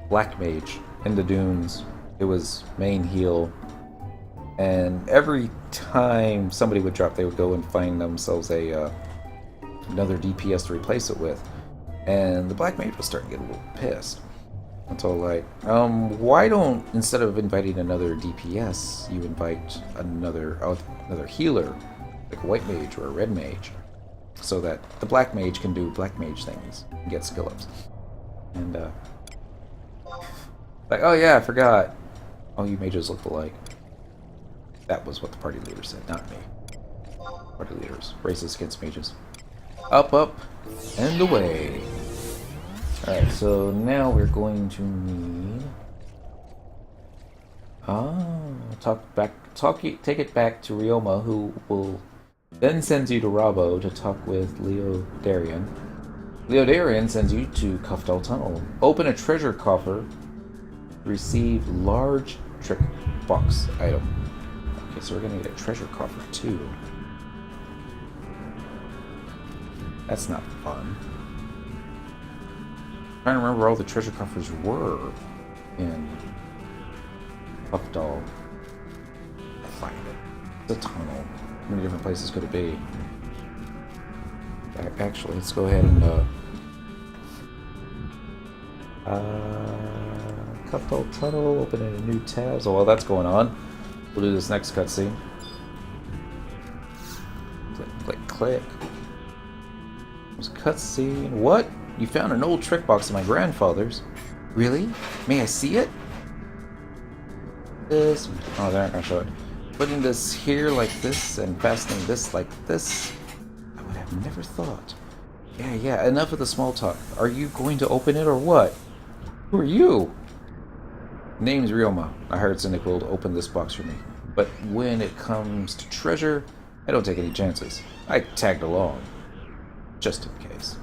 Black Mage in the dunes. It was main heal, and every time somebody would drop, they would go and find themselves another DPS to replace it with, and the Black Mage was starting to get a little pissed. Until like, why don't, instead of inviting another DPS, you invite another healer, like a White Mage or a Red Mage, so that the Black Mage can do Black Mage things and get skill ups. And like, oh yeah, I forgot. All you mages look alike. That was what the party leader said, not me. Party leaders, racist against mages. Up, up, and away. Alright, so now we're going to need... take it back to Ryoma, who will then send you to Rabo to talk with Darian. Darian sends you to Kufdal Tunnel. Open a treasure coffer. Receive large trick box item. Okay, so we're gonna need a treasure coffer too. That's not fun. I'm trying to remember where all the treasure coffers were in Updal. I'll find it. It's a tunnel. How many different places could it be? Actually, let's go ahead and Updal tunnel, open a new tab. So while that's going on, we'll do this next cutscene. Click, click, click. There's a cutscene. What? You found an old trick box of my grandfather's. Really? May I see it? This. Oh, they're not gonna show it. Putting this here like this and fastening this like this. I would have never thought. Yeah, enough of the small talk. Are you going to open it or what? Who are you? Name's Ryoma. I hired Cyndaquil to open this box for me. But when it comes to treasure, I don't take any chances. I tagged along. Just in case.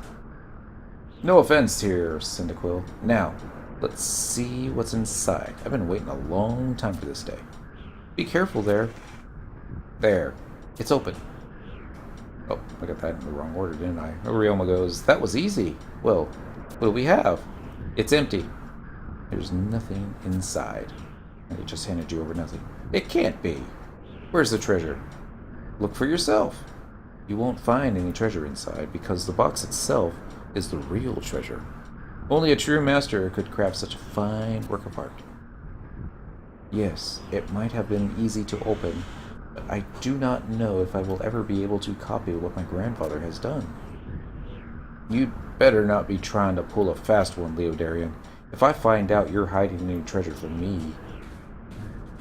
No offense here, Cyndaquil. Now, let's see what's inside. I've been waiting a long time for this day. Be careful there. There. It's open. Oh, I got that in the wrong order, didn't I? Ryoma goes, that was easy. Well, what do we have? It's empty. There's nothing inside. And it just handed you over nothing. It can't be. Where's the treasure? Look for yourself. You won't find any treasure inside because the box itself is the real treasure. Only a true master could craft such a fine work of art. Yes, it might have been easy to open, but I do not know if I will ever be able to copy what my grandfather has done. You'd better not be trying to pull a fast one, Darian. If I find out you're hiding any treasure from me...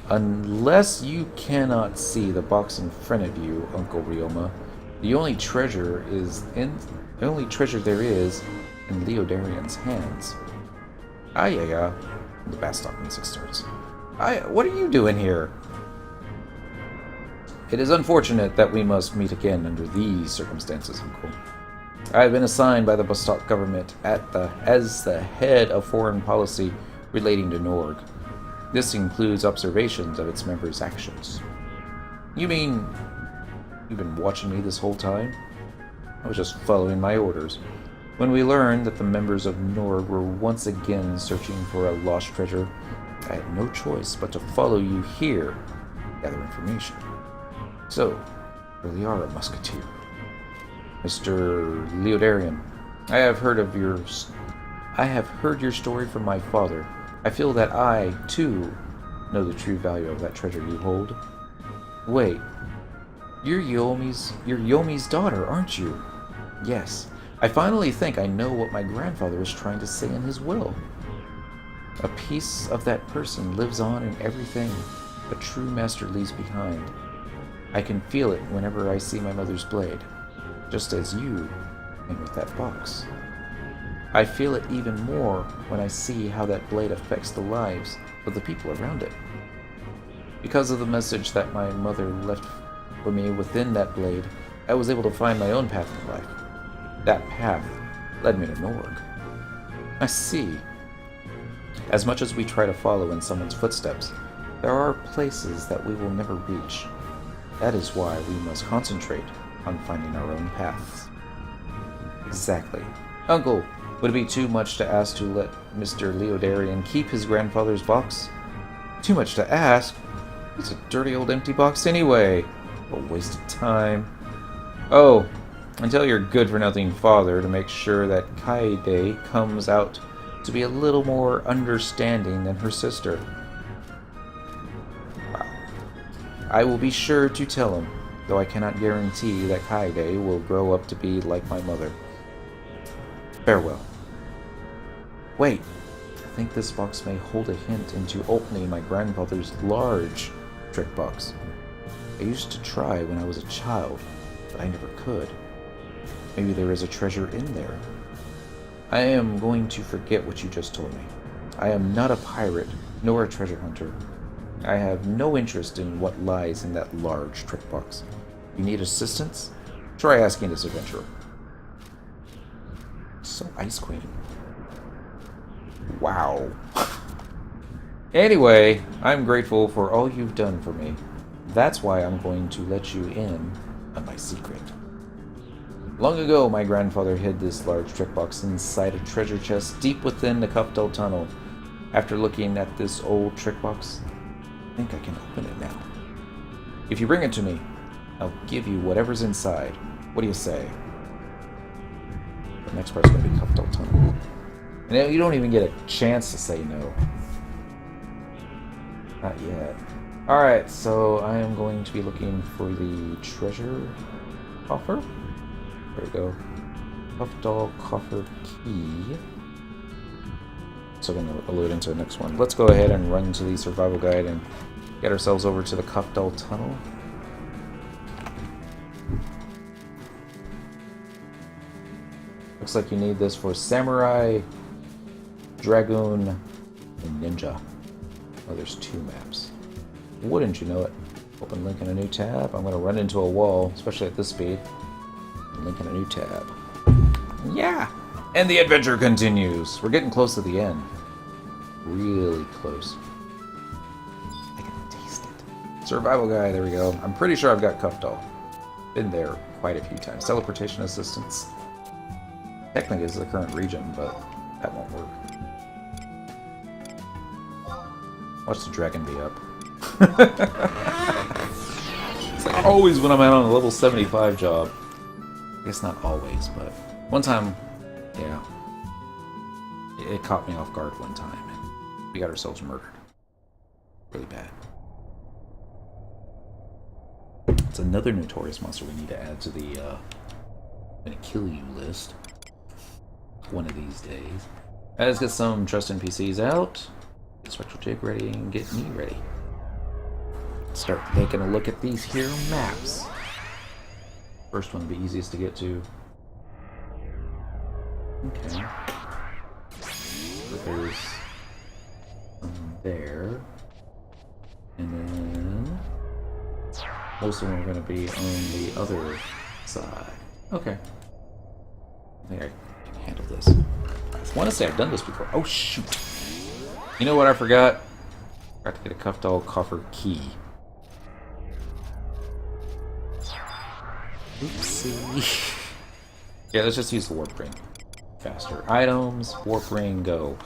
Unless you cannot see the box in front of you, Uncle Ryoma, the only treasure there is in Darian's hands. Yeah. The Bastock music starts. What are you doing here? It is unfortunate that we must meet again under these circumstances, Uncle. I have been assigned by the Bastock government as the head of foreign policy relating to Norg. This includes observations of its members' actions. You mean you've been watching me this whole time? I was just following my orders. When we learned that the members of Norg were once again searching for a lost treasure, I had no choice but to follow you here, gather information. So, really are a musketeer. Mr. Darian, I have heard your story from my father. I feel that I, too, know the true value of that treasure you hold. Wait, you're Yomi's daughter, aren't you? Yes. I finally think I know what my grandfather is trying to say in his will. A piece of that person lives on in everything a true master leaves behind. I can feel it whenever I see my mother's blade, just as you and with that box. I feel it even more when I see how that blade affects the lives of the people around it. Because of the message that my mother left for me within that blade, I was able to find my own path in life. That path led me to Norg. I see. As much as we try to follow in someone's footsteps, there are places that we will never reach. That is why we must concentrate on finding our own paths. Exactly. Uncle, would it be too much to ask to let Mr. Darian keep his grandfather's box? Too much to ask? It's a dirty old empty box anyway. A waste of time. Oh, and tell your good-for-nothing father to make sure that Kaede comes out to be a little more understanding than her sister. Wow. I will be sure to tell him, though I cannot guarantee that Kaede will grow up to be like my mother. Farewell. Wait, I think this box may hold a hint into opening my grandfather's large trick box. I used to try when I was a child, but I never could. Maybe there is a treasure in there. I am going to forget what you just told me. I am not a pirate, nor a treasure hunter. I have no interest in what lies in that large trick box. You need assistance? Try asking this adventurer. So Ice Queen. Wow. Anyway, I'm grateful for all you've done for me. that's why I'm going to let you in on my secret. Long ago, my grandfather hid this large trick box inside a treasure chest deep within the Cuffdull Tunnel. After looking at this old trick box, I think I can open it now. If you bring it to me, I'll give you whatever's inside. What do you say? The next part's going to be Cuffdull Tunnel. And you don't even get a chance to say no. Not yet. Alright, so I am going to be looking for the treasure coffer. There we go. Cuffdull Coffer Key. So I'm going to allude into the next one. Let's go ahead and run to the survival guide and get ourselves over to the Cuffdull Tunnel. Looks like you need this for Samurai, Dragoon, and Ninja. Oh, there's 2 maps. Wouldn't you know it? Open link in a new tab. I'm going to run into a wall, especially at this speed. Link in a new tab. Yeah! And the adventure continues. We're getting close to the end. Really close. I can taste it. Survival guide, there we go. I'm pretty sure I've got Cuffdull. Been there quite a few times. Teleportation assistance. Technically is the current region, but that won't work. Watch the dragon be up. It's like always when I'm out on a level 75 job. I guess not always, but one time, yeah. It caught me off guard one time. And we got ourselves murdered. Really bad. It's another notorious monster we need to add to the gonna kill you list. One of these days. Let's get some trust NPCs out. Get Spectral Jig ready and get me ready. Start taking a look at these here maps. First one will be easiest to get to. Okay. So there's some there. And then most of them are going to be on the other side. Okay. I think I can handle this. I want to say I've done this before. Oh, shoot. You know what I forgot? I forgot to get a Cuffdull Coffer Key. Oopsie. Yeah, let's just use the warp ring. Faster. Items, warp ring, go.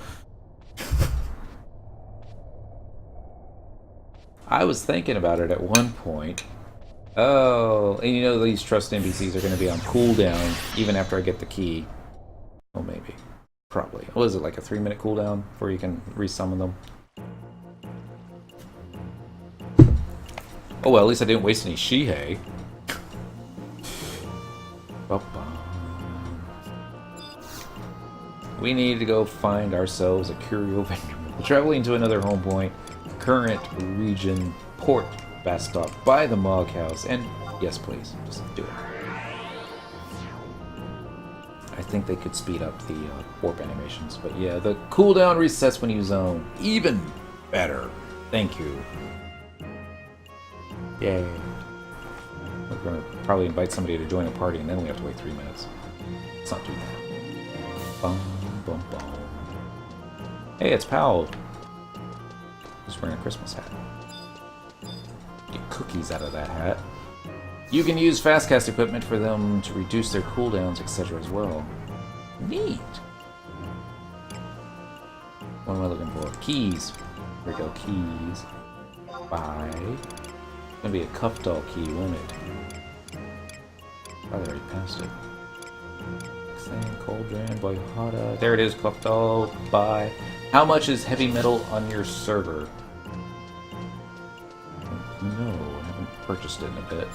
I was thinking about it at one point. Oh, and you know these trust NPCs are going to be on cooldown even after I get the key. Oh, maybe. Probably. What is it, like a 3-minute cooldown before you can resummon them? Oh well, at least I didn't waste any Shihei. We need to go find ourselves a curio vendor. Traveling to another home point, current region, Port Bastok, by the Mog House, and yes please, just do it. I think they could speed up the warp animations, but yeah, the cooldown resets when you zone. Even better. Thank you. Yay. We're going to probably invite somebody to join a party, and then we have to wait 3 minutes. Let's not do that. Bum, bum, bum. Hey, it's Powell. He's wearing a Christmas hat. Get cookies out of that hat. You can use fastcast equipment for them to reduce their cooldowns, etc. as well. Neat! What am I looking for? Keys. Here we go, keys. Buy. It's gonna be a Cuffdull key, won't it? Probably already passed it. Sand, Cauldron, Boyhada. There it is, Cuffdull. Buy. How much is heavy metal on your server? No, I haven't purchased it in a bit.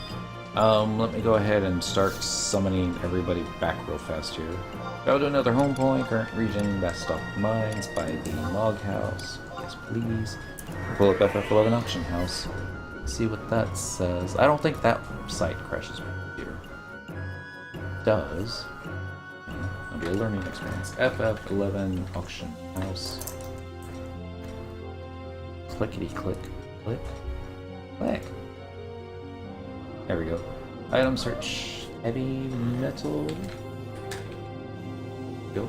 Let me go ahead and start summoning everybody back real fast here. Go to another home point, current region, Bastok Mines, by the Log House. Yes, please. Pull up FF11 Auction House. See what that says. I don't think that site crashes my computer. It does. It'll be a learning experience. FF11 Auction House. Clickety click. Click. Click. There we go. Item search. Heavy metal. Go.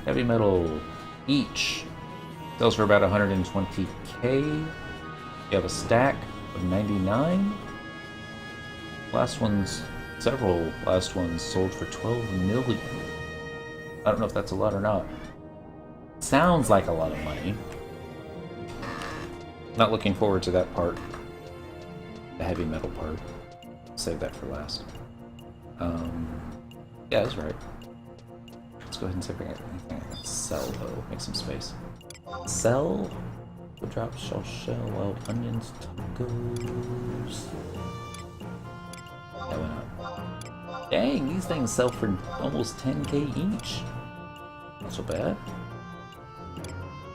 Heavy metal. Each. Sells for about 120k. You have a stack of 99. Several last ones sold for 12 million. I don't know if that's a lot or not. Sounds like a lot of money. Not looking forward to that part. The heavy metal part. Save that for last. Yeah, that's right. Let's go ahead and see if I got anything I can sell, though. Make some space. Sell? The drop shell, wild onions, tacos. That went up. Dang, these things sell for almost 10k each. Not so bad. I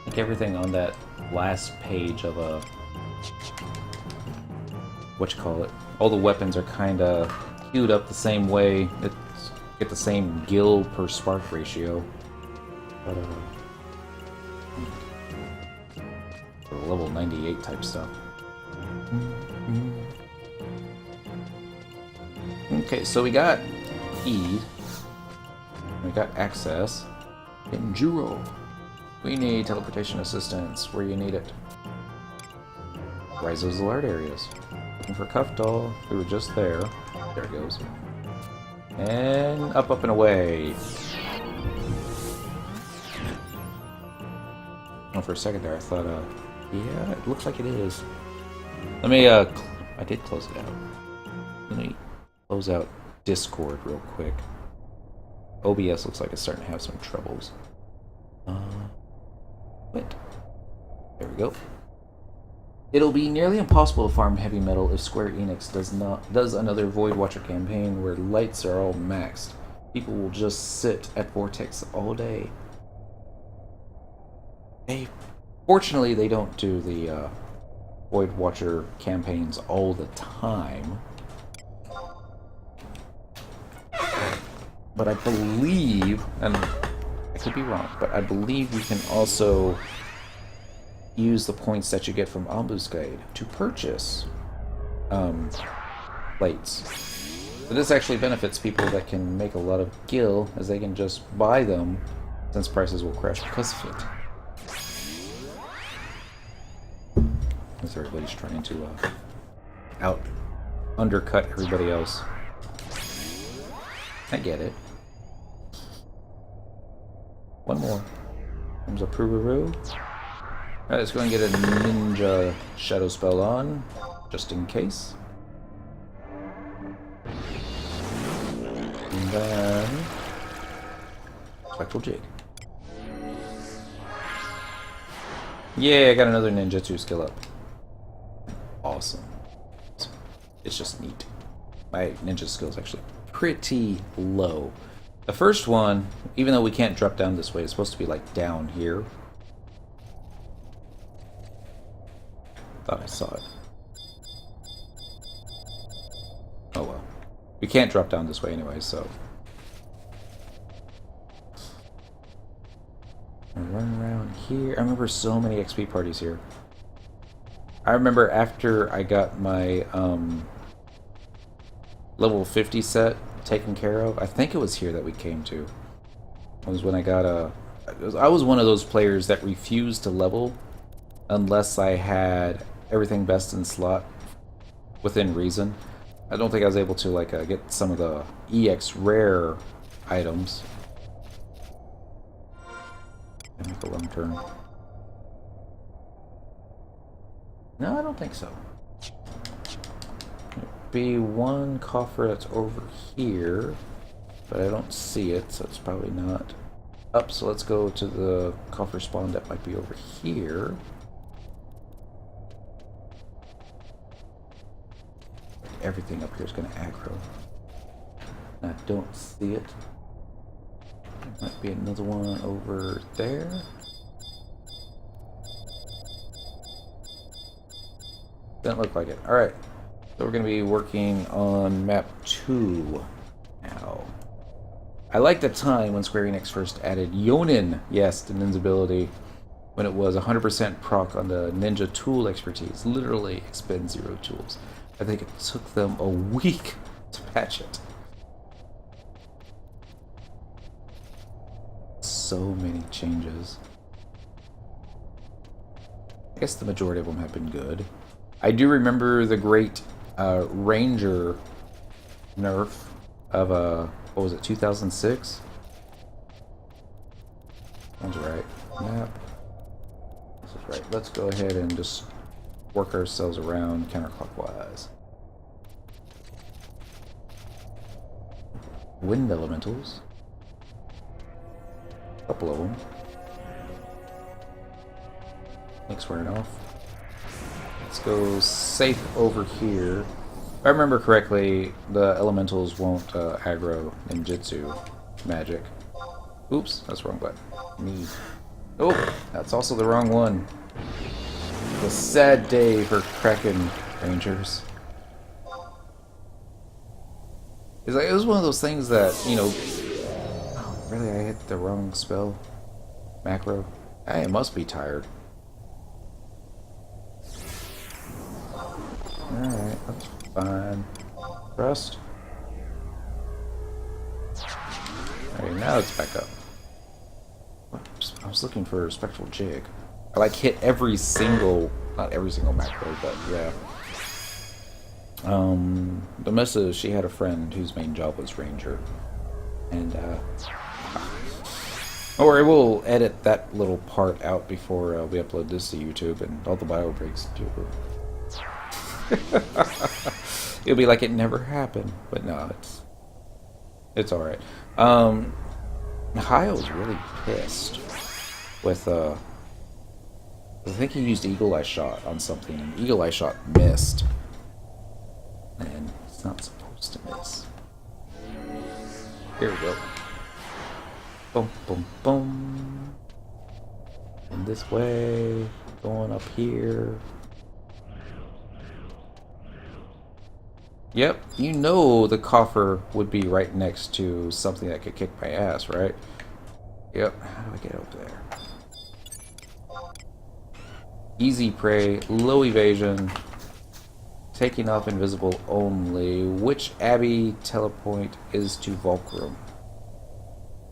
think everything on that last page of a... whatchamacallit? All the weapons are kind of queued up the same way. It's get the same gil per spark ratio. But, for level 98 type stuff. Okay, so we got E. We got access. Enduro. We need teleportation assistance where you need it. Rise those alert areas. Looking for Cuff Doll. We were just there. There it goes. And up, up, and away. Oh, for a second there, I thought, yeah, it looks like it is. Let me, I did close it out. Let me close out Discord real quick. OBS looks like it's starting to have some troubles. Wait. There we go. It'll be nearly impossible to farm heavy metal if Square Enix does another Void Watcher campaign where lights are all maxed. People will just sit at Vortex all day. Fortunately, they don't do the Void Watcher campaigns all the time. But I believe, and I could be wrong, but I believe you can also use the points that you get from Ambuscade to purchase plates. So this actually benefits people that can make a lot of gil, as they can just buy them, since prices will crash because of it. As everybody's trying to undercut everybody else. I get it. One more. Comes a Pururu. Alright, let's go and get a ninja shadow spell on, just in case. And then... Spectral Jig. Yeah, I got another ninjutsu skill up. Awesome. It's just neat. My ninja skill is actually pretty low. The first one, even though we can't drop down this way, it's supposed to be like down here. Thought I saw it. Oh well. We can't drop down this way anyway, so... I'm running around here. I remember so many XP parties here. I remember after I got my level 50 set taken care of, I think it was here that we came to. It was when I got I was one of those players that refused to level unless I had everything best in slot within reason. I don't think I was able to like get some of the EX rare items. I make a lung turn. No, I don't think so. Be one coffer that's over here, but I don't see it, so it's probably not up. So let's go to the coffer spawn that might be over here. Everything up here is going to aggro. I don't see it. There might be another one over there. Doesn't look like it. Alright. So we're going to be working on map 2 now. I like the time when Square Enix first added Yonin, yes, to Nin's ability, when it was 100% proc on the ninja tool expertise. Literally expend 0 tools. I think it took them a week to patch it. So many changes. I guess the majority of them have been good. I do remember the great Ranger nerf of what was it, 2006? Sounds right. Map. This is right. Let's go ahead and just work ourselves around counterclockwise. Wind elementals. A couple of them. Thanks wearing off. Let's go safe over here. If I remember correctly, the elementals won't aggro ninjutsu magic. Oops, that's the wrong button. Me. Oh, that's also the wrong one. A sad day for Kraken Rangers. It's like, it was one of those things that, you know... Oh, really? I hit the wrong spell? Macro? I must be tired. Alright, that's fine. Rust. Alright, now it's back up. Oops, I was looking for a spectral jig. I like hit every single, not every single macro, but yeah. Dynamis, she had a friend whose main job was Ranger. And, don't worry, we'll edit that little part out before we upload this to YouTube and all the bio breaks too. It'll be like it never happened, but no, it's alright. Hayo's really pissed with, I think he used Eagle Eye Shot on something, and Eagle Eye Shot missed. And it's not supposed to miss. Here we go. Boom, boom, boom. And this way, going up here. Yep, you know the coffer would be right next to something that could kick my ass, right? Yep, how do I get over there? Easy prey, low evasion, taking off invisible only. Which Abbey telepoint is to Volcrum?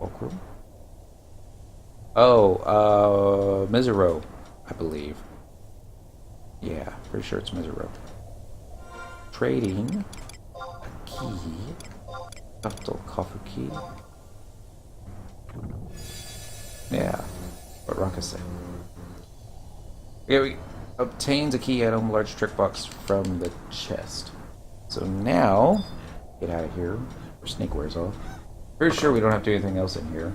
Volcrum? Oh, Mizero, I believe. Yeah, pretty sure it's Mizero. Trading a key, ductile coffer key. Yeah, what Raka said. Okay, we obtains a key item, large trick box from the chest. So now, get out of here. Our snake wears off. Pretty sure we don't have to do anything else in here.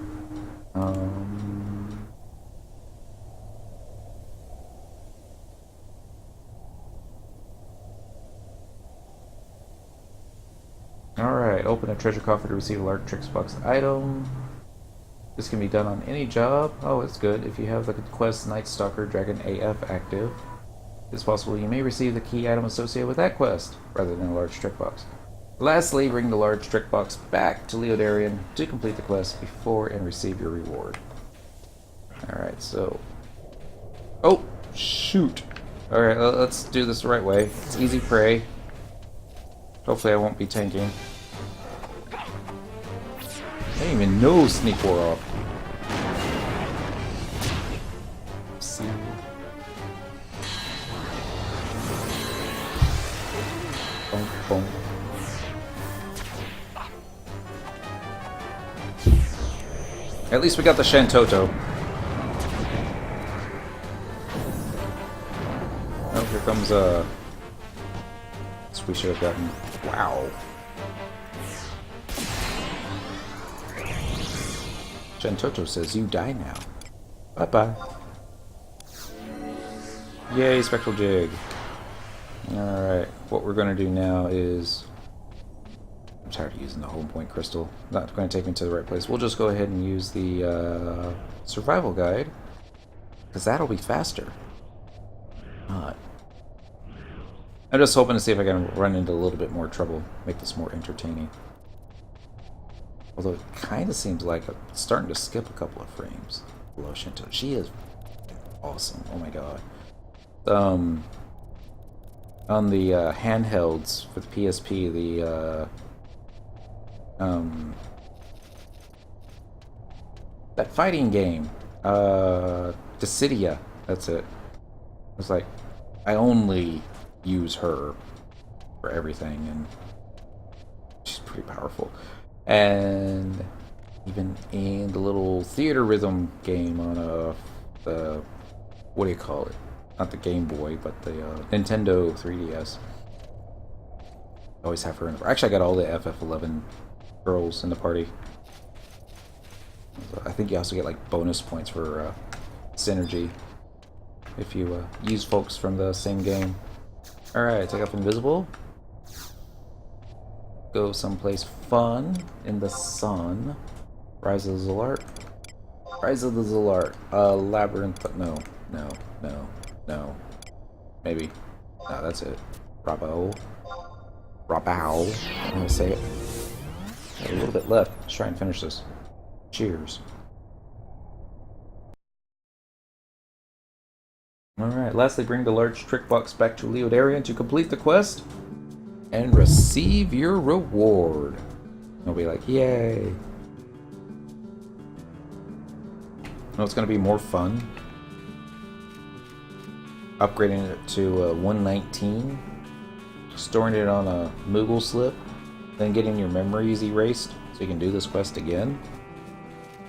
Alright, open a treasure coffer to receive a large tricks box item. This can be done on any job. Oh, it's good. If you have the quest Night Stalker Dragon AF active, it's possible you may receive the key item associated with that quest, rather than a large trick box. Lastly, bring the large trick box back to Darian to complete the quest before and receive your reward. Alright, so... Oh, shoot! Alright, let's do this the right way. It's easy prey. Hopefully I won't be tanking. I didn't even know sneak wore off. See. Boom, boom. At least we got the Shantoto. Oh, here comes this we should have gotten. Wow. Shantoto says you die now. Bye-bye. Yay, Spectral Jig. Alright, what we're going to do now is... I'm tired of using the home point crystal. Not going to take me to the right place. We'll just go ahead and use the survival guide. Because that'll be faster. Not. I'm just hoping to see if I can run into a little bit more trouble. Make this more entertaining. Although it kind of seems like I'm starting to skip a couple of frames. Below Shinto. She is awesome. Oh my god. On the handhelds for the PSP, the that fighting game, Dissidia, that's it. It's like I only use her for everything, and she's pretty powerful. And even in the little theater rhythm game on the, what do you call it? Not the Game Boy, but the Nintendo 3DS. I always have her in. Actually, I got all the FF11 girls in the party. So I think you also get like bonus points for synergy if you use folks from the same game. Alright, take off invisible. Go someplace fun in the sun. Rise of the Zolart. Rise of the Zolart. Labyrinth, but no. Maybe. No, that's it. Rabao. I'm gonna say it. Got a little bit left. Let's try and finish this. Cheers. Alright, lastly, bring the large trick box back to Darian to complete the quest and receive your reward. I'll be like, yay. You know it's gonna be more fun? Upgrading it to 119, storing it on a Moogle slip, then getting your memories erased so you can do this quest again.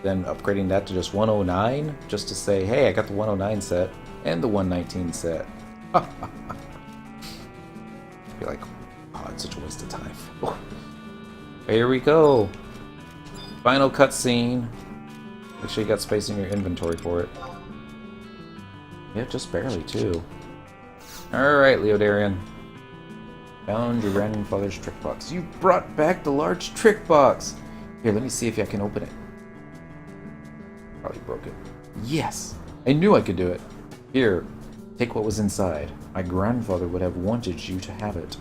Then upgrading that to just 109, just to say, hey, I got the 109 set and the 119 set. I'd be like, oh, it's such a waste of time. Here we go. Final cutscene. Make sure you got space in your inventory for it. Yeah, just barely, too. Alright, Darian. Found your grandfather's trick box. You brought back the large trick box! Here, let me see if I can open it. Probably broke it. Yes! I knew I could do it. Here, take what was inside. My grandfather would have wanted you to have it.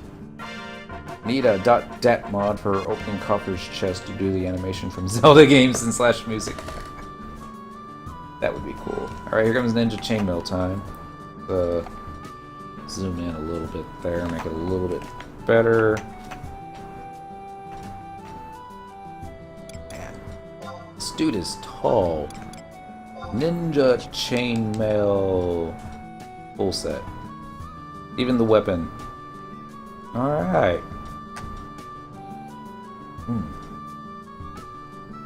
Need a .dat mod for opening Coffer's chest to do the animation from Zelda games and / music. That would be cool. Alright, here comes Ninja Chainmail time. Zoom in a little bit there, make it a little bit better. Man, this dude is tall. Ninja Chainmail. Full set. Even the weapon. Alright.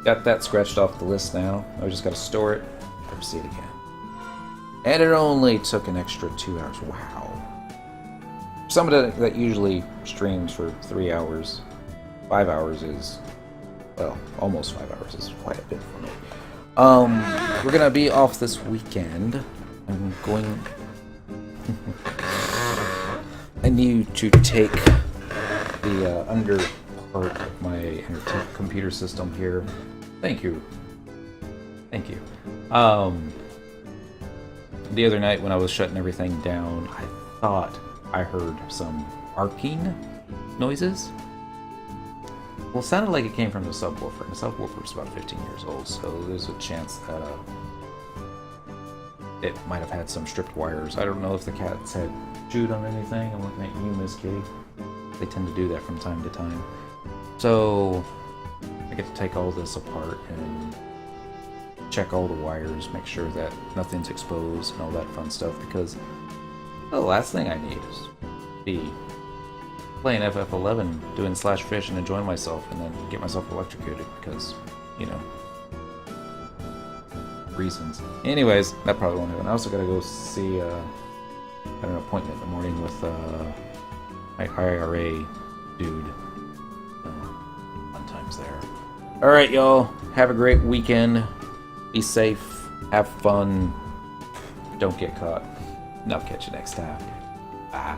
Got that scratched off the list now. I just gotta store it. Proceed again. And it only took an extra 2 hours. Wow. Somebody that usually streams for 3 hours, 5 hours is, well, almost 5 hours is quite a bit for me. We're gonna be off this weekend. I'm going. I need to take the under part of my computer system here. Thank you. Thank you. The other night when I was shutting everything down, I thought I heard some arcing noises. Well, it sounded like it came from the subwoofer, and the subwoofer is about 15 years old, so there's a chance that it might have had some stripped wires. I don't know if the cats had chewed on anything. I'm looking at you, Miss Kitty. They tend to do that from time to time. So I get to take all this apart and check all the wires, make sure that nothing's exposed and all that fun stuff, because the last thing I need is be playing FF11, doing /fish and enjoying myself, and then get myself electrocuted because, you know, reasons. Anyways, that probably won't happen. I also gotta go see an appointment in the morning with my IRA dude. Fun times there. Alright, y'all. Have a great weekend. Be safe. Have fun. Don't get caught. And I'll catch you next time. Bye.